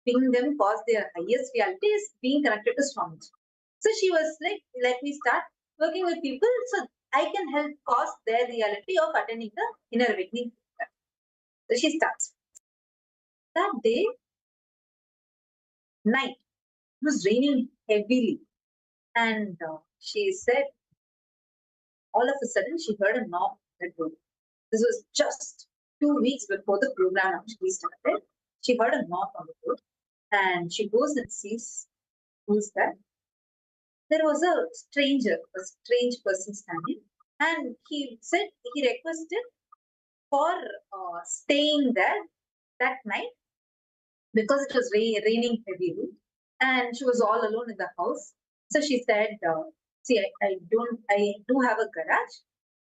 E: Being them cause their highest reality is being connected to Swamiji. So she was like, let me start working with people so I can help cause their reality of attending the inner awakening. So she starts. That day, night, it was raining heavily. And she said, all of a sudden, she heard a knock at the door. This was just 2 weeks before the program actually started. She heard a knock on the door and she goes and sees who's that. There was a strange person standing, and he requested for staying there that night because it was raining heavily and she was all alone in the house. So she said, see, I do have a garage.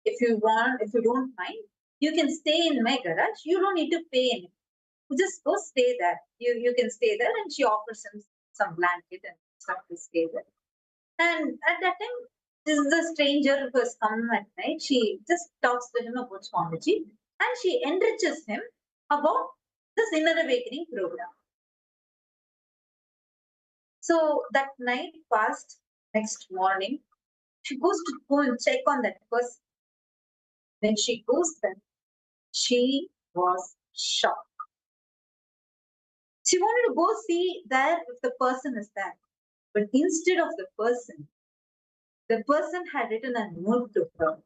E: If you don't mind, you can stay in my garage. You don't need to pay anything. You just go stay there. You can stay there. And she offers him some blanket and stuff to stay there. And at that time, this is a stranger who has come at night. She just talks to him about Swamiji and she enriches him about this inner awakening program. So that night passed. Next morning, she goes to go and check on that person. When she goes there, she was shocked. She wanted to go see there if the person is there. But instead of the person had written a note to her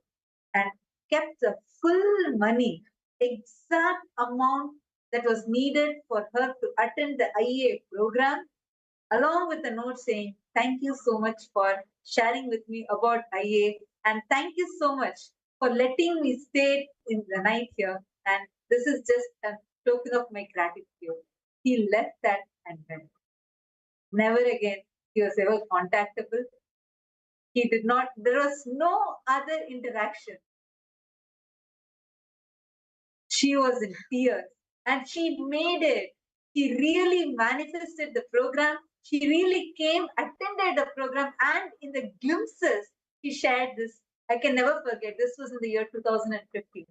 E: and kept the full money, exact amount that was needed for her to attend the IA program, along with a note saying, thank you so much for sharing with me about IA and thank you so much for letting me stay in the night here. And this is just a token of my gratitude. He left that and went. Never again he was ever contactable. He did not, there was no other interaction. She was in tears and she made it. She really manifested the program. She really came, attended the program, and in the glimpses, she shared this. I can never forget. This was in the year 2015.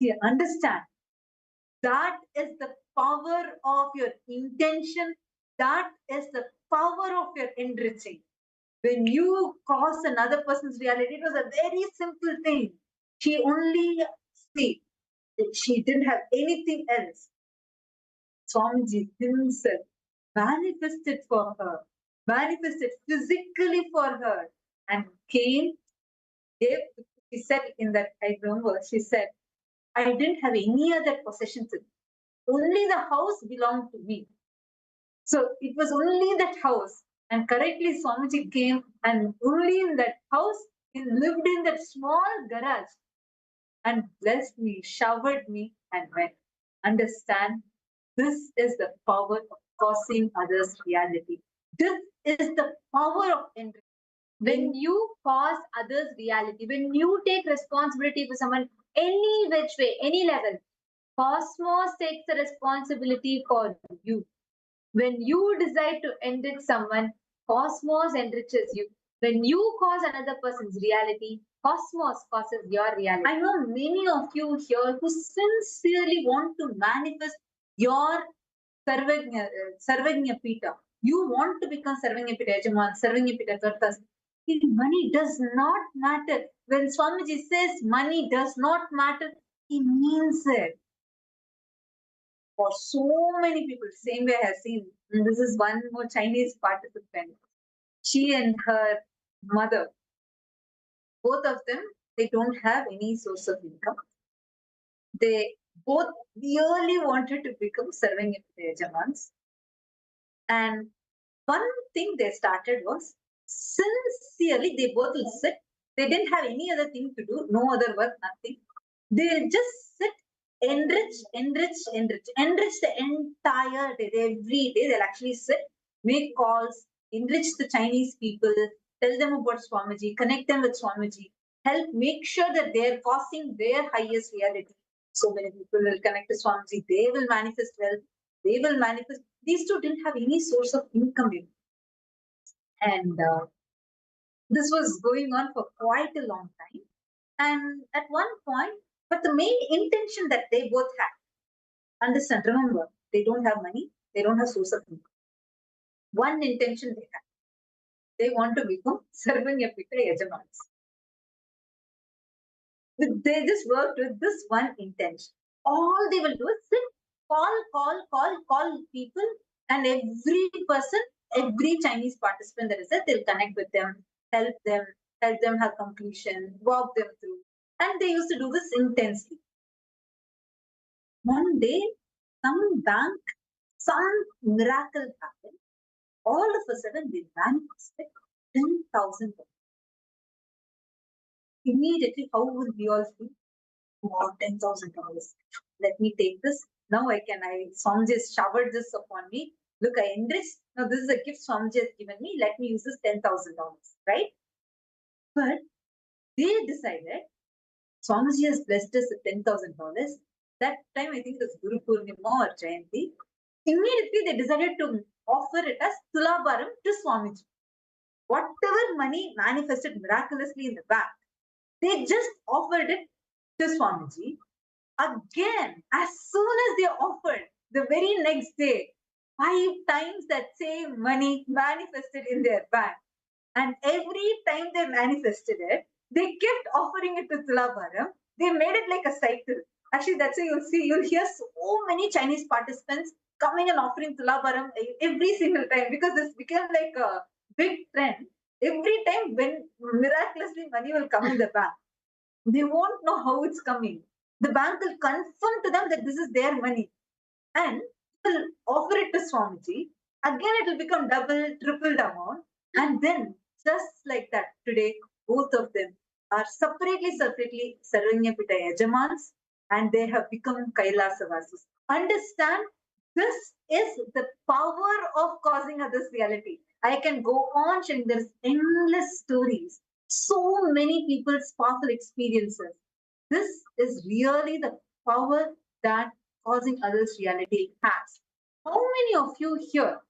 E: You understand? That is the power of your intention. That is the power of your enriching. When you cause another person's reality, it was a very simple thing. She only see. She didn't have anything else. Swamiji himself manifested for her, manifested physically for her, and came. She said in that, I remember, she said, I didn't have any other possessions. Only the house belonged to me. So it was only that house. And correctly, Swamiji came, and only in that house, he lived in that small garage and blessed me, showered me, and went. Understand, this is the power of causing others reality. This is the power of enrichment. When you cause others reality, when you take responsibility for someone, any which way, any level, cosmos takes the responsibility for you. When you decide to enrich someone, cosmos enriches you. When you cause another person's reality, cosmos causes your reality. I know many of you here who sincerely want to manifest your Sarvagnya Pita. You want to become Sarvagnya Pita Yajaman, Sarvagnya Pita Kartas. Money does not matter. When Swamiji says money does not matter, he means it. For so many people, same way I have seen. And this is one more Chinese participant. She and her mother, both of them, they don't have any source of income. They both really wanted to become serving Yajamans. And one thing they started was Sincerely, they both will sit. They didn't have any other thing to do, no other work, nothing. They'll just sit, enrich the entire day. Every day they'll actually sit, make calls, enrich the Chinese people, tell them about Swamiji, connect them with Swamiji, help make sure that they're causing their highest reality. So many people will connect to Swamiji, they will manifest wealth, they will manifest. These two didn't have any source of income. And this was going on for quite a long time. And at one point, but the main intention that they both had, understand, remember, they don't have money, they don't have source of income. One intention they have, they want to become Sarvanyapita Yajamans. They just worked with this one intention. All they will do is sit, call people, and every person, every Chinese participant that is there, they'll connect with them, help them have completion, walk them through. And they used to do this intensely. One day, some miracle happened. All of a sudden, they manifested 10,000. Immediately, how would we all feel? Wow, $10,000. Let me take this. Now Swamiji has showered this upon me. Look, I enriched. Now this is a gift Swamiji has given me. Let me use this $10,000, right? But they decided, Swamiji has blessed us with $10,000. That time, I think it was Guru Purnima or Jayanti. Immediately, they decided to offer it as Tulabharam to Swamiji. Whatever money manifested miraculously in the bank, they just offered it to Swamiji. Again, as soon as they offered, the very next day, 5 times that same money manifested in their bank. And every time they manifested it, they kept offering it to Tulabharam. They made it like a cycle. Actually, that's why you'll hear so many Chinese participants coming and offering Tulabharam every single time, because this became like a big trend. Every time when miraculously money will come in the bank, they won't know how it's coming. The bank will confirm to them that this is their money and will offer it to Swamiji. Again, it will become double, tripled amount. And then, just like that, today, both of them are separately Sarvanyapita Yajamans, and they have become Kailasavasis. Understand, this is the power of causing others reality. I can go on sharing, there's endless stories. So many people's powerful experiences. This is really the power that causing others reality has. How many of you here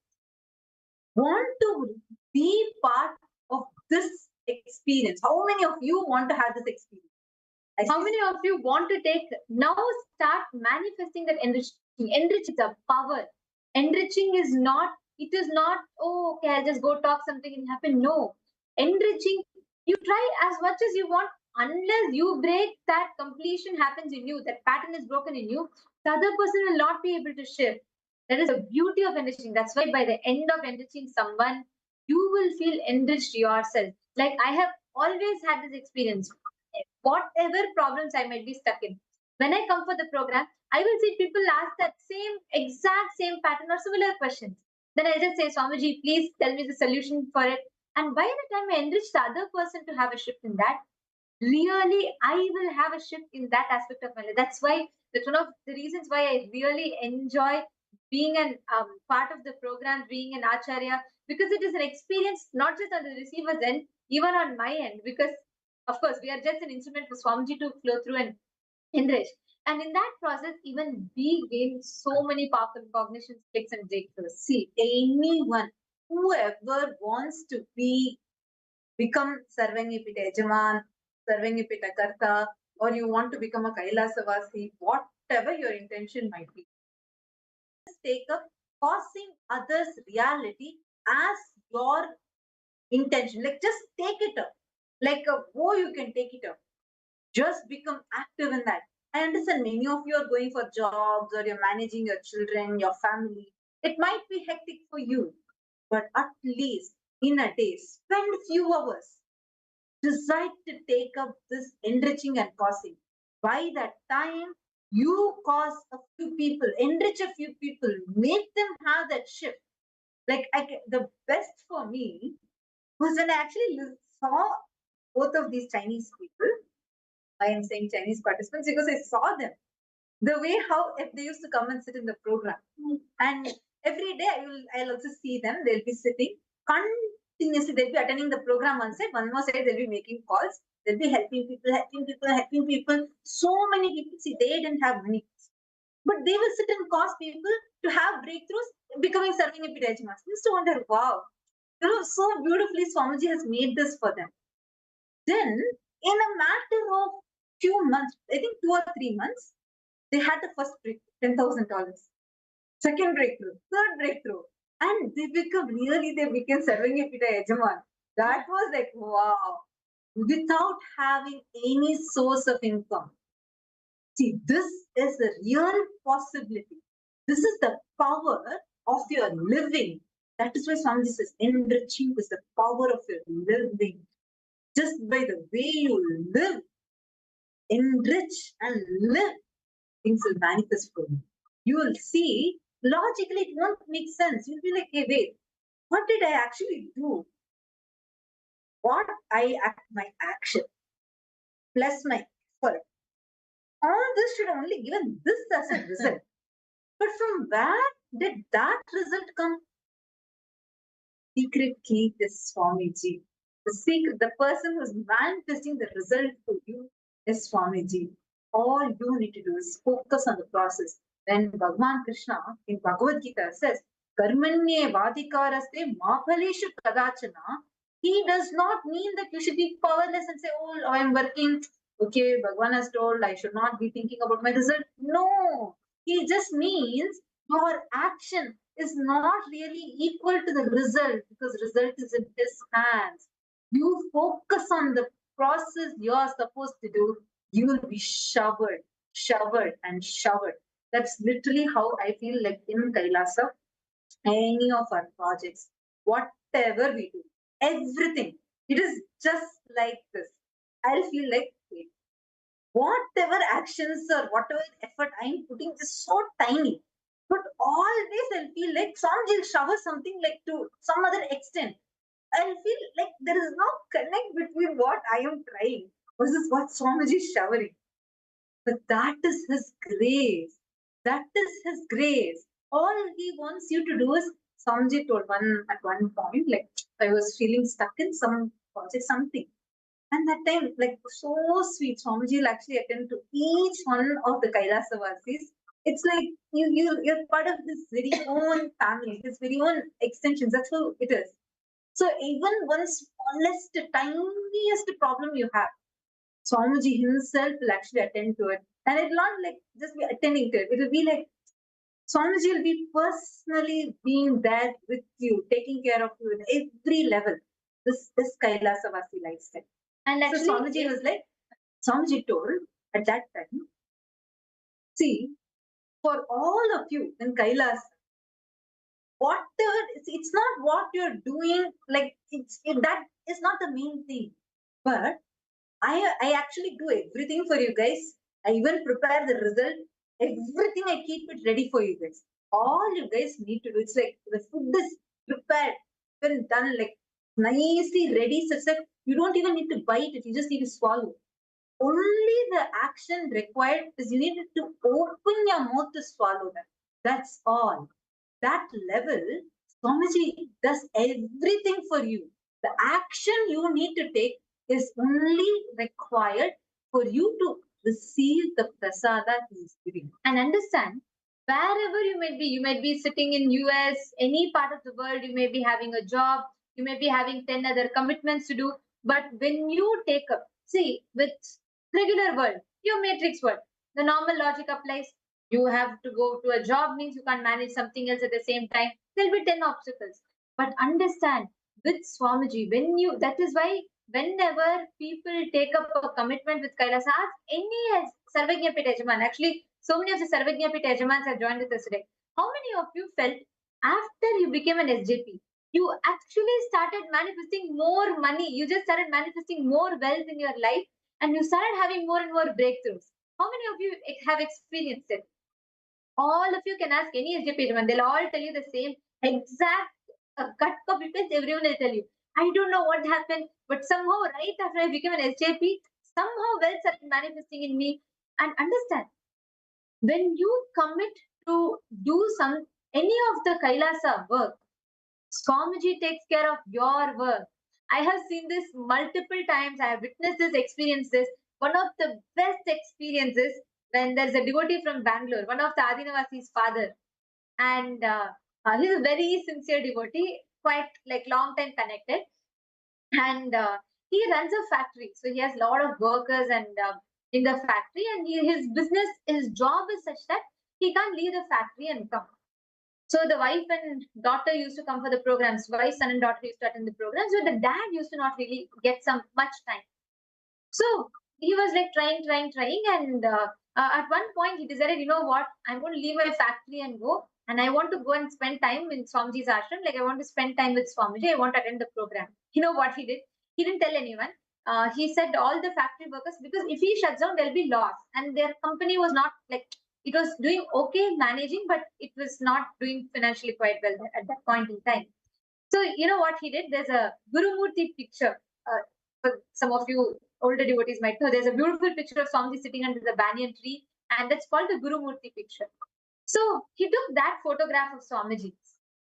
E: want to be part of this experience? How many of you want to have this experience? How many of you want to start manifesting that enriching? Enrich is a power. Enriching is not, oh, okay, I'll just go talk something and happen. No. Enriching, you try as much as you want, unless you break that completion happens in you, that pattern is broken in you, the other person will not be able to shift. That is the beauty of enriching. That's why by the end of enriching someone, you will feel enriched yourself. Like I have always had this experience. Whatever problems I might be stuck in, when I come for the program, I will see people ask that exact same pattern or similar questions. Then I just say, Swamiji, please tell me the solution for it. And by the time I enrich the other person to have a shift in that, really I will have a shift in that aspect of my life. That's one of the reasons why I really enjoy being an part of the program, being an acharya, because it is an experience not just on the receiver's end, even on my end, because of course we are just an instrument for Swamiji to flow through and enrich. And in that process, even we gain so many powerful cognitions, tricks, and breakthroughs. See, anyone, whoever wants to become Sarvanyapita Yajaman, Sarvanyapita Karta, or you want to become a Kailasavasi, whatever your intention might be, just take up causing others reality as your intention. Like just take it up. Like a bow, you can take it up. Just become active in that. I understand many of you are going for jobs or you're managing your children, your family. It might be hectic for you, but at least in a day, spend few hours. Decide to take up this enriching and causing. By that time, you cause a few people, enrich a few people, make them have that shift. Like the best for me was when I actually saw both of these Chinese people. I am saying Chinese participants because I saw them. The way how if they used to come and sit in the program, and every day I'll also see them. They'll be sitting continuously. They'll be attending the program one side, one more side they'll be making calls. They'll be helping people, helping people, helping people. So many people. See, they didn't have money, but they will sit and cause people to have breakthroughs, becoming serving a Pidajmas. You used to wonder, wow, so beautifully Swamiji has made this for them. Then, in a matter of few months, I think 2 or 3 months, they had the first breakthrough, $10,000. Second breakthrough, third breakthrough. And they became serving a Pita Yajaman. That was like, wow, without having any source of income. See, this is the real possibility. This is the power of your living. That is why Swamiji says, enriching is the power of your living. Just by the way you live, enrich and live, things will manifest for you. You will see, logically, it won't make sense. You'll be like, hey, wait, what did I actually do? My action plus my effort, all this should only given this as a result. But from where did that result come? Secret key is Swamiji. The person who's manifesting the result for you is Swamiji. All you need to do is focus on the process. When Bhagavan Krishna in Bhagavad Gita says, Karmanye vadikaraste maphaleshu kadachana, he does not mean that you should be powerless and say, oh, I'm working. Okay, Bhagavan has told I should not be thinking about my result. No, he just means your action is not really equal to the result because result is in his hands. You focus on the process you're supposed to do, you will be showered and showered. That's literally how I feel like in Kailasa, any of our projects, whatever we do, everything, it is just like this. I'll feel like, whatever actions or whatever effort I'm putting is so tiny. But always I'll feel like Swamiji will shower something like to some other extent. I'll feel like there is no connect between what I am trying versus what Swamiji is showering. But that is his grace. That is his grace. All he wants you to do is, Swamiji told at one point, like I was feeling stuck in some project, something. And that time, like so sweet, Swamiji will actually attend to each one of the Kailasavasis. It's like you're part of this very own family, this very own extensions. That's how it is. So even one smallest, tiniest problem you have, Swamiji himself will actually attend to it. And it will not like just be attending to it. It will be like Swamiji will be personally being there with you, taking care of you at every level. This Kailasavasi lifestyle. And actually, so Swamiji was like, Swamiji told at that time, see, for all of you in Kailas, whatever, it's not what you're doing, like that is not the main thing. But I actually do everything for you guys. I even prepare the result. Everything I keep it ready for you guys. All you guys need to do, it's like the food is prepared, when done, like nicely ready, such that you don't even need to bite it, you just need to swallow. Only the action required is you need to open your mouth to swallow that. That's all. That level, Swamiji does everything for you. The action you need to take is only required for you to receive the prasada he is giving. And understand, wherever you might be sitting in US, any part of the world, you may be having a job, you may be having 10 other commitments to do. But when you take up, see, with regular world, your matrix world, the normal logic applies. You have to go to a job means you can't manage something else at the same time. There'll be 10 obstacles. But understand, with Swamiji, that is why whenever people take up a commitment with Kailasa, ask any Sarvagya Pit Yajaman. Actually, so many of the Sarvagya Pit Yajamans have joined with us today. How many of you felt after you became an SJP, you actually started manifesting more money? You just started manifesting more wealth in your life and you started having more and more breakthroughs. How many of you have experienced it? All of you can ask any SJP Yajaman. They'll all tell you the same exact cut copy paste. Everyone will tell you.
K: I don't know what happened, but somehow right after I became an SJP, somehow wealth started manifesting in me. And understand, when you commit to do any of the Kailasa work, Swamiji takes care of your work. I have seen this multiple times. I have witnessed this, experienced this. One of the best experiences when there's a devotee from Bangalore, one of the Adinavasi's father, and he's a very sincere devotee, quite like long time connected, and he runs a factory. So he has a lot of workers and in the factory, and his job is such that he can't leave the factory and come. So the wife and daughter used to come for the programs. Wife, son, and daughter used to attend the programs, but the dad used to not really get some much time. So he was like trying, and at one point he decided, you know what, I'm going to leave my factory and go, and I want to go and spend time in Swamiji's ashram. Like I want to spend time with Swamiji. I want to attend the program. You know what he did? He didn't tell anyone. He said all the factory workers, because if he shuts down, there'll be loss, and their company was not like, it was doing okay managing, but it was not doing financially quite well at that point in time. So you know what he did? There's a Gurumurti picture. For some of you older devotees might know, there's a beautiful picture of Swamiji sitting under the banyan tree, and that's called the Gurumurti picture. So he took that photograph of Swamiji,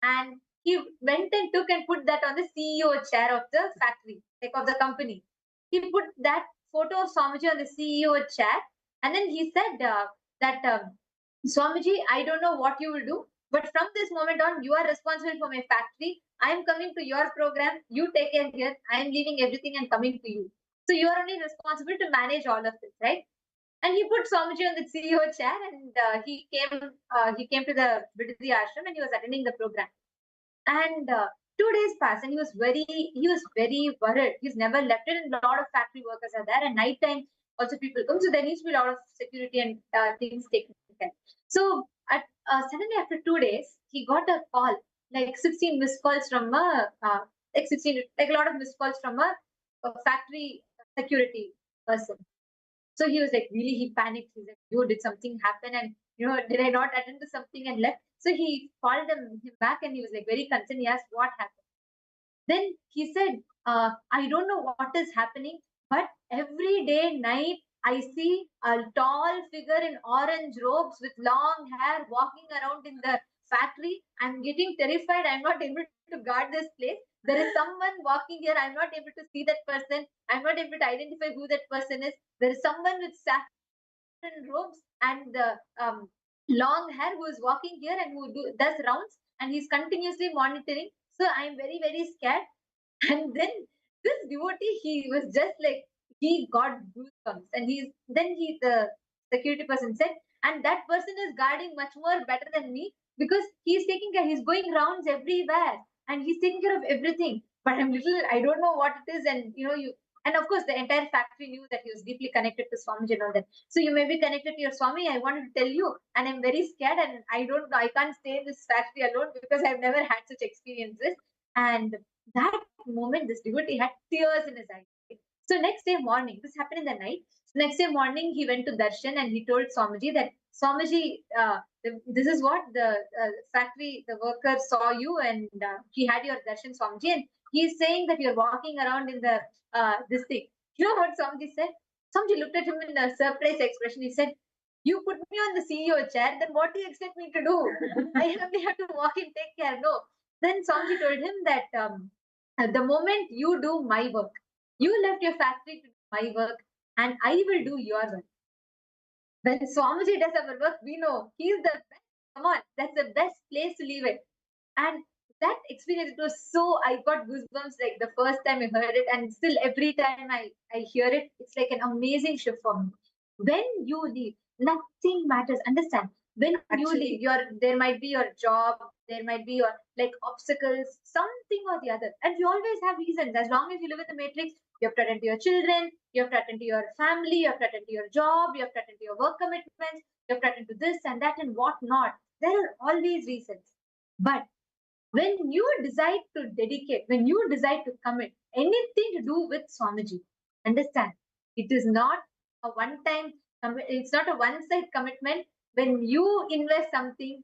K: and he went and took and put that on the CEO chair of the factory, like of the company. He put that photo of Swamiji on the CEO chair, and then he said that Swamiji, I don't know what you will do, but from this moment on, you are responsible for my factory. I am coming to your program. You take care here. I am leaving everything and coming to you. So you are only responsible to manage all of this, right? And he put Swamiji on the CEO chair, and he came to the Bidadi ashram, and he was attending the program. And 2 days passed, and he was very worried. He's never left it, and a lot of factory workers are there, and night time also people come, so there needs to be a lot of security and things taken care. So at suddenly after 2 days, he got a call, like 16 missed calls from like 16, like a lot of missed calls from a factory security person. So he was like, really, he panicked. He's like, yo, did something happen? And, did I not attend to something and left? So he called him back, and he was like very concerned. He asked, what happened? Then he said, I don't know what is happening, but every day, night, I see a tall figure in orange robes with long hair walking around in the factory. I'm getting terrified. I'm not able to guard this place. There is someone walking here. I'm not able to see that person. I'm not able to identify who that person is. There is someone with saffron robes and long hair who is walking here and who does rounds, and he's continuously monitoring. So I'm very, very scared. And then this devotee, he was just like, he got goosebumps. And the security person said, and that person is guarding much more better than me, because he's taking care, he's going rounds everywhere, and he's taking care of everything. But I don't know what it is. And and of course, the entire factory knew that he was deeply connected to Swamiji and all that. So you may be connected to your Swami. I wanted to tell you, and I'm very scared, and I don't know, I can't stay in this factory alone, because I've never had such experiences. And that moment, this devotee had tears in his eyes. So next day morning, this happened in the night. So next day morning, he went to darshan, and he told Swamiji that, Swamiji, this is what the factory, the worker saw you, and he had your darshan, Swamiji, and he's saying that you're walking around in the this thing. You know what Swamiji said? Swamiji looked at him in a surprised expression. He said, you put me on the CEO chair, then what do you expect me to do? I only have to walk and take care. No. Then Swamiji told him that the moment you do my work, you left your factory to do my work, and I will do your work. When Swamiji does our work, we know he's the best. Come on, that's the best place to leave it. And that experience, it was so, I got goosebumps like the first time I heard it, and still every time I hear it, it's like an amazing shift for me. When you leave, nothing matters. Understand? When you leave, there might be your job, there might be your like obstacles, something or the other. And you always have reasons. As long as you live in the matrix, you have to attend to your children, you have to attend to your family, you have to attend to your job, you have to attend to your work commitments, you have to attend to this and that and whatnot. There are always reasons. But when you decide to dedicate, when you decide to commit anything to do with Swamiji, understand, it is not a one-time, it's not a one-side commitment. When you invest something,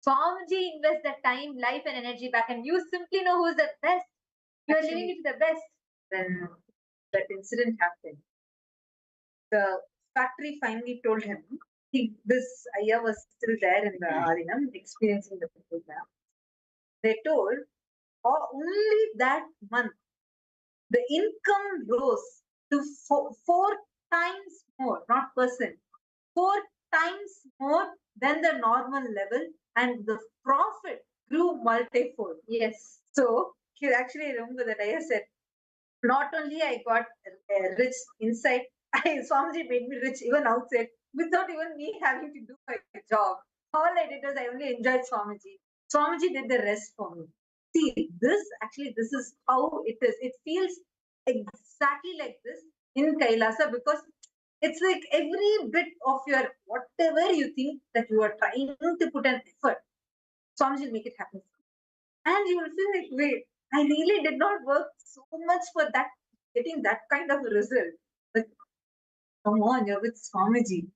K: Swamiji invests the time, life, and energy back, and you simply know who's the best.
E: You are living it to the best. Then that incident happened. The factory finally told him, this Ayya was still there in the Arinam, experiencing the program. They told, only that month, the income rose to four times more, not percent, 4 times more than the normal level, and the profit grew multifold. Yes. So, you actually remember that I said, not only I got rich inside, Swamiji made me rich even outside without even me having to do my job. All I did was I only enjoyed Swamiji. Swamiji did the rest for me. See, this is how it is. It feels exactly like this in Kailasa because it's like every bit of your whatever you think that you are trying to put an effort, Swamiji will make it happen. And you will feel like, wait, I really did not work so much for that, getting that kind of result. But come on, you're with Swamiji.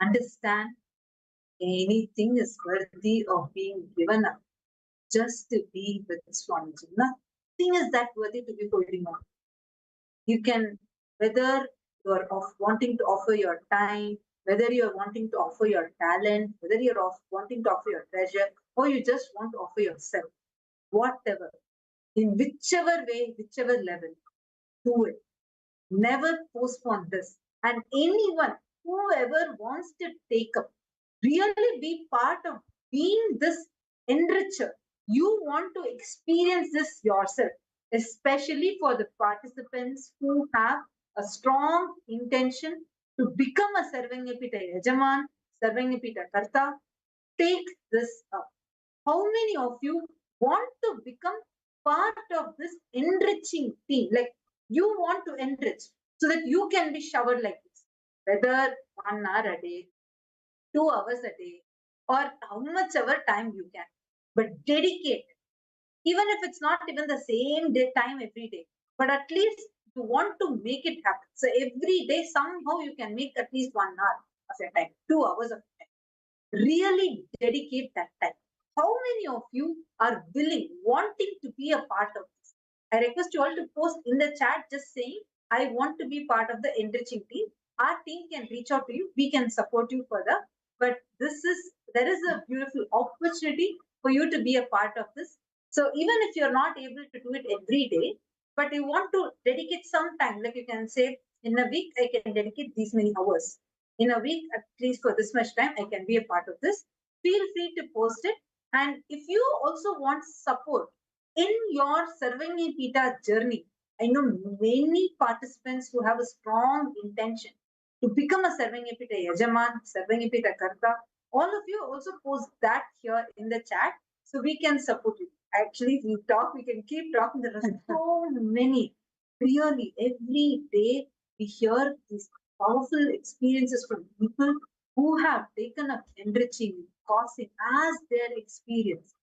E: Understand, anything is worthy of being given up just to be with Swamiji. Nothing is that worthy to be holding on. You can, whether you're wanting to offer your time, whether you're wanting to offer your talent, whether you're wanting to offer your treasure, or you just want to offer yourself, whatever, in whichever way, whichever level, do it. Never postpone this. And anyone, whoever wants to take up, really be part of being this enricher. You want to experience this yourself, especially for the participants who have a strong intention to become a Sarvanyapita Yajaman, Sarvanyapita Karta. Take this up. How many of you want to become part of this enriching team? Like you want to enrich so that you can be showered like this, whether 1 hour a day, 2 hours a day, or how much ever time you can. But dedicate, even if it's not even the same day time every day, but at least you want to make it happen. So every day somehow you can make at least 1 hour of your time, 2 hours of time. Really dedicate that time. How many of you are willing, wanting to be a part of this? I request you all to post in the chat just saying, I want to be part of the enriching team. Our team can reach out to you. We can support you further. But there is a beautiful opportunity for you to be a part of this. So even if you're not able to do it every day, but you want to dedicate some time, like you can say, in a week, I can dedicate these many hours. In a week, at least for this much time, I can be a part of this. Feel free to post it. And if you also want support in your Sarvanyapita journey, I know many participants who have a strong intention to become a Sarvanyapita Yajaman, Sarvanyapita Karta. All of you also post that here in the chat so we can support you. Actually, we can keep talking. There are so many. Really, every day we hear these powerful experiences from people who have taken up enriching, causing as their experience,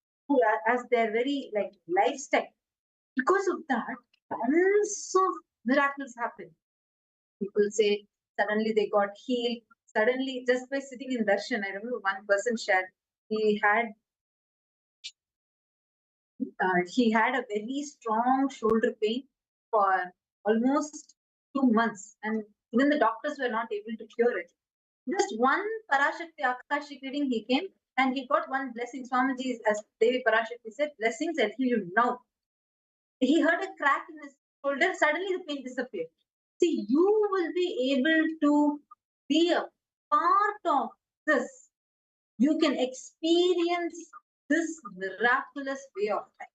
E: as their very lifestyle. Because of that, tons of miracles happen. People say suddenly they got healed, suddenly just by sitting in darshan. I remember one person shared he had a very strong shoulder pain for almost 2 months, and even the doctors were not able to cure it. Just one Parashakti Akashik reading he came and he got one blessing. Swamiji, as Devi Parashakti said, blessings and heal you now. He heard a crack in his shoulder, suddenly the pain disappeared. See, you will be able to be a part of this. You can experience this miraculous way of life.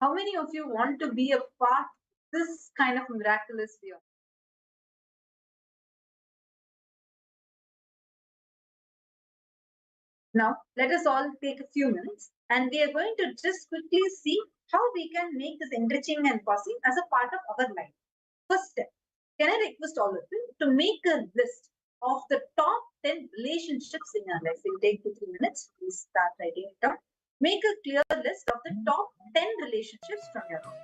E: How many of you want to be a part of this kind of miraculous way? Now, let us all take a few minutes and we are going to just quickly see how we can make this enriching and causing as a part of our life. First step, can I request all of you to make a list of the top 10 relationships in your life? We'll take 2-3 minutes. Please start writing it down. Make a clear list of the top 10 relationships from your life.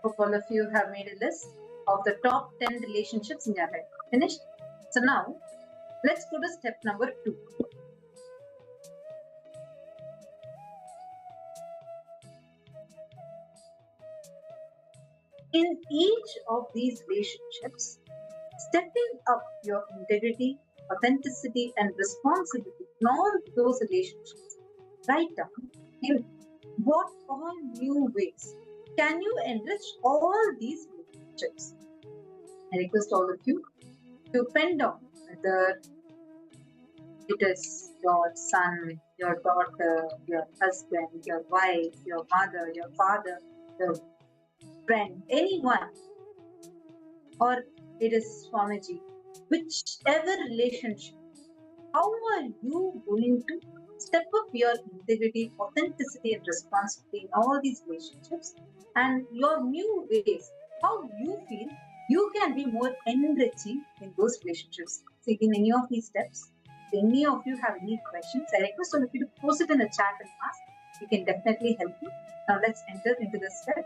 E: Hope all of you have made a list of the top 10 relationships in your life. Finished? So now, let's go to step number 2. In each of these relationships, stepping up your integrity, authenticity, and responsibility in all those relationships, write down in what all new ways can you enrich all these relationships. I request all of you to pen down whether it is your son, your daughter, your husband, your wife, your mother, your father, your friend, anyone, or it is Swamiji, whichever relationship, how are you going to step up your integrity, authenticity, and responsibility in all these relationships, and your new ways, how you feel you can be more enriching in those relationships. So, in any of these steps, if any of you have any questions, I request all of you to post it in the chat and ask. We can definitely help you. Now, let's enter into the step.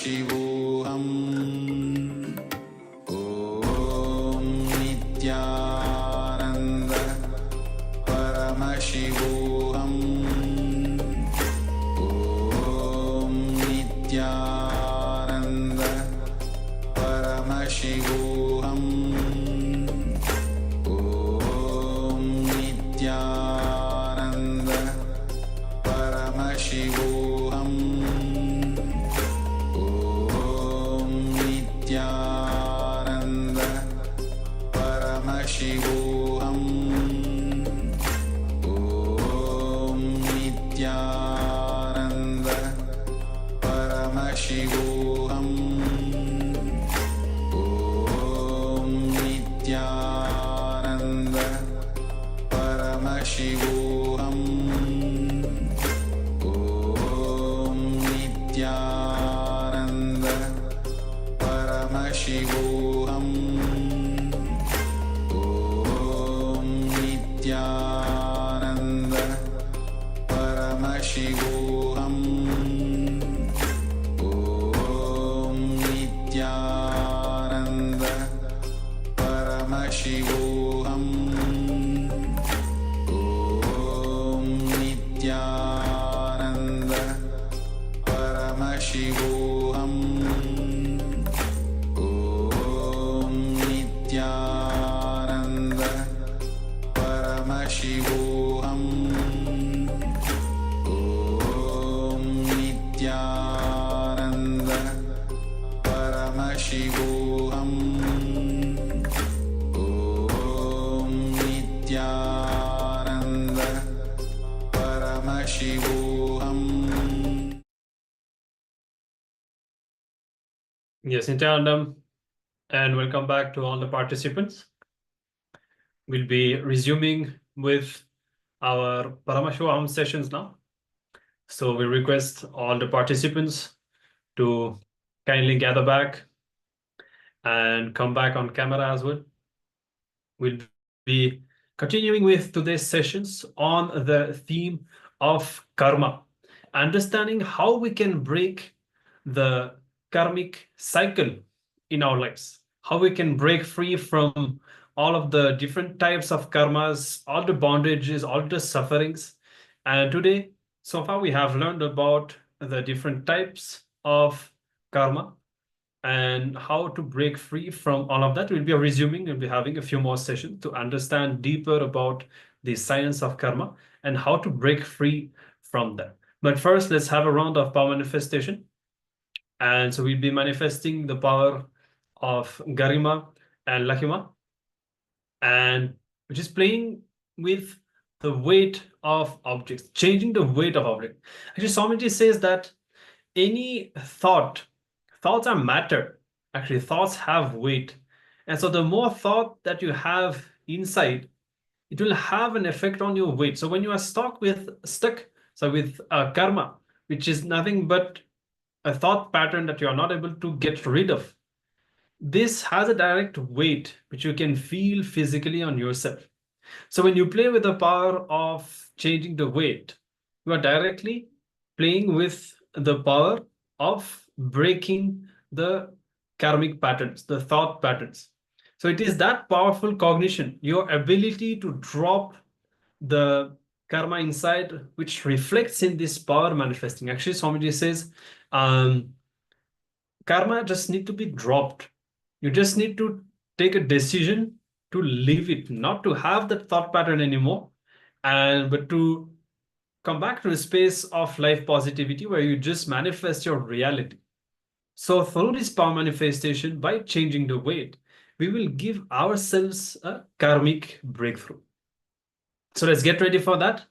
L: Paramashivoham. Om Nityananda Paramashivoham. Om Nityananda Paramashivoham. Om Nityananda Paramashivoham. Om Nityananda Paramashivoham. Om Nityananda Paramashivoham. Om Nityananda Paramashivoham. Om Nityananda Paramashivoham. Om Nityananda Paramashivoham. Om Nityananda Paramashivoham. Om Nityananda Paramashivoham. Om Nityananda Paramashivoham. Om Nityananda Paramashivoham. Om Nityananda Paramashivoham.
C: Yes, Nityanandam, and welcome back to all the participants. We'll be resuming with our Paramashivoham sessions now. So we request all the participants to kindly gather back and come back on camera as well. We'll be continuing with today's sessions on the theme of karma, understanding how we can break the karmic cycle in our lives, how we can break free from all of the different types of karmas, all the bondages, all the sufferings. And today, so far, we have learned about the different types of karma and how to break free from all of that. We'll be resuming, we'll be having a few more sessions to understand deeper about the science of karma and how to break free from that. But first, let's have a round of power manifestation. And so we'll be manifesting the power of Garima and Lakima, and which is playing with the weight of objects, changing the weight of object. Actually, Swamiji says that any thoughts are matter. Actually, thoughts have weight. And so the more thought that you have inside, it will have an effect on your weight. So when you are stuck with karma, which is nothing but a thought pattern that you are not able to get rid of, this has a direct weight which you can feel physically on yourself. So when you play with the power of changing the weight, you are directly playing with the power of breaking the karmic patterns, the thought patterns. So it is that powerful cognition, your ability to drop the karma inside, which reflects in this power manifesting. Actually, Swamiji says, karma just need to be dropped. You just need to take a decision to leave it, not to have that thought pattern anymore, but to come back to a space of life positivity where you just manifest your reality. So through this power manifestation, by changing the weight, we will give ourselves a karmic breakthrough. So let's get ready for that.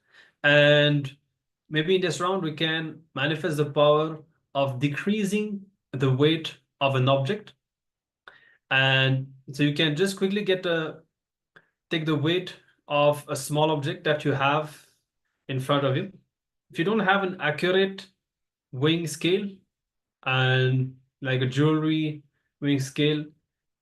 C: And maybe in this round, we can manifest the power of decreasing the weight of an object. And so you can just quickly take the weight of a small object that you have in front of you. If you don't have an accurate weighing scale and like a jewelry weighing scale,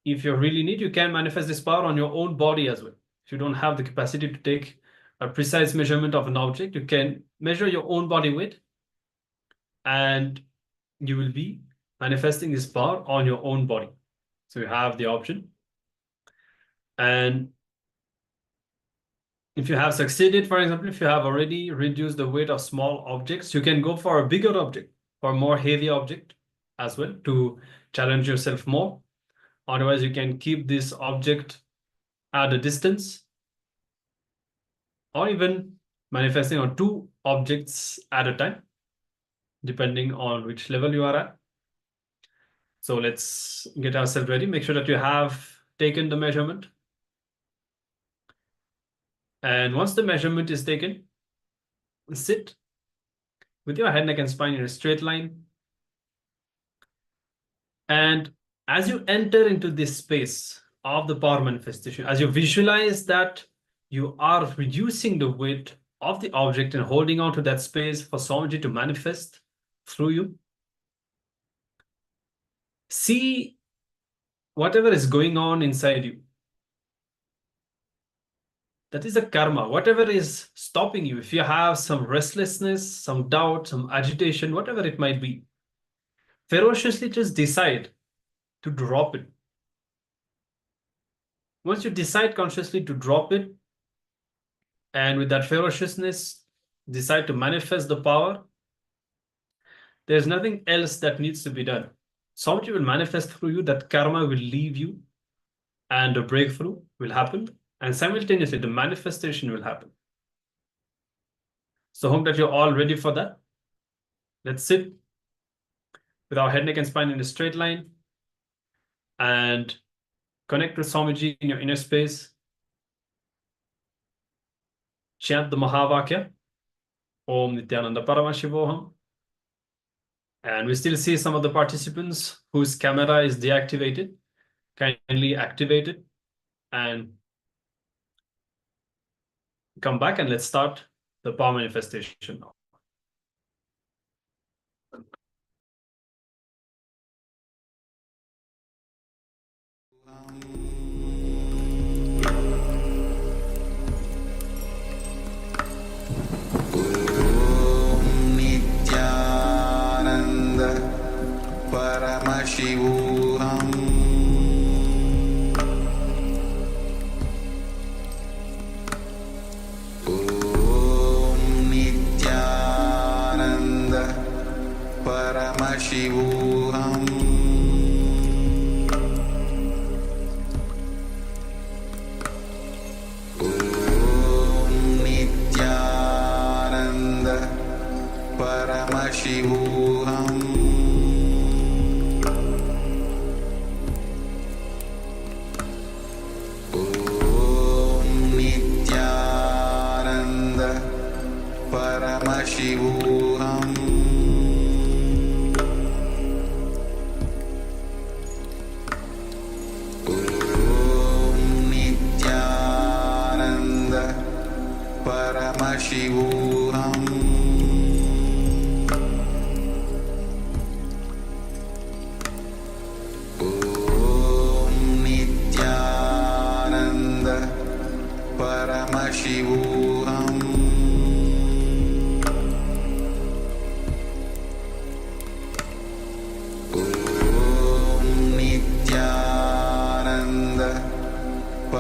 C: if you really need, you can manifest this power on your own body as well. If you don't have the capacity to take a precise measurement of an object, you can measure your own body weight and you will be manifesting this power on your own body. So you have the option. And if you have succeeded, for example, if you have already reduced the weight of small objects, you can go for a bigger object or more heavy object as well to challenge yourself more. Otherwise, you can keep this object at a distance, or even manifesting on 2 objects at a time, depending on which level you are at. So let's get ourselves ready. Make sure that you have taken the measurement. And once the measurement is taken, sit with your head, neck, and spine in a straight line. And as you enter into this space of the power manifestation, as you visualize that you are reducing the weight of the object and holding on to that space for Swamiji to manifest through you, see whatever is going on inside you. That is a karma. Whatever is stopping you, if you have some restlessness, some doubt, some agitation, whatever it might be, ferociously just decide to drop it. Once you decide consciously to drop it, and with that ferociousness, decide to manifest the power, there's nothing else that needs to be done. Something will manifest through you, that karma will leave you, and a breakthrough will happen, and simultaneously the manifestation will happen. So hope that you're all ready for that. Let's sit with our head, neck, and spine in a straight line and connect with Swamiji in your inner space. Chant the Mahavakya, Om Nityananda Paramashivoham. And we still see some of the participants whose camera is deactivated. Kindly activate it and come back, and let's start the power manifestation now.
L: Nityananda Paramashivoham Om Nityananda Paramashivoham Om Nityananda Paramashivoham Om Nityananda Paramashivoham Om Nityananda Paramashivoham Om Nityananda Paramashivoham Om Nityananda Paramashivoham Om Nityananda Paramashivoham Om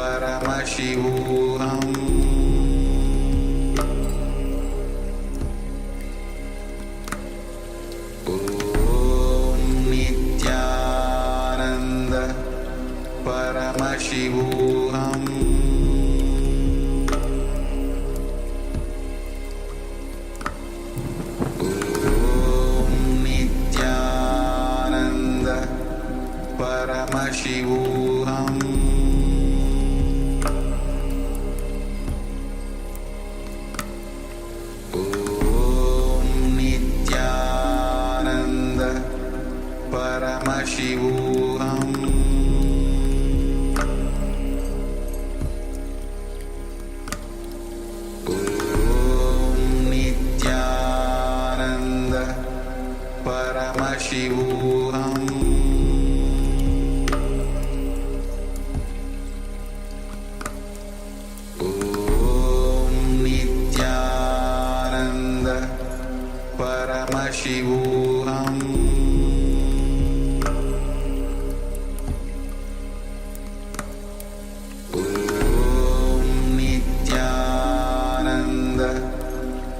L: Nityananda Paramashivoham Om Nityananda Paramashivoham Om Nityananda Paramashivoham Om Nityananda Paramashivoham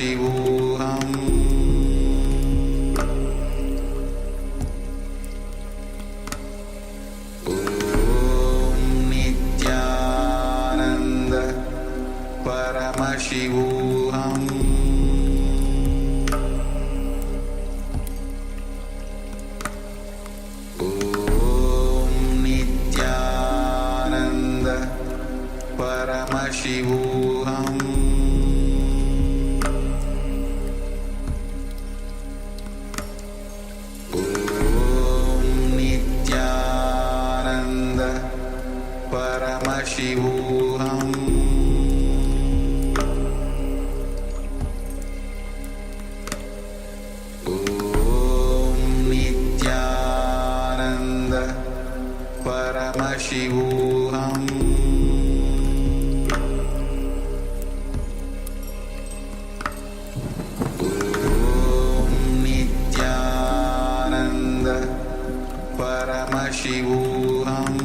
L: Paramashivoham Om Nityananda Paramashivoham Om Nityananda Paramashivoham Om Nityananda Paramashivoham Om Nityananda Paramashivoham Om Nityananda Paramashivoham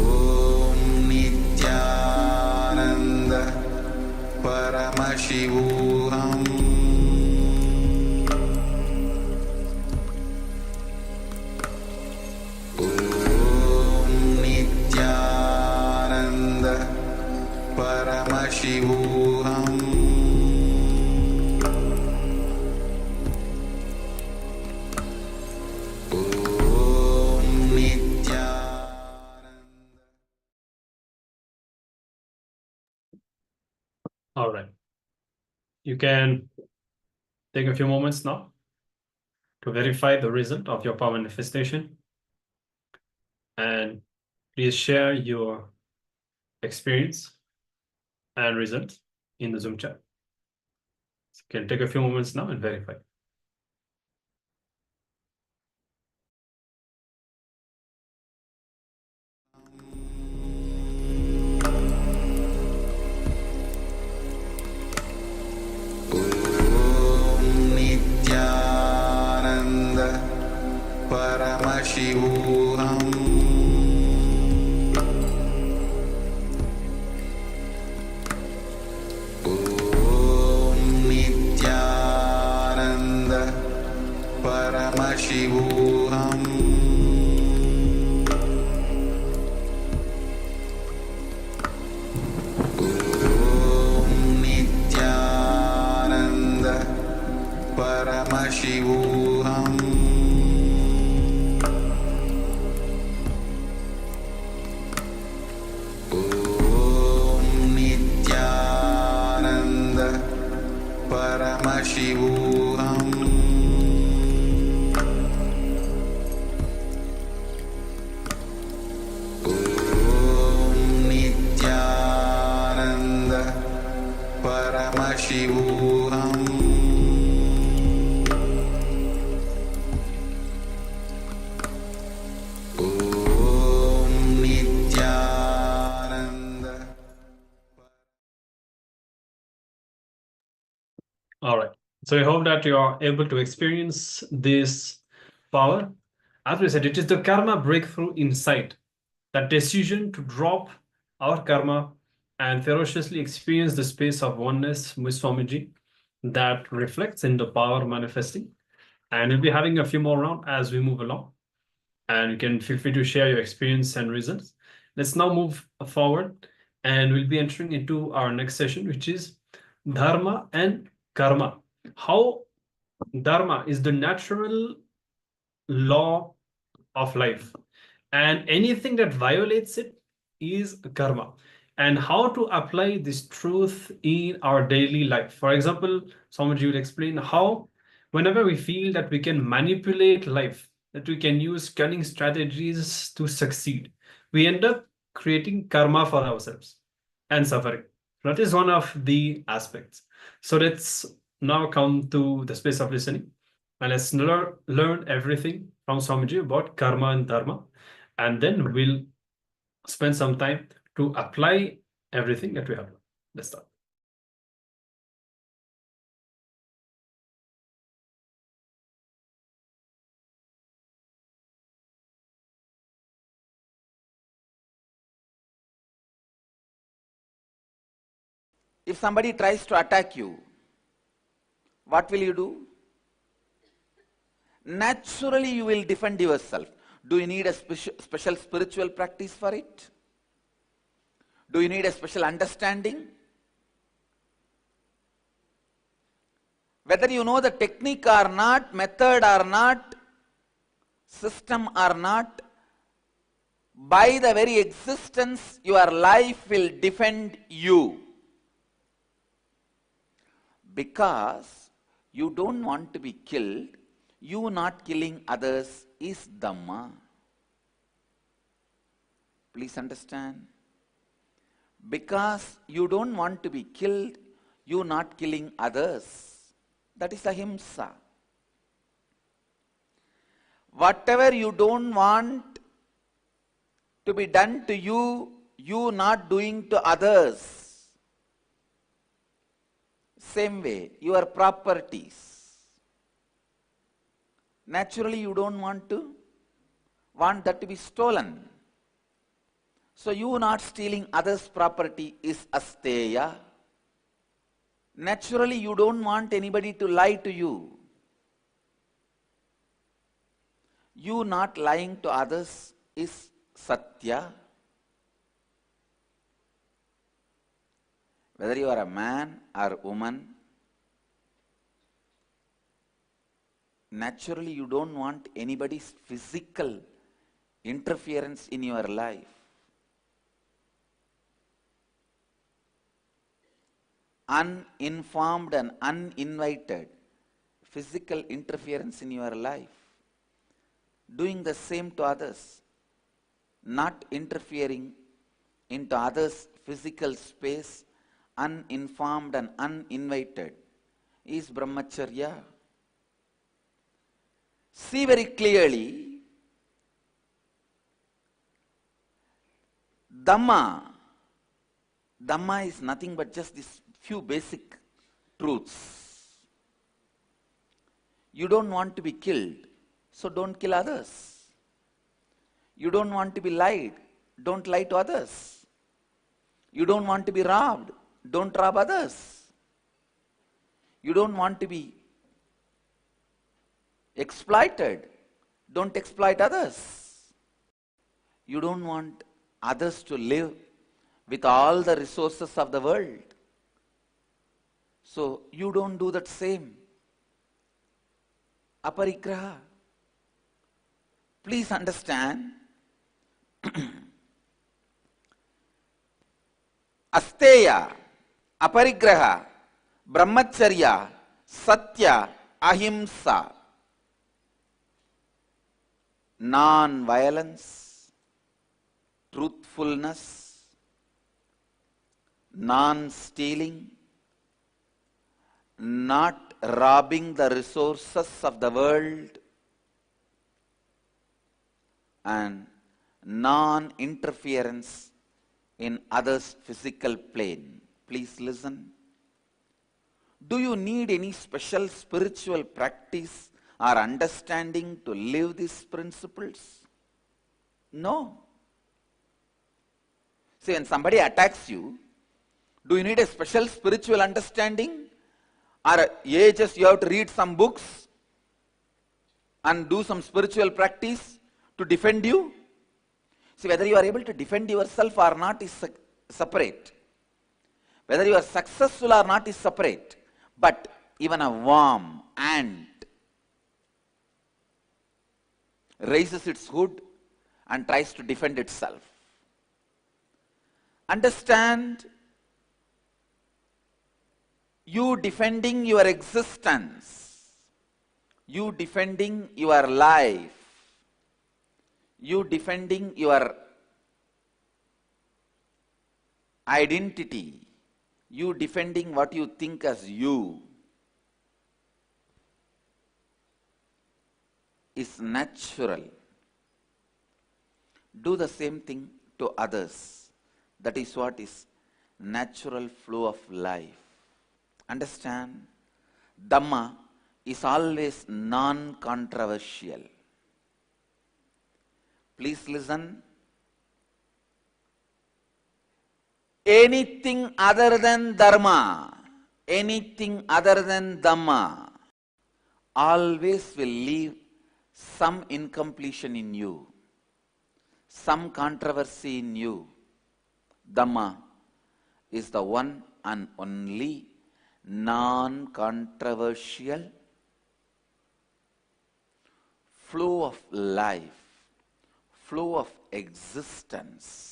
L: Om Nityananda Paramashivoham Om Nityananda Paramashivoham Om Nityananda.
C: All right. You can take a few moments now to verify the result of your power manifestation. And please share your experience and results in the Zoom chat. So you can take a few moments now and verify.
L: Om Nityananda Paramashivoham Om Nityananda Paramashivoham Om Nityananda Paramashivoham Om Nityananda Paramashivoham Om Nityananda Paramashivoham Om Nityananda.
C: All right. So I hope that you are able to experience this power. As we said, it is the karma breakthrough insight, that decision to drop our karma and ferociously experience the space of oneness with Swamiji, that reflects in the power manifesting. And we'll be having a few more rounds as we move along. And you can feel free to share your experience and results. Let's now move forward, and we'll be entering into our next session, which is Dharma and Karma. How Dharma is the natural law of life, and anything that violates it is karma, and how to apply this truth in our daily life. For example, Swamiji will explain how whenever we feel that we can manipulate life, that we can use cunning strategies to succeed, we end up creating karma for ourselves and suffering. That is one of the aspects. So let's now come to the space of listening, and let's learn everything from Swamiji about karma and dharma, and then we'll spend some time to apply everything that we have learned. Let's start.
F: If somebody tries to attack you, what will you do? Naturally, you will defend yourself. Do you need a special spiritual practice for it? Do you need a special understanding? Whether you know the technique or not, method or not, system or not, by the very existence, your life will defend you. Because you don't want to be killed, you not killing others is Dhamma. Please understand. Because you don't want to be killed, you not killing others. That is ahimsa. Whatever you don't want to be done to you, you not doing to others. Same way, your properties. Naturally, you don't want that to be stolen. So you not stealing others' property is asteya. Naturally, you don't want anybody to lie to you. You not lying to others is satya. Whether you are a man or woman, naturally you don't want anybody's physical interference in your life. Uninformed and uninvited physical interference in your life. Doing the same to others. Not interfering into others' physical space, uninformed and uninvited, is brahmacharya. See very clearly, Dhamma is nothing but just these few basic truths. You don't want to be killed, so don't kill others. You don't want to be lied, don't lie to others. You don't want to be robbed, don't rob others. You don't want to be exploited, don't exploit others. You don't want others to live with all the resources of the world. So you don't do that same. Aparigraha. Please understand, asteya, aparigraha, brahmacharya, satya, ahimsa, non-violence, truthfulness, non-stealing, not robbing the resources of the world, and non-interference in others' physical plane. Please listen. Do you need any special spiritual practice or understanding to live these principles? No. See, when somebody attacks you, do you need a special spiritual understanding? Or just you have to read some books and do some spiritual practice to defend you? See, whether you are able to defend yourself or not is separate. Whether you are successful or not is separate. But even a worm, ant, raises its hood and tries to defend itself. Understand, you defending your existence, you defending your life, you defending your identity, you defending what you think as you, is natural. Do the same thing to others. That is what is natural flow of life. Understand? Dhamma is always non-controversial. Please listen. Anything other than dharma, anything other than dhamma, always will leave some incompletion in you, some controversy in you. Dhamma is the one and only non-controversial flow of life, flow of existence.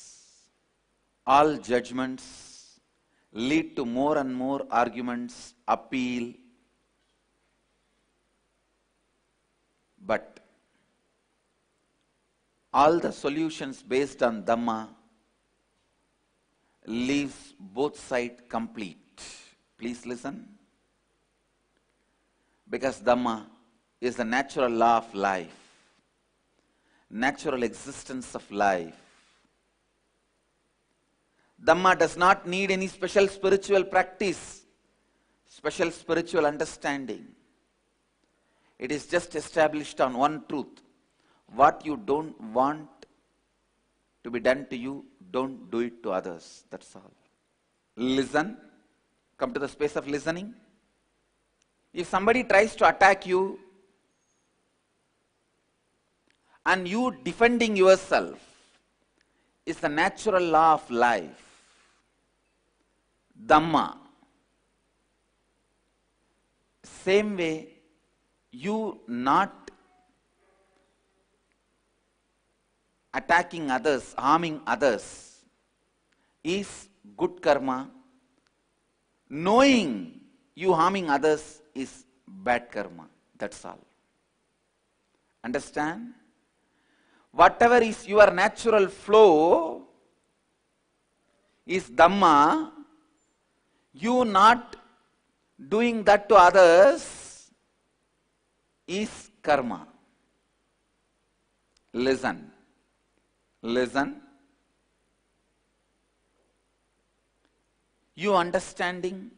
F: All judgments lead to more and more arguments, appeal. But all the solutions based on Dhamma leaves both sides complete. Please listen. Because Dhamma is the natural law of life, natural existence of life. Dhamma does not need any special spiritual practice, special spiritual understanding. It is just established on one truth. What you don't want to be done to you, don't do it to others. That's all. Listen. Come to the space of listening. If somebody tries to attack you and you defending yourself is the natural law of life. Dhamma. Same way, you not attacking others, harming others is good karma. Knowing you harming others is bad karma. That's all. Understand? Whatever is your natural flow is Dhamma. You not doing that to others is karma. Listen. Listen. You understanding,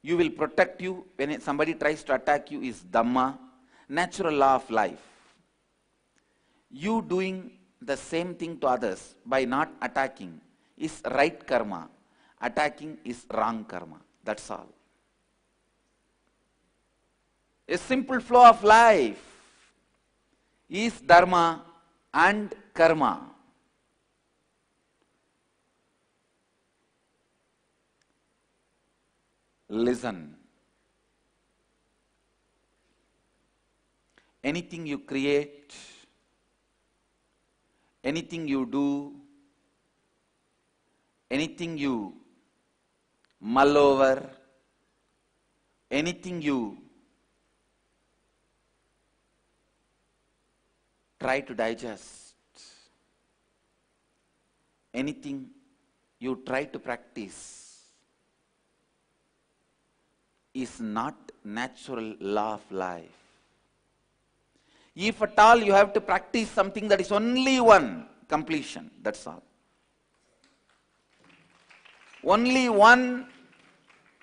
F: you will protect you when somebody tries to attack you is Dhamma, natural law of life. You doing the same thing to others by not attacking is right karma. Attacking is wrong karma. That's all. A simple flow of life is dharma and karma. Listen. Anything you create, anything you do, anything you mull over, anything you try to digest, anything you try to practice is not natural law of life. If at all you have to practice something that is only one, completion, that's all. Only one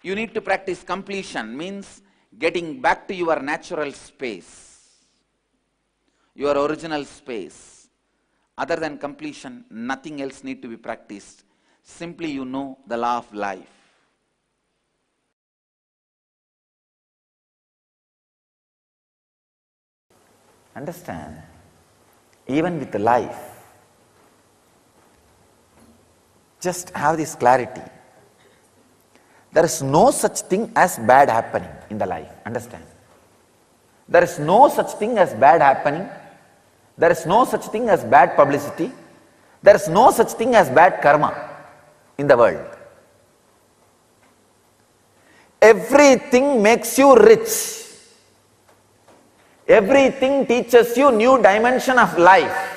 F: you need to practice, completion, means getting back to your natural space, your original space. Other than completion, nothing else need to be practiced. Simply you know the law of life.
H: Understand? Even with life, just have this clarity. There is no such thing as bad happening in the life. Understand? There is no such thing as bad happening. There is no such thing as bad publicity. There is no such thing as bad karma in the world. Everything makes you rich. Everything teaches you new dimension of life.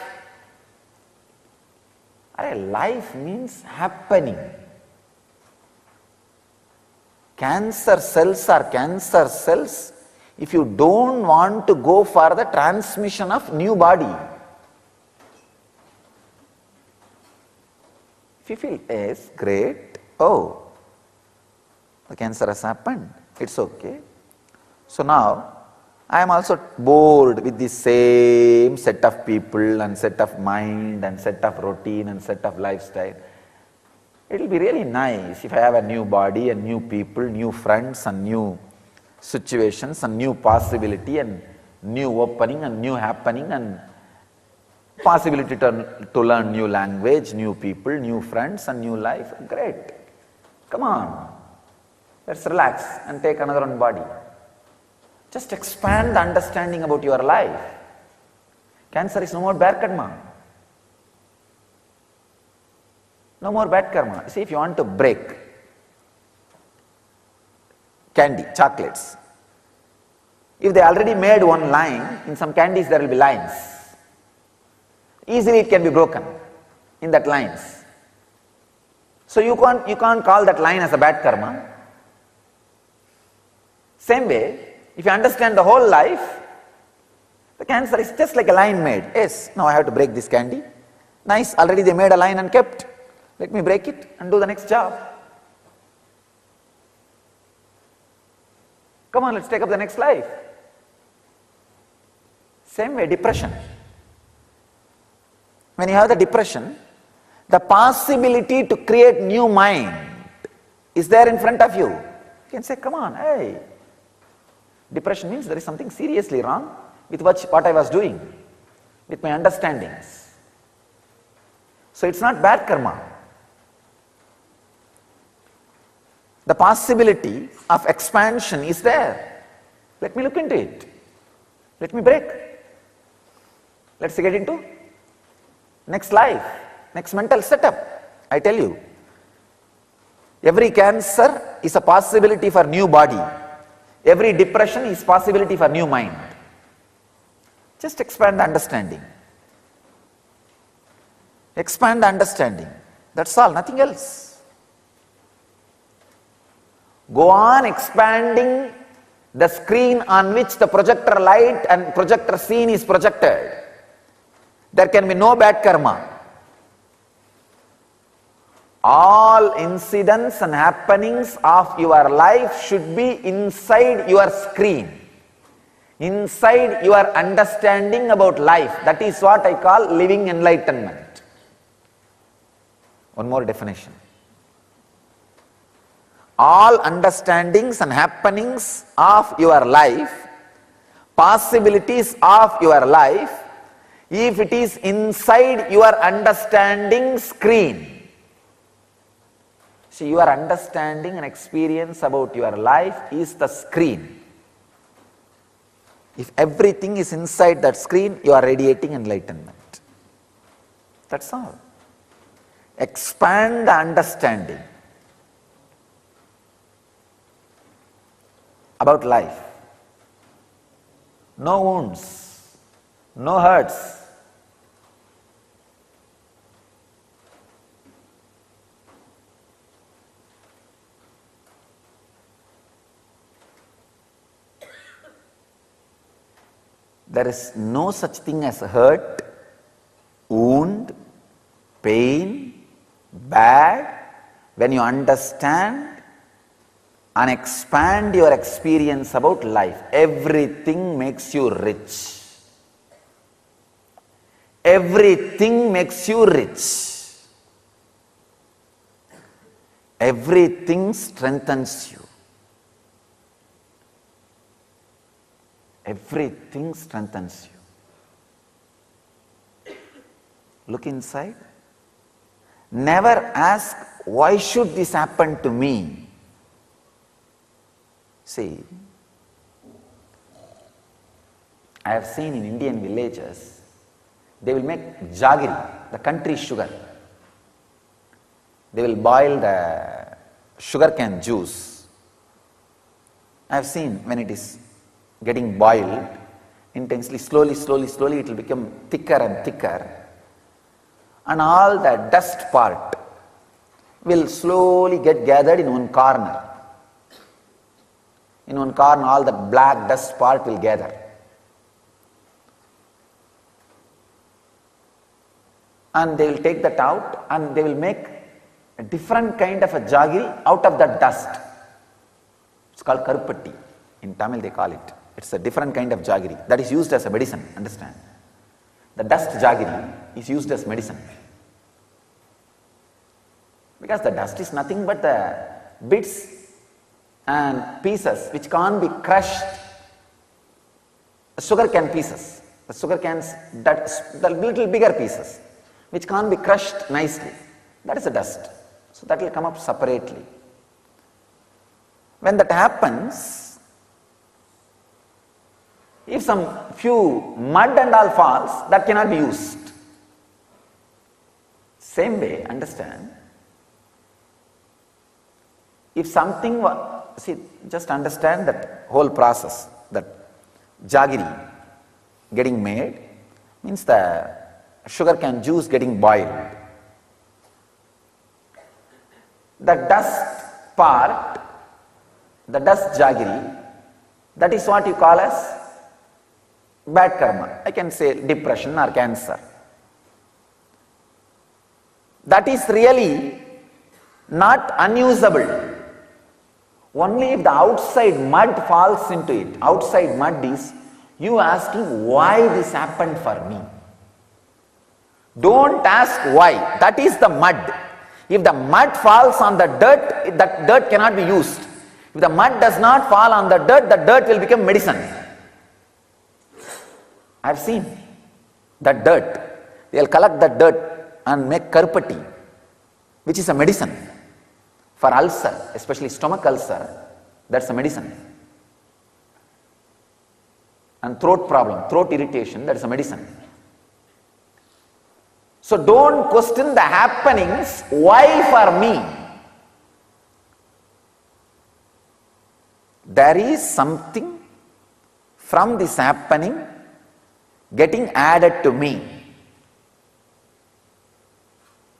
H: Life means happening. Cancer cells are cancer cells if you don't want to go for the transmission of new body. If you feel, yes, great, oh, the cancer has happened, it's okay. So now, I am also bored with the same set of people and set of mind and set of routine and set of lifestyle.
D: It will be really nice if I have a new body and new people, new friends and new situations and new possibility and new opening and new happening and possibility to learn new language, new people, new friends and new life. Great. Come on. Let's relax and take another one body. Just expand the understanding about your life. Cancer is no more bad karma. No more bad karma. See, if you want to break candy, chocolates, if they already made one line, in some candies there will be lines. Easily it can be broken in that lines. So you can't call that line as a bad karma. Same way, if you understand the whole life, the cancer is just like a line made. Yes, now I have to break this candy. Nice, already they made a line and kept. Let me break it and do the next job. Come on, let's take up the next life. Same way, depression. When you have the depression, the possibility to create new mind is there in front of you. You can say, come on, hey. Depression means there is something seriously wrong with what I was doing, with my understandings. So it's not bad karma. The possibility of expansion is there. Let me look into it. Let me break. Let's get into next life, next mental setup. I tell you, every cancer is a possibility for new body. Every depression is possibility for new mind. Just expand the understanding. Expand the understanding. That's all, nothing else. Go on expanding the screen on which the projector light and projector scene is projected. There can be no bad karma. All incidents and happenings of your life should be inside your screen, inside your understanding about life. That is what I call living enlightenment. One more definition. All understandings and happenings of your life, possibilities of your life, if it is inside your understanding screen. See, your understanding and experience about your life is the screen. If everything is inside that screen, you are radiating enlightenment. That's all. Expand the understanding about life. No wounds, no hurts. There is no such thing as hurt, wound, pain, bad. When you understand and expand your experience about life, everything makes you rich. Everything makes you rich. Everything strengthens you. Everything strengthens you. Look inside. Never ask, why should this happen to me? See, I have seen in Indian villages, they will make jaggery, the country sugar. They will boil the sugarcane juice. I have seen when it is getting boiled intensely, slowly it will become thicker and thicker, and all the dust part will slowly get gathered in one corner. In one corner, all the black dust part will gather. And they will take that out and they will make a different kind of a jaggery out of that dust. It's called karupatti. In Tamil they call it. It's a different kind of jaggery that is used as a medicine, understand? The dust jaggery is used as medicine.
H: Because the dust is nothing but the bits and pieces which can't be crushed. Sugar cane pieces, the sugar cans, the little bigger pieces which can't be crushed nicely, that is the dust. So that will come up separately. When that happens, if some few mud and all falls, that cannot be used. Same way, understand, if something, see, just understand that whole process, that jaggery getting made means the sugar cane juice getting boiled. The dust part, the dust jaggery, that is what you call as bad karma. I can say depression or cancer. That is really not unusable. Only if the outside mud falls into it. Outside mud is you asking why this happened for me. Don't ask why. That is the mud. If the mud falls on the dirt, that dirt cannot be used. If the mud does not fall on the dirt will become medicine. I have seen that dirt. They will collect that dirt and make karpati, which is a medicine for ulcer, especially stomach ulcer. That's a medicine. And throat problem, throat irritation, that is a medicine. So don't question the happenings, why for me? There is something from this happening getting added to me.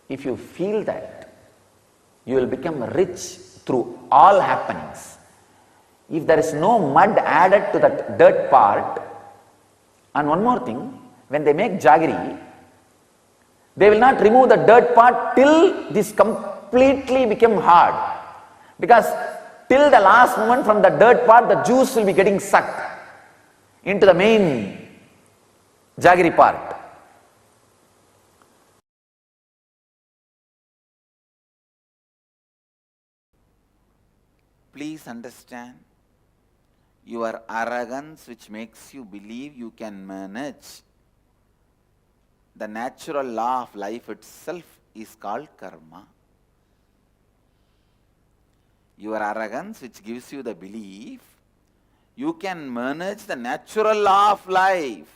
H: If you feel that, you will become rich through all happenings. If there is no mud added to that dirt part, and one more thing, when they make jaggery, they will not remove the dirt part till this completely become hard. Because till the last moment from the dirt part, the juice will be getting sucked into the main jaggery part.
F: Please understand, your arrogance which makes you believe you can manage the natural law of life itself is called karma. Your arrogance which gives you the belief you can manage the natural law of life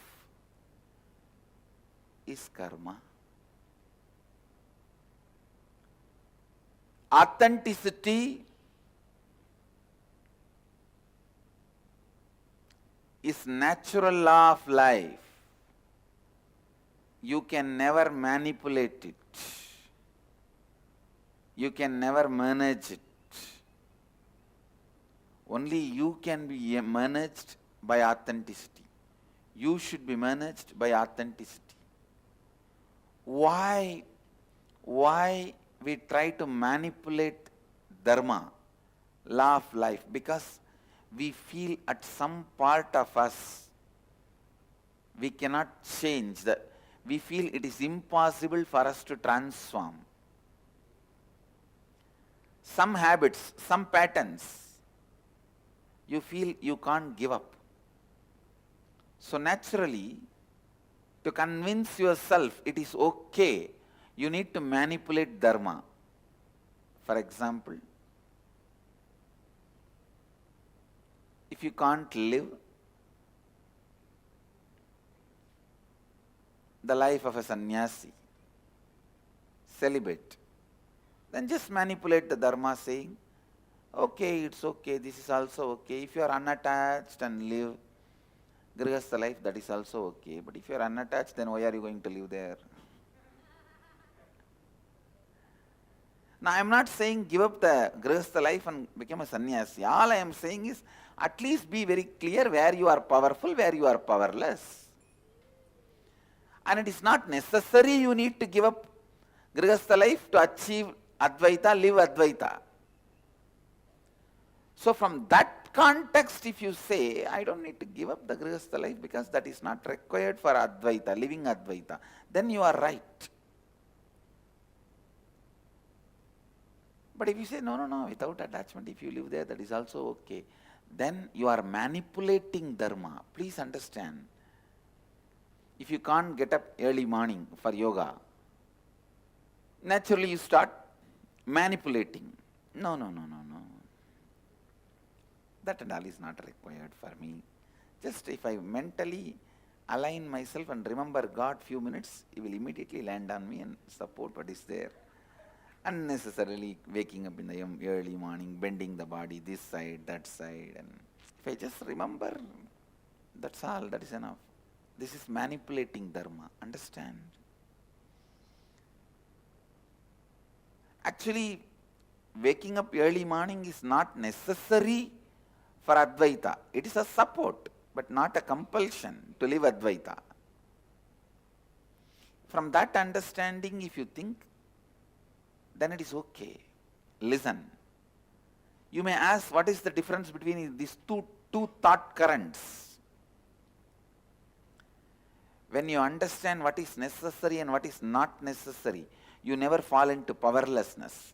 F: is karma. Authenticity is natural law of life. You can never manipulate it. You can never manage it. Only you can be managed by authenticity. You should be managed by authenticity. Why we try to manipulate dharma, law of life? Because we feel at some part of us we cannot change. We feel it is impossible for us to transform. Some habits, some patterns, you feel you can't give up. So naturally, to convince yourself it is okay, you need to manipulate dharma. For example, if you can't live the life of a sannyasi, celibate, then just manipulate the dharma saying, okay, it's okay, this is also okay. If you are unattached and live grihastha life, that is also okay. But if you are unattached, then why are you going to live there? Now, I am not saying give up the grihastha life and become a sannyasi. All I am saying is at least be very clear where you are powerful, where you are powerless. And it is not necessary you need to give up grihastha life to achieve Advaita, live Advaita. So from that context, if you say, I don't need to give up the grihastha life because that is not required for Advaita, living Advaita, then you are right. But if you say, no, no, no, without attachment, if you live there, that is also okay, then you are manipulating dharma. Please understand. If you can't get up early morning for yoga, naturally you start manipulating. No, no, no, no, no. That and all is not required for me. Just if I mentally align myself and remember God few minutes, He will immediately land on me and support what is there. Unnecessarily waking up in the early morning, bending the body this side, that side. And if I just remember, that's all, that is enough. This is manipulating dharma, understand? Actually, waking up early morning is not necessary for Advaita. It is a support, but not a compulsion to live Advaita. From that understanding, if you think, then it is okay. Listen. You may ask, what is the difference between these two thought currents? When you understand what is necessary and what is not necessary, you never fall into powerlessness.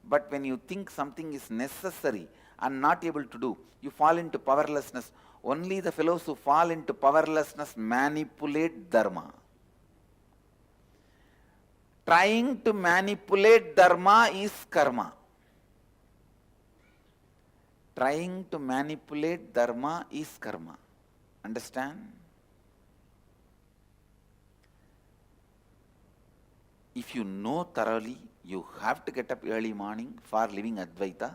F: But when you think something is necessary and not able to do, you fall into powerlessness. Only the fellows who fall into powerlessness manipulate dharma. Trying to manipulate dharma is karma. Trying to manipulate dharma is karma. Understand? If you know thoroughly, you have to get up early morning for living Advaita.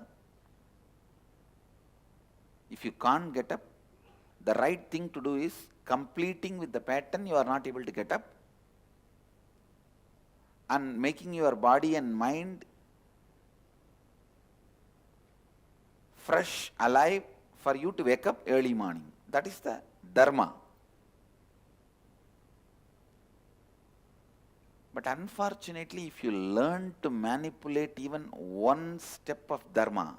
F: If you can't get up, the right thing to do is completing with the pattern you are not able to get up and making your body and mind fresh, alive for you to wake up early morning. That is the dharma. But unfortunately, if you learn to manipulate even one step of dharma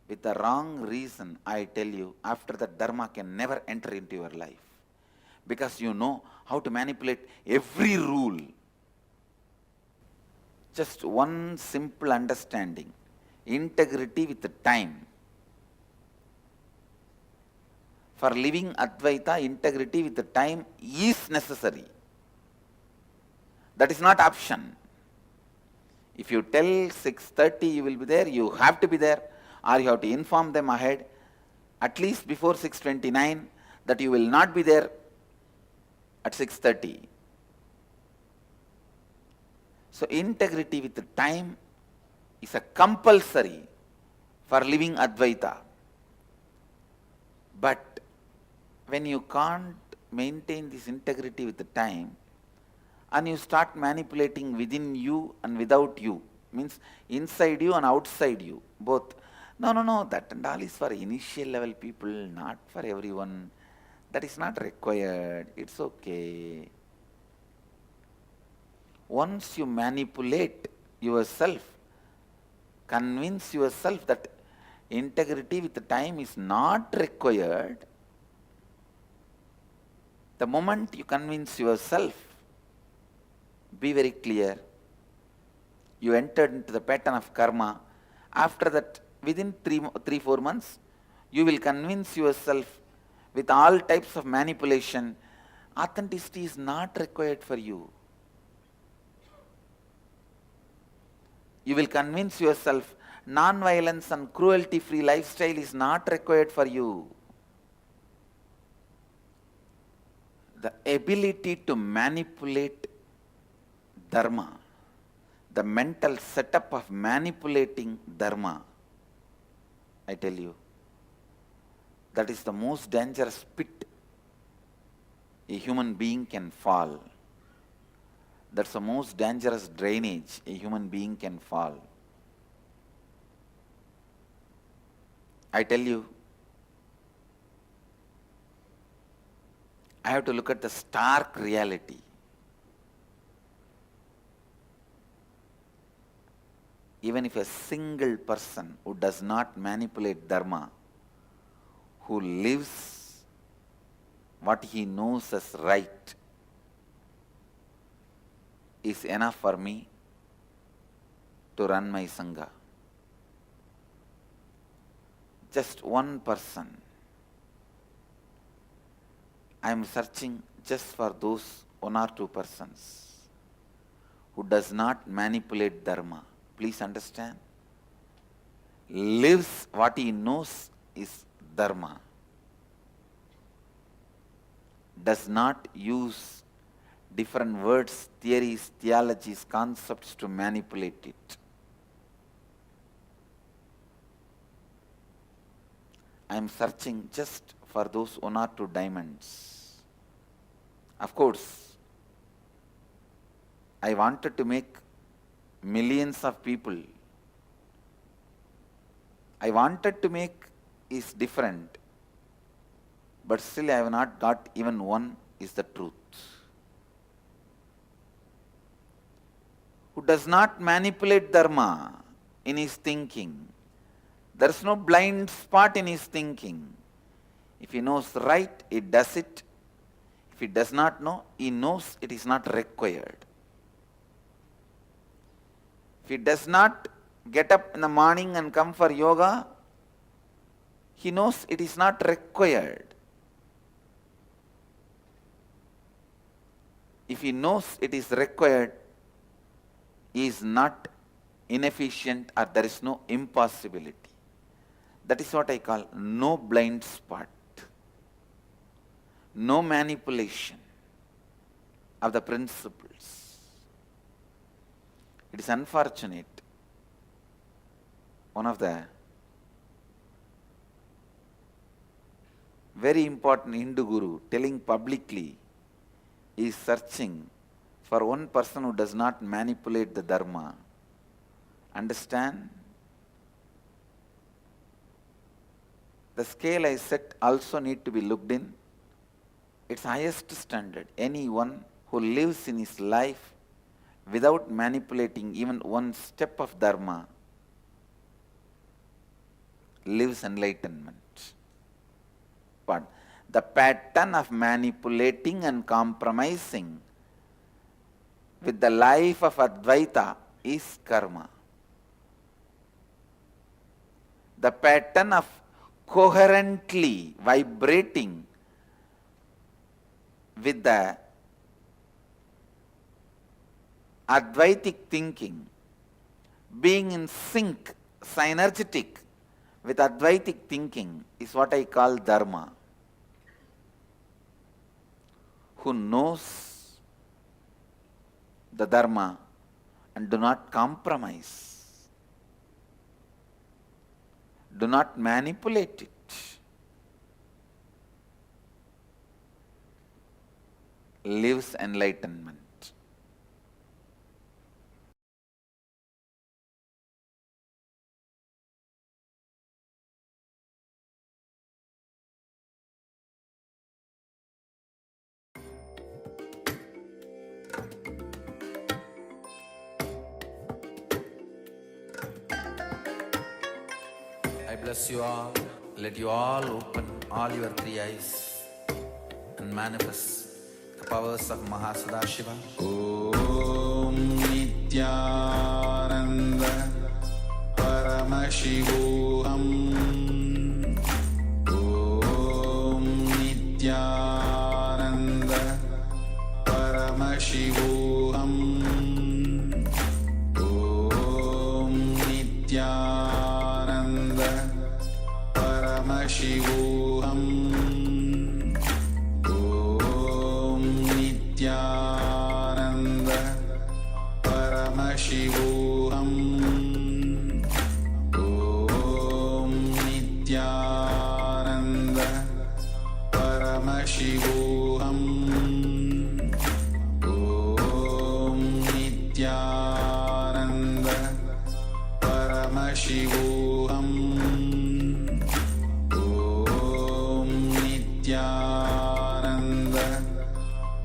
F: with the wrong reason, I tell you, after that dharma can never enter into your life. Because you know how to manipulate every rule. Just one simple understanding. Integrity with the time. For living Advaita, integrity with the time is necessary. That is not option. If you tell 6:30 you will be there, you have to be there, or you have to inform them ahead, at least before 6:29, that you will not be there at 6:30. So integrity with the time is a compulsory for living Advaita. But when you can't maintain this integrity with the time, and you start manipulating within you and without you, means inside you and outside you, both. No, no, no, that and all is for initial level people, not for everyone. That is not required. It's okay. Once you manipulate yourself, convince yourself that integrity with the time is not required, the moment you convince yourself, be very clear, you entered into the pattern of karma. After that, within 3-4 months, you will convince yourself with all types of manipulation, authenticity is not required for you. You will convince yourself non-violence and cruelty-free lifestyle is not required for you. The ability to manipulate dharma, the mental setup of manipulating dharma, I tell you, that is the most dangerous pit a human being can fall. That's the most dangerous drainage a human being can fall. I tell you, I have to look at the stark reality. Even if a single person who does not manipulate dharma, who lives what he knows as right, is enough for me to run my Sangha. Just one person. I am searching just for those 1 or 2 persons who does not manipulate Dharma. Please understand. Lives what he knows is Dharma. Does not use different words, theories, theologies, concepts to manipulate it. I am searching just for those 1 or 2 diamonds. Of course, I wanted to make millions of people. I wanted to make is different, but still I have not got even one is the truth. Who does not manipulate Dharma in his thinking. There is no blind spot in his thinking. If he knows right, he does it. If he does not know, he knows it is not required. If he does not get up in the morning and come for yoga, he knows it is not required. If he knows it is required, he is not inefficient or there is no impossibility. That is what I call no blind spot, no manipulation of the principles. It is unfortunate. One of the very important Hindu guru telling publicly he is searching for one person who does not manipulate the Dharma. Understand? The scale I set also need to be looked in. Its highest standard. Anyone who lives in his life without manipulating even one step of Dharma lives enlightenment. But the pattern of manipulating and compromising with the life of Advaita is karma. The pattern of coherently vibrating with the Advaitic thinking, being in sync, synergetic with Advaitic thinking is what I call Dharma. Who knows the Dharma and do not compromise, do not manipulate it. Lives enlightenment.
D: I bless you all. Let you all open all your 3 eyes and manifest the powers of Mahasadashiva.
L: Om Nityananda Paramashivoham. Om Nityananda Paramashivoham. Om Nityananda Paramashivoham. Om Nityananda Paramashivoham. Om Nityananda Paramashivoham. Om Nityananda Paramashivoham. Om Nityananda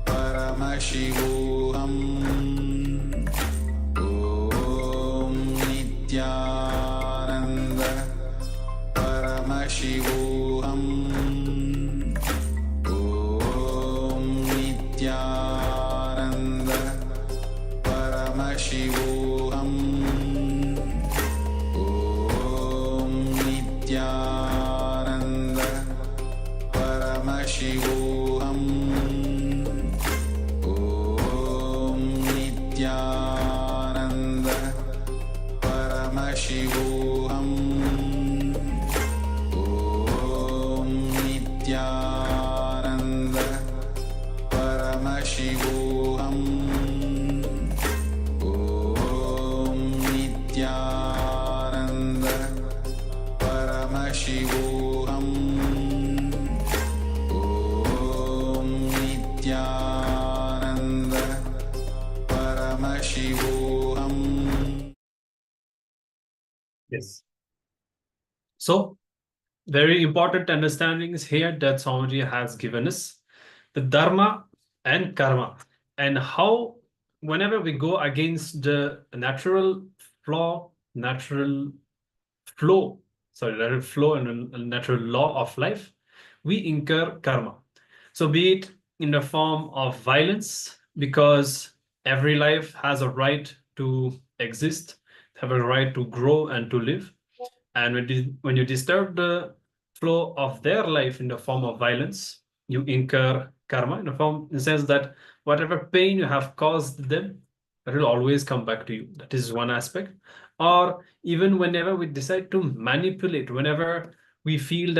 L: Paramashivoham. Om Nityananda Paramashivoham. Om Nityananda Paramashivoham. Paramashivoham. Om Nityananda Paramashivoham. Om Nityananda Paramashivoham. Om Nityananda Paramashivoham. Om Nityananda Paramashivoham.
M: Yes. So, very important understandings here that Swamiji has given us the dharma and karma, and how whenever we go against the natural flow, natural flow, natural flow and natural law of life, we incur karma. So be it in the form of violence, because every life has a right to exist, have a right to grow and to live. And when you disturb the flow of their life in the form of violence, you incur karma in the sense that whatever pain you have caused them, that will always come back to you. That is one aspect. Or even whenever we decide to manipulate, whenever we feel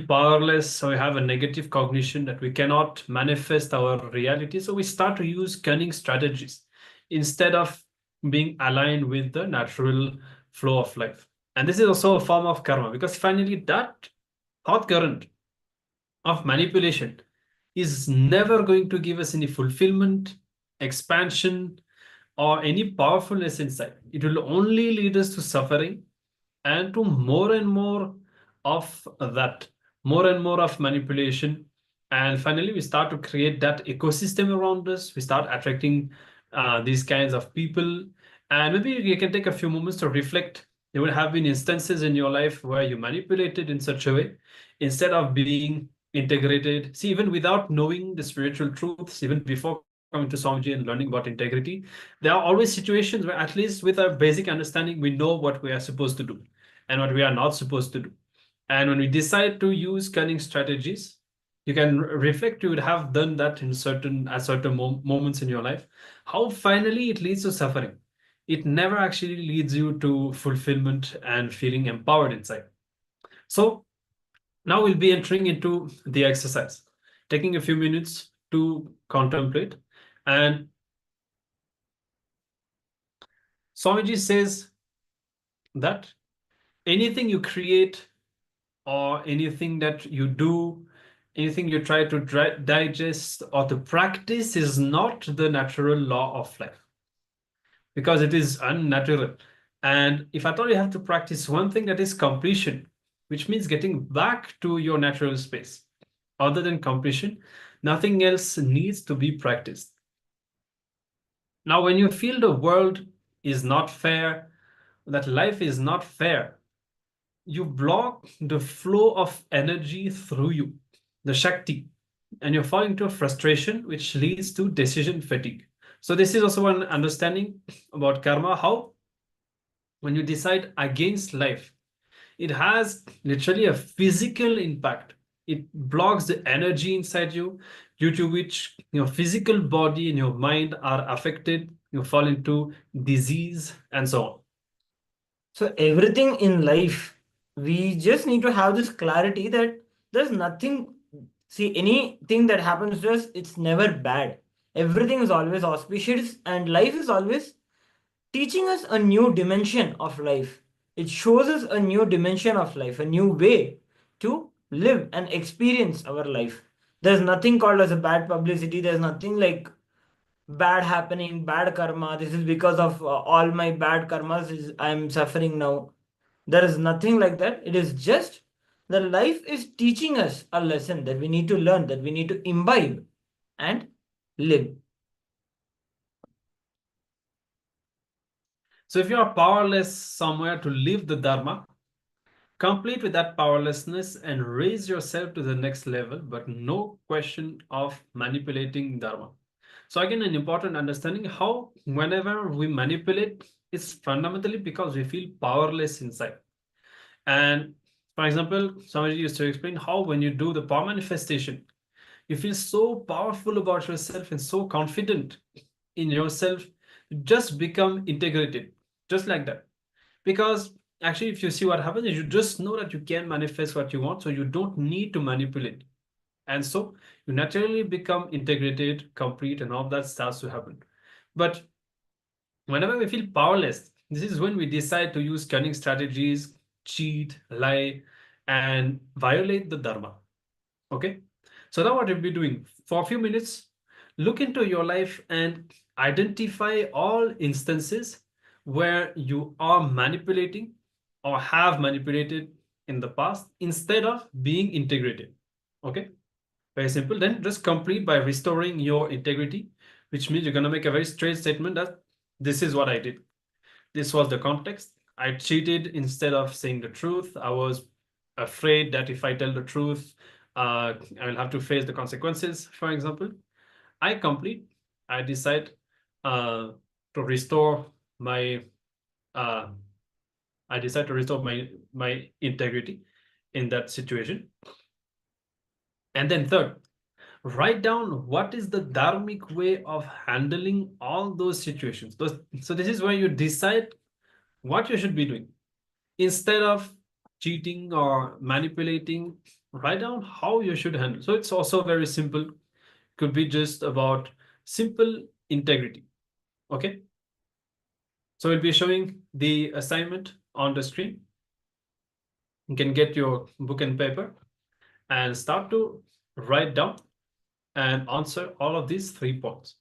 M: powerless, or we have a negative cognition that we cannot manifest our reality, so we start to use cunning strategies instead of being aligned with the natural flow of life. And this is also a form of karma, because finally that thought current of manipulation is never going to give us any fulfillment, expansion, or any powerfulness inside. It will only lead us to suffering and to more and more of that, more and more of manipulation. And finally, we start to create that ecosystem around us. We start attracting these kinds of people. And maybe you can take a few moments to reflect. There will have been instances in your life where you manipulated in such a way instead of being integrated. See, even without knowing the spiritual truths, even before coming to Swamiji and learning about integrity, there are always situations where, at least with a basic understanding, we know what we are supposed to do and what we are not supposed to do. And when we decide to use cunning strategies, you can reflect, you would have done that in certain moments in your life, how finally it leads to suffering. It never actually leads you to fulfillment and feeling empowered inside. So now we'll be entering into the exercise, taking a few minutes to contemplate. And Swamiji says that anything you create or anything that you do, anything you try to digest or to practice is not the natural law of life, because it is unnatural. And if at all you have to practice one thing, that is completion, which means getting back to your natural space. Other than completion, nothing else needs to be practiced. Now, when you feel the world is not fair, that life is not fair, you block the flow of energy through you, the Shakti, and you fall into a frustration, which leads to decision fatigue. So this is also one understanding about karma, how when you decide against life, it has literally a physical impact. It blocks the energy inside you, due to which your physical body and your mind are affected. You fall into disease and so on.
J: So everything in life, we just need to have this clarity that there's nothing, see, anything that happens to us, it's never bad. Everything is always auspicious, and life is always teaching us a new dimension of life. It shows us a new dimension of life, a new way to live and experience our life. There's nothing called as a bad publicity. There's nothing like bad happening, bad karma. This is because of all my bad karmas is I'm suffering now. There is nothing like that. It is just the life is teaching us a lesson that we need to learn, that we need to imbibe and live.
M: So if you are powerless somewhere to live the Dharma, complete with that powerlessness and raise yourself to the next level, but no question of manipulating Dharma. So again, an important understanding how whenever we manipulate, it's fundamentally because we feel powerless inside. And For example, somebody used to explain how when you do the power manifestation, you feel so powerful about yourself and so confident in yourself, you just become integrated, just like that. Because actually, if you see what happens, is you just know that you can manifest what you want, so you don't need to manipulate. And so you naturally become integrated, complete, and all that starts to happen. But whenever we feel powerless, this is when we decide to use cunning strategies, cheat, lie, and violate the Dharma. Okay? So now what you'll be doing for a few minutes, look into your life and identify all instances where you are manipulating or have manipulated in the past instead of being integrated. Okay? Very simple. Then just complete by restoring your integrity, which means you're going to make a very straight statement that this is what I did. This was the context. I cheated instead of saying the truth. I was afraid that if I tell the truth, I will have to face the consequences, for example. I complete. I decide to restore my uh, I decide to restore my integrity in that situation. And then third, write down what is the dharmic way of handling all those situations. So this is where you decide what you should be doing. Instead of cheating or manipulating, write down how you should handle. So it's also very simple. Could be just about simple integrity. Okay. So we'll be showing the assignment on the screen. You can get your book and paper and start to write down and answer all of these 3 points.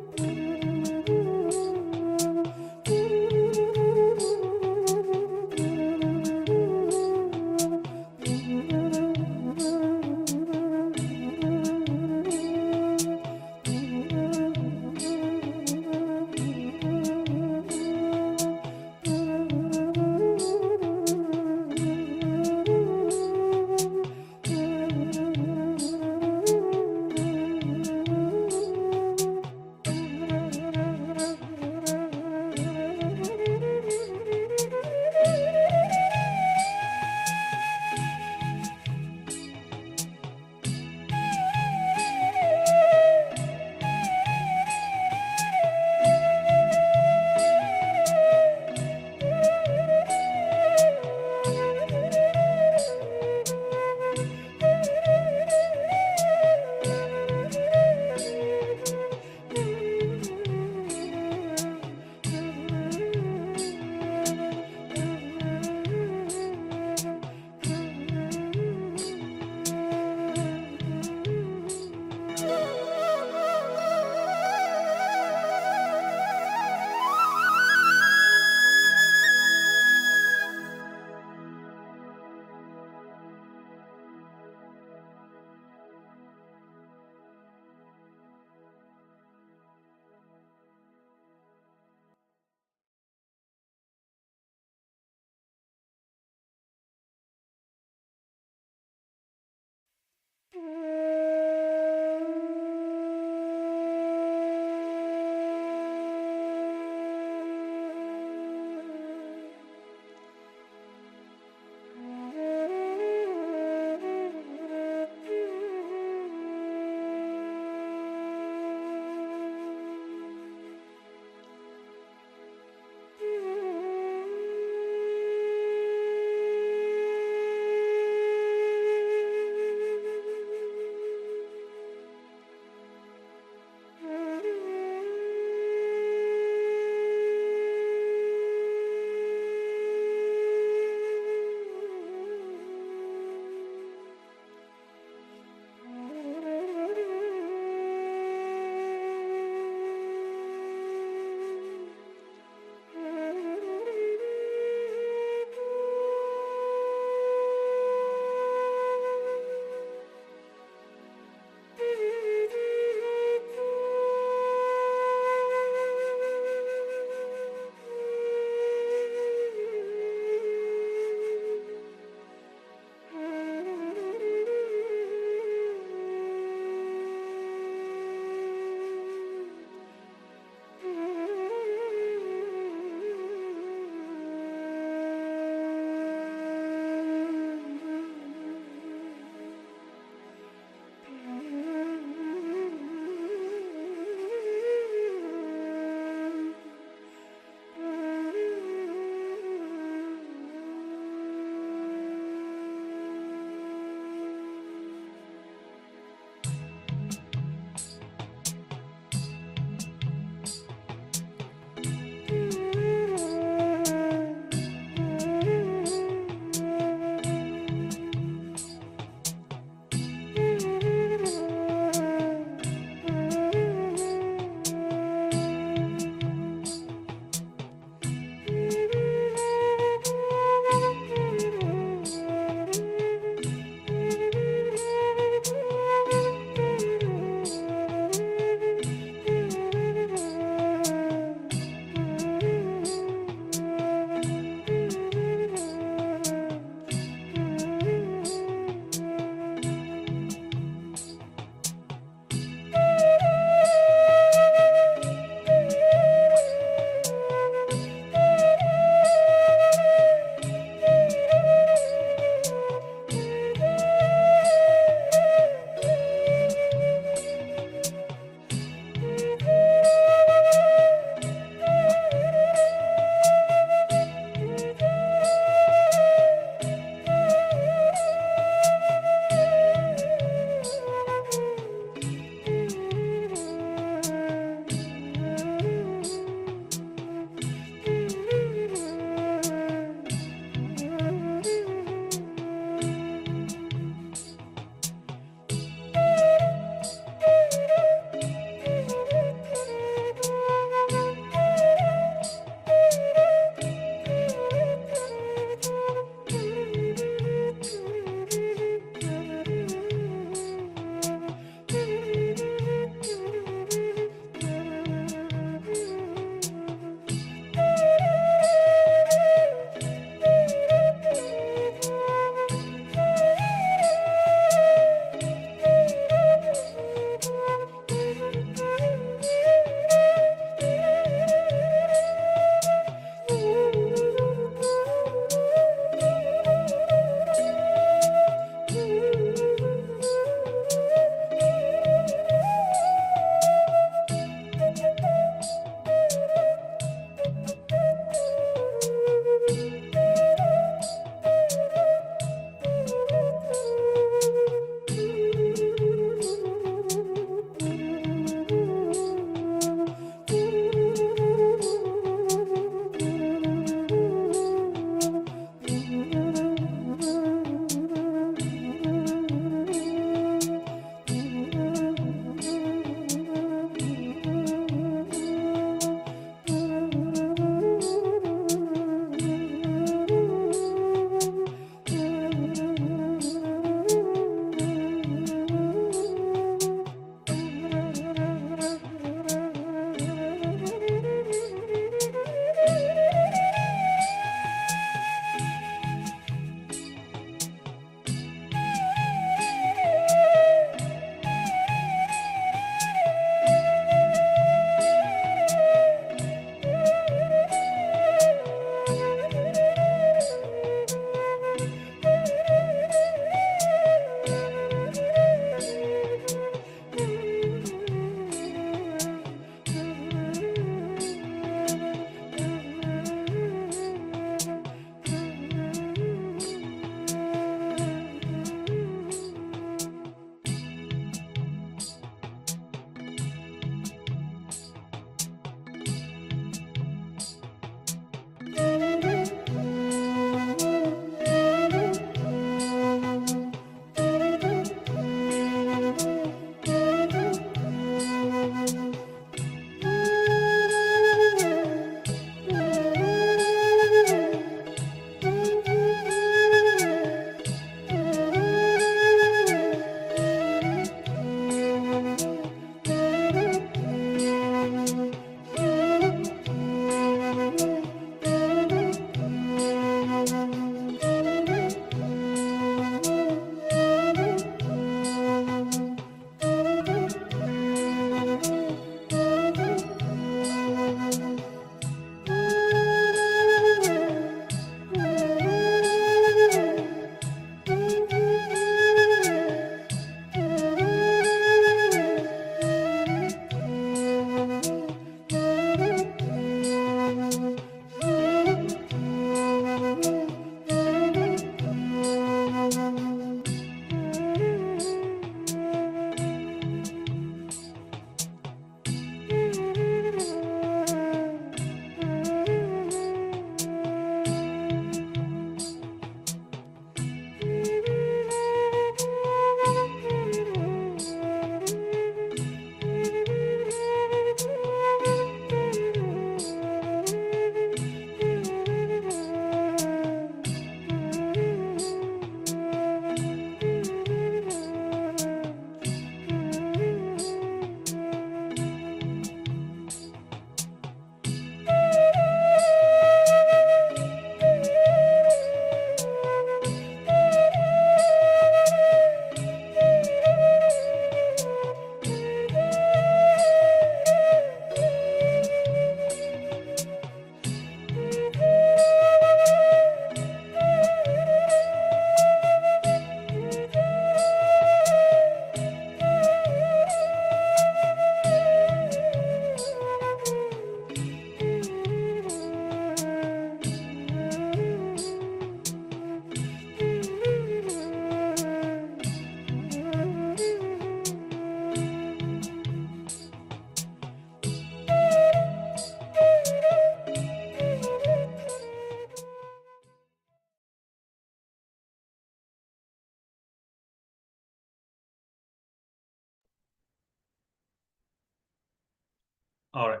M: All right.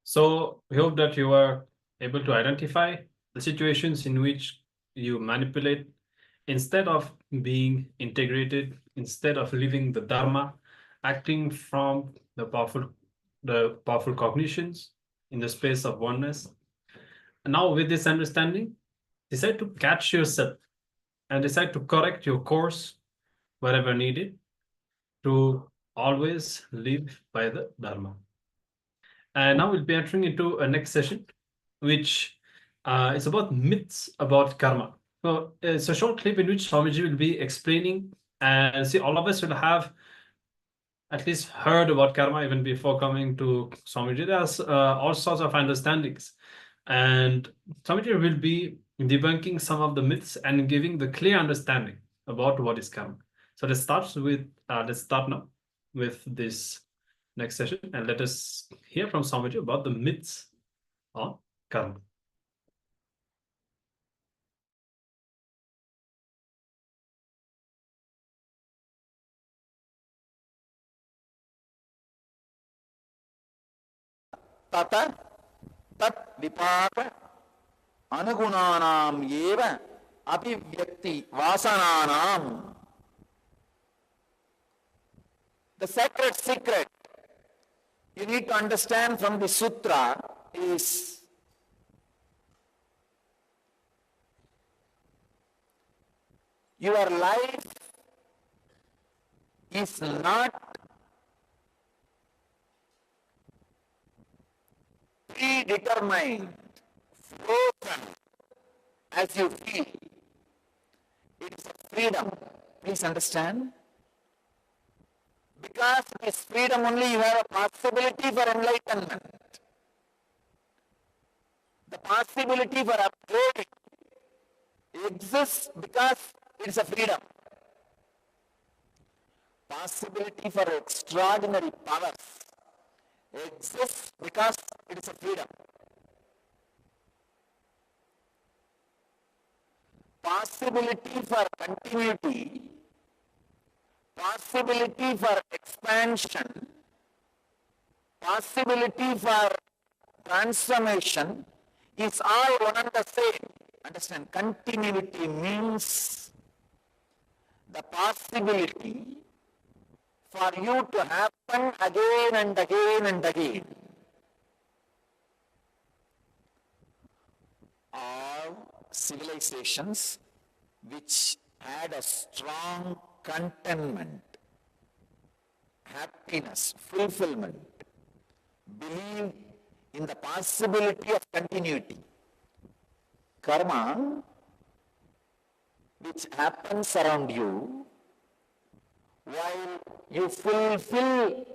M: So we hope that you are able to identify the situations in which you manipulate instead of being integrated, instead of living the Dharma, acting from the powerful cognitions in the space of oneness. And now with this understanding, decide to catch yourself and decide to correct your course wherever needed to always live by the Dharma. And now we'll be entering into a next session, which is about myths about karma. So it's a short clip in which Swamiji will be explaining, and see, all of us will have at least heard about karma even before coming to Swamiji. There's all sorts of understandings, and Swamiji will be debunking some of the myths and giving the clear understanding about what is karma. So let's start now with this next session, and let us hear from Swamiji about the myths on karma.
H: तत तत् विपाक अनुगुणानाम एव अभिव्यक्ति वासनानाम. The sacred secret you need to understand from the sutra is your life is not predetermined, frozen as you feel. It is a freedom. Please understand. Because this freedom only you have a possibility for enlightenment. The possibility for upgrading exists because it is a freedom. Possibility for extraordinary powers exists because it is a freedom. Possibility for continuity, possibility for expansion, possibility for transformation is all one and the same. Understand, continuity means the possibility for you to happen again and again and again. All civilizations which had a strong contentment, happiness, fulfillment, believe in the possibility of continuity. Karma, which happens around you, while you fulfill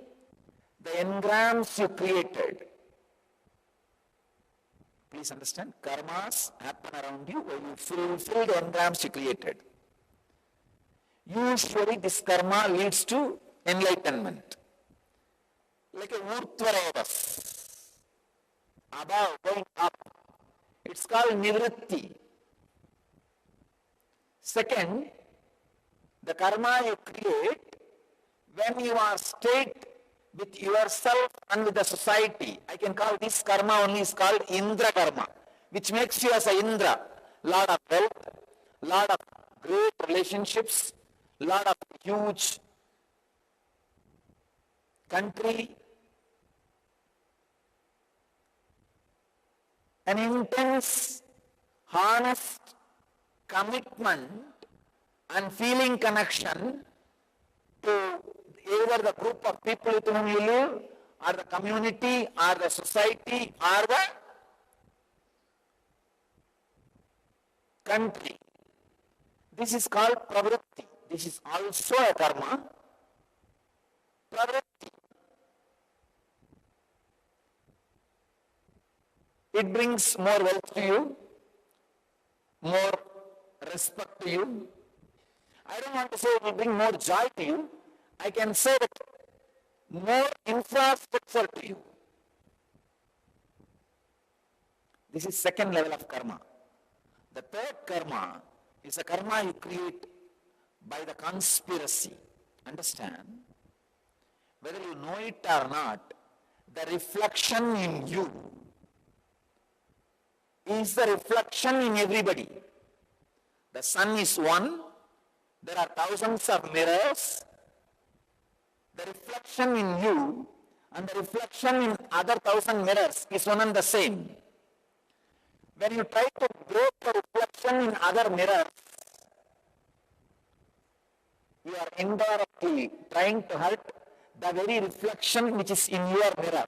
H: the engrams you created. Please understand, karmas happen around you while you fulfill the engrams you created. Usually this karma leads to enlightenment. Like a urtvarevas, above, going up. It's called nivritti. Second, the karma you create when you are stayed with yourself and with the society. I can call this karma only is called Indra karma, which makes you as a Indra, lot of wealth, lot of great relationships, lot of huge country, an intense, honest commitment and feeling connection to either the group of people with whom you live, or the community, or the society, or the country. This is called pravritti. This is also a karma. Pravritti. It brings more wealth to you, more respect to you. I don't want to say it will bring more joy to you. I can say that more infrastructure to you. This is second level of karma. The third karma is a karma you create by the conspiracy. Understand? Whether you know it or not, the reflection in you is the reflection in everybody. The sun is one, there are thousands of mirrors. The reflection in you and the reflection in other 1,000 mirrors is one and the same. When you try to break the reflection in other mirrors, you are indirectly trying to hurt the very reflection which is in your mirror.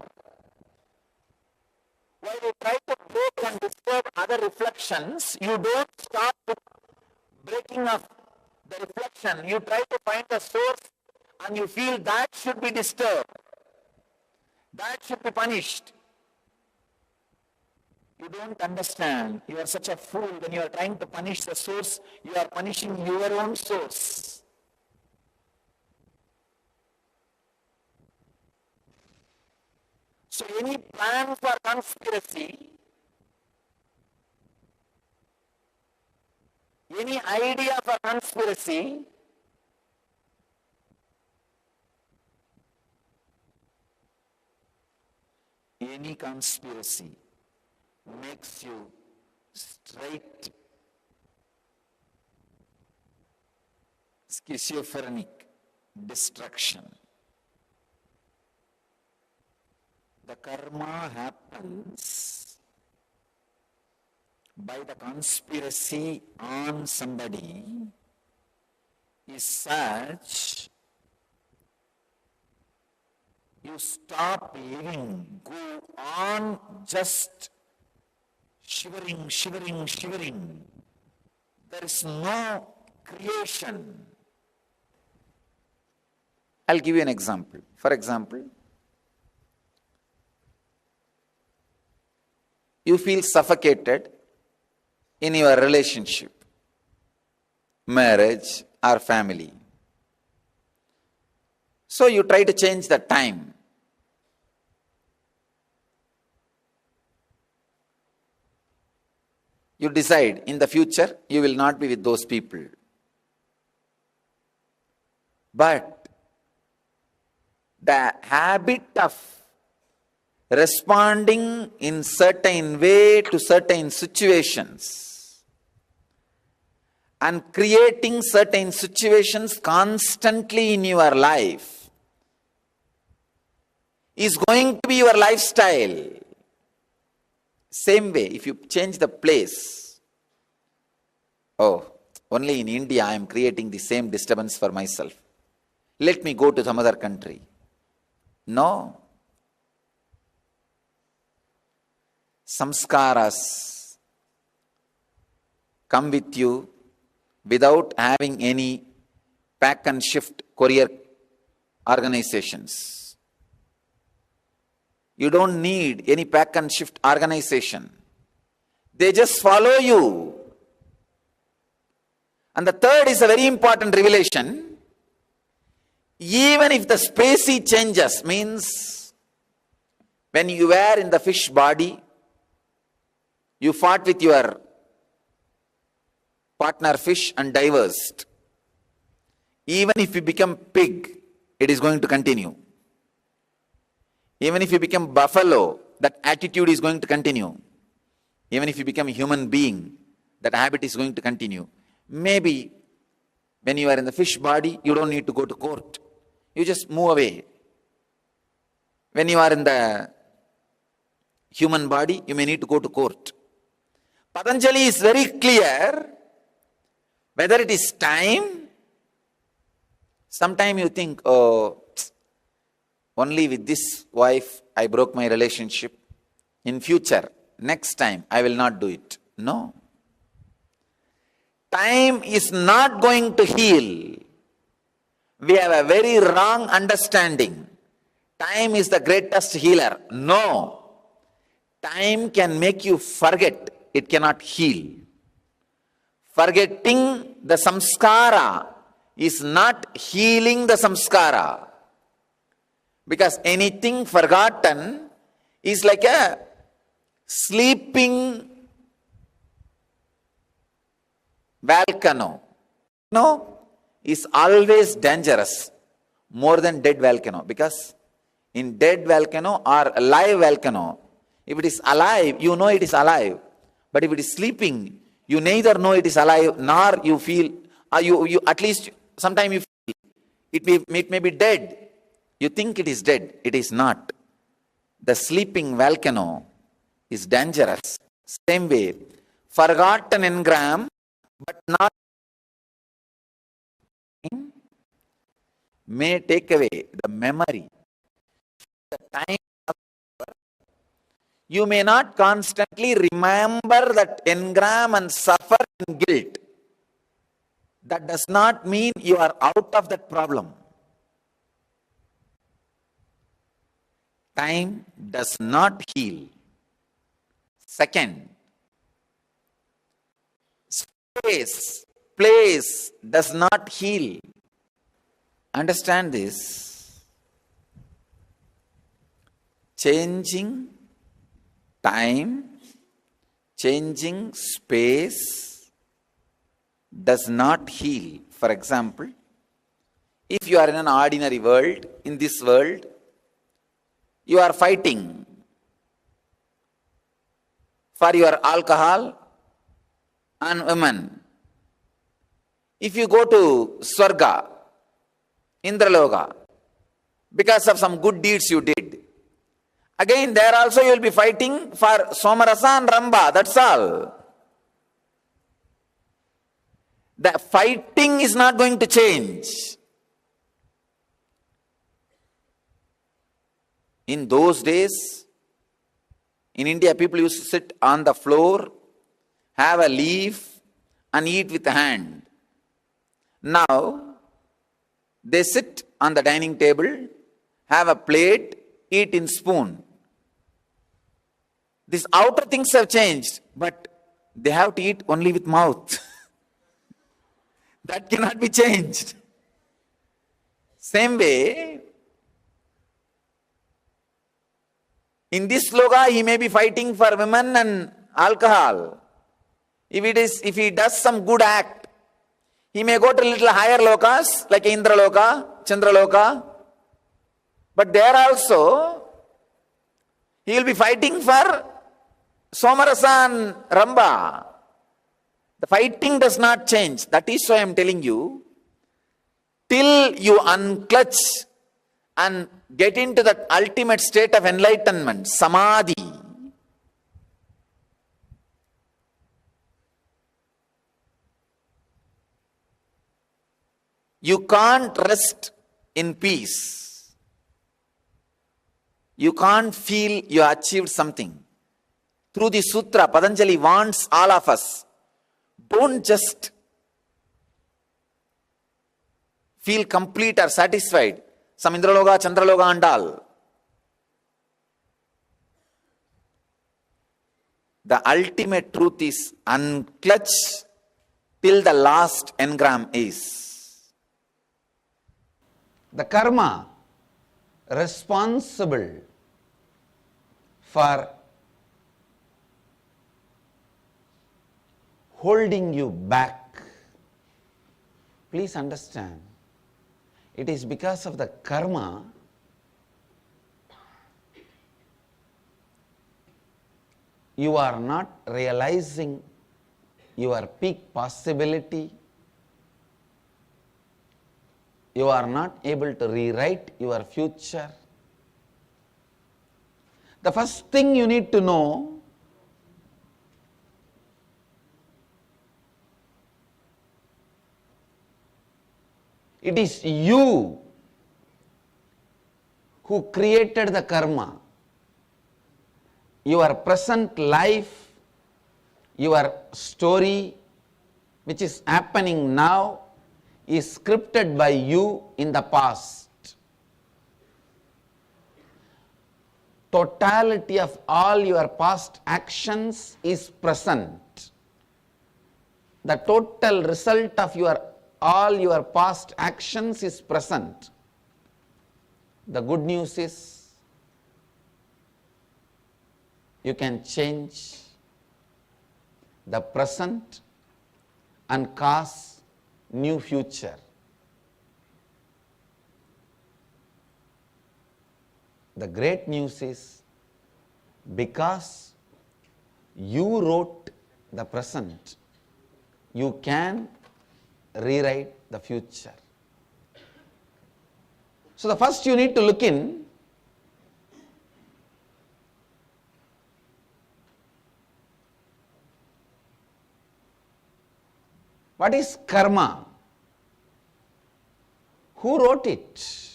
H: While you try to break and disturb other reflections, you don't start with breaking of the reflection. You try to find the source and you feel that should be disturbed. That should be punished. You don't understand. You are such a fool. When you are trying to punish the source, you are punishing your own source. So any plan for conspiracy, any idea for conspiracy, any conspiracy makes you straight schizophrenic destruction. The karma happens by the conspiracy on somebody is such, you stop living, go on just shivering, shivering, shivering. There is no creation. I'll give you an example. For example, you feel suffocated in your relationship, marriage or family. So you try to change the time. You decide in the future you will not be with those people. But the habit of responding in certain way to certain situations and creating certain situations constantly in your life is going to be your lifestyle. Same way, if you change the place, oh, only in India I am creating the same disturbance for myself. Let me go to some other country. No. Samskaras come with you without having any pack and shift courier organizations. You don't need any pack and shift organization. They just follow you. And the third is a very important revelation. Even if the species changes, means when you were in the fish body, you fought with your partner fish and diversed. Even if you become pig, it is going to continue. Even if you become buffalo, that attitude is going to continue. Even if you become a human being, that habit is going to continue. Maybe when you are in the fish body, you don't need to go to court. You just move away. When you are in the human body, you may need to go to court. Patanjali is very clear, whether it is time, sometime you think, oh, only with this wife I broke my relationship. In future, next time, I will not do it. No. Time is not going to heal. We have a very wrong understanding. Time is the greatest healer. No. Time can make you forget. It cannot heal. Forgetting the samskara is not healing the samskara. Because anything forgotten is like a sleeping volcano. No, is always dangerous more than dead volcano, because in dead volcano or a live volcano. If it is alive, you know it is alive. But if it is sleeping, you neither know it is alive nor you feel, you at least sometimes you feel it may be dead. You think it is dead. It is not. The sleeping volcano is dangerous. Same way, forgotten engram, but not may take away the memory, the time. You may not constantly remember that engram and suffer in guilt. That does not mean you are out of that problem. Time does not heal. Second, space, place does not heal. Understand this. Changing time, changing space does not heal. For example, if you are in an ordinary world, in this world, you are fighting for your alcohol and women. If you go to Swarga, Indraloka, because of some good deeds you did, again there also you will be fighting for Somarasa and Ramba, that's all. The fighting is not going to change. In those days, in India, people used to sit on the floor, have a leaf and eat with the hand. Now, they sit on the dining table, have a plate, eat in spoon. These outer things have changed, but they have to eat only with mouth. That cannot be changed. Same way, in this sloka, he may be fighting for women and alcohol. If he does some good act, he may go to little higher lokas, like Indraloka, Chandraloka. But there also, he will be fighting for Somarasa and Ramba. The fighting does not change. That is why I am telling you, till you unclutch and get into that ultimate state of enlightenment, samadhi, you can't rest in peace. You can't feel you achieved something. Through the sutra, Patanjali wants all of us, don't just feel complete or satisfied. Some Indraloka, Chandraloka and all. The ultimate truth is unclutch till the last engram is.
N: The karma responsible for holding you back, please understand, it is because of the karma you are not realizing your peak possibility. You are not able to rewrite your future. The first thing you need to know, it is you who created the karma. Your present life, your story, which is happening now, is scripted by you in the past. Totality of all your past actions is present. The total result of all your past actions is present. The good news is you can change the present and cause new future. The great news is, because you wrote the present, you can rewrite the future. So the first you need to look in, what is karma? Who wrote it?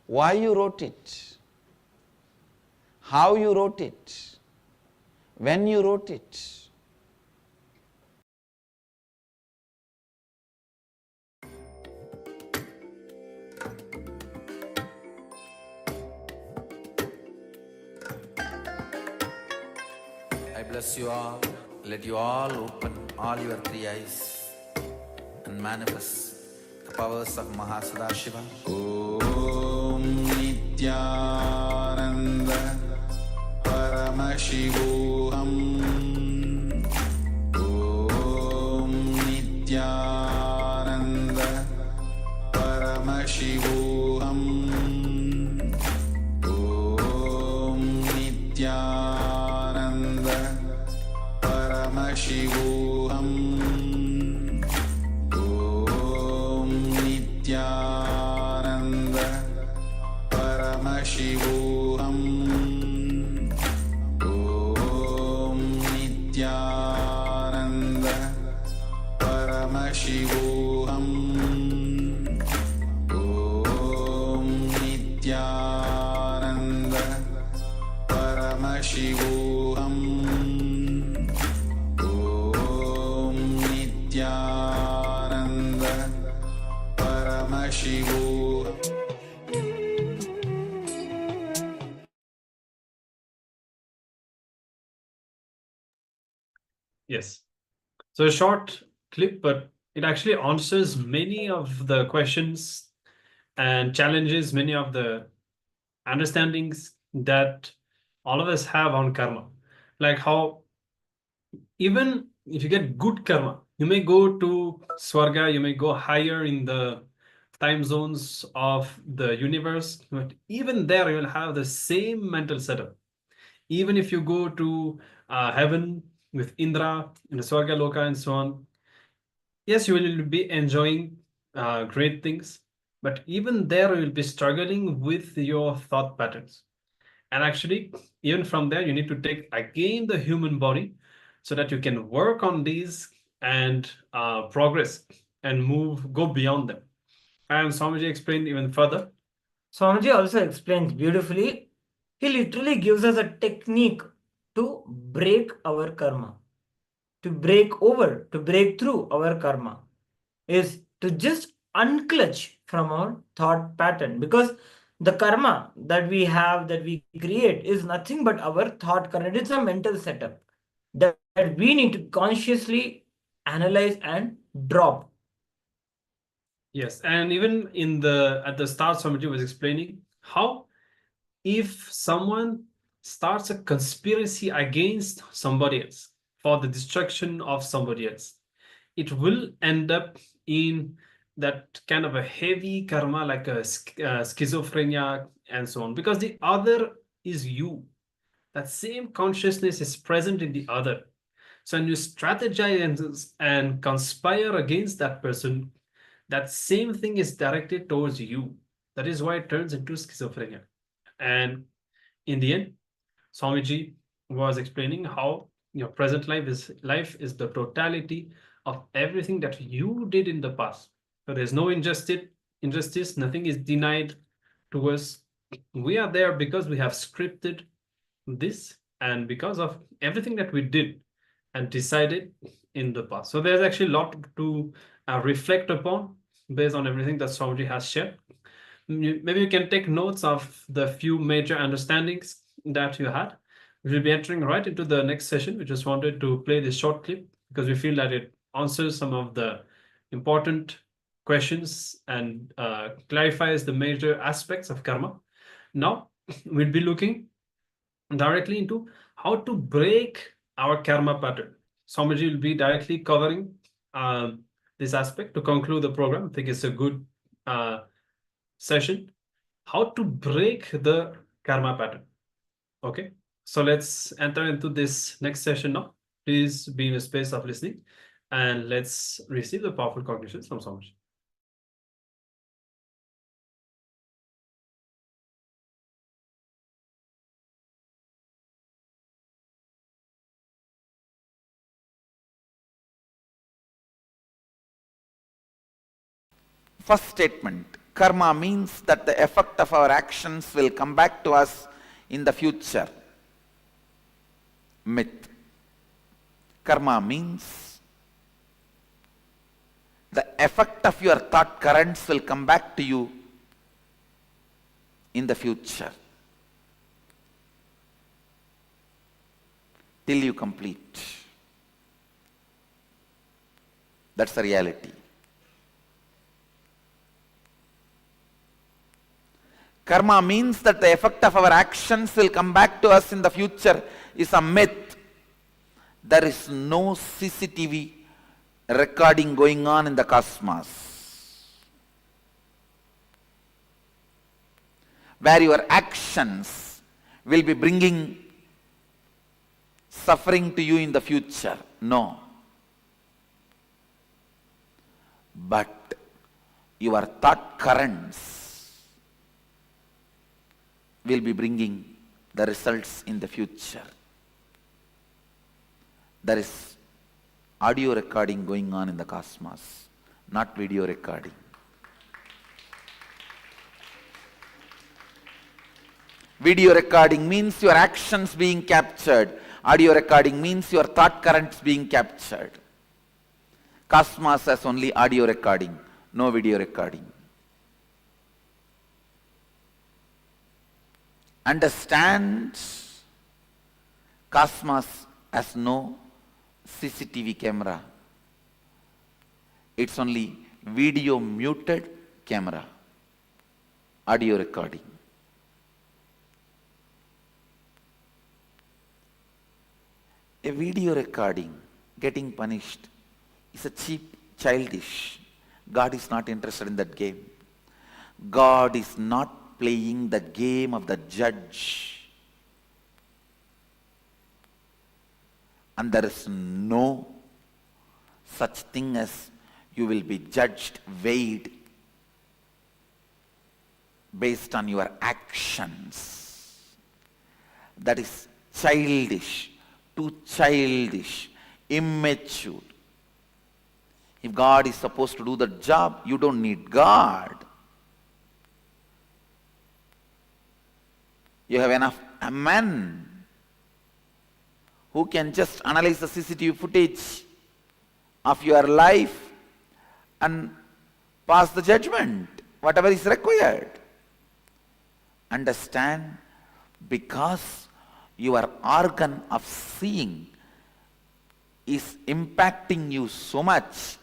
N: Why you wrote it? How you wrote it? When you wrote it?
D: I bless you all. Let you all open all your three eyes and manifest the powers of Mahasadashiva.
L: Om Nityananda Paramashivoham. Om Nityananda Paramashivoham. Om Nityananda Paramashivoham. Om Nityananda Paramashivoham. Om Nityananda Paramashivoham. Om Nityananda Paramashivoham. Om Nityananda Paramashivoham.
M: Yes. So a short clip, but it actually answers many of the questions and challenges many of the understandings that all of us have on karma. Like how even if you get good karma, you may go to Swarga, you may go higher in the time zones of the universe, but even there you will have the same mental setup. Even if you go to heaven with Indra in the Swarga Loka and so on, yes, you will be enjoying great things, but even there you will be struggling with your thought patterns. And actually, even from there, you need to take again the human body so that you can work on these and progress and go beyond them. And Swamiji explained even further.
J: Swamiji also explains beautifully. He literally gives us a technique to break our karma, to break through our karma, is to just unclutch from our thought pattern, because the karma that we have, that we create, is nothing but our thought current. It's a mental setup that we need to consciously analyze and drop.
M: Yes, and even at the start, Swamiji was explaining how if someone starts a conspiracy against somebody else for the destruction of somebody else, it will end up in that kind of a heavy karma, like a schizophrenia and so on, because the other is you. That same consciousness is present in the other. So when you strategize and conspire against that person, that same thing is directed towards you. That is why it turns into schizophrenia. And in the end, Swamiji was explaining how your present life is the totality of everything that you did in the past. So there's no injustice, nothing is denied to us. We are there because we have scripted this and because of everything that we did and decided in the past. So there's actually a lot to reflect upon based on everything that Swamiji has shared. Maybe you can take notes of the few major understandings that you had. We'll be entering right into the next session. We just wanted to play this short clip because we feel that it answers some of the important questions and clarifies the major aspects of karma. Now, we'll be looking directly into how to break our karma pattern. Swamiji will be directly covering this aspect to conclude the program. I think it's a good session, how to break the karma pattern. Okay, so let's enter into this next session now. Please be in a space of listening and let's receive the powerful cognitions from Swamiji.
N: First statement, karma means that the effect of our actions will come back to us in the future. Myth. Karma means the effect of your thought currents will come back to you in the future till you complete. That's the reality. Karma means that the effect of our actions will come back to us in the future is a myth. There is no CCTV recording going on in the cosmos where your actions will be bringing suffering to you in the future. No. But your thought currents will be bringing the results in the future. There is audio recording going on in the cosmos, not video recording. Video recording means your actions being captured. Audio recording means your thought currents being captured. Cosmos has only audio recording, no video recording. Understand, cosmos has no CCTV camera. It's only video muted camera, audio recording. A video recording getting punished is a cheap, childish. God is not interested in that game. God is not playing the game of the judge. And there is no such thing as you will be judged, weighed based on your actions. That is childish, too childish, immature. If God is supposed to do the job, you don't need God. You have enough men who can just analyze the CCTV footage of your life and pass the judgment, whatever is required. Understand, because your organ of seeing is impacting you so much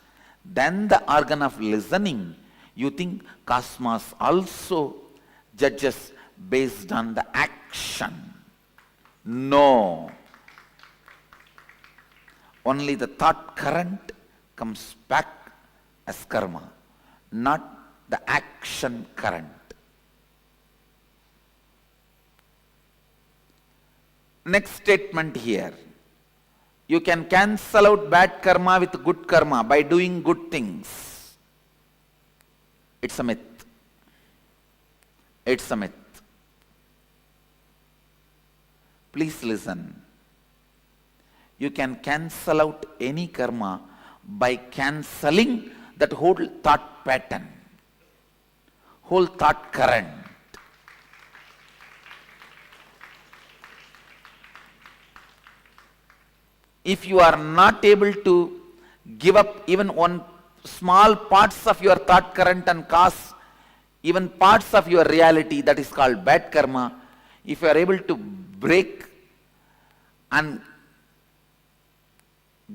N: than the organ of listening, you think cosmos also judges based on the action. No. Only the thought current comes back as karma, not the action current. Next statement here. You can cancel out bad karma with good karma by doing good things. It's a myth. It's a myth. Please listen. You can cancel out any karma by cancelling that whole thought pattern, whole thought current. If you are not able to give up even one small parts of your thought current and cause even parts of your reality, that is called bad karma. If you are able to break and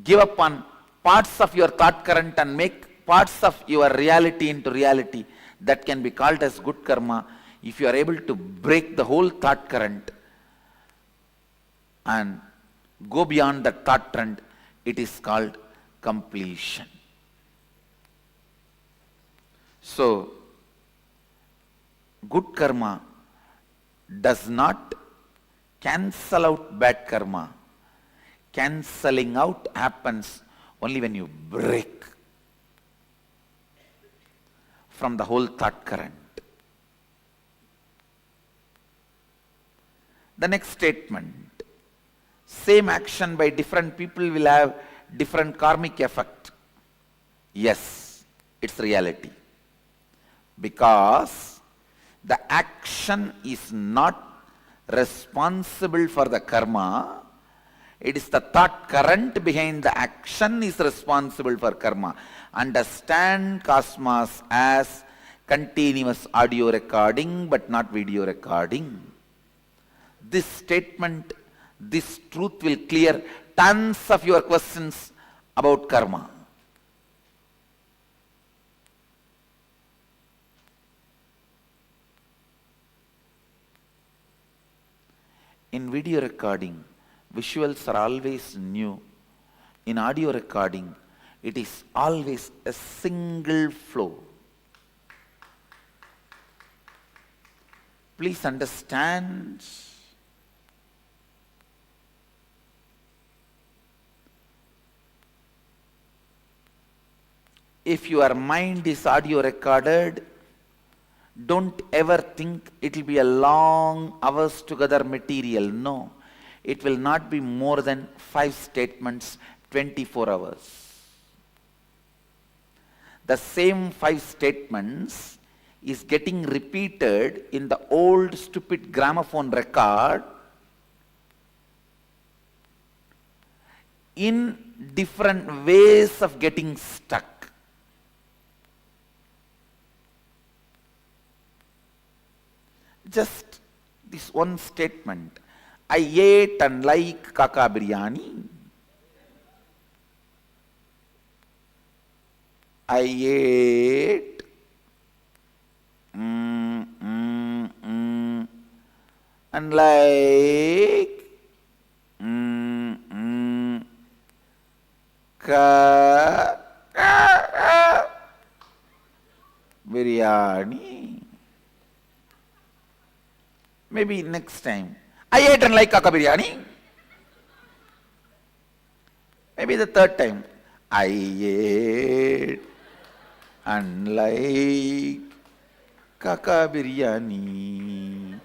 N: give up on parts of your thought current and make parts of your reality into reality, that can be called as good karma. If you are able to break the whole thought current and go beyond the thought trend, it is called completion. So, good karma does not cancel out bad karma. Cancelling out happens only when you break from the whole thought current. The next statement, same action by different people will have different karmic effect. Yes, it's reality. Because the action is not responsible for the karma. It is the thought current behind the action is responsible for karma. Understand cosmos as continuous audio recording but not video recording. This statement, this truth will clear tons of your questions about karma. In video recording, visuals are always new. In audio recording, it is always a single flow. Please understand. If your mind is audio recorded, don't ever think it will be a long hours together material. No, it will not be more than 5 statements, 24 hours. The same 5 statements is getting repeated in the old stupid gramophone record in different ways of getting stuck. Just this one statement, I ate and like kaka biryani. I ate and like biryani. Maybe next time, I ate and like kaka biryani. Maybe the third time, I ate and like kaka biryani.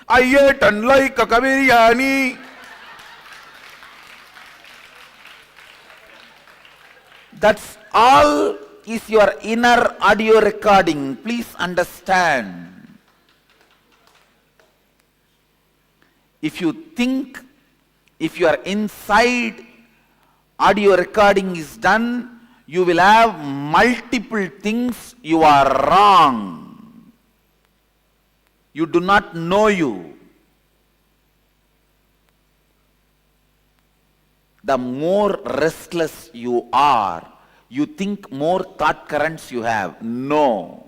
N: I ate and like kaka biryani. That's all is your inner audio recording. Please understand. If you think, if you are inside audio recording is done, you will have multiple things you are wrong. You do not know you. The more restless you are, you think more thought currents you have. No.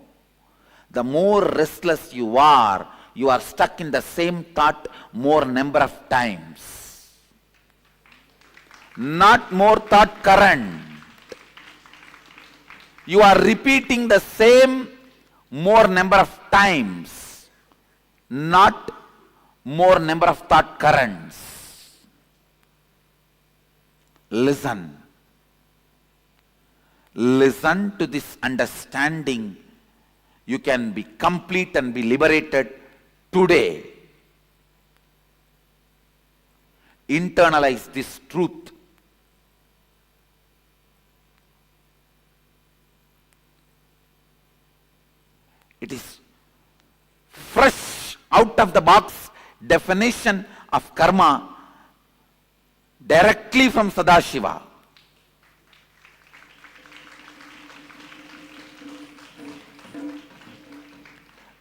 N: The more restless you are stuck in the same thought more number of times. Not more thought current. You are repeating the same more number of times, not more number of thought currents. Listen. Listen to this understanding. You can be complete and be liberated today. Internalize this truth. It is fresh out of the box definition of karma directly from Sadashiva.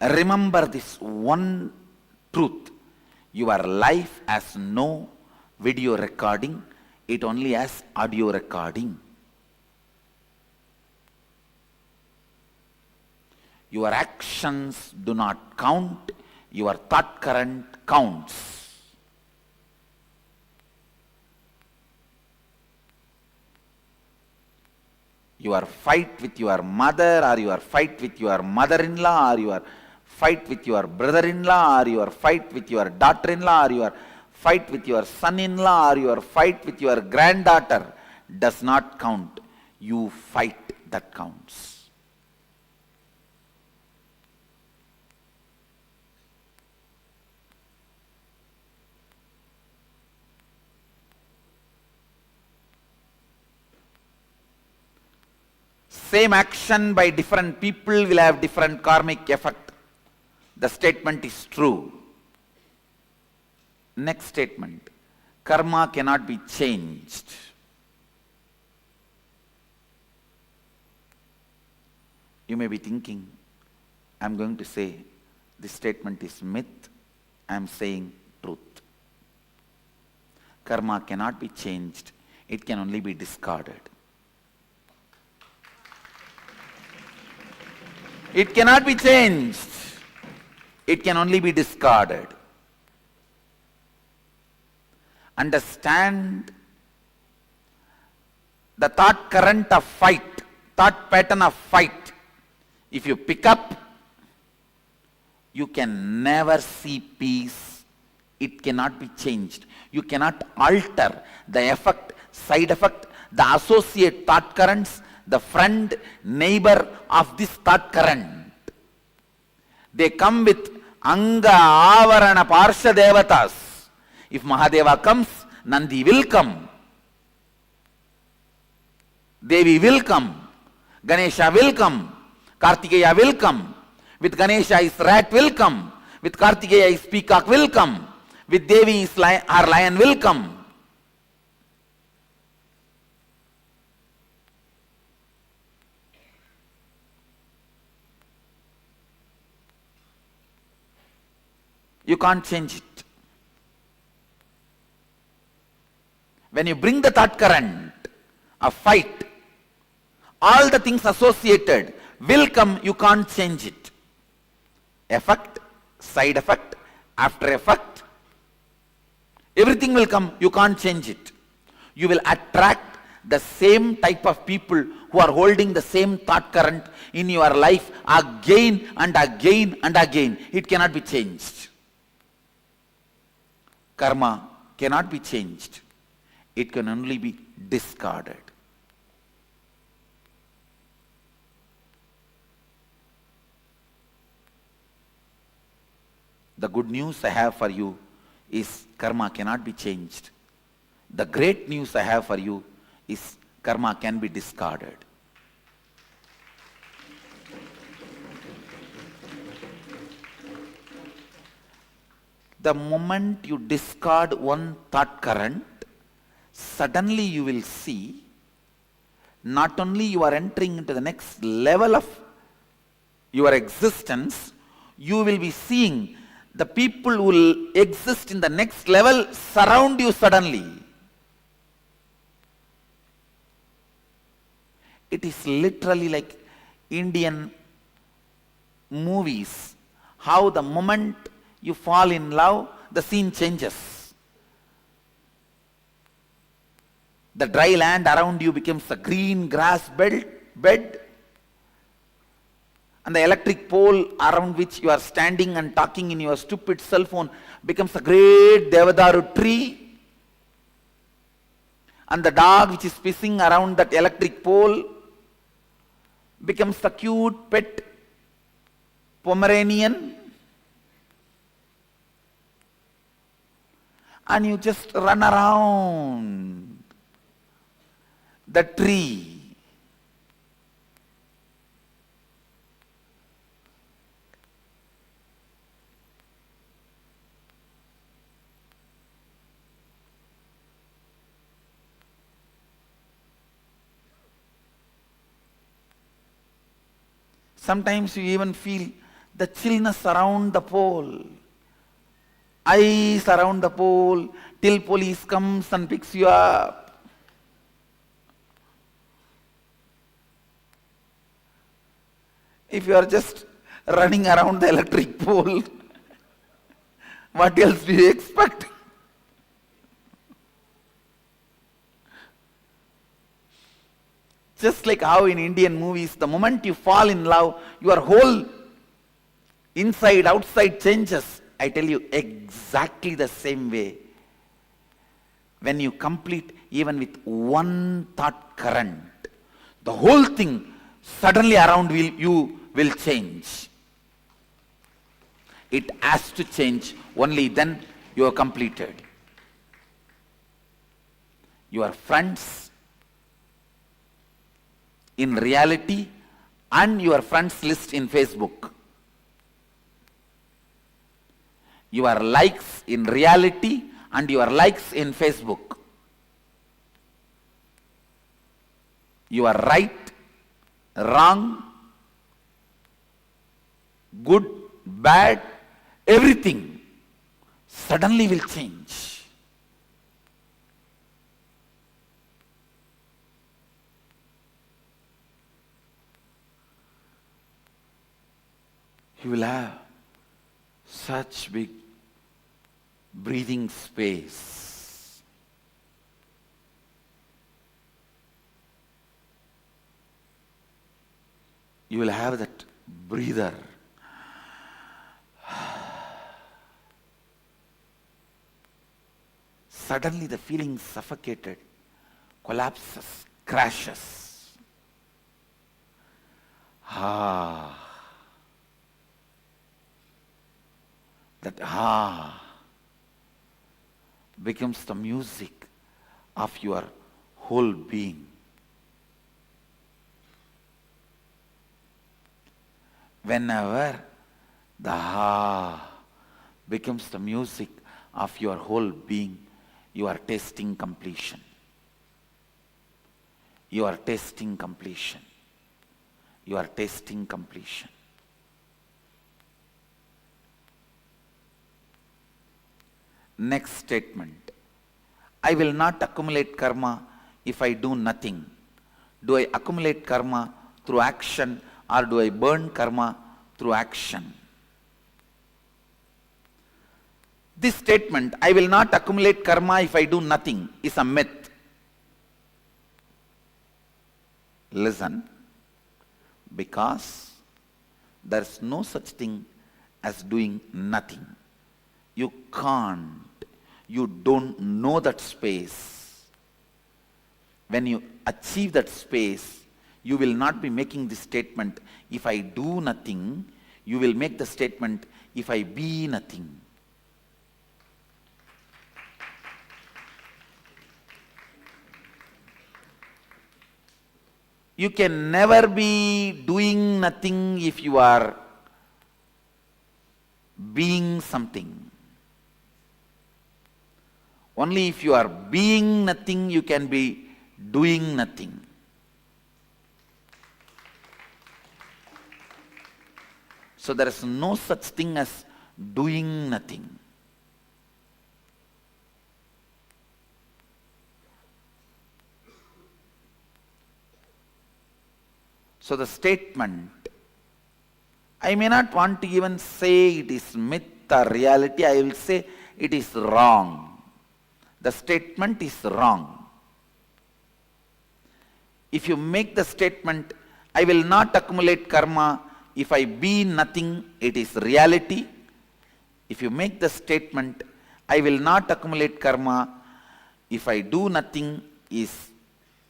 N: Remember this one truth. Your life has no video recording, it only has audio recording. Your actions do not count, your thought current counts. Your fight with your mother, or your fight with your mother-in-law, or your fight with your brother-in-law, or your fight with your daughter-in-law, or your fight with your son-in-law, or your fight with your granddaughter does not count. You fight that counts. Same action by different people will have different karmic effect. The statement is true. Next statement. Karma cannot be changed. You may be thinking, I am going to say this statement is myth. I am saying truth. Karma cannot be changed. It can only be discarded. It cannot be changed. It can only be discarded. Understand the thought current of fight, thought pattern of fight. If you pick up, you can never see peace. It cannot be changed. You cannot alter the effect, side effect, the associate thought currents, the friend, neighbor of this thought current. They come with Anga, Avarana, Parsha Devatas. If Mahadeva comes, Nandi will come. Devi will come. Ganesha will come. Kartikeya will come. With Ganesha his rat will come. With Kartikeya his peacock will come. With Devi his our lion will come. You can't change it. When you bring the thought current of fight, all the things associated will come, you can't change it. Effect, side effect, after effect, everything will come, you can't change it. You will attract the same type of people who are holding the same thought current in your life again and again and again. It cannot be changed. Karma cannot be changed. It can only be discarded. The good news I have for you is karma cannot be changed. The great news I have for you is karma can be discarded. The moment you discard one thought current, suddenly you will see not only you are entering into the next level of your existence, you will be seeing the people who will exist in the next level surround you suddenly. It is literally like Indian movies, how the moment you fall in love, the scene changes. The dry land around you becomes a green grass bed, and the electric pole around which you are standing and talking in your stupid cell phone becomes a great Devadaru tree, and the dog which is pissing around that electric pole becomes a cute pet Pomeranian. And you just run around the tree. Sometimes you even feel the chillness around the pole. Ice around the pole till police comes and picks you up. If you are just running around the electric pole, what else do you expect? Just like how in Indian movies, the moment you fall in love, your whole inside, outside changes. I tell you, exactly the same way. When you complete even with one thought current, the whole thing suddenly around you will change. It has to change, only then you are completed. Your friends in reality and your friends list in Facebook. Your likes in reality and your likes in Facebook. You are right, wrong, good, bad, everything suddenly will change. You will have such big breathing space. You will have that breather. Suddenly the feeling suffocated, collapses, crashes. That becomes the music of your whole being. Whenever the becomes the music of your whole being, you are tasting completion. You are tasting completion. You are tasting completion. Next statement. I will not accumulate karma if I do nothing. Do I accumulate karma through action or do I burn karma through action? This statement, I will not accumulate karma if I do nothing, is a myth. Listen, because there is no such thing as doing nothing. You can't. You don't know that space. When you achieve that space, you will not be making the statement, if I do nothing. You will make the statement, if I be nothing. You can never be doing nothing if you are being something. Only if you are being nothing, you can be doing nothing. So there is no such thing as doing nothing. So the statement, I may not want to even say it is myth or reality, I will say it is wrong. The statement is wrong. If you make the statement, I will not accumulate karma if I be nothing, it is reality. If you make the statement, I will not accumulate karma if I do nothing, is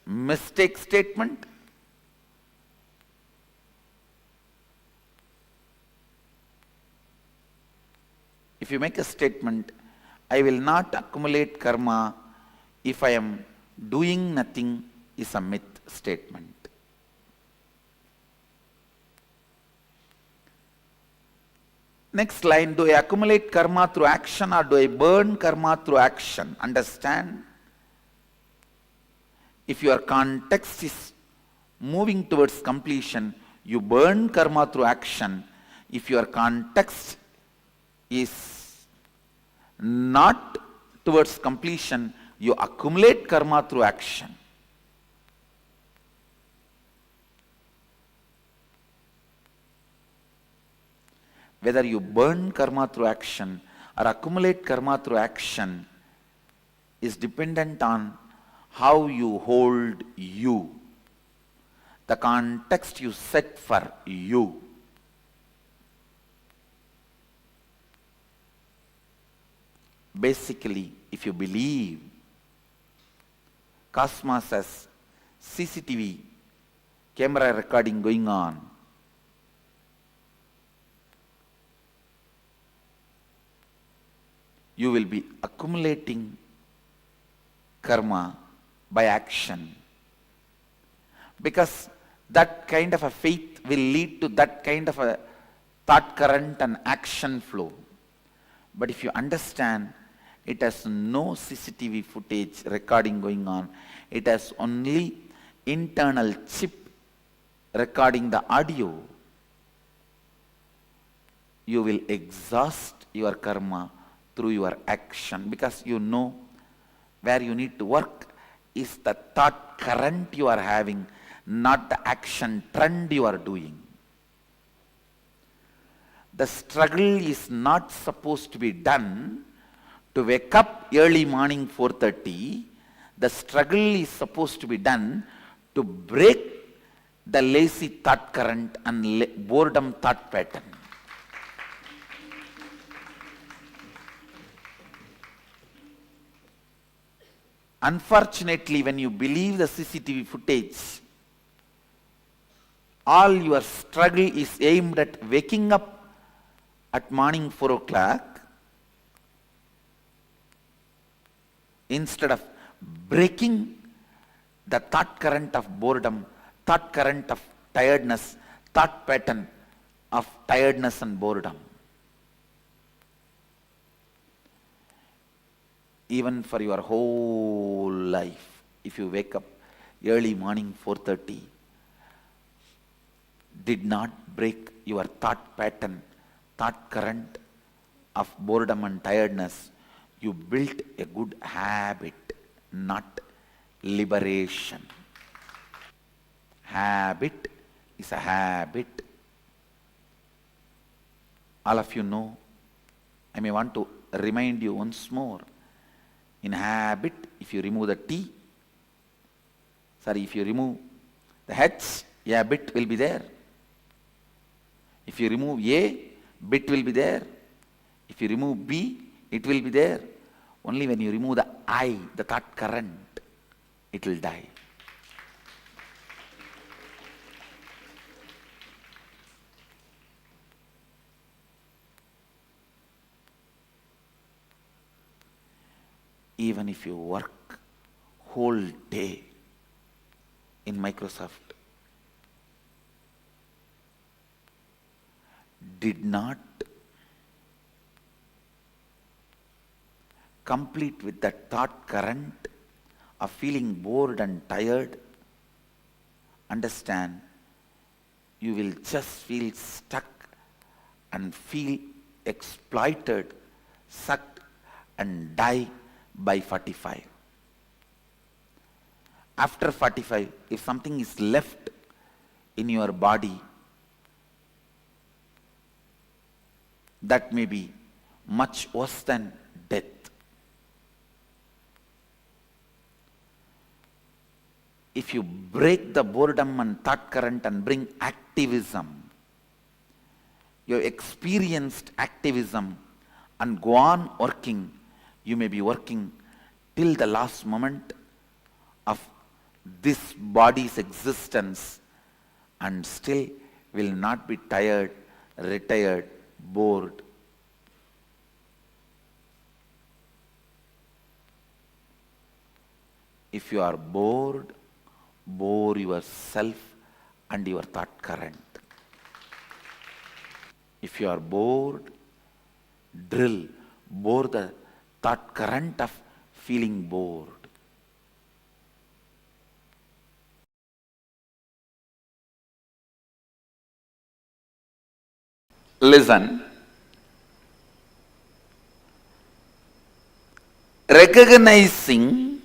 N: mistake statement. If you make a statement, I will not accumulate karma if I am doing nothing, is a myth statement. Next line, do I accumulate karma through action or do I burn karma through action? Understand? If your context is moving towards completion, you burn karma through action. If your context is not towards completion, you accumulate karma through action. Whether you burn karma through action or accumulate karma through action is dependent on how you hold you. the context you set for you. Basically, if you believe cosmos has CCTV camera recording going on, you will be accumulating karma by action, because that kind of a faith will lead to that kind of a thought current and action flow. But if you understand it has no CCTV footage recording going on, it has only internal chip recording the audio, you will exhaust your karma through your action, because you know where you need to work is the thought current you are having, not the action trend you are doing. The struggle is not supposed to be done to wake up early morning 4:30. The struggle is supposed to be done to break the lazy thought current and boredom thought pattern. Unfortunately, when you believe the CCTV footage, all your struggle is aimed at waking up at morning 4 o'clock instead of breaking the thought current of boredom, thought current of tiredness, thought pattern of tiredness and boredom. Even for your whole life, if you wake up early morning 4:30, did not break your thought pattern, thought current of boredom and tiredness, you built a good habit, not liberation. Habit is a habit. All of you know, I may want to remind you once more. In habit, if you remove the T, if you remove the H, a bit will be there. If you remove A, bit will be there. If you remove B, it will be there. Only when you remove the I, the thought current, it will die. Even if you work whole day in Microsoft, did not complete with that thought current of feeling bored and tired, understand, you will just feel stuck and feel exploited, sucked and die by 45. After 45, if something is left in your body, that may be much worse than death. If you break the boredom and thought current and bring activism, you have experienced activism and go on working, you may be working till the last moment of this body's existence and still will not be tired, retired, bored. If you are bored, bore yourself and your thought current. If you are bored, bore the thought current of feeling bored. Listen. Recognizing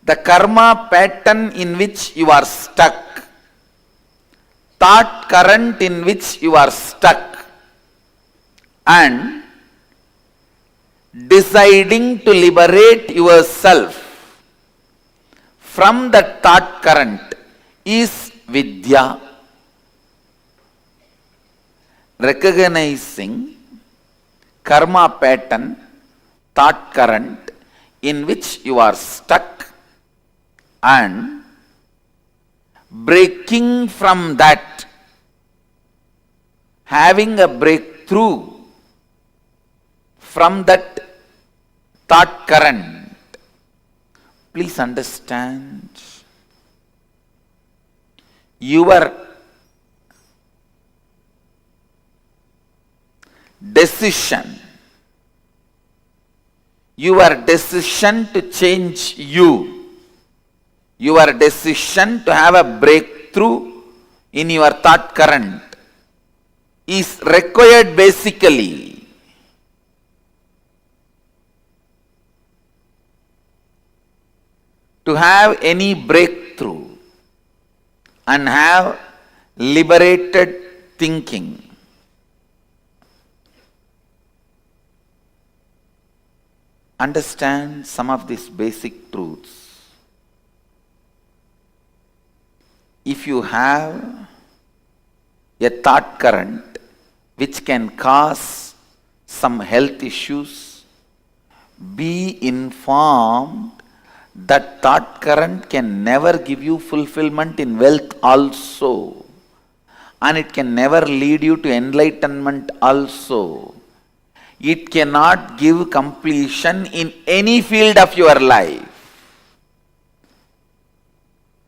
N: the karma pattern in which you are stuck, thought current in which you are stuck, and deciding to liberate yourself from that thought current is vidya. Recognizing karma pattern, thought current in which you are stuck and breaking from that, having a breakthrough from that thought current. Please understand, your decision to change you, your decision to have a breakthrough in your thought current is required basically to have any breakthrough and have liberated thinking. Understand some of these basic truths. If you have a thought current which can cause some health issues, be informed that thought current can never give you fulfillment in wealth also, and it can never lead you to enlightenment also. It cannot give completion in any field of your life.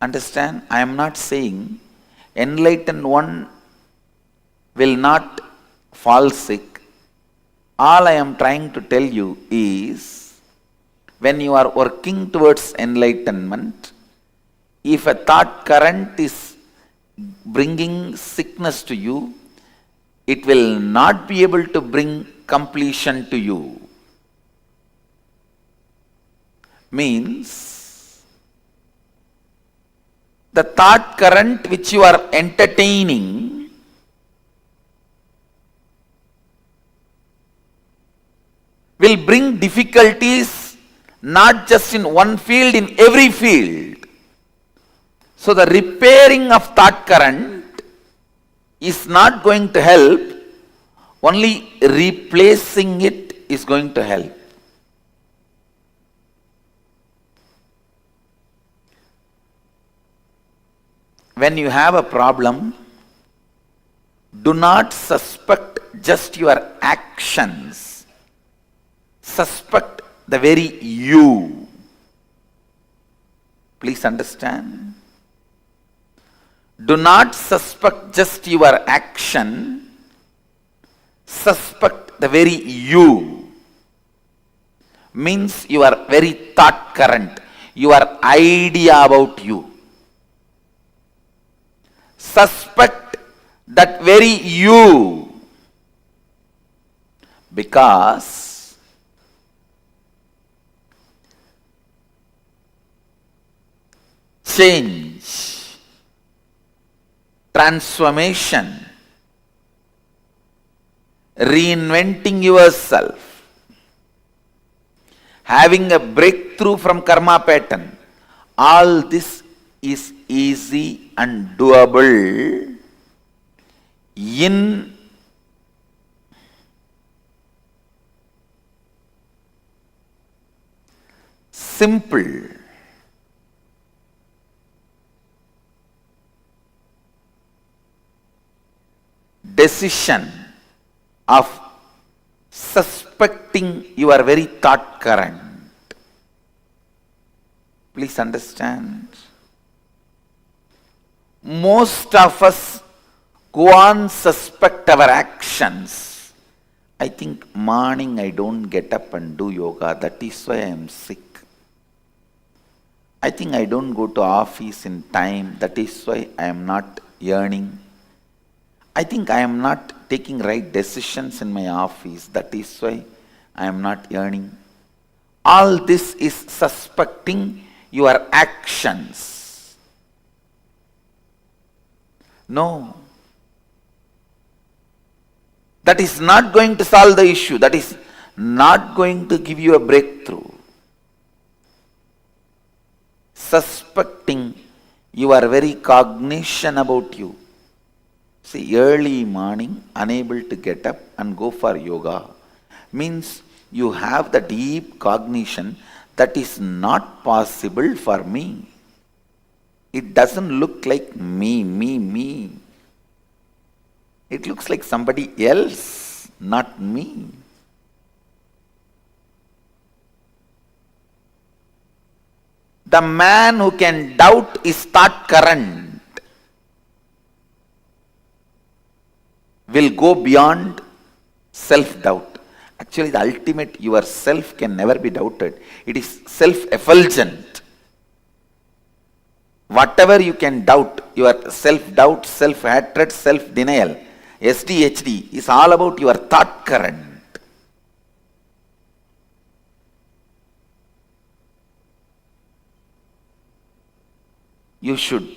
N: Understand? I am not saying enlightened one will not fall sick. All I am trying to tell you is, when you are working towards enlightenment, if a thought current is bringing sickness to you, it will not be able to bring completion to you. Means, the thought current which you are entertaining will bring difficulties not just in one field, in every field. So the repairing of thought current is not going to help, only replacing it is going to help. When you have a problem, do not suspect just your actions. Suspect the very you. Please understand. Do not suspect just your action. Suspect the very you. Means your very thought current, your idea about you. Suspect that very you, because change, transformation, reinventing yourself, having a breakthrough from karma pattern, all this is easy and doable in simple, decision of suspecting your very thought current. Please understand. Most of us go on suspect our actions. I think morning I don't get up and do yoga, that is why I am sick. I think I don't go to office in time, that is why I am not earning. I think I am not taking right decisions in my office, that is why I am not earning. All this is suspecting your actions. No. That is not going to solve the issue. That is not going to give you a breakthrough. suspecting your very cognition about you. See, early morning, unable to get up and go for yoga means you have the deep cognition that is not possible for me. It doesn't look like me. It looks like somebody else, not me. The man who can doubt his thought current will go beyond self-doubt. Actually, the ultimate yourself can never be doubted. It is self-effulgent. Whatever you can doubt, your self-doubt, self-hatred, self-denial, SDHD is all about your thought current. You should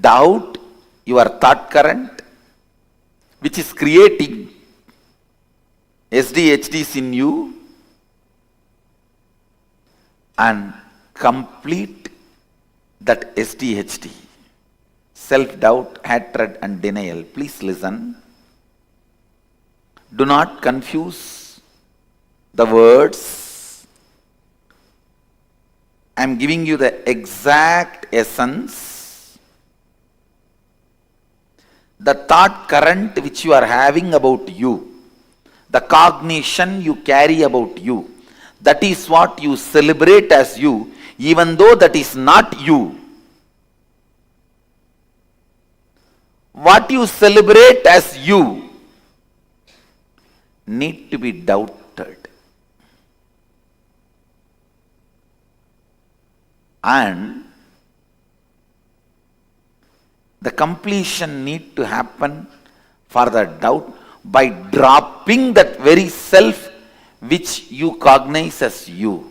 N: doubt your thought current, which is creating SDHDs in you, and complete that SDHD. Self-doubt, hatred and denial. Please listen. Do not confuse the words. I am giving you the exact essence. The thought current which you are having about you, the cognition you carry about you, that is what you celebrate as you, even though that is not you. What you celebrate as you need to be doubted. And the completion need to happen for the doubt by dropping that very self which you cognize as you.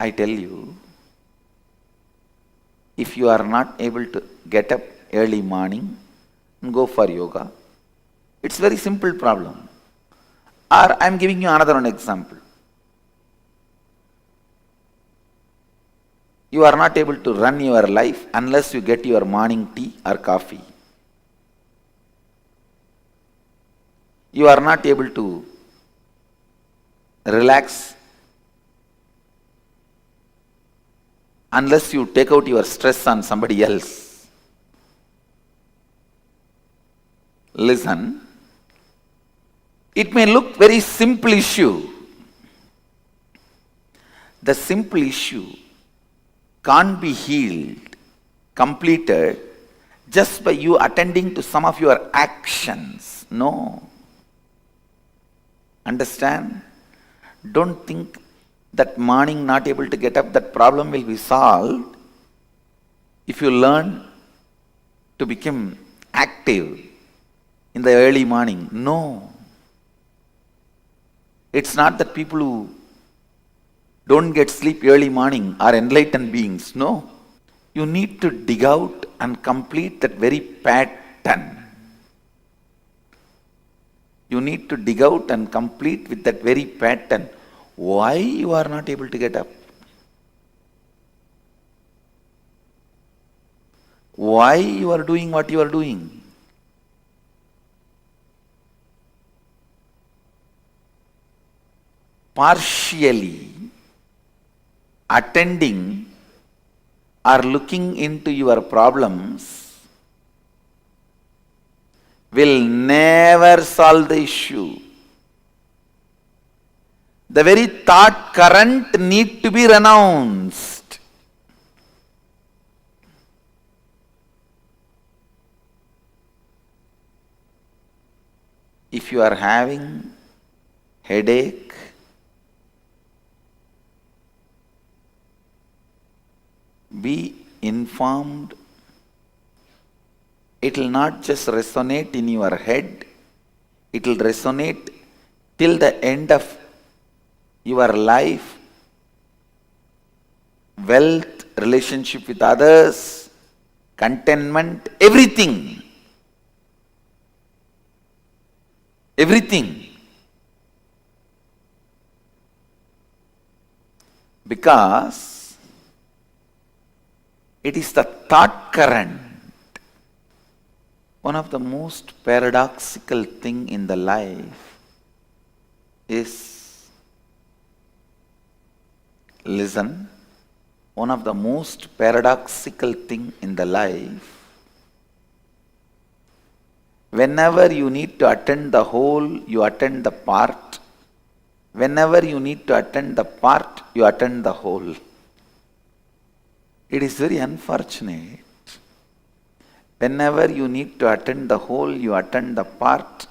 N: I tell you, if you are not able to get up early morning and go for yoga, it's very simple problem. Or I am giving you another one example. You are not able to run your life unless you get your morning tea or coffee. You are not able to relax unless you take out your stress on somebody else. Listen, it may look very simple issue. The simple issue can't be healed, completed, just by you attending to some of your actions. No. Understand? Don't think that morning not able to get up, that problem will be solved if you learn to become active in the early morning. No. It's not that people who don't get sleep early morning are enlightened beings. No. You need to dig out and complete that very pattern. You need to dig out and complete with that very pattern. Why you are not able to get up? Why you are doing what you are doing? Partially attending or looking into your problems will never solve the issue. The very thought current need to be renounced. If you are having headache, be informed. It will not just resonate in your head, it will resonate till the end of your life, wealth, relationship with others, contentment, everything. Everything. Because it is the thought current. One of the most paradoxical thing in the life is, listen, one of the most paradoxical thing in the life, whenever you need to attend the whole, you attend the part. Whenever you need to attend the part, you attend the whole. It is very unfortunate. Whenever you need to attend the whole, you attend the part.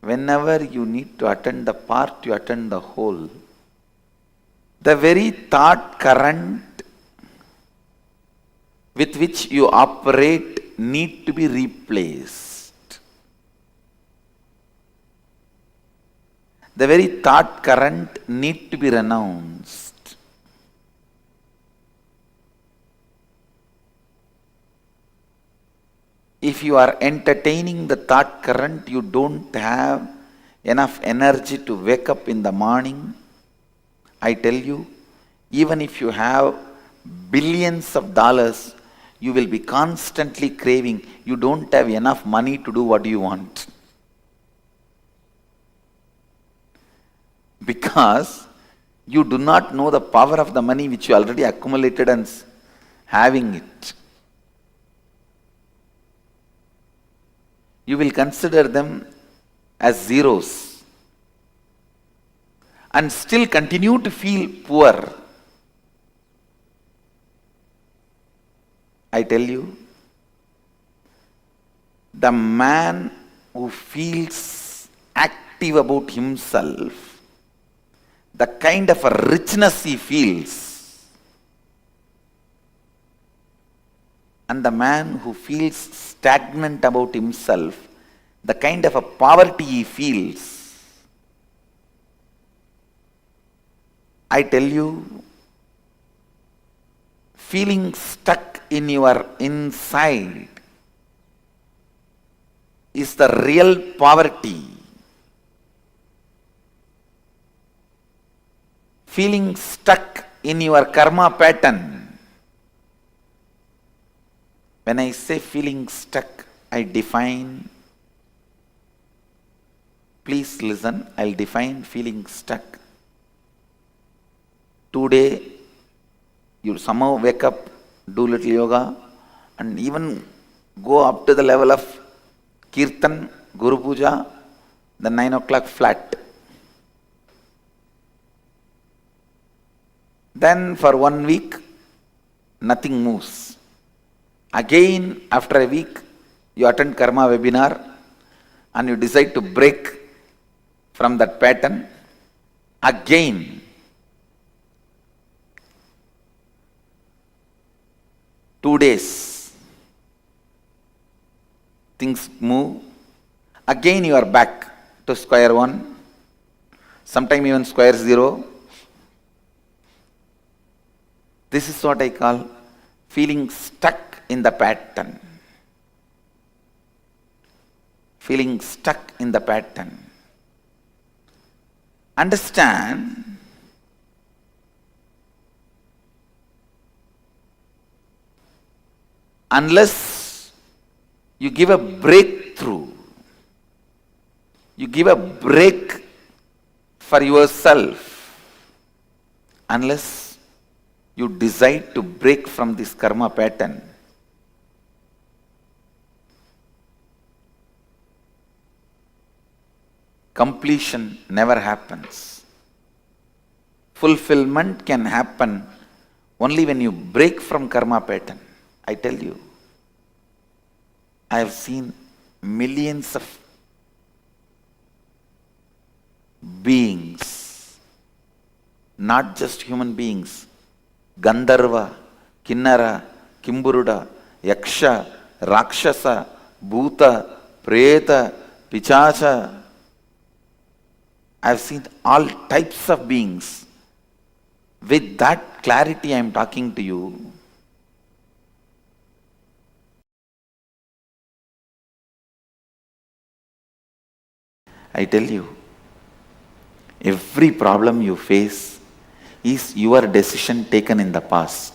N: Whenever you need to attend the part, you attend the whole. The very thought current with which you operate need to be replaced. The very thought current need to be renounced. If you are entertaining the thought current, you don't have enough energy to wake up in the morning. I tell you, even if you have billions of dollars, you will be constantly craving. You don't have enough money to do what you want. Because you do not know the power of the money which you already accumulated and having it. You will consider them as zeros and still continue to feel poor. I tell you, the man who feels active about himself, the kind of a richness he feels, and the man who feels stagnant about himself, the kind of a poverty he feels, I tell you, feeling stuck in your inside is the real poverty. Feeling stuck in your karma pattern. When I say feeling stuck, I define, please listen, I'll define feeling stuck. Today, you somehow wake up, do little yoga, and even go up to the level of Kirtan, Guru Puja, then 9 o'clock flat. Then for 1 week, nothing moves. Again, after a week, you attend karma webinar and you decide to break from that pattern. Again, 2 days, things move. Again you are back to square one, sometime even square zero. This is what I call feeling stuck in the pattern. Feeling stuck in the pattern. Understand, unless you give a breakthrough, you give a break for yourself, unless you decide to break from this karma pattern, completion never happens. Fulfillment can happen only when you break from karma pattern. I tell you, I have seen millions of beings, not just human beings, Gandharva, Kinnara, Kimburuda, Yaksha, Rakshasa, Bhuta, Preta, Pichacha. I have seen all types of beings. With that clarity I am talking to you. I tell you, every problem you face, is your decision taken in the past.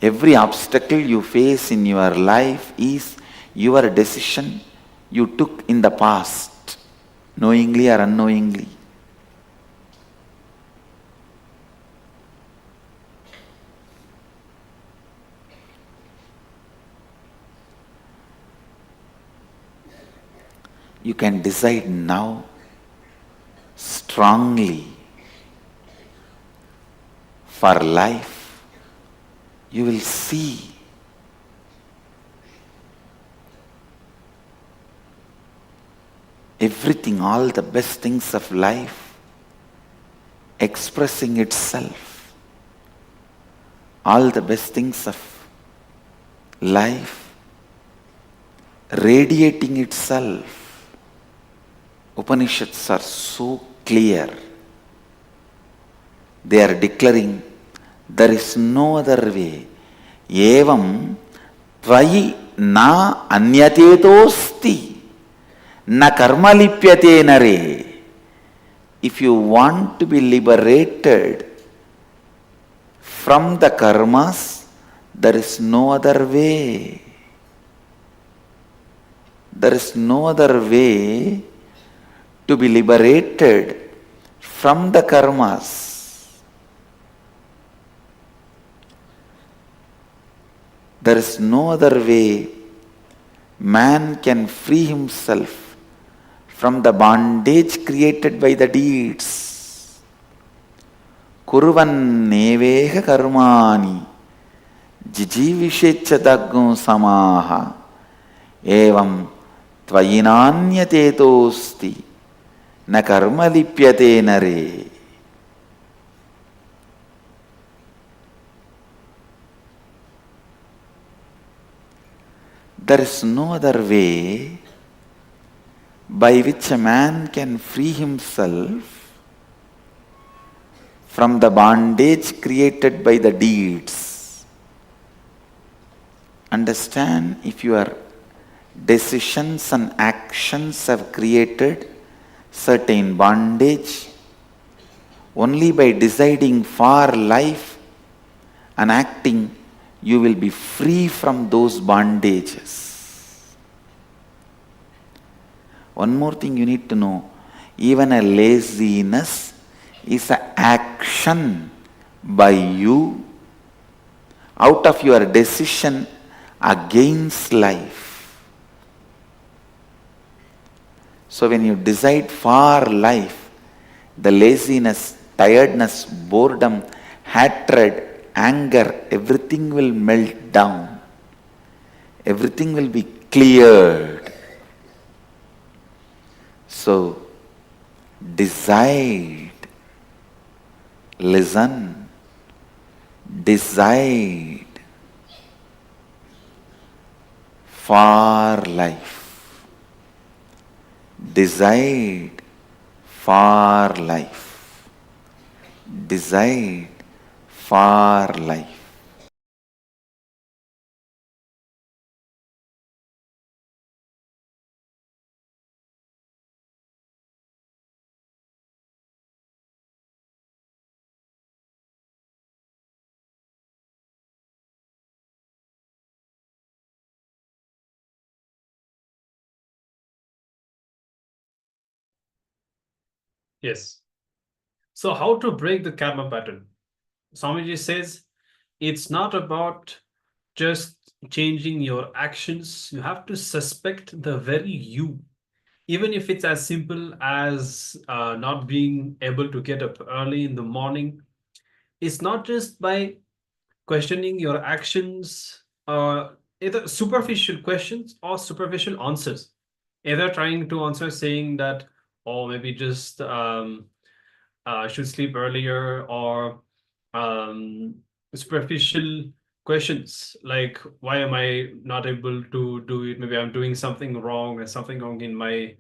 N: Every obstacle you face in your life is your decision you took in the past, knowingly or unknowingly. You can decide now strongly for life. You will see everything, all the best things of life expressing itself, all the best things of life radiating itself. Upanishads are so clear. They are declaring there is no other way. Evam tvayi na anyatetosti na karma lipyate nare. If you want to be liberated from the karmas, there is no other way. There is no other way to be liberated from the karmas. There is no other way man can free himself from the bondage created by the deeds. Kurvan neveha karmani jijivishecha daggum samaha evam tvayinanyatetosti na karma lipyate nare. There is no other way by which a man can free himself from the bondage created by the deeds. Understand, if your decisions and actions have created certain bondage, only by deciding for life and acting, you will be free from those bondages. One more thing you need to know, even a laziness is an action by you out of your decision against life. So when you decide for life, the laziness, tiredness, boredom, hatred, anger, everything will melt down. Everything will be cleared. So, decide, listen, decide for life. Decide for life. Decide for life.
M: Yes. So how to break the karma pattern? Swamiji says it's not about just changing your actions. You have to suspect the very you. Even if it's as simple as not being able to get up early in the morning, it's not just by questioning your actions, either superficial questions or superficial answers. Either trying to answer saying that, or maybe just should sleep earlier, or superficial questions like, why am I not able to do it? Maybe I'm doing something wrong, or something wrong in my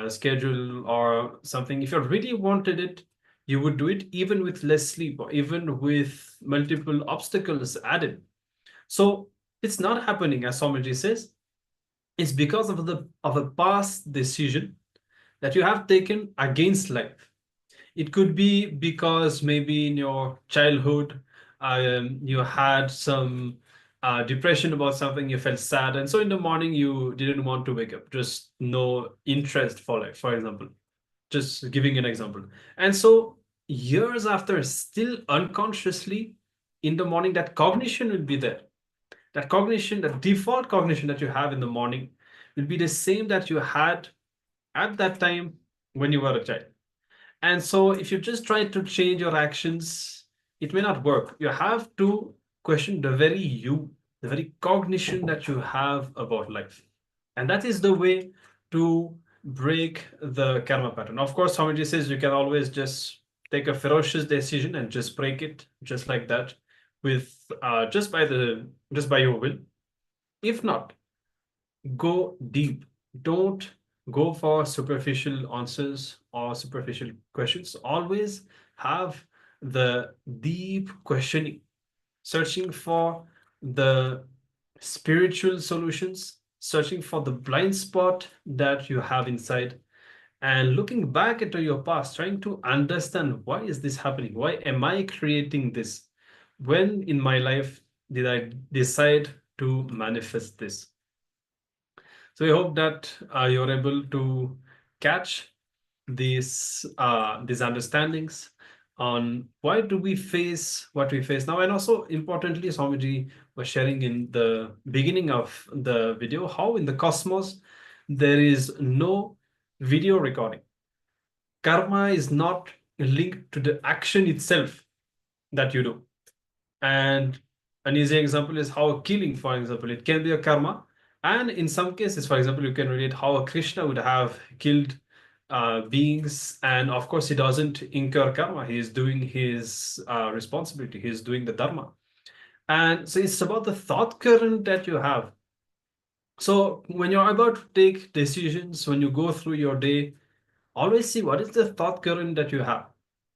M: schedule or something. If you really wanted it, you would do it even with less sleep or even with multiple obstacles added. So it's not happening, as Swamiji says. It's because of a past decision that you have taken against life. It could be because maybe in your childhood you had some depression about something, you felt sad, and so in the morning you didn't want to wake up, just no interest for life, for example. Just giving an example. And so years after, still unconsciously in the morning, that cognition will be there. That cognition, the default cognition that you have in the morning will be the same that you had at that time when you were a child. And so if you just try to change your actions, it may not work. You have to question the very you, the very cognition that you have about life. And that is the way to break the karma pattern. Of course, Swamiji says you can always just take a ferocious decision and just break it just like that with just by your will. If not, go deep. Don't go for superficial answers or superficial questions. Always have the deep questioning, searching for the spiritual solutions, searching for the blind spot that you have inside, and looking back into your past, trying to understand, why is this happening? Why am I creating this? When in my life did I decide to manifest this? So I hope that you're able to catch these understandings on why do we face what we face now. And also importantly, Swamiji was sharing in the beginning of the video how in the cosmos there is no video recording. Karma is not linked to the action itself that you do. And an easy example is how a killing, for example, it can be a karma. And in some cases, for example, you can relate how a Krishna would have killed beings. And of course, he doesn't incur karma. He is doing his responsibility. He is doing the dharma. And so it's about the thought current that you have. So when you're about to take decisions, when you go through your day, always see what is the thought current that you have,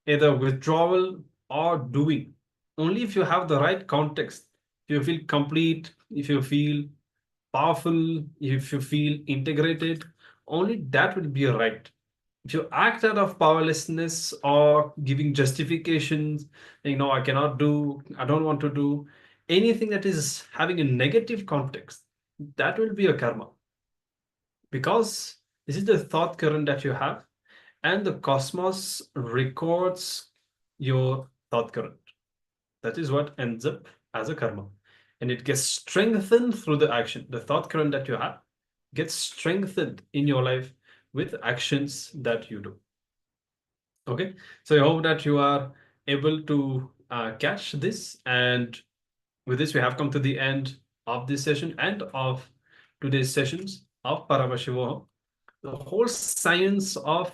M: either withdrawal or doing. Only if you have the right context, if you feel complete, if you feel powerful, if you feel integrated, only that will be right. If you act out of powerlessness or giving justifications, I cannot do, I don't want to do anything that is having a negative context, that will be a karma. Because this is the thought current that you have, and the cosmos records your thought current. That is what ends up as a karma. And it gets strengthened through the action. The thought current that you have gets strengthened in your life with actions that you do. Okay, so I hope that you are able to catch this. And with this, we have come to the end of this session and of today's sessions of Paramashivoham, the whole science of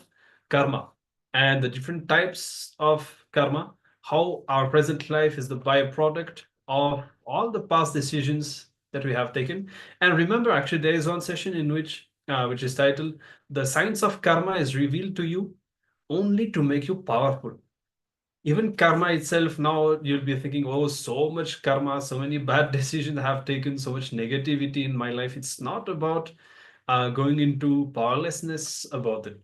M: karma and the different types of karma, how our present life is the byproduct of all the past decisions that we have taken. And remember, actually, there is one session in which is titled, "The Science of Karma is Revealed to You Only to Make You Powerful." Even karma itself, now you'll be thinking, oh, so much karma, so many bad decisions I have taken, so much negativity in my life. It's not about going into powerlessness about it.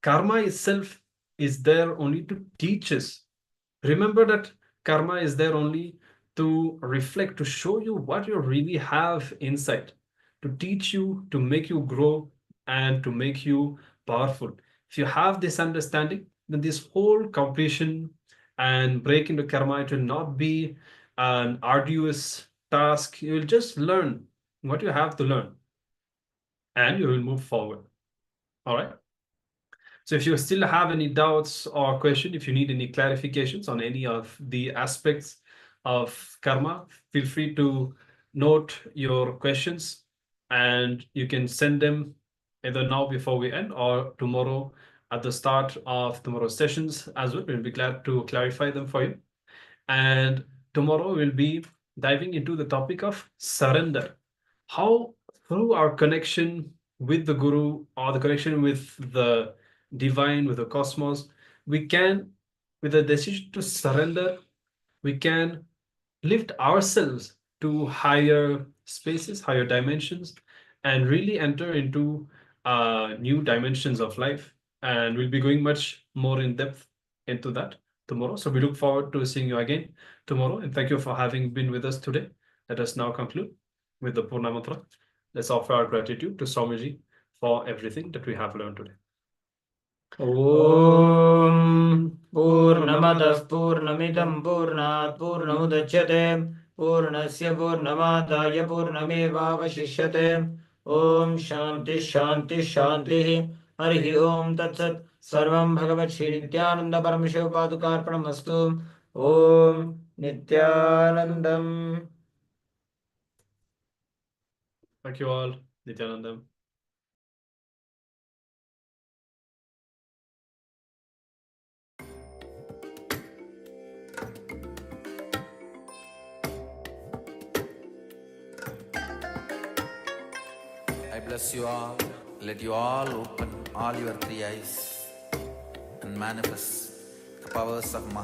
M: Karma itself is there only to teach us. Remember that karma is there only to reflect, to show you what you really have inside, to teach you, to make you grow, and to make you powerful. If you have this understanding, then this whole completion and break into karma, it will not be an arduous task. You will just learn what you have to learn, and you will move forward. All right. So if you still have any doubts or question, if you need any clarifications on any of the aspects of karma, feel free to note your questions, and you can send them either now before we end or tomorrow at the start of tomorrow's sessions as well. We'll be glad to clarify them for you. And tomorrow we'll be diving into the topic of surrender. How through our connection with the Guru or the connection with the divine, with the cosmos, we can, with a decision to surrender, we can lift ourselves to higher spaces, higher dimensions, and really enter into new dimensions of life And we'll be going much more in depth into that tomorrow. So we look forward to seeing you again tomorrow. And thank you for having been with us today. Let us now conclude with the Purna Mantra. Let's offer our gratitude to Swamiji for everything that we have learned today.
A: ॐ पूर्णमदः पूर्णमिदं पूर्णात् पूर्णमुदच्यते पूर्णस्य पूर्णमादाय पूर्णमेवावशिष्यते ॐ शान्तिः शान्तिः शान्तिः हरिः ॐ तत्सत् सर्वं भगवत् श्रीनित्यानन्दपरमशिवपादुकार्पणमस्तु ॐ नित्यानन्दम्.
M: Thank you all. Nityanandam.
D: I bless you all. Let you all open all your three eyes and manifest the powers of